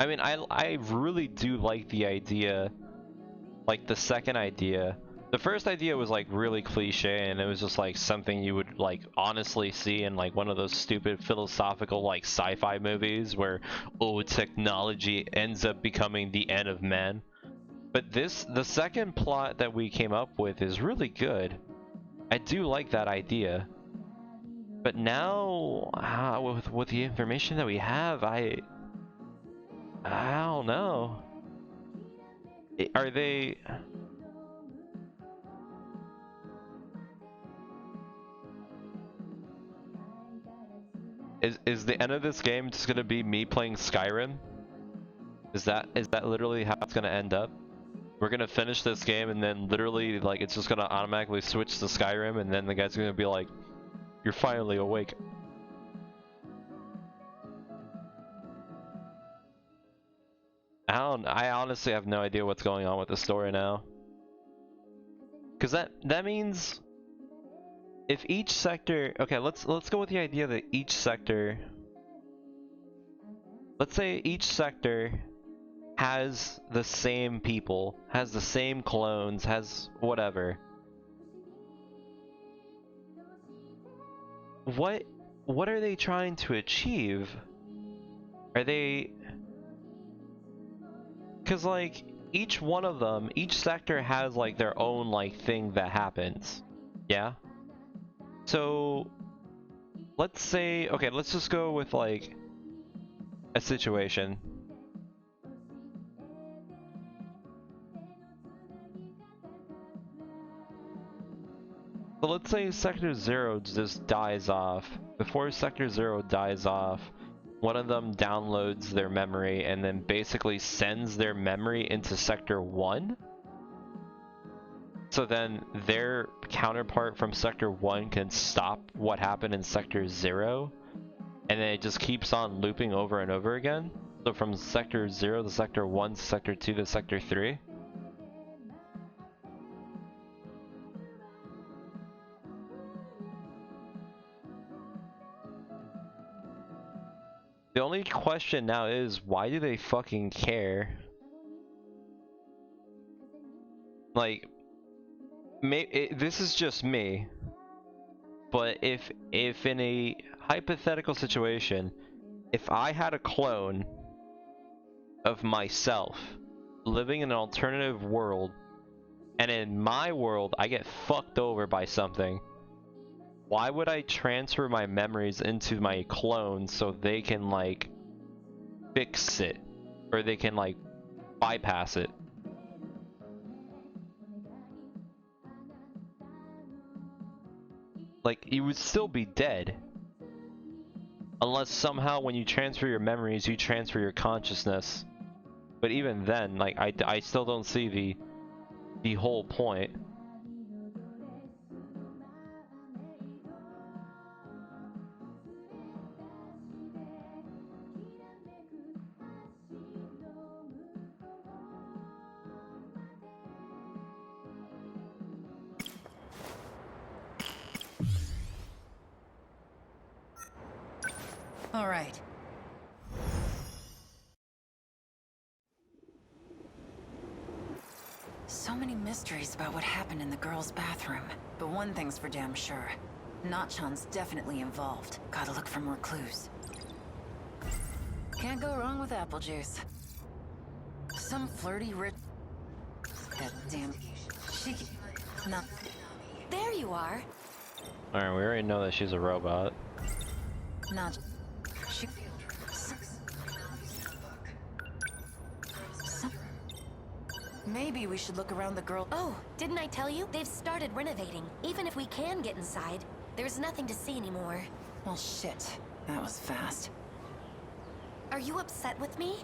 I mean, mean, I really do like the idea, like the second idea. The first idea was like really cliche, and it was just like something you would like honestly see in like one of those stupid philosophical like sci-fi movies where, oh, technology ends up becoming the end of man. But the second plot that we came up with is really good. I do like that idea. But now, with the information that we have, I don't know. Are they... Is the end of this game just gonna be me playing Skyrim? Is that literally how it's gonna end up? We're gonna finish this game and then literally like it's just gonna automatically switch to Skyrim, and then the guy's gonna be like, "You're finally awake." I honestly have no idea what's going on with the story now. Cause that means if each sector, okay, let's go with the idea that each sector, let's say each sector has the same people, has the same clones, has whatever. What are they trying to achieve? Are they... Cause like each one of them, each sector has like their own like thing that happens. Yeah? So let's say, okay, let's just go with like a situation. So let's say Sector 0 just dies off. Before Sector 0 dies off, one of them downloads their memory and then basically sends their memory into Sector 1. So then their counterpart from Sector 1 can stop what happened in Sector 0. And then it just keeps on looping over and over again. So from Sector 0 to Sector 1 to Sector 2 to Sector 3. The only question now is, why do they fucking care? Like, this is just me, but if in a hypothetical situation, if I had a clone of myself living in an alternative world, and in my world I get fucked over by something, why would I transfer my memories into my clone so they can like fix it, or they can like bypass it? Like, you would still be dead. Unless somehow when you transfer your memories, you transfer your consciousness. But even then, like, I still don't see the whole point. All right. So many mysteries about what happened in the girls' bathroom. But one thing's for damn sure. Notchan's definitely involved. Gotta look for more clues. Can't go wrong with apple juice. Some flirty rich... That damn... She... Not... There you are. Alright, we already know that she's a robot. Not... She... Maybe we should look around the girl... Oh, didn't I tell you? They've started renovating. Even if we can get inside, there's nothing to see anymore. Well, shit. That was fast. Are you upset with me?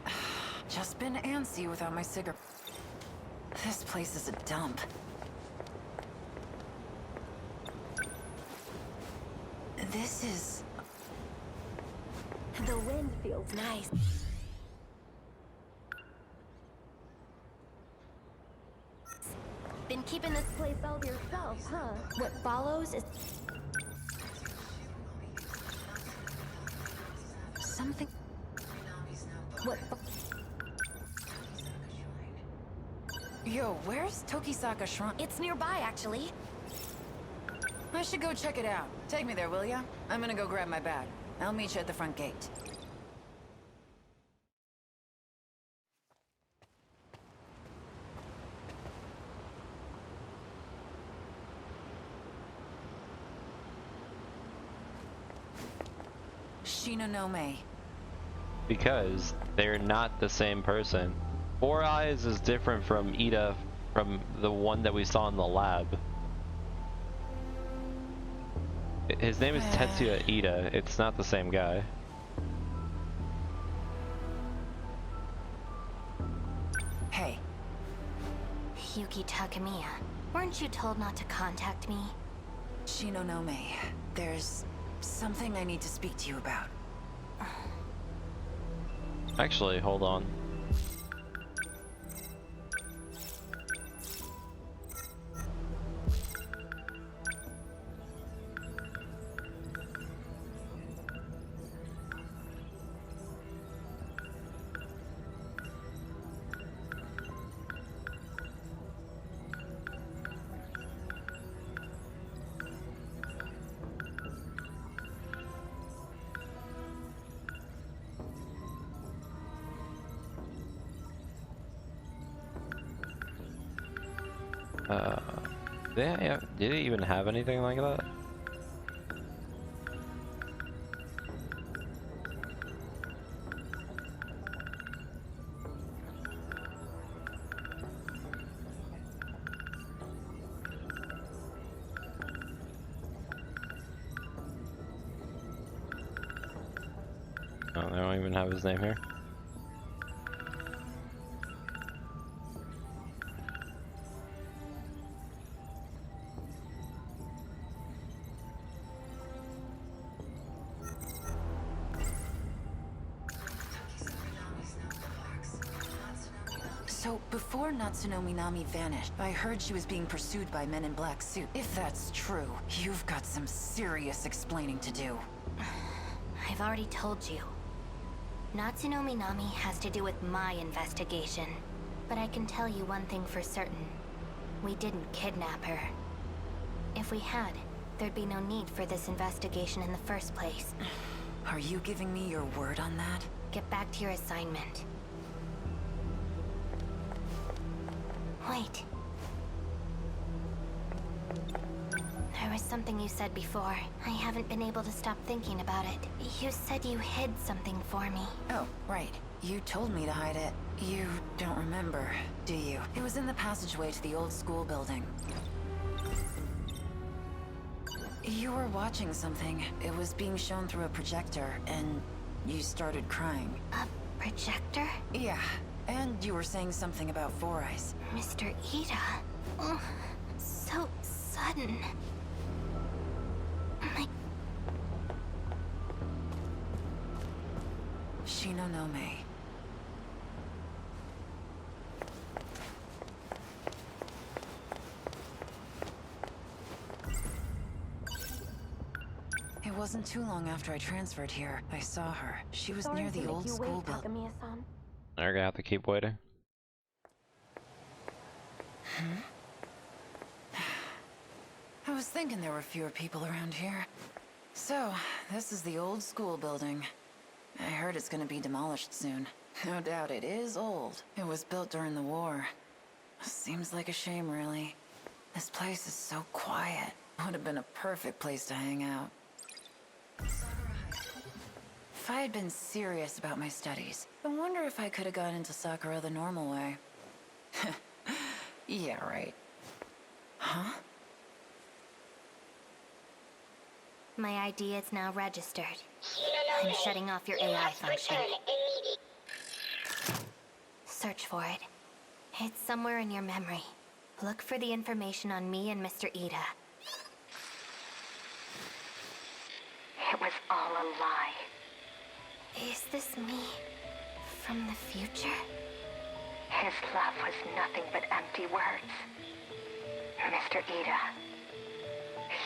Just been antsy without my cigarette. This place is a dump. This is... The wind feels nice. Been keeping this place all to yourself, huh? What follows is... Something... What... Yo, where's Tokisaka Shrine? It's nearby, actually. I should go check it out. Take me there, will ya? I'm gonna go grab my bag. I'll meet you at the front gate. Shinonome. Because they're not the same person. Four Eyes is different from Ida, from the one that we saw in the lab. His name is Tetsuya Ida. It's not the same guy. Hey. Yuki Takemiya, weren't you told not to contact me? Shinonome, there's something I need to speak to you about. Actually, hold on. Did they even have anything like that? Oh, they don't even have his name here. So, before Natsunomi Nami vanished, I heard she was being pursued by men in black suits. If that's true, you've got some serious explaining to do. I've already told you. Natsunomi Nami has to do with my investigation. But I can tell you one thing for certain. We didn't kidnap her. If we had, there'd be no need for this investigation in the first place. Are you giving me your word on that? Get back to your assignment. Wait. There was something you said before. I haven't been able to stop thinking about it. You said you hid something for me. Oh, right. You told me to hide it. You don't remember, do you? It was in the passageway to the old school building. You were watching something. It was being shown through a projector, and you started crying. A projector? Yeah, and you were saying something about Four Eyes. Mr. Ida. Oh, so sudden. Shinonome. It wasn't too long after I transferred here. I saw her. She was near the old school building. They're gonna have to keep waiting. I was thinking there were fewer people around here. So, this is the old school building. I heard it's gonna be demolished soon. No doubt it is old. It was built during the war. Seems like a shame, really. This place is so quiet. Would have been a perfect place to hang out. If I had been serious about my studies, I wonder if I could have gone into Sakura the normal way. Yeah, right. Huh? My ID is now registered. I'm shutting off your AI function. Search for it. It's somewhere in your memory. Look for the information on me and Mr. Ida. It was all a lie. Is this me from the future? His love was nothing but empty words. Mr. Ida.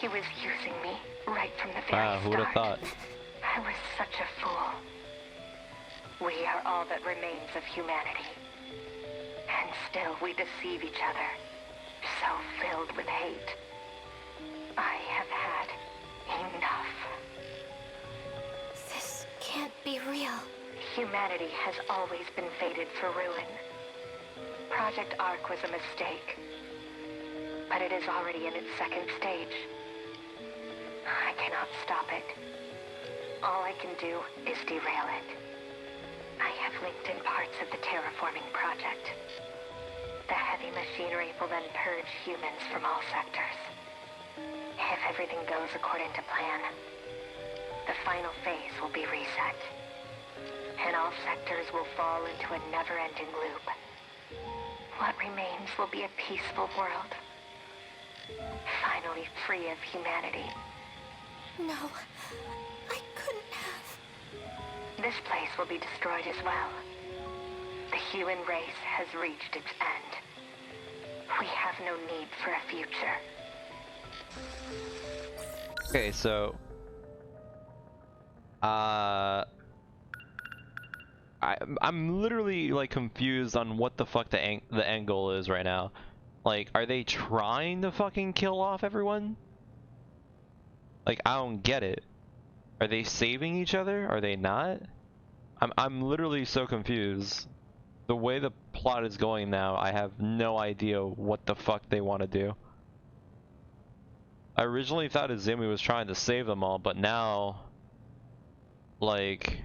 He was using me right from the very Wow, who would have start. thought? I was such a fool. We are all that remains of humanity. And still we deceive each other. So filled with hate. I have had enough. This can't be real. Humanity has always been fated for ruin. Project Ark was a mistake. But it is already in its second stage. I cannot stop it. All I can do is derail it. I have linked in parts of the terraforming project. The heavy machinery will then purge humans from all sectors. If everything goes according to plan, the final phase will be reset. And all sectors will fall into a never-ending loop. What remains will be a peaceful world. Finally free of humanity. No, I couldn't have. This place will be destroyed as well. The human race has reached its end. We have no need for a future. Okay, so I'm literally like confused on what the fuck the angle is right now. Like, are they trying to fucking kill off everyone? Like, I don't get it. Are they saving each other? Are they not? I'm literally so confused. The way the plot is going now, I have no idea what the fuck they want to do. I originally thought Izumi was trying to save them all, but now, like,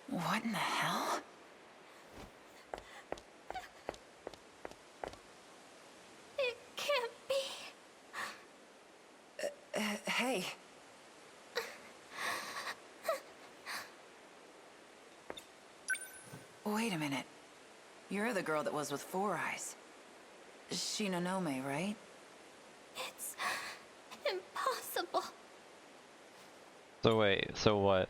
What in the hell? It can't be. Hey. Wait a minute. You're the girl that was with Four Eyes. Shinonome, right? It's impossible. so wait, so what?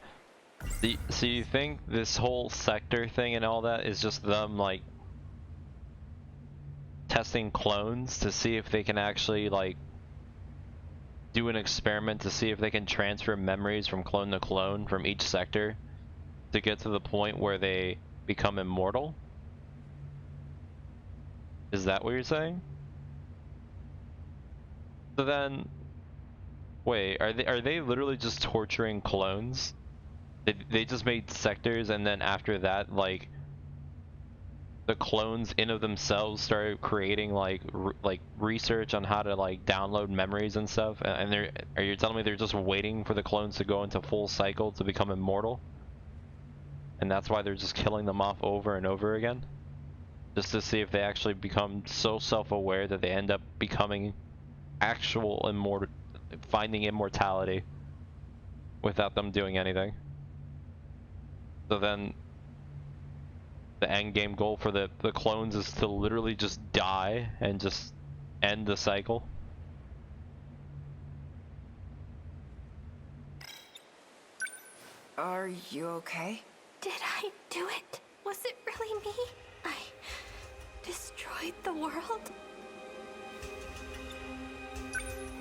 So you think this whole sector thing and all that is just them, like, testing clones to see if they can actually, like, do an experiment to see if they can transfer memories from clone to clone from each sector to get to the point where they become immortal? Is that what you're saying? So then, wait, are they literally just torturing clones? They just made sectors, and then after that, like, the clones in of themselves started creating like research on how to like download memories and stuff. And are you telling me they're just waiting for the clones to go into full cycle to become immortal? And that's why they're just killing them off over and over again? Just to see if they actually become so self-aware that they end up becoming actual finding immortality without them doing anything. So then the end game goal for the clones is to literally just die and just end the cycle. Are you okay? Did I do it? Was it really me? I destroyed the world?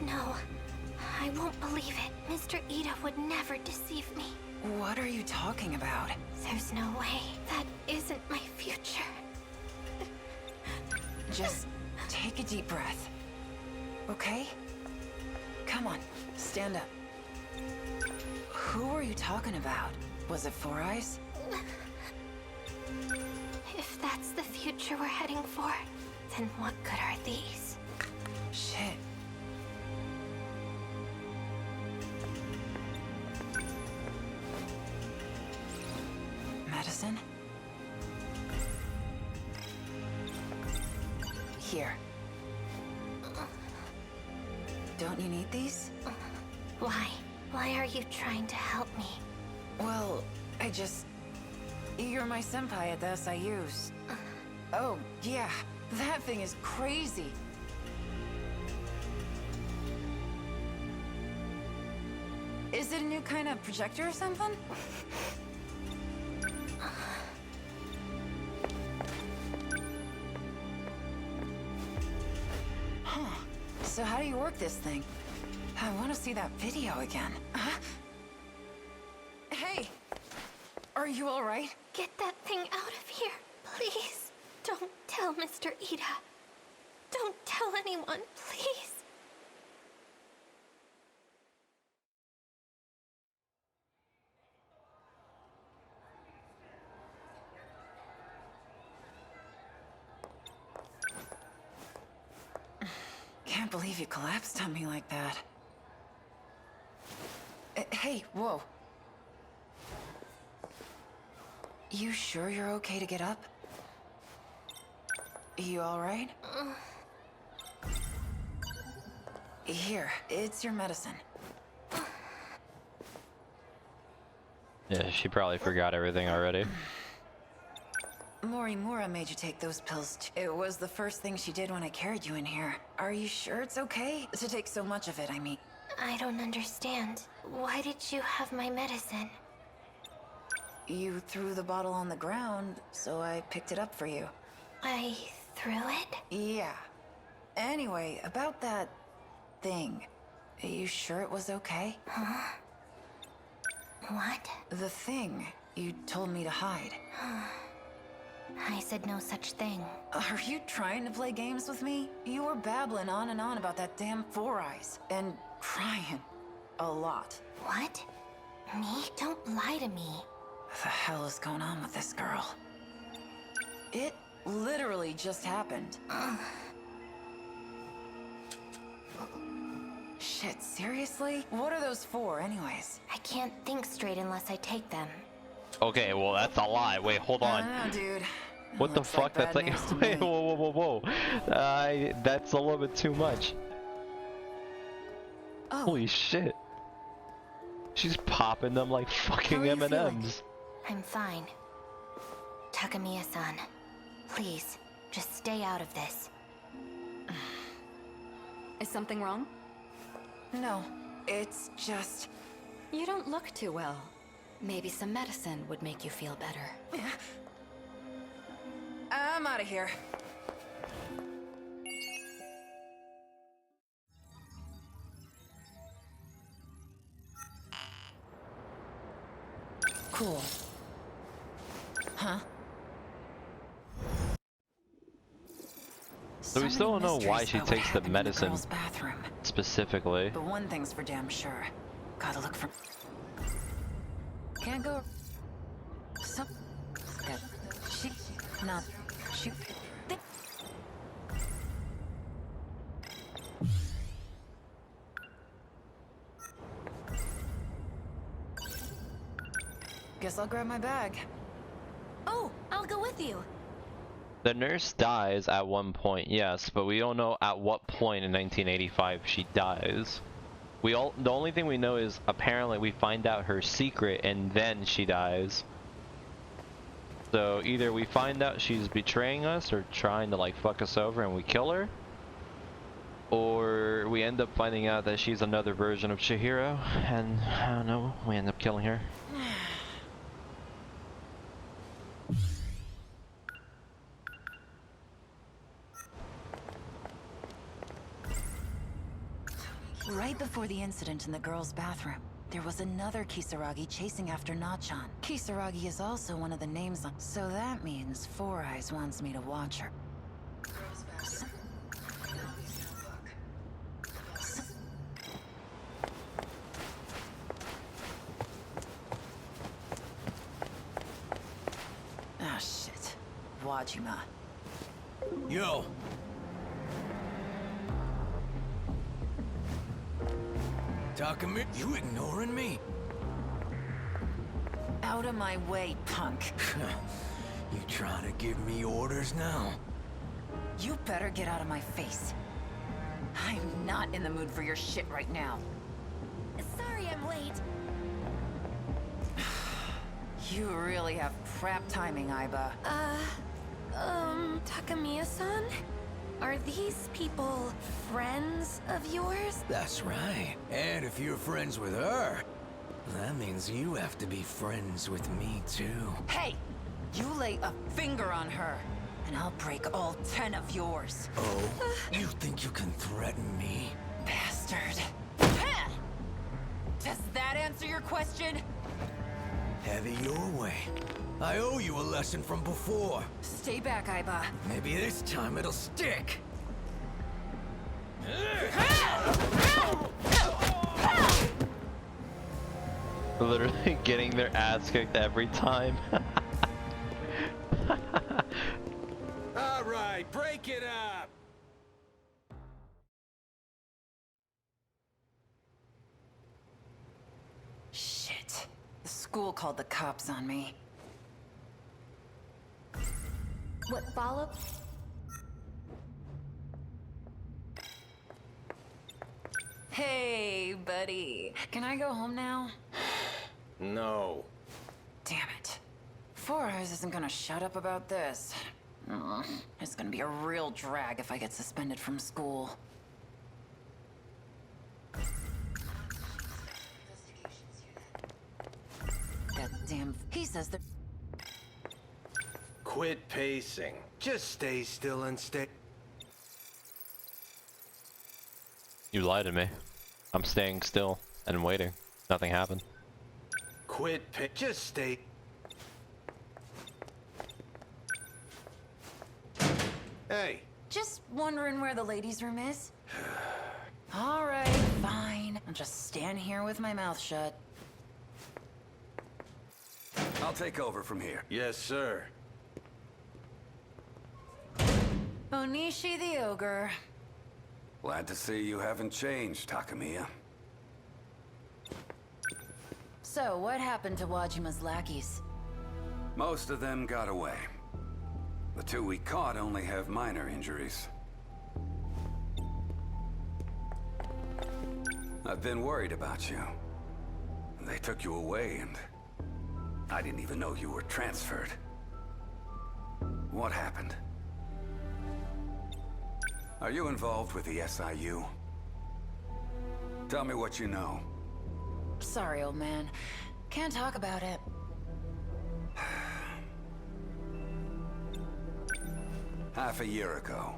No, I won't believe it. Mr. Ida would never deceive me. What are you talking about? There's no way. That isn't my future. Just take a deep breath. Okay? Come on, stand up. Who were you talking about? Was it Four Eyes? If that's the future we're heading for, then what good are these? Shit. Medicine? Here. Don't you need these? Why? Why are you trying to help me? Well, you're my senpai at the SIUs. Oh, yeah. That thing is crazy. Is it a new kind of projector or something? So how do you work this thing? I want to see that video again. Huh? Hey! Are you alright? Get that thing out of here, please. Don't tell Mr. Ida. Don't tell anyone, please. Can't believe you collapsed on me like that. Hey, whoa. You sure you're okay to get up? You alright? Here, it's your medicine. Yeah, she probably forgot everything already. Morimura made you take those pills too. It was the first thing she did when I carried you in here. Are you sure it's okay to take so much of it, I mean? I don't understand. Why did you have my medicine? You threw the bottle on the ground, so I picked it up for you. I threw it? Yeah. Anyway, about that thing. Are you sure it was okay? Huh? What? The thing you told me to hide. I said no such thing. Are you trying to play games with me? You were babbling on and on about that damn Four Eyes. And crying. A lot. What? Me? Don't lie to me. What the hell is going on with this girl? It literally just happened. Shit, seriously? What are those for, anyways? I can't think straight unless I take them. Okay, well that's a lie. Wait, hold on. I don't know, dude. What the fuck? That's like, wait, whoa. That's a little bit too much. Oh. Holy shit. She's popping them like fucking M&Ms. I'm fine. Takamiya-san, please, just stay out of this. Is something wrong? No, it's just... You don't look too well. Maybe some medicine would make you feel better. I'm out of here. Cool. Huh? So we still don't know why she takes the medicine bathroom. specifically. But one thing's for damn sure. Gotta look for... Can't go... Some... She... Not... She... Guess I'll grab my bag. Oh, I'll go with you. The nurse dies at one point, yes, but we don't know at what point in 1985 she dies. The only thing we know is apparently we find out her secret and then she dies. So either we find out she's betraying us or trying to like fuck us over and we kill her, or we end up finding out that she's another version of Chihiro and I don't know, we end up killing her. Right before the incident in the girls' bathroom, there was another Kisaragi chasing after Nachan. Kisaragi is also one of the names on... So that means Four Eyes wants me to watch her. Ah, shit. Wajima. Yo! Takami, you ignoring me? Out of my way, punk. You trying to give me orders now? You better get out of my face. I'm not in the mood for your shit right now. Sorry I'm late. You really have crap timing, Aiba. Takamiya-san? Are these people friends of yours? That's right. And if you're friends with her, that means you have to be friends with me too. Hey! You lay a finger on her, and I'll break all 10 of yours. Oh, you think you can threaten me? Bastard. Does that answer your question? Have it your way. I owe you a lesson from before. Stay back, Aiba. Maybe this time it'll stick. Literally getting their ass kicked every time. All right, break it up. Shit. The school called the cops on me. What followed? Hey, buddy. Can I go home now? No. Damn it. 4 Hours isn't gonna shut up about this. It's gonna be a real drag if I get suspended from school. That damn... He says that... Quit pacing. Just stay still and stay... You lied to me. I'm staying still and waiting. Nothing happened. Just stay... Hey. Just wondering where the ladies' room is? Alright, fine. I'll just stand here with my mouth shut. I'll take over from here. Yes, sir. Onishi the ogre. Glad to see you haven't changed, Takamiya. So, what happened to Wajima's lackeys? Most of them got away. The 2 we caught only have minor injuries. I've been worried about you. They took you away and I didn't even know you were transferred. What happened? Are you involved with the SIU? Tell me what you know. Sorry, old man. Can't talk about it. Half a year ago,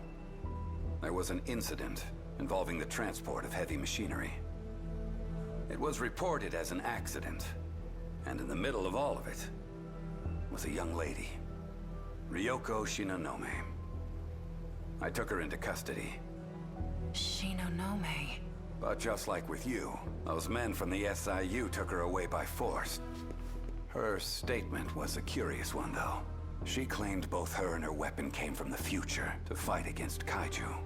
there was an incident involving the transport of heavy machinery. It was reported as an accident, and in the middle of all of it was a young lady, Ryoko Shinonome. I took her into custody. Shinonome. But just like with you, those men from the SIU took her away by force. Her statement was a curious one, though. She claimed both her and her weapon came from the future to fight against kaiju.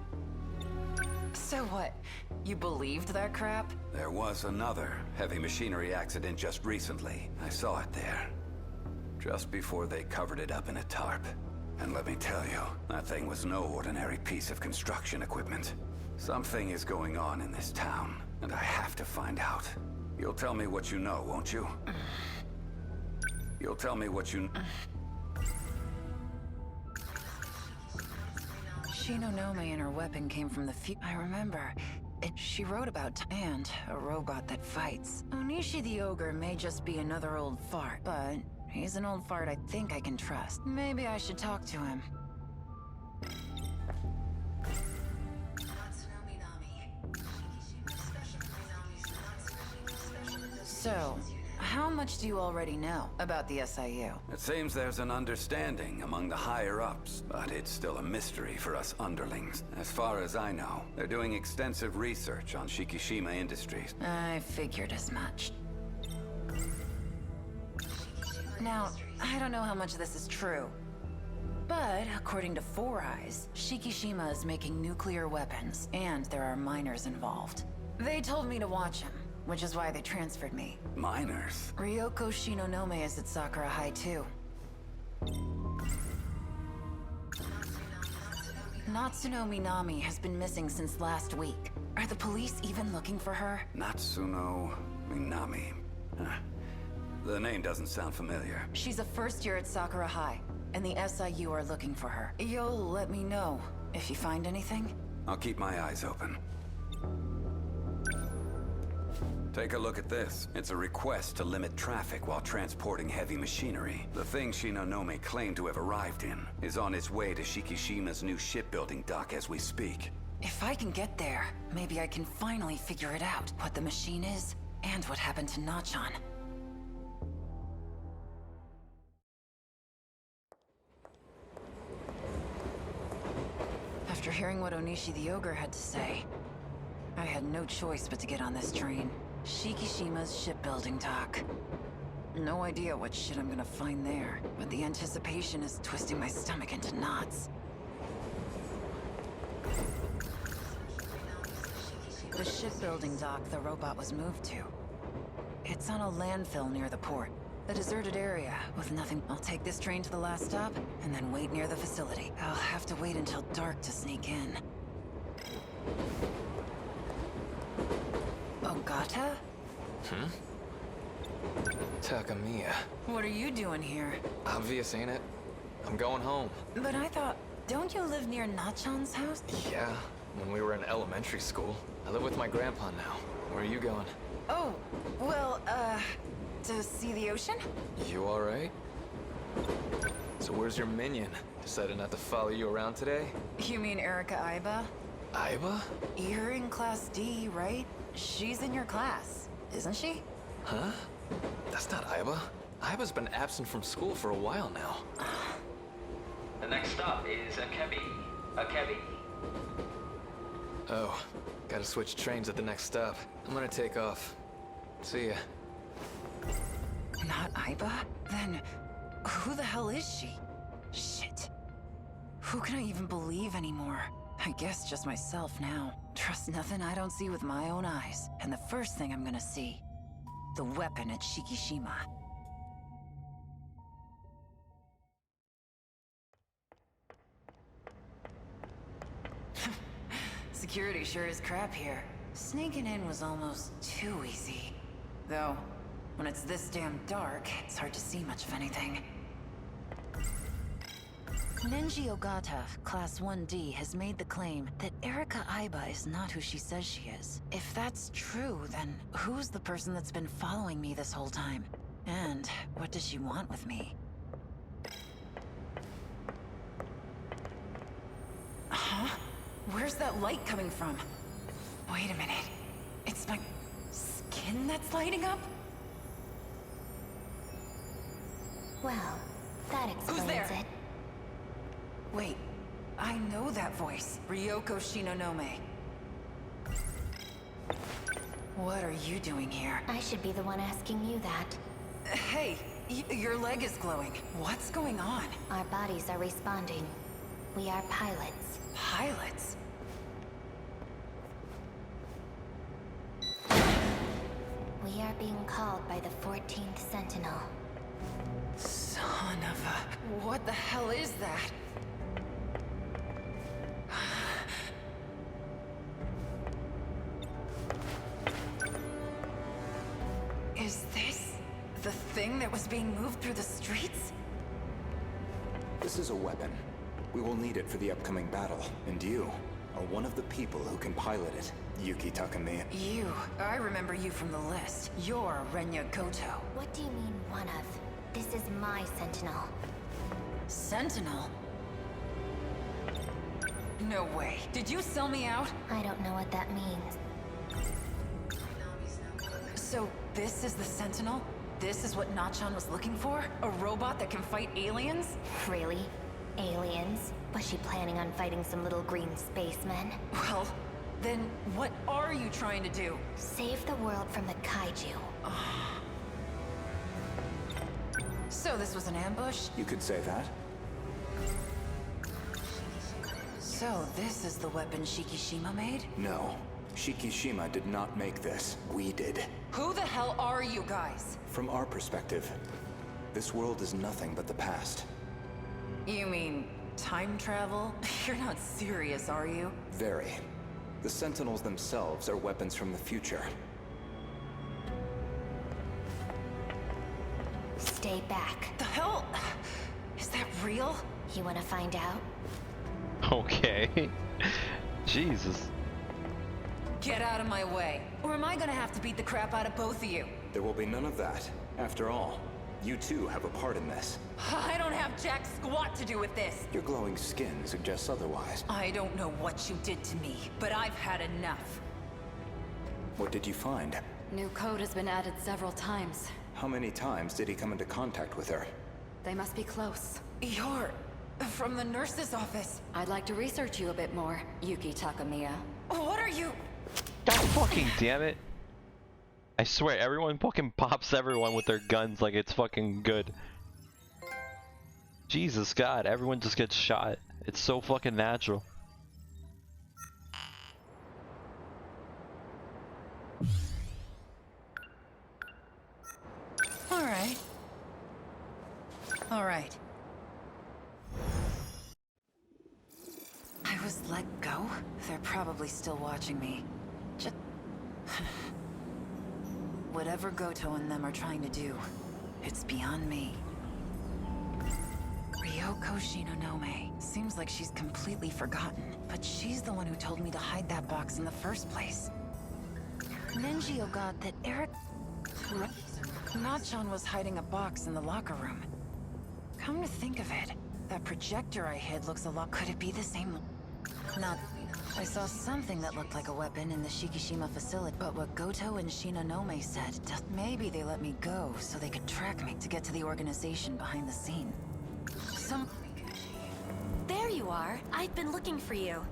So what? You believed that crap? There was another heavy machinery accident just recently. I saw it there. Just before they covered it up in a tarp. And let me tell you, that thing was no ordinary piece of construction equipment. Something is going on in this town, and I have to find out. You'll tell me what you know, won't you? You'll tell me what you... Shinonome and her weapon came from the I remember. She wrote about and a robot that fights. Onishi the ogre may just be another old fart, but he's an old fart I think I can trust. Maybe I should talk to him. So, how much do you already know about the SIU? It seems there's an understanding among the higher-ups, but it's still a mystery for us underlings. As far as I know, they're doing extensive research on Shikishima Industries. I figured as much. Now, I don't know how much this is true, but according to Four Eyes, Shikishima is making nuclear weapons, and there are miners involved. They told me to watch him, which is why they transferred me. Miners? Ryoko Shinonome is at Sakura High too. Natsuno Minami has been missing since last week. Are the police even looking for her? Natsuno Minami. The name doesn't sound familiar. She's a first year at Sakura High, and the SIU are looking for her. You'll let me know if you find anything? I'll keep my eyes open. Take a look at this. It's a request to limit traffic while transporting heavy machinery. The thing Shinonome claimed to have arrived in is on its way to Shikishima's new shipbuilding dock as we speak. If I can get there, maybe I can finally figure it out. What the machine is, and what happened to Nachan. After hearing what Onishi the Ogre had to say, I had no choice but to get on this train. Shikishima's shipbuilding dock. No idea what shit I'm gonna find there, but the anticipation is twisting my stomach into knots. The shipbuilding dock the robot was moved to. It's on a landfill near the port. A deserted area with nothing. I'll take this train to the last stop, and then wait near the facility. I'll have to wait until dark to sneak in. Ogata? Takamiya. What are you doing here? Obvious, ain't it? I'm going home. But I thought, don't you live near Nachan's house? Yeah, when we were in elementary school. I live with my grandpa now. Where are you going? Oh, well, to see the ocean? You alright? So where's your minion? Decided not to follow you around today? You mean Erika Aiba? Aiba? You're in Class D, right? She's in your class, isn't she? Huh? That's not Aiba. Aiba's been absent from school for a while now. The next stop is Akebi. Akebi. Oh, gotta switch trains at the next stop. I'm gonna take off. See ya. Not Aiba? Then who the hell is she? Shit. Who can I even believe anymore? I guess just myself now. Trust nothing I don't see with my own eyes. And the first thing I'm gonna see, the weapon at Shikishima. Security sure is crap here. Sneaking in was almost too easy. Though, when it's this damn dark, it's hard to see much of anything. Nenji Ogata, Class 1D, has made the claim that Erika Aiba is not who she says she is. If that's true, then who's the person that's been following me this whole time? And what does she want with me? Huh? Where's that light coming from? Wait a minute. It's my skin that's lighting up? Well, that explains it. Wait, I know that voice. Ryoko Shinonome. What are you doing here? I should be the one asking you that. Hey, your leg is glowing. What's going on? Our bodies are responding. We are pilots. Pilots? We are being called by the 14th Sentinel. Son of a... What the hell is that? Is this the thing that was being moved through the streets? This is a weapon. We will need it for the upcoming battle, and you are one of the people who can pilot it. Yuki Takamiya. You. I remember you from the list. You're Renya Koto. What do you mean, one of? This is my Sentinel. Sentinel? No way. Did you sell me out? I don't know what that means. So, this is the Sentinel? This is what Nachan was looking for? A robot that can fight aliens? Really? Aliens? Was she planning on fighting some little green spacemen? Well, then what are you trying to do? Save the world from the kaiju. So this was an ambush? You could say that. So this is the weapon Shikishima made? No. Shikishima did not make this. We did. Who the hell are you guys? From our perspective, this world is nothing but the past. You mean time travel? You're not serious, are you? Very. The Sentinels themselves are weapons from the future. Stay back. The hell? Is that real? You want to find out? Okay. Jesus. Get out of my way, or am I gonna have to beat the crap out of both of you? There will be none of that. After all, you too have a part in this. I don't have jack squat to do with this. Your glowing skin suggests otherwise. I don't know what you did to me, but I've had enough. What did you find? New code has been added several times. How many times did he come into contact with her? They must be close. You're from the nurse's office. I'd like to research you a bit more, Yuki Takamiya. What are you? God fucking damn it. I swear, everyone fucking pops everyone with their guns like it's fucking good. Jesus God, everyone just gets shot. It's so fucking natural. Alright. Alright. I was let go? They're probably still watching me. Just... Whatever Goto and them are trying to do, it's beyond me. Ryoko Shinonome. Seems like she's completely forgotten, but she's the one who told me to hide that box in the first place. Nenjio got that Eric... Nachan was hiding a box in the locker room. Come to think of it, that projector I hid looks a lot... Could it be the same? Not... I saw something that looked like a weapon in the Shikishima facility, but what Goto and Shinonome said, maybe they let me go so they could track me to get to the organization behind the scene. There you are. I've been looking for you.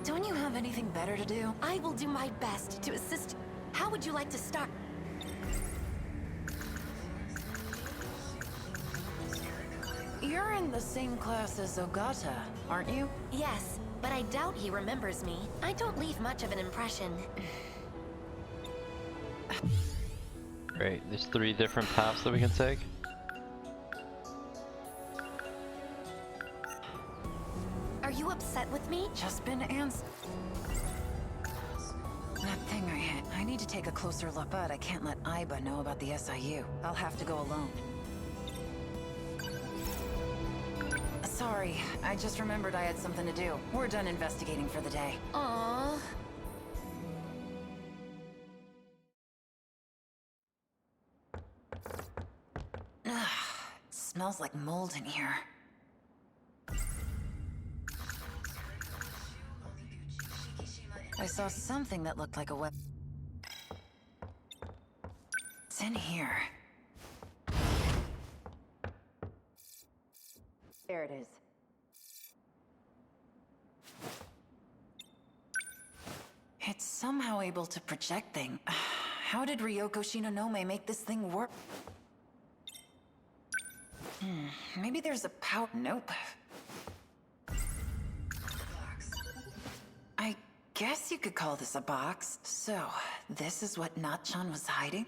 Don't you have anything better to do? I will do my best to assist. How would you like to start? You're in the same class as Ogata, aren't you? Yes, but I doubt he remembers me. I don't leave much of an impression. Great, there's 3 different paths that we can take. Are you upset with me? Just been answered. That thing I hit. I need to take a closer look, but I can't let Aiba know about the SIU. I'll have to go alone. Sorry, I just remembered I had something to do. We're done investigating for the day. Aww. Smells like mold in here. I saw something that looked like a weapon. It's in here. There it is. It's somehow able to project things. How did Ryoko Shinonome make this thing work? Maybe there's a power... Nope. I guess you could call this a box. So, this is what Nachan was hiding?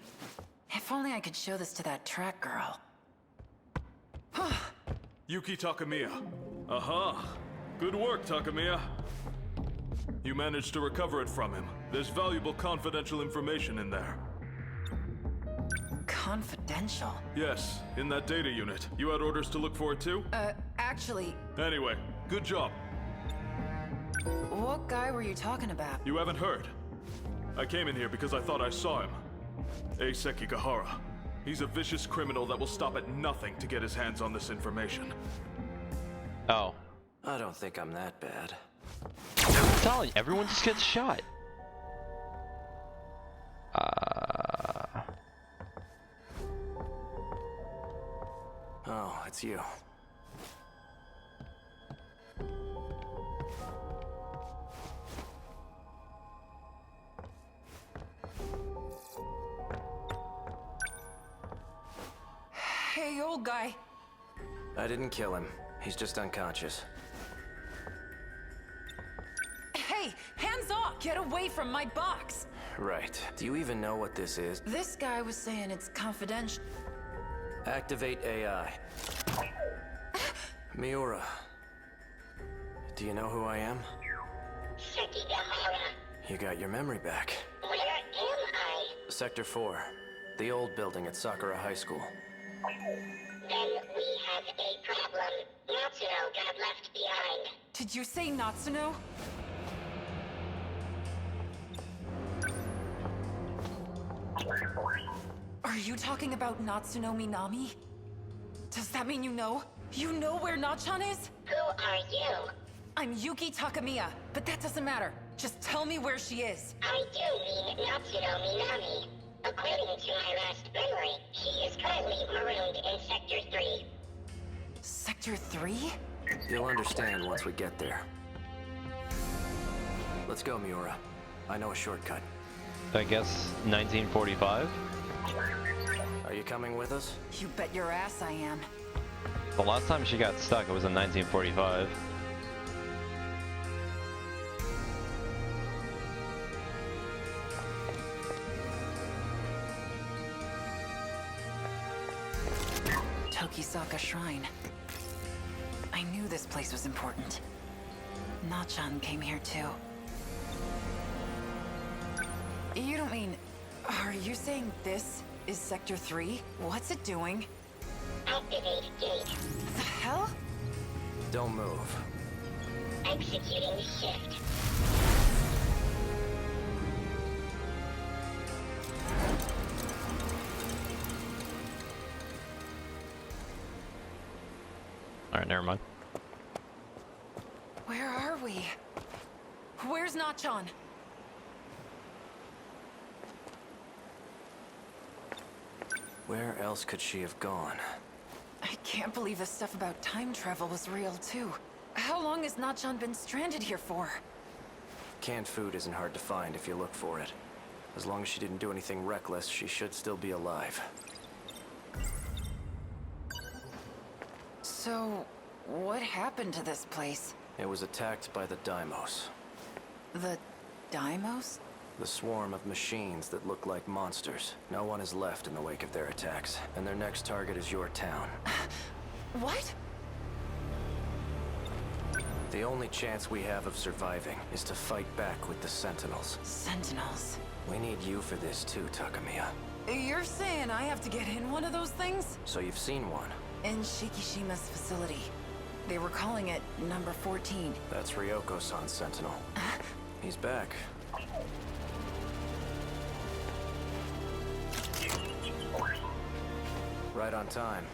If only I could show this to that track girl. Yuki Takamiya. Aha! Good work, Takamiya. You managed to recover it from him. There's valuable confidential information in there. Confidential? Yes, in that data unit. You had orders to look for it too? Actually... Anyway, good job. What guy were you talking about? You haven't heard. I came in here because I thought I saw him. Eiseki Gahara. He's a vicious criminal that will stop at nothing to get his hands on this information. Oh. I don't think I'm that bad. I'm telling you, everyone just gets shot. Oh, it's you. Hey, old guy. I didn't kill him. He's just unconscious. Hey, hands off! Get away from my box! Right. Do you even know what this is? This guy was saying it's confidential. Activate AI. Miura. Do you know who I am? Seki Gahara. You got your memory back. Where am I? Sector 4. The old building at Sakura High School. Then we have a problem. Natsuno got left behind. Did Did you say Natsuno? Are you talking about Natsuno Minami? Does that mean you know? You know where Nachan is? Who are you? I'm Yuki Takamiya, but that doesn't matter. Just tell me where she is. I do mean Natsuno Minami. According to my last memory, she is currently marooned in Sector 3. Sector 3? You'll understand once we get there. Let's go, Miura. I know a shortcut. I guess 1945? Are you coming with us? You bet your ass I am. The last time she got stuck, it was in 1945. Tokisaka Shrine. I knew this place was important. Nachan came here too. You don't mean... Are you saying this is Sector 3? What's it doing? Activate gate. The hell? Don't move. Executing shift. Alright, never mind. Where are we? Where's Nachan? Where else could she have gone? I can't believe the stuff about time travel was real too. How long has Nachan been stranded here for? Canned food isn't hard to find if you look for it. As long as she didn't do anything reckless, she should still be alive. So, what happened to this place? It was attacked by the Daimos. The Daimos? The swarm of machines that look like monsters. No one is left in the wake of their attacks, and their next target is your town. What? The only chance we have of surviving is to fight back with the Sentinels. Sentinels? We need you for this too, Takamiya. You're saying I have to get in one of those things? So you've seen one? In Shikishima's facility. They were calling it number 14. That's Ryoko-san's Sentinel. He's back. Right on time.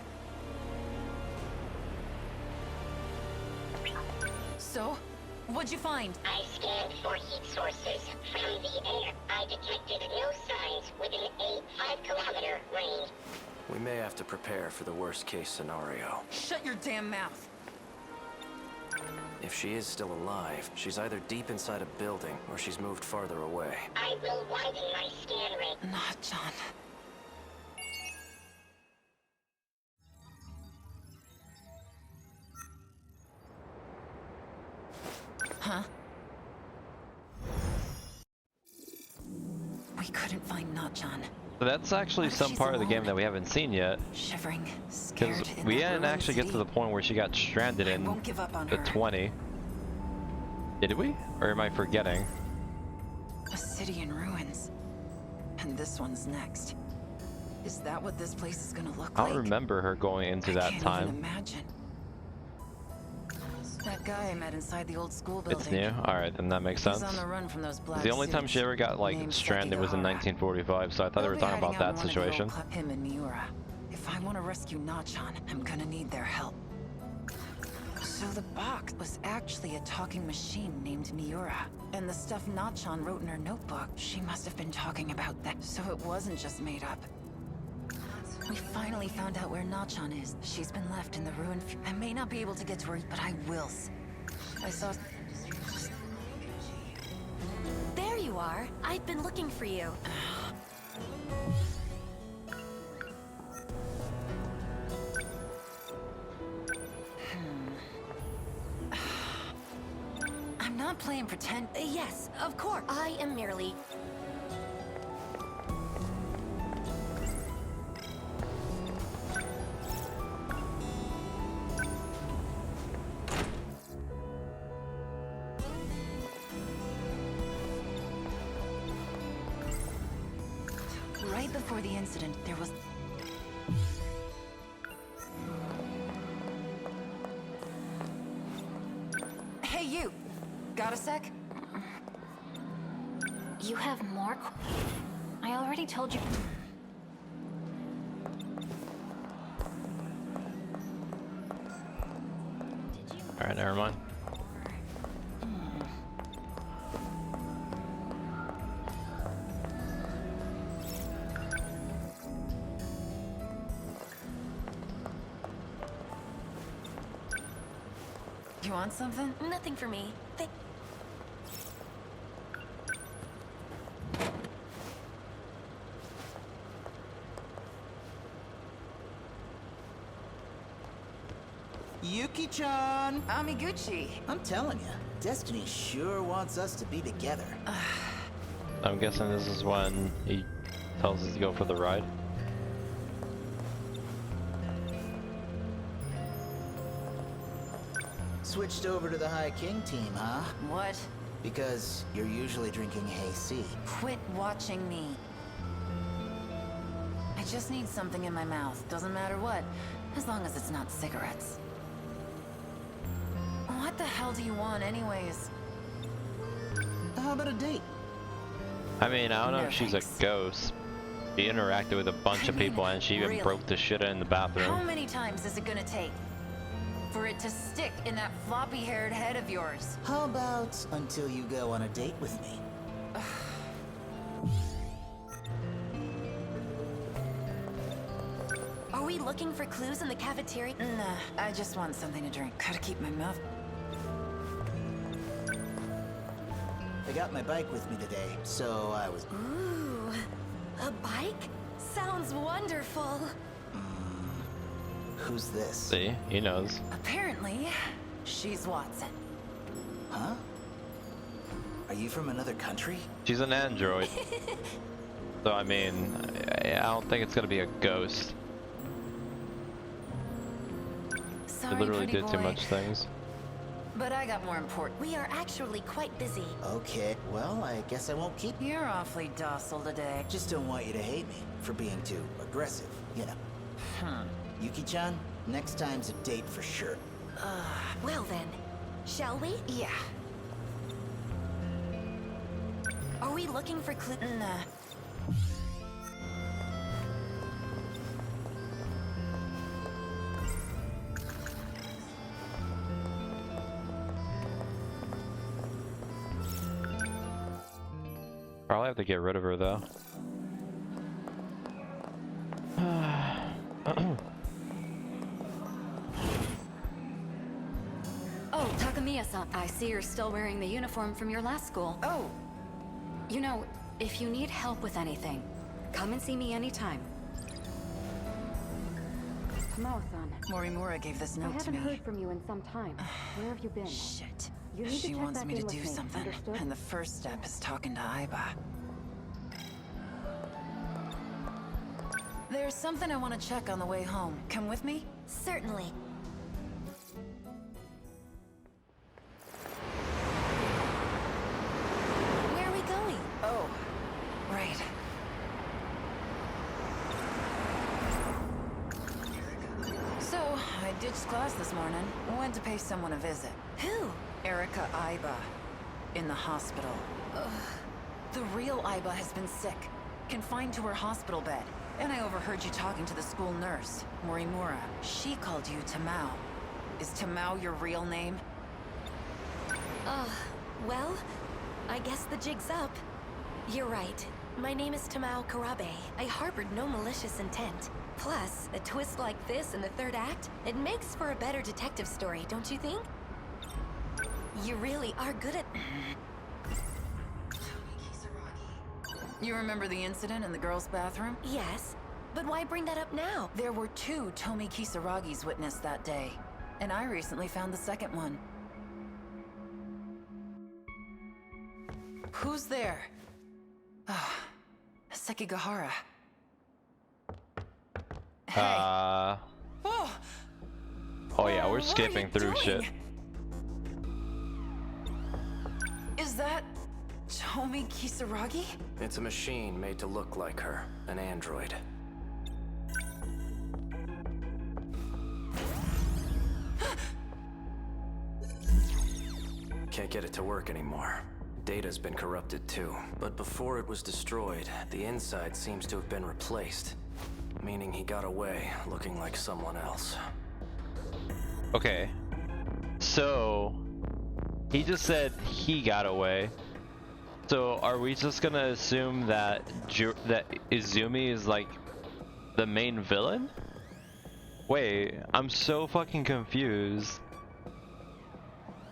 So, what'd you find? I scanned for heat sources from the air. I detected no signs within a 5-kilometer range. We may have to prepare for the worst-case scenario. Shut your damn mouth. If she is still alive, she's either deep inside a building or she's moved farther away. I will widen my scan rate. Not John. Huh? We couldn't find Nachan. So that's actually some part of the game that we haven't seen yet. Shivering, scared. Because we didn't actually get to the point where she got stranded in the 20. Did we? Or am I forgetting? A city in ruins. And this one's next. Is that what this place is gonna look like? I don't remember her going into that Can't time. even imagine. That guy I met inside the old school building. It's new? Alright, then that makes sense. He's on the run from those black The only time suits. she ever got like stranded was in 1945, so I thought they were talking about that situation. Him and Miura. If I want to rescue Nachan, I'm gonna need their help. So the box was actually a talking machine named Miura. And the stuff Nachan wrote in her notebook, she must have been talking about that. So it wasn't just made up. We finally found out where Nachan is. She's been left in the ruin. I may not be able to get to her, but I will. I saw... There you are. I've been looking for you. I'm not playing pretend. Yes, of course. I am merely... Right before the incident, there was... Hey, Got a sec? You have more I already told you. Alright, never mind. You want something? Nothing for me. Yuki-chan! Amiguchi! I'm telling you, Destiny sure wants us to be together. I'm guessing this is when he tells us to go for the ride. Switched over to the High King team, huh? What? Because you're usually drinking Hey-C. Quit watching me. I just need something in my mouth. Doesn't matter what, as long as it's not cigarettes. What the hell do you want anyways? How about a date? I mean, I don't know No, if she's thanks. a ghost. She interacted with a bunch of people and she even really? broke the shit in the bathroom. How many times is it gonna take for it to stick in that floppy-haired head of yours? How about until you go on a date with me? Are we looking for clues in the cafeteria? Nah, I just want something to drink. Gotta keep my mouth. I got my bike with me today, so I was... Ooh, a bike? Sounds wonderful. Who's this? See? He knows. Apparently, she's Watson. Huh? Are you from another country? She's an android. So, I mean, I don't think it's gonna be a ghost. Sorry, She literally pretty did too boy, much things. but I got more important. We are actually quite busy. Okay, well, I guess I won't keep... You're awfully docile today. Just don't want you to hate me for being too aggressive, you know. Yuki-chan, next time's a date for sure. Well then, shall we? Yeah. Are we looking for clues? Nah. Probably have to get rid of her though. Oh, Takamiya-san, I see you're still wearing the uniform from your last school. Oh! You know, if you need help with anything, come and see me anytime. Kamao-san. Morimura gave this note to me. heard from you in some time. Where have you been? Shit. You need to She check wants back me to in with do me, something, understood? and the first step is talking to Aiba. There's something I want to check on the way home. Come with me? Certainly. Where are we going? Oh, right. So, I ditched class this morning. Went to pay someone a visit. Who? Erica Aiba. In the hospital. The real Aiba has been sick. Confined to her hospital bed. And I overheard you talking to the school nurse, Morimura. She called you Tamao. Is Tamao your real name? Well, I guess the jig's up. You're right. My name is Tamao Karabe. I harbored no malicious intent. Plus, a twist like this in the third act, it makes for a better detective story, don't you think? You really are good at... You remember the incident in the girls' bathroom? Yes, but why bring that up now? There were 2 Tomi Kisaragi's witnessed that day. And I recently found the second one. Who's there? Ah, Sekigahara. Oh yeah, we're what are skipping you through shit. doing? Is that Tomi Kisaragi? It's a machine made to look like her, an android. Can't get it to work anymore. Data's been corrupted too. But before it was destroyed, the inside seems to have been replaced. Meaning he got away, looking like someone else. Okay. So, he just said he got away. So, are we just gonna assume that that Izumi is like the main villain? Wait, I'm so fucking confused.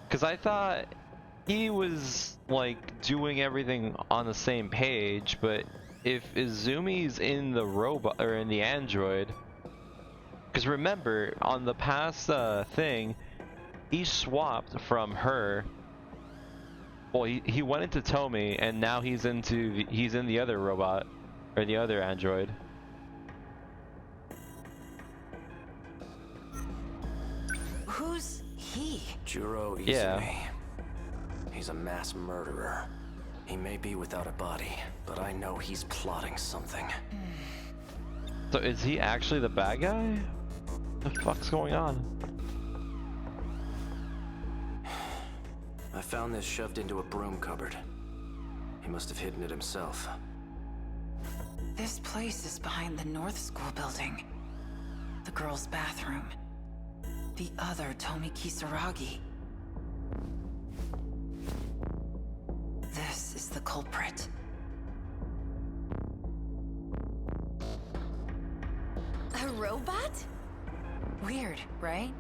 Cause I thought he was like doing everything on the same page, but if Izumi's in the robot or in the android, because remember on the past thing, he swapped from her. Well, he went into Tomy, and now he's in the other robot or the other android. Who's he? Juro Izumi. Yeah. He's a mass murderer. He may be without a body, but I know he's plotting something. So is he actually the bad guy? What the fuck's going on? I found this shoved into a broom cupboard. He must have hidden it himself. This place is behind the North School building. The girls' bathroom. The other Tomi Kisaragi. This is the culprit. A robot? Weird, right?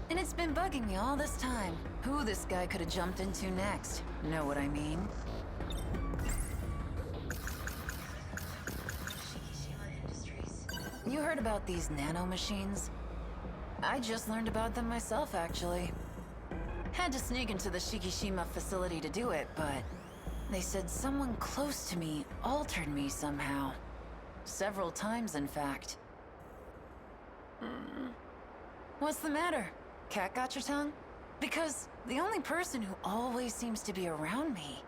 And it's been bugging me all this time. Who this guy could have jumped into next. Know what I mean? You heard about these nano-machines? I just learned about them myself, actually. Had to sneak into the Shikishima facility to do it, but they said someone close to me altered me somehow. Several times, in fact. What's the matter? Cat got your tongue? Because the only person who always seems to be around me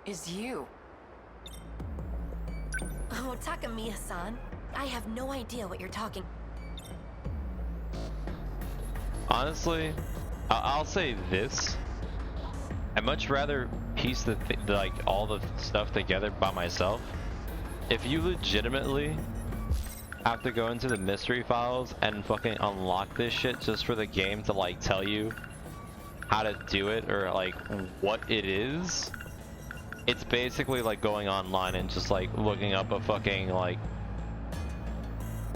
is you. Oh, Takamiya-san. I have no idea what you're talking. Honestly, I'll say this. I'd much rather piece like all the stuff together by myself. If you legitimately have to go into the mystery files and fucking unlock this shit just for the game to like tell you how to do it or like what it is, it's basically like going online and just like looking up a fucking like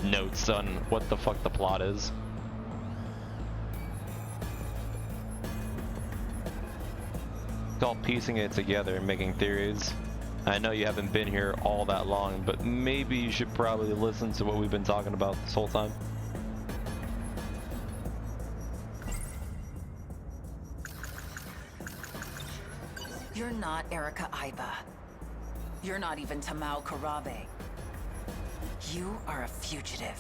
notes on what the fuck the plot is. It's all piecing it together and making theories. I know you haven't been here all that long, but maybe you should probably listen to what we've been talking about this whole time. You're not Erika Aiba. You're not even Tamao Karabe. You are a fugitive.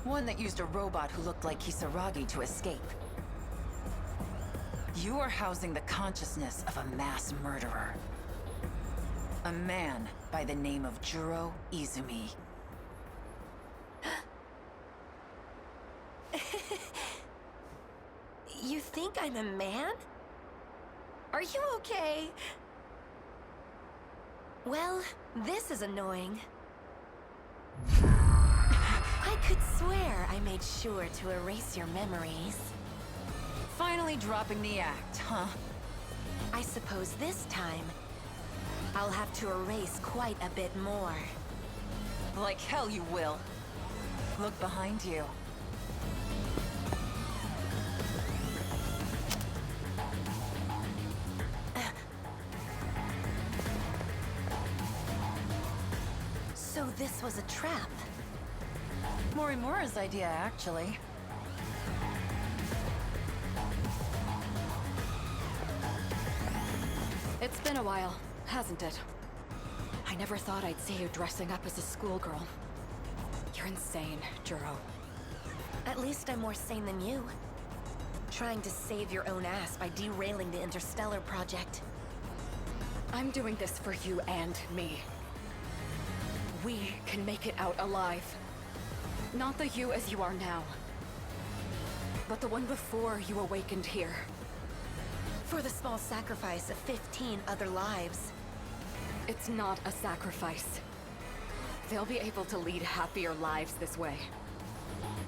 One that used a robot who looked like Kisaragi to escape. You are housing the consciousness of a mass murderer. A man by the name of Juro Izumi. You think I'm a man? Are you okay? Well, this is annoying. I could swear I made sure to erase your memories. Finally dropping the act, huh? I suppose this time, I'll have to erase quite a bit more. Like hell you will. Look behind you. So this was a trap. Morimura's idea, actually. It's been a while, hasn't it? I never thought I'd see you dressing up as a schoolgirl. You're insane, Juro. At least I'm more sane than you. Trying to save your own ass by derailing the Interstellar project. I'm doing this for you and me. We can make it out alive. Not the you as you are now, but the one before you awakened here. For the small sacrifice of 15 other lives. It's not a sacrifice. They'll be able to lead happier lives this way.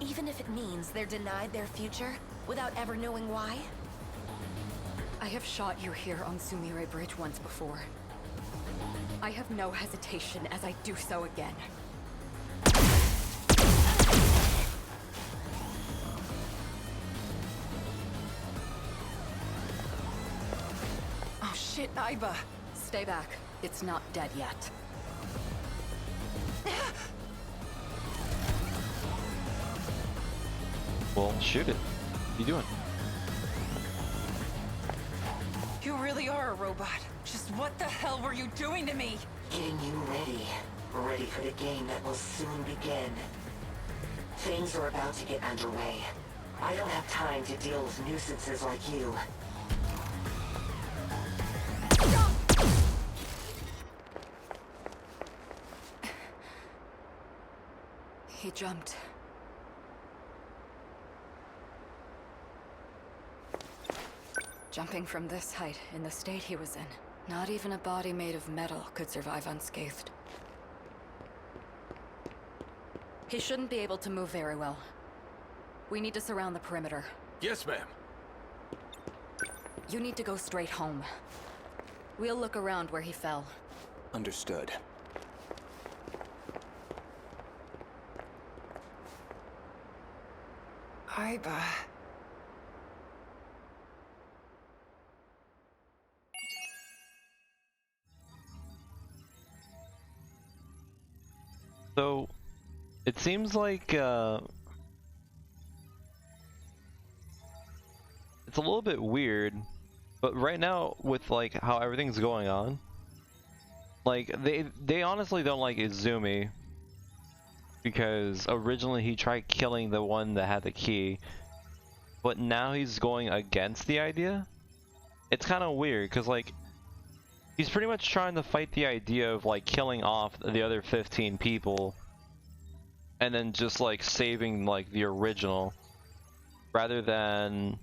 Even if it means they're denied their future without ever knowing why? I have shot you here on Sumire Bridge once before. I have no hesitation as I do so again. Oh shit, Aiba! Stay back. It's not dead yet. Well, shoot it. What are you doing? You really are a robot. Just what the hell were you doing to me? Getting you ready. Ready for the game that will soon begin. Things are about to get underway. I don't have time to deal with nuisances like you. He jumped. Jumping from this height, in the state he was in, not even a body made of metal could survive unscathed. He shouldn't be able to move very well. We need to surround the perimeter. Yes, ma'am. You need to go straight home. We'll look around where he fell. Understood. Aiba. So, it seems like, it's a little bit weird, but right now, with like how everything's going on, like, they honestly don't like Izumi, because originally he tried killing the one that had the key, but now he's going against the idea. It's kind of weird, because like, he's pretty much trying to fight the idea of like killing off the other 15 people and then just like saving like the original rather than,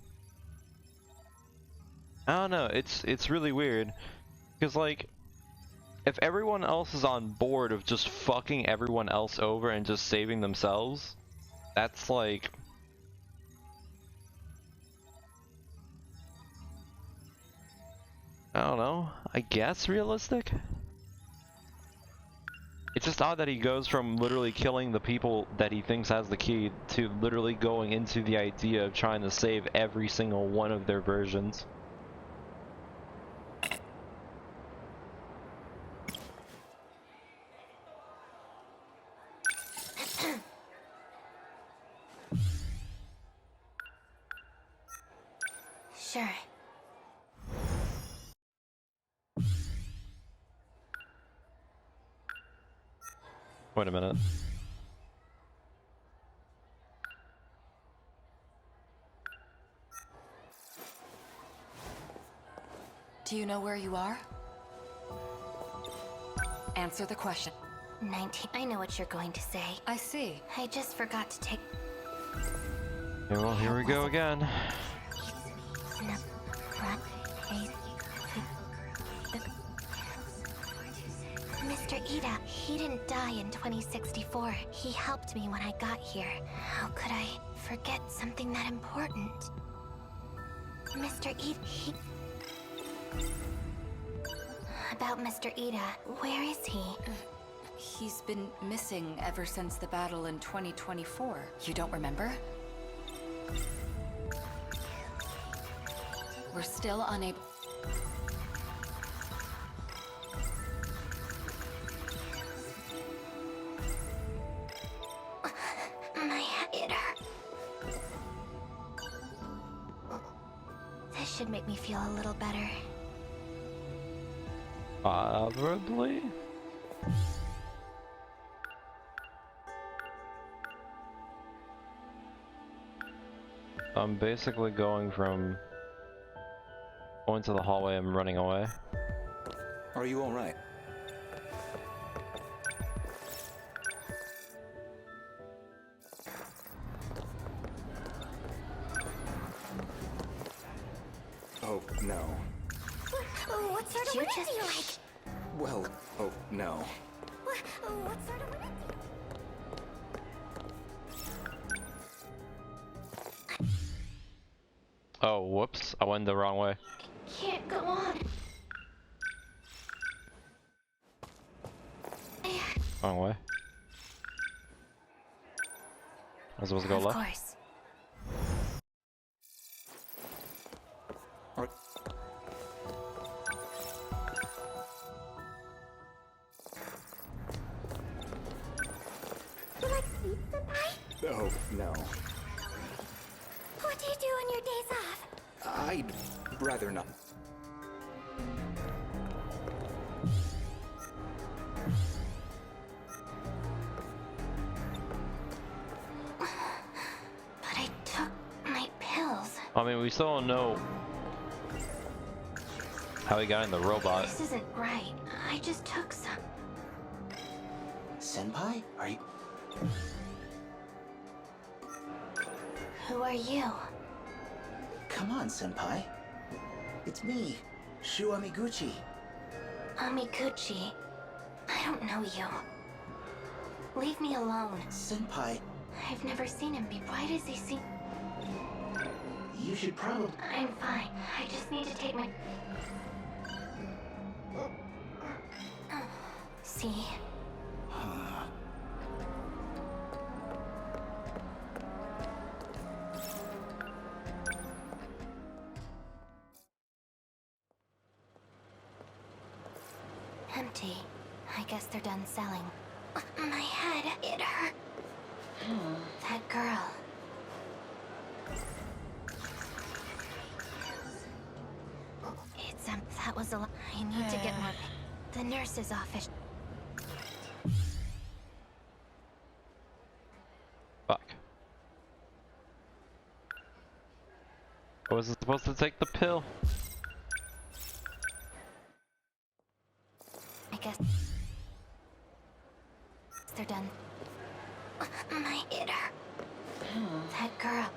I don't know, it's really weird because like if everyone else is on board of just fucking everyone else over and just saving themselves, that's like, I don't know, I guess realistic? It's just odd that he goes from literally killing the people that he thinks has the key to literally going into the idea of trying to save every single one of their versions. Sure. Wait a minute. Do you know where you are? Answer the question. 19. I know what you're going to say. I see. I just forgot to take... Yeah, well, here we go again. Mr. Ida, he didn't die in 2064. He helped me when I got here. How could I forget something that important? Mr. Ida, About Mr. Ida, where is he? He's been missing ever since the battle in 2024. You don't remember? We're still unable... My head hurts. This should make me feel a little better. Probably. I'm basically going to the hallway and running away. Are you alright? Oh, no. What sort of women do you like? Well, oh, no. What sort of women do you... Oh, whoops. I went the wrong way. Can't go on. Wrong way. I was supposed to go left. Of course. You like sleep, Senpai? Oh, no. What do you do on your days off? I'd rather not. But I took my pills. I mean, we still don't know how he got in the robot. This isn't right. I just took some. Senpai? Are you... Who are you? Come on, Senpai. It's me, Shu Amiguchi. Amiguchi. I don't know you. Leave me alone. Senpai, I've never seen him before. Why does he seem... you should probably... I'm fine. I just need to take my... See? Empty. I guess they're done selling. My head, it hurt. That girl. It's that was a lot. I need to get more. The nurse's office. Fuck. I wasn't supposed to take the pill. I guess they're done. My it hurt. That girl.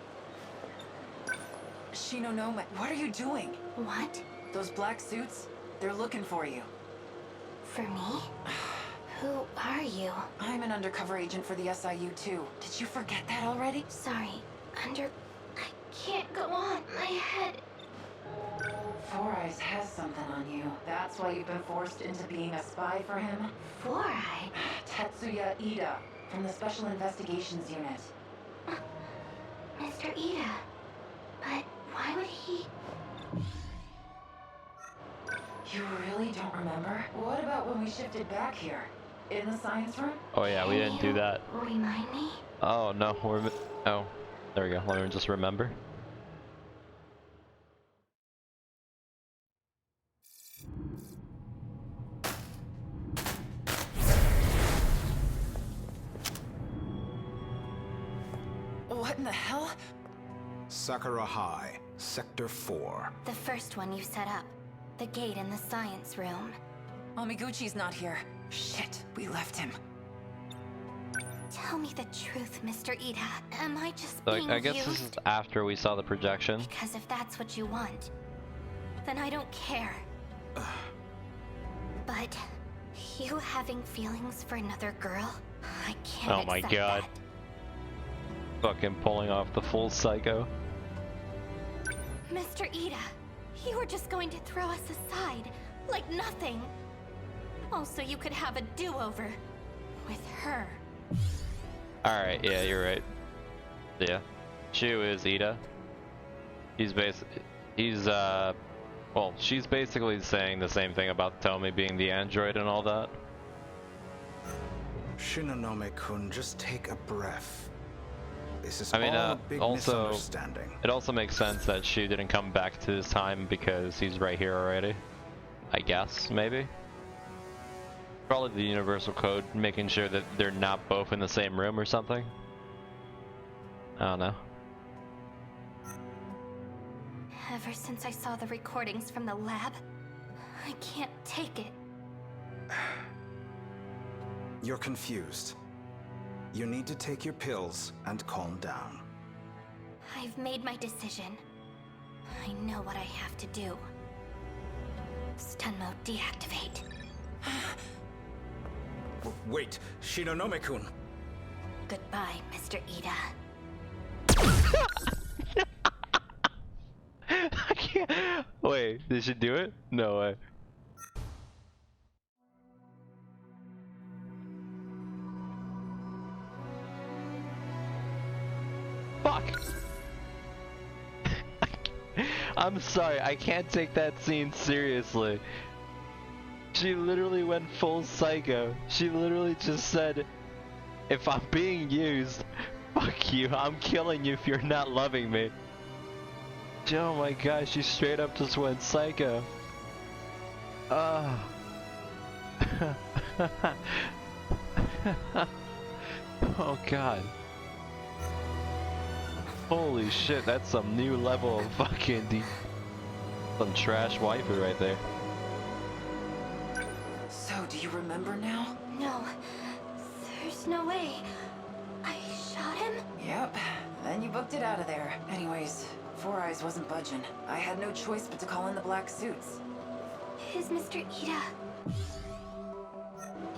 Shinonome, what are you doing? What? Those black suits? They're looking for you. For me? Who are you? I'm an undercover agent for the SIU too. Did you forget that already? Sorry. I can't go on. My head. Four Eyes has something on you. That's why you've been forced into being a spy for him. Four Eye? Tetsuya Ida, from the Special Investigations Unit. Mr. Ida. But why would he... You really don't remember? What about when we shifted back here? In the science room? Oh yeah, we didn't do that. Remind me? Oh no, oh, there we go. Let me just remember. What in the hell? Sakura High, Sector 4. The first one you set up. The gate in the science room. Amiguchi's not here. Shit, we left him. Tell me the truth, Mr. Ida. Am I just Like, being I guess used? this is after we saw the projection. Because if that's what you want, then I don't care. But you having feelings for another girl, I can't Oh my accept god. that. Fucking pulling off the full psycho. Mr. Ida, you were just going to throw us aside, like nothing. Also, you could have a do-over with her. Alright, yeah, you're right. Yeah. Shu is Ida. Well, she's basically saying the same thing about Tomi being the android and all that. Shinonome-kun, just take a breath. This is I mean, all a big also, misunderstanding. it also makes sense that Shu didn't come back to this time because he's right here already. I guess, maybe? Probably the universal code, making sure that they're not both in the same room or something. I don't know. Ever since I saw the recordings from the lab, I can't take it. You're confused. You need to take your pills and calm down. I've made my decision. I know what I have to do. Stun mode deactivate. Wait, Shinonome-kun. Goodbye, Mr. Ida. I can't. Wait, did she do it? No way. Fuck! I'm sorry, I can't take that scene seriously. She literally went full psycho. She literally just said, if I'm being used, fuck you, I'm killing you if you're not loving me. Oh my gosh, she straight up just went psycho. Oh god. Holy shit, that's some new level of fucking some trash waifu right there. So, do you remember now? No, there's no way. I shot him? Yep. Then you booked it out of there. Anyways, Four Eyes wasn't budging. I had no choice but to call in the black suits. Is Mr. Ida...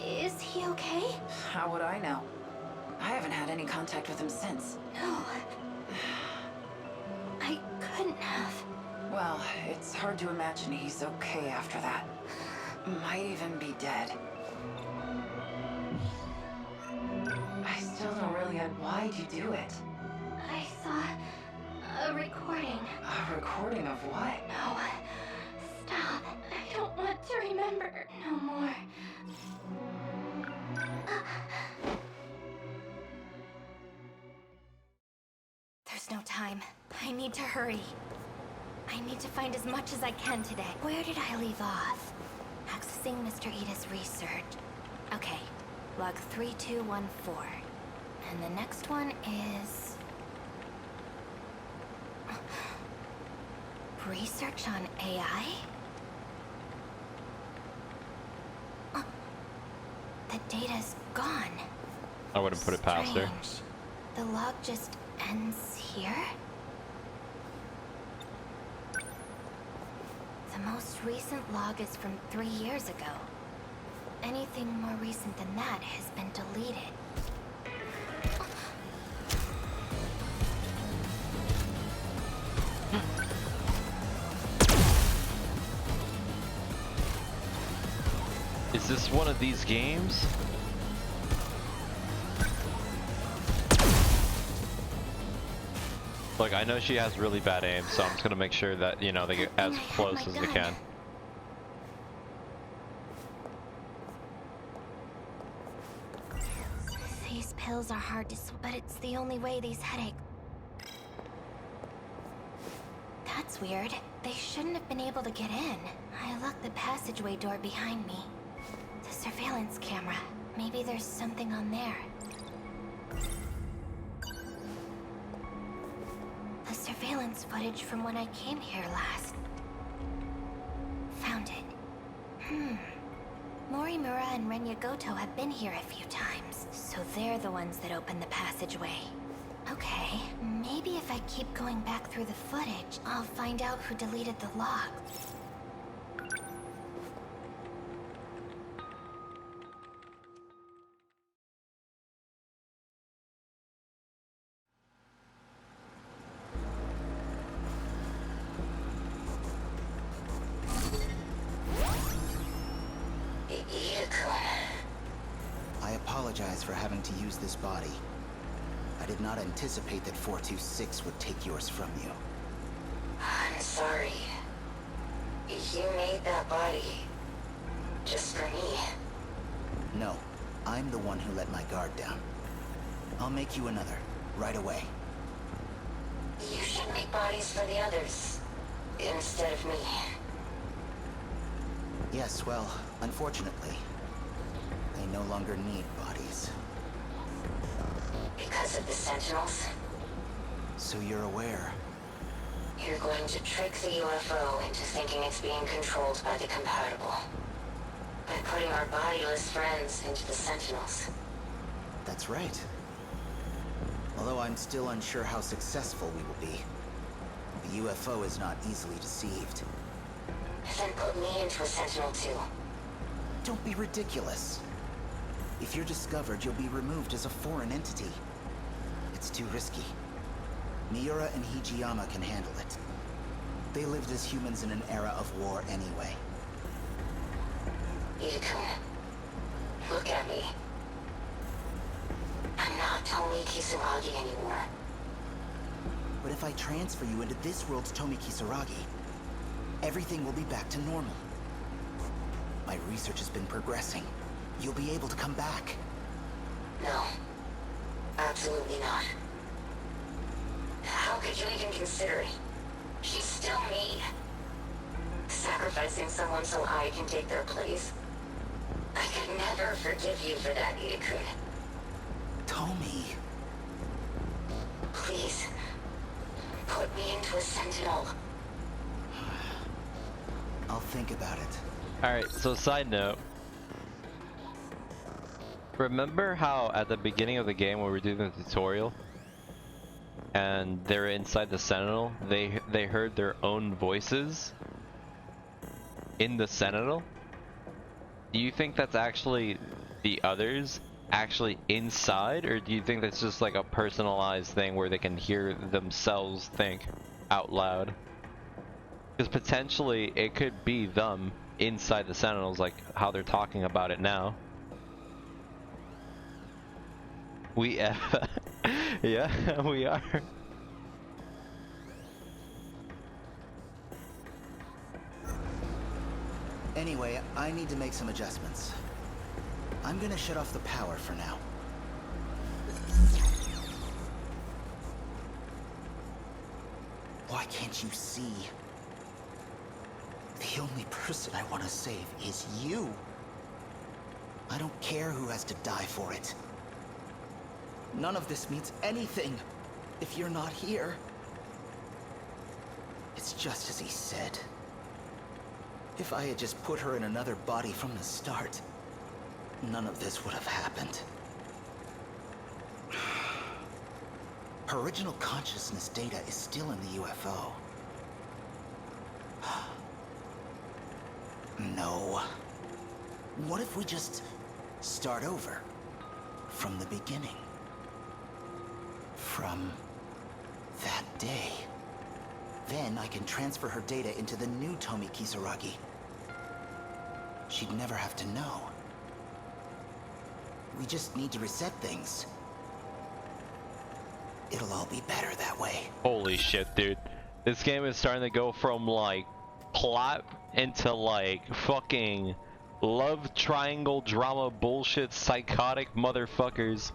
Is he okay? How would I know? I haven't had any contact with him since. No. I couldn't have. Well, it's hard to imagine he's okay after that. Might even be dead. I still don't really get why'd you do it. I saw a recording. A recording of what? No. Stop. I don't want to remember no more. There's no time. I need to hurry. I need to find as much as I can today. Where did I leave off? Accessing Mr. Ida's research. Okay, log 3214. And the next one is... research on AI? The data's gone. I wouldn't put it past her. Strange. The log just ends here? The most recent log is from 3 years ago. Anything more recent than that has been deleted. Is this one of these games? Look, I know she has really bad aim, so I'm just gonna make sure that, you know, they get as close as they can. These pills are hard to but it's the only way these headaches... That's weird. They shouldn't have been able to get in. I locked the passageway door behind me. The surveillance camera. Maybe there's something on there. The surveillance footage from when I came here last. Found it. Morimura and Renya Goto have been here a few times, so they're the ones that opened the passageway. Okay, maybe if I keep going back through the footage, I'll find out who deleted the log. I apologize for having to use this body. I did not anticipate that 426 would take yours from you. I'm sorry. You made that body just for me. No, I'm the one who let my guard down. I'll make you another, right away. You should make bodies for the others, instead of me. Yes, well, unfortunately, they no longer need bodies. Because of the Sentinels? So you're aware. You're going to trick the UFO into thinking it's being controlled by the compatible. By putting our bodiless friends into the Sentinels. That's right. Although I'm still unsure how successful we will be. The UFO is not easily deceived. Then put me into a Sentinel too. Don't be ridiculous. If you're discovered, you'll be removed as a foreign entity. It's too risky. Miura and Hijiyama can handle it. They lived as humans in an era of war anyway. Ida-kun, look at me. I'm not Tomi Kisaragi anymore. But if I transfer you into this world's Tomi Kisaragi, everything will be back to normal. My research has been progressing. You'll be able to come back. No. Absolutely not. How could you even consider it? She's still me. Sacrificing someone so I can take their place. I could never forgive you for that, Ida-kun. Tomi. Please. Put me into a Sentinel. I'll think about it. Alright, so side note. Remember how at the beginning of the game when we were doing the tutorial and they were inside the Sentinel, they heard their own voices in the Sentinel? Do you think that's actually the others actually inside, or do you think that's just like a personalized thing where they can hear themselves think out loud? Because potentially it could be them inside the Sentinels, like how they're talking about it now. Yeah, we are. Anyway, I need to make some adjustments. I'm gonna shut off the power for now. Why can't you see? The only person I want to save is you. I don't care who has to die for it. None of this means anything if you're not here. It's just as he said. If I had just put her in another body from the start, none of this would have happened. Her original consciousness data is still in the UFO. No. What if we just start over from the beginning? From that day. Then I can transfer her data into the new Tomi Kisaragi. She'd never have to know. We just need to reset things. It'll all be better that way. Holy shit, dude. This game is starting to go from like plot into like fucking love triangle drama bullshit psychotic motherfuckers.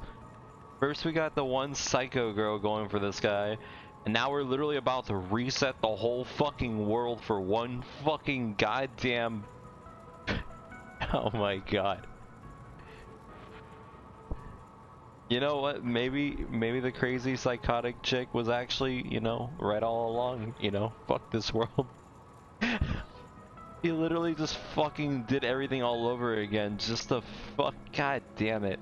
First we got the one psycho girl going for this guy, and now we're literally about to reset the whole fucking world for one fucking goddamn... Oh my god. You know what, maybe the crazy psychotic chick was actually, you know, right all along, you know, fuck this world. He literally just fucking did everything all over again just to fuck, god damn it.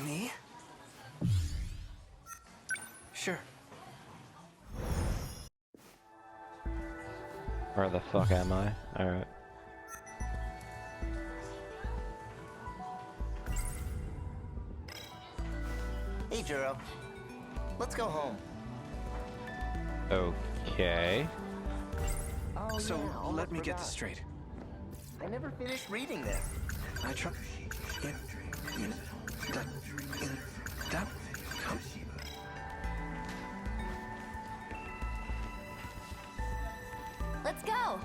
Me? Sure. Where the fuck am I? Alright. Hey, Juro. Let's go home. Okay. Oh, So, yeah, let me get forgot. this straight. I never finished reading this. I try... that... Let's go!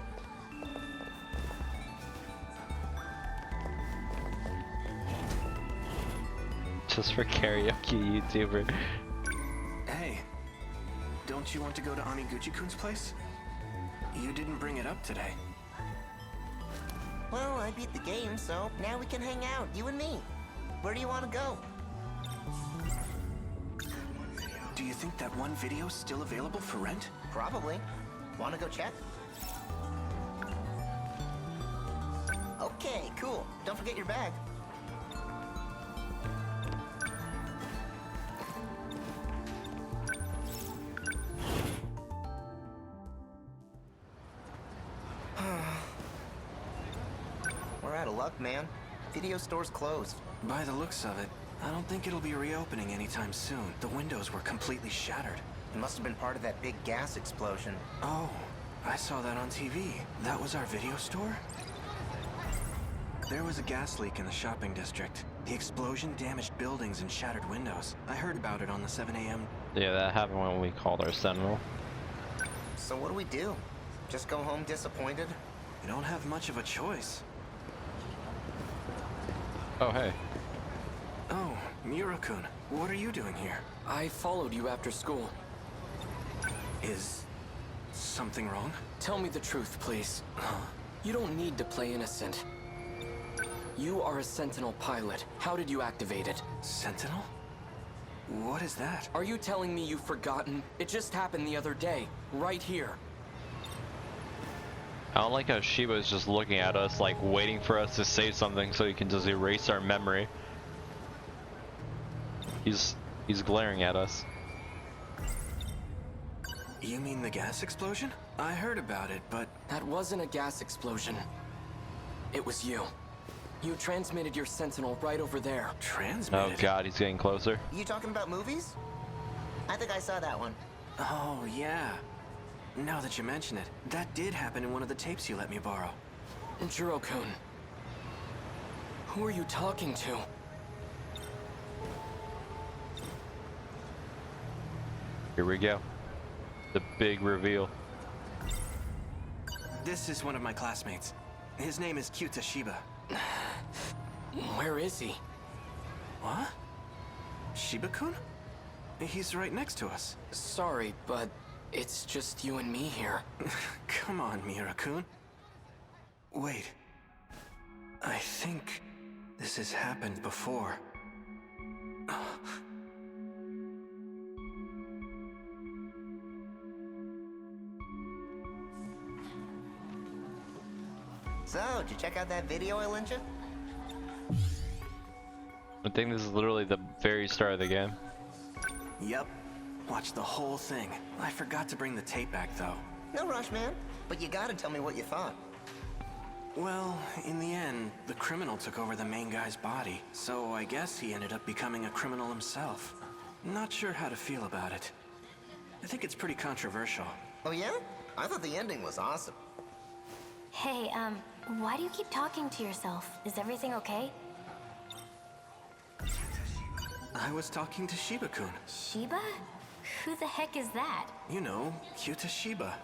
Just for karaoke YouTuber. Hey, don't you want to go to Amiguchi-kun's place? You didn't bring it up today. Well, I beat the game, so now we can hang out, you and me. Where do you want to go? Do you think that one video's still available for rent? Probably. Wanna go check? Okay, cool. Don't forget your bag. We're out of luck, man. Video store's closed. By the looks of it, I don't think it'll be reopening anytime soon. The windows were completely shattered. It must have been part of that big gas explosion. Oh, I saw that on TV. That was our video store? There was a gas leak in the shopping district. The explosion damaged buildings and shattered windows. I heard about it on the 7 a.m. Yeah, that happened when we called our Sentinel. So what do we do? Just go home disappointed? We don't have much of a choice. Oh, hey. Oh, Miura-kun, what are you doing here? I followed you after school. Is something wrong? Tell me the truth, please. You don't need to play innocent. You are a Sentinel pilot. How did you activate it? Sentinel? What is that? Are you telling me you've forgotten? It just happened the other day, right here. I don't like how Shiba's just looking at us, like waiting for us to say something so he can just erase our memory. He's glaring at us. You mean the gas explosion? I heard about it, but... That wasn't a gas explosion. It was you. You transmitted your Sentinel right over there. Transmitted? Oh god, he's getting closer. You talking about movies? I think I saw that one. Oh, yeah. Now that you mention it, that did happen in one of the tapes you let me borrow. Jiro-kun. Who are you talking to? Here we go. The big reveal. This is one of my classmates. His name is Kyuta Shiba. Where is he? What? Shiba-kun? He's right next to us. Sorry, but it's just you and me here. Come on, Miura-kun. Wait. I think this has happened before. So, did you check out that video I lent you? I think this is literally the very start of the game. Yep. Watched the whole thing. I forgot to bring the tape back, though. No rush, man. But you gotta tell me what you thought. Well, in the end, the criminal took over the main guy's body, so I guess he ended up becoming a criminal himself. Not sure how to feel about it. I think it's pretty controversial. Oh yeah? I thought the ending was awesome. Hey, why do you keep talking to yourself? Is everything okay? I was talking to Shiba-kun. Shiba? Who the heck is that? You know, Kyuta Shiba.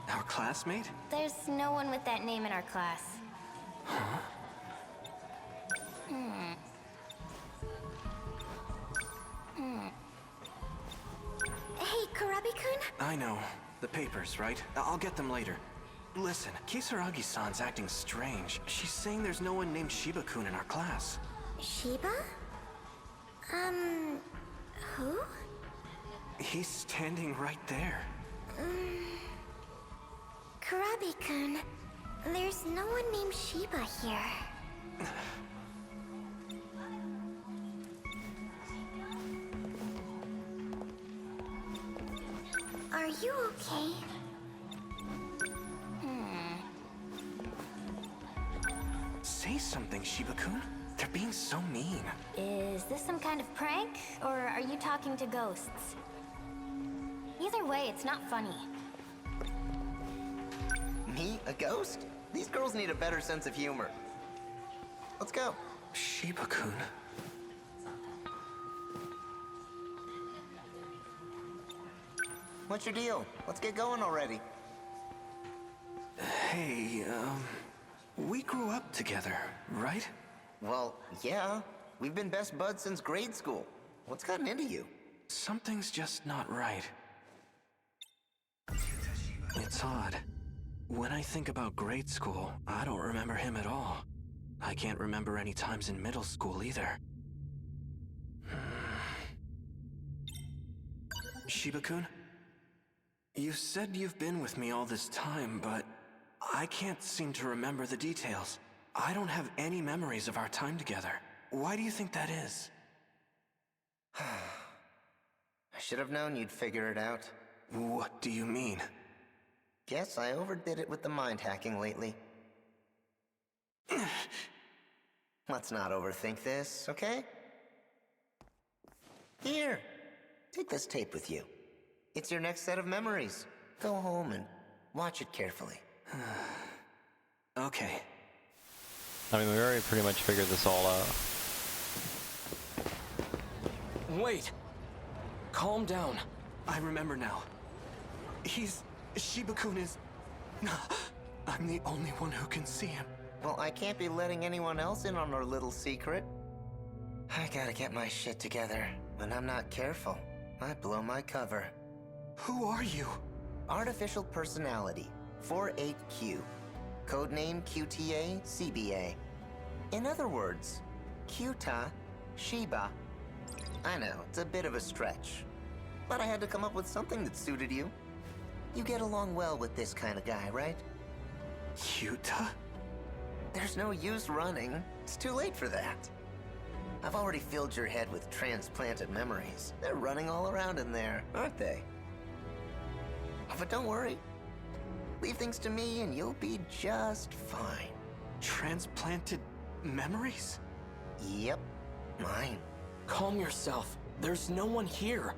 Our classmate? There's no one with that name in our class. Huh? Hey, Kurabi-kun? I know. The papers, right? I'll get them later. Listen, Kisaragi-san's acting strange. She's saying there's no one named Shiba-kun in our class. Shiba? Who? He's standing right there. Kurabi-kun, there's no one named Shiba here. Are you okay? Say something, Shiba-kun. They're being so mean. Is this some kind of prank, or are you talking to ghosts? Either way, it's not funny. Me? A ghost? These girls need a better sense of humor. Let's go. Shiba-kun. What's your deal? Let's get going already. Hey, we grew up together, right? Well, yeah. We've been best buds since grade school. What's gotten into you? Something's just not right. It's odd. When I think about grade school, I don't remember him at all. I can't remember any times in middle school either. Shiba-kun? You said you've been with me all this time, but I can't seem to remember the details. I don't have any memories of our time together. Why do you think that is? I should have known you'd figure it out. What do you mean? Guess I overdid it with the mind hacking lately. Let's not overthink this, okay? Here, take this tape with you. It's your next set of memories. Go home and watch it carefully. Okay. I mean, we already pretty much figured this all out. Wait! Calm down. I remember now. Shiba-kun is... I'm the only one who can see him. Well, I can't be letting anyone else in on our little secret. I gotta get my shit together. When I'm not careful, I blow my cover. Who are you? Artificial Personality, 48Q. Codename QTA CBA. In other words, Kyuta Shiba. I know, it's a bit of a stretch. But I had to come up with something that suited you. You get along well with this kind of guy, right? Kyuta? There's no use running. It's too late for that. I've already filled your head with transplanted memories. They're running all around in there, aren't they? But don't worry. Leave things to me and you'll be just fine. Transplanted memories? Yep, mine. Calm yourself. There's no one here.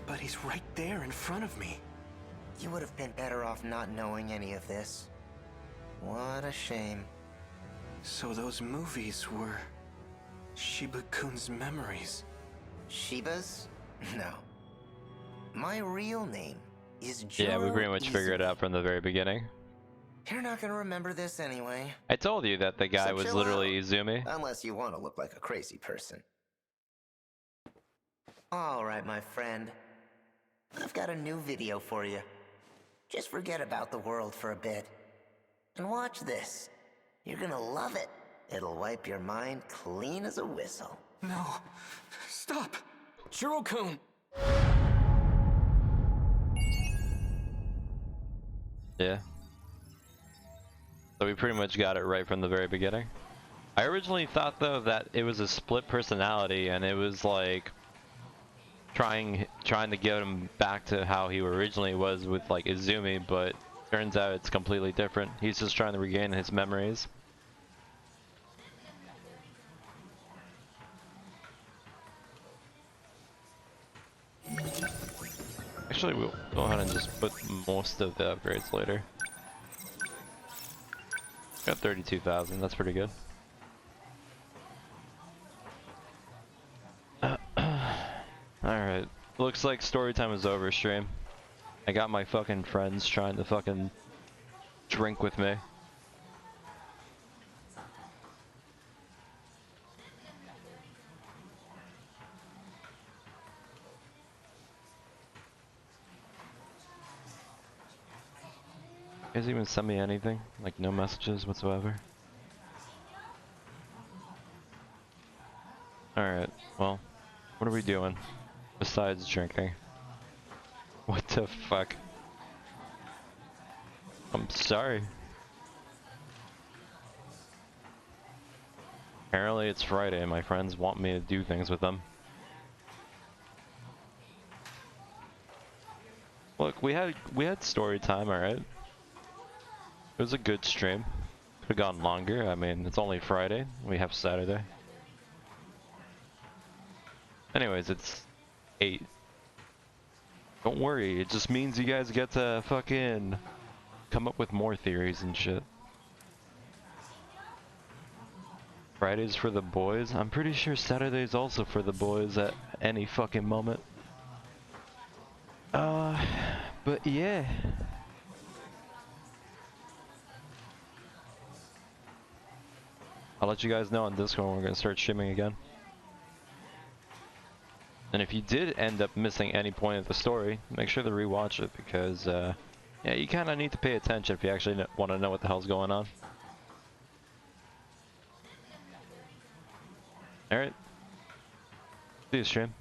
But he's right there in front of me. You would have been better off not knowing any of this. What a shame. So those movies were... Shiba-kun's memories. Shiba's? No. My real name is Juro. Yeah, we pretty much figured it out from the very beginning. You're not gonna remember this anyway. I told you that the guy So was chill literally out. Izumi. Unless you want to look like a crazy person. Alright, my friend. I've got a new video for you. Just forget about the world for a bit. And watch this. You're gonna love it. It'll wipe your mind clean as a whistle. No. Stop! Juro-kun! Yeah. So we pretty much got it right from the very beginning. I originally thought though that it was a split personality and it was like trying to get him back to how he originally was with like Izumi, but turns out it's completely different. He's just trying to regain his memories. Actually, we'll go ahead and just put most of the upgrades later. Got 32,000, that's pretty good. Alright, looks like story time is over, stream. I got my fucking friends trying to fucking drink with me. You guys even send me anything? Like no messages whatsoever? Alright, well, what are we doing? Besides drinking. What the fuck? I'm sorry. Apparently it's Friday and my friends want me to do things with them. Look, we had story time, alright? It was a good stream. Could have gone longer. I mean, it's only Friday. We have Saturday. Anyways, it's 8. Don't worry, it just means you guys get to fucking come up with more theories and shit. Friday's for the boys. I'm pretty sure Saturday's also for the boys at any fucking moment. But yeah. I'll let you guys know on Discord when we're gonna start streaming again. And if you did end up missing any point of the story, make sure to rewatch it because, yeah, you kind of need to pay attention if you actually want to know what the hell's going on. Alright. See you, stream.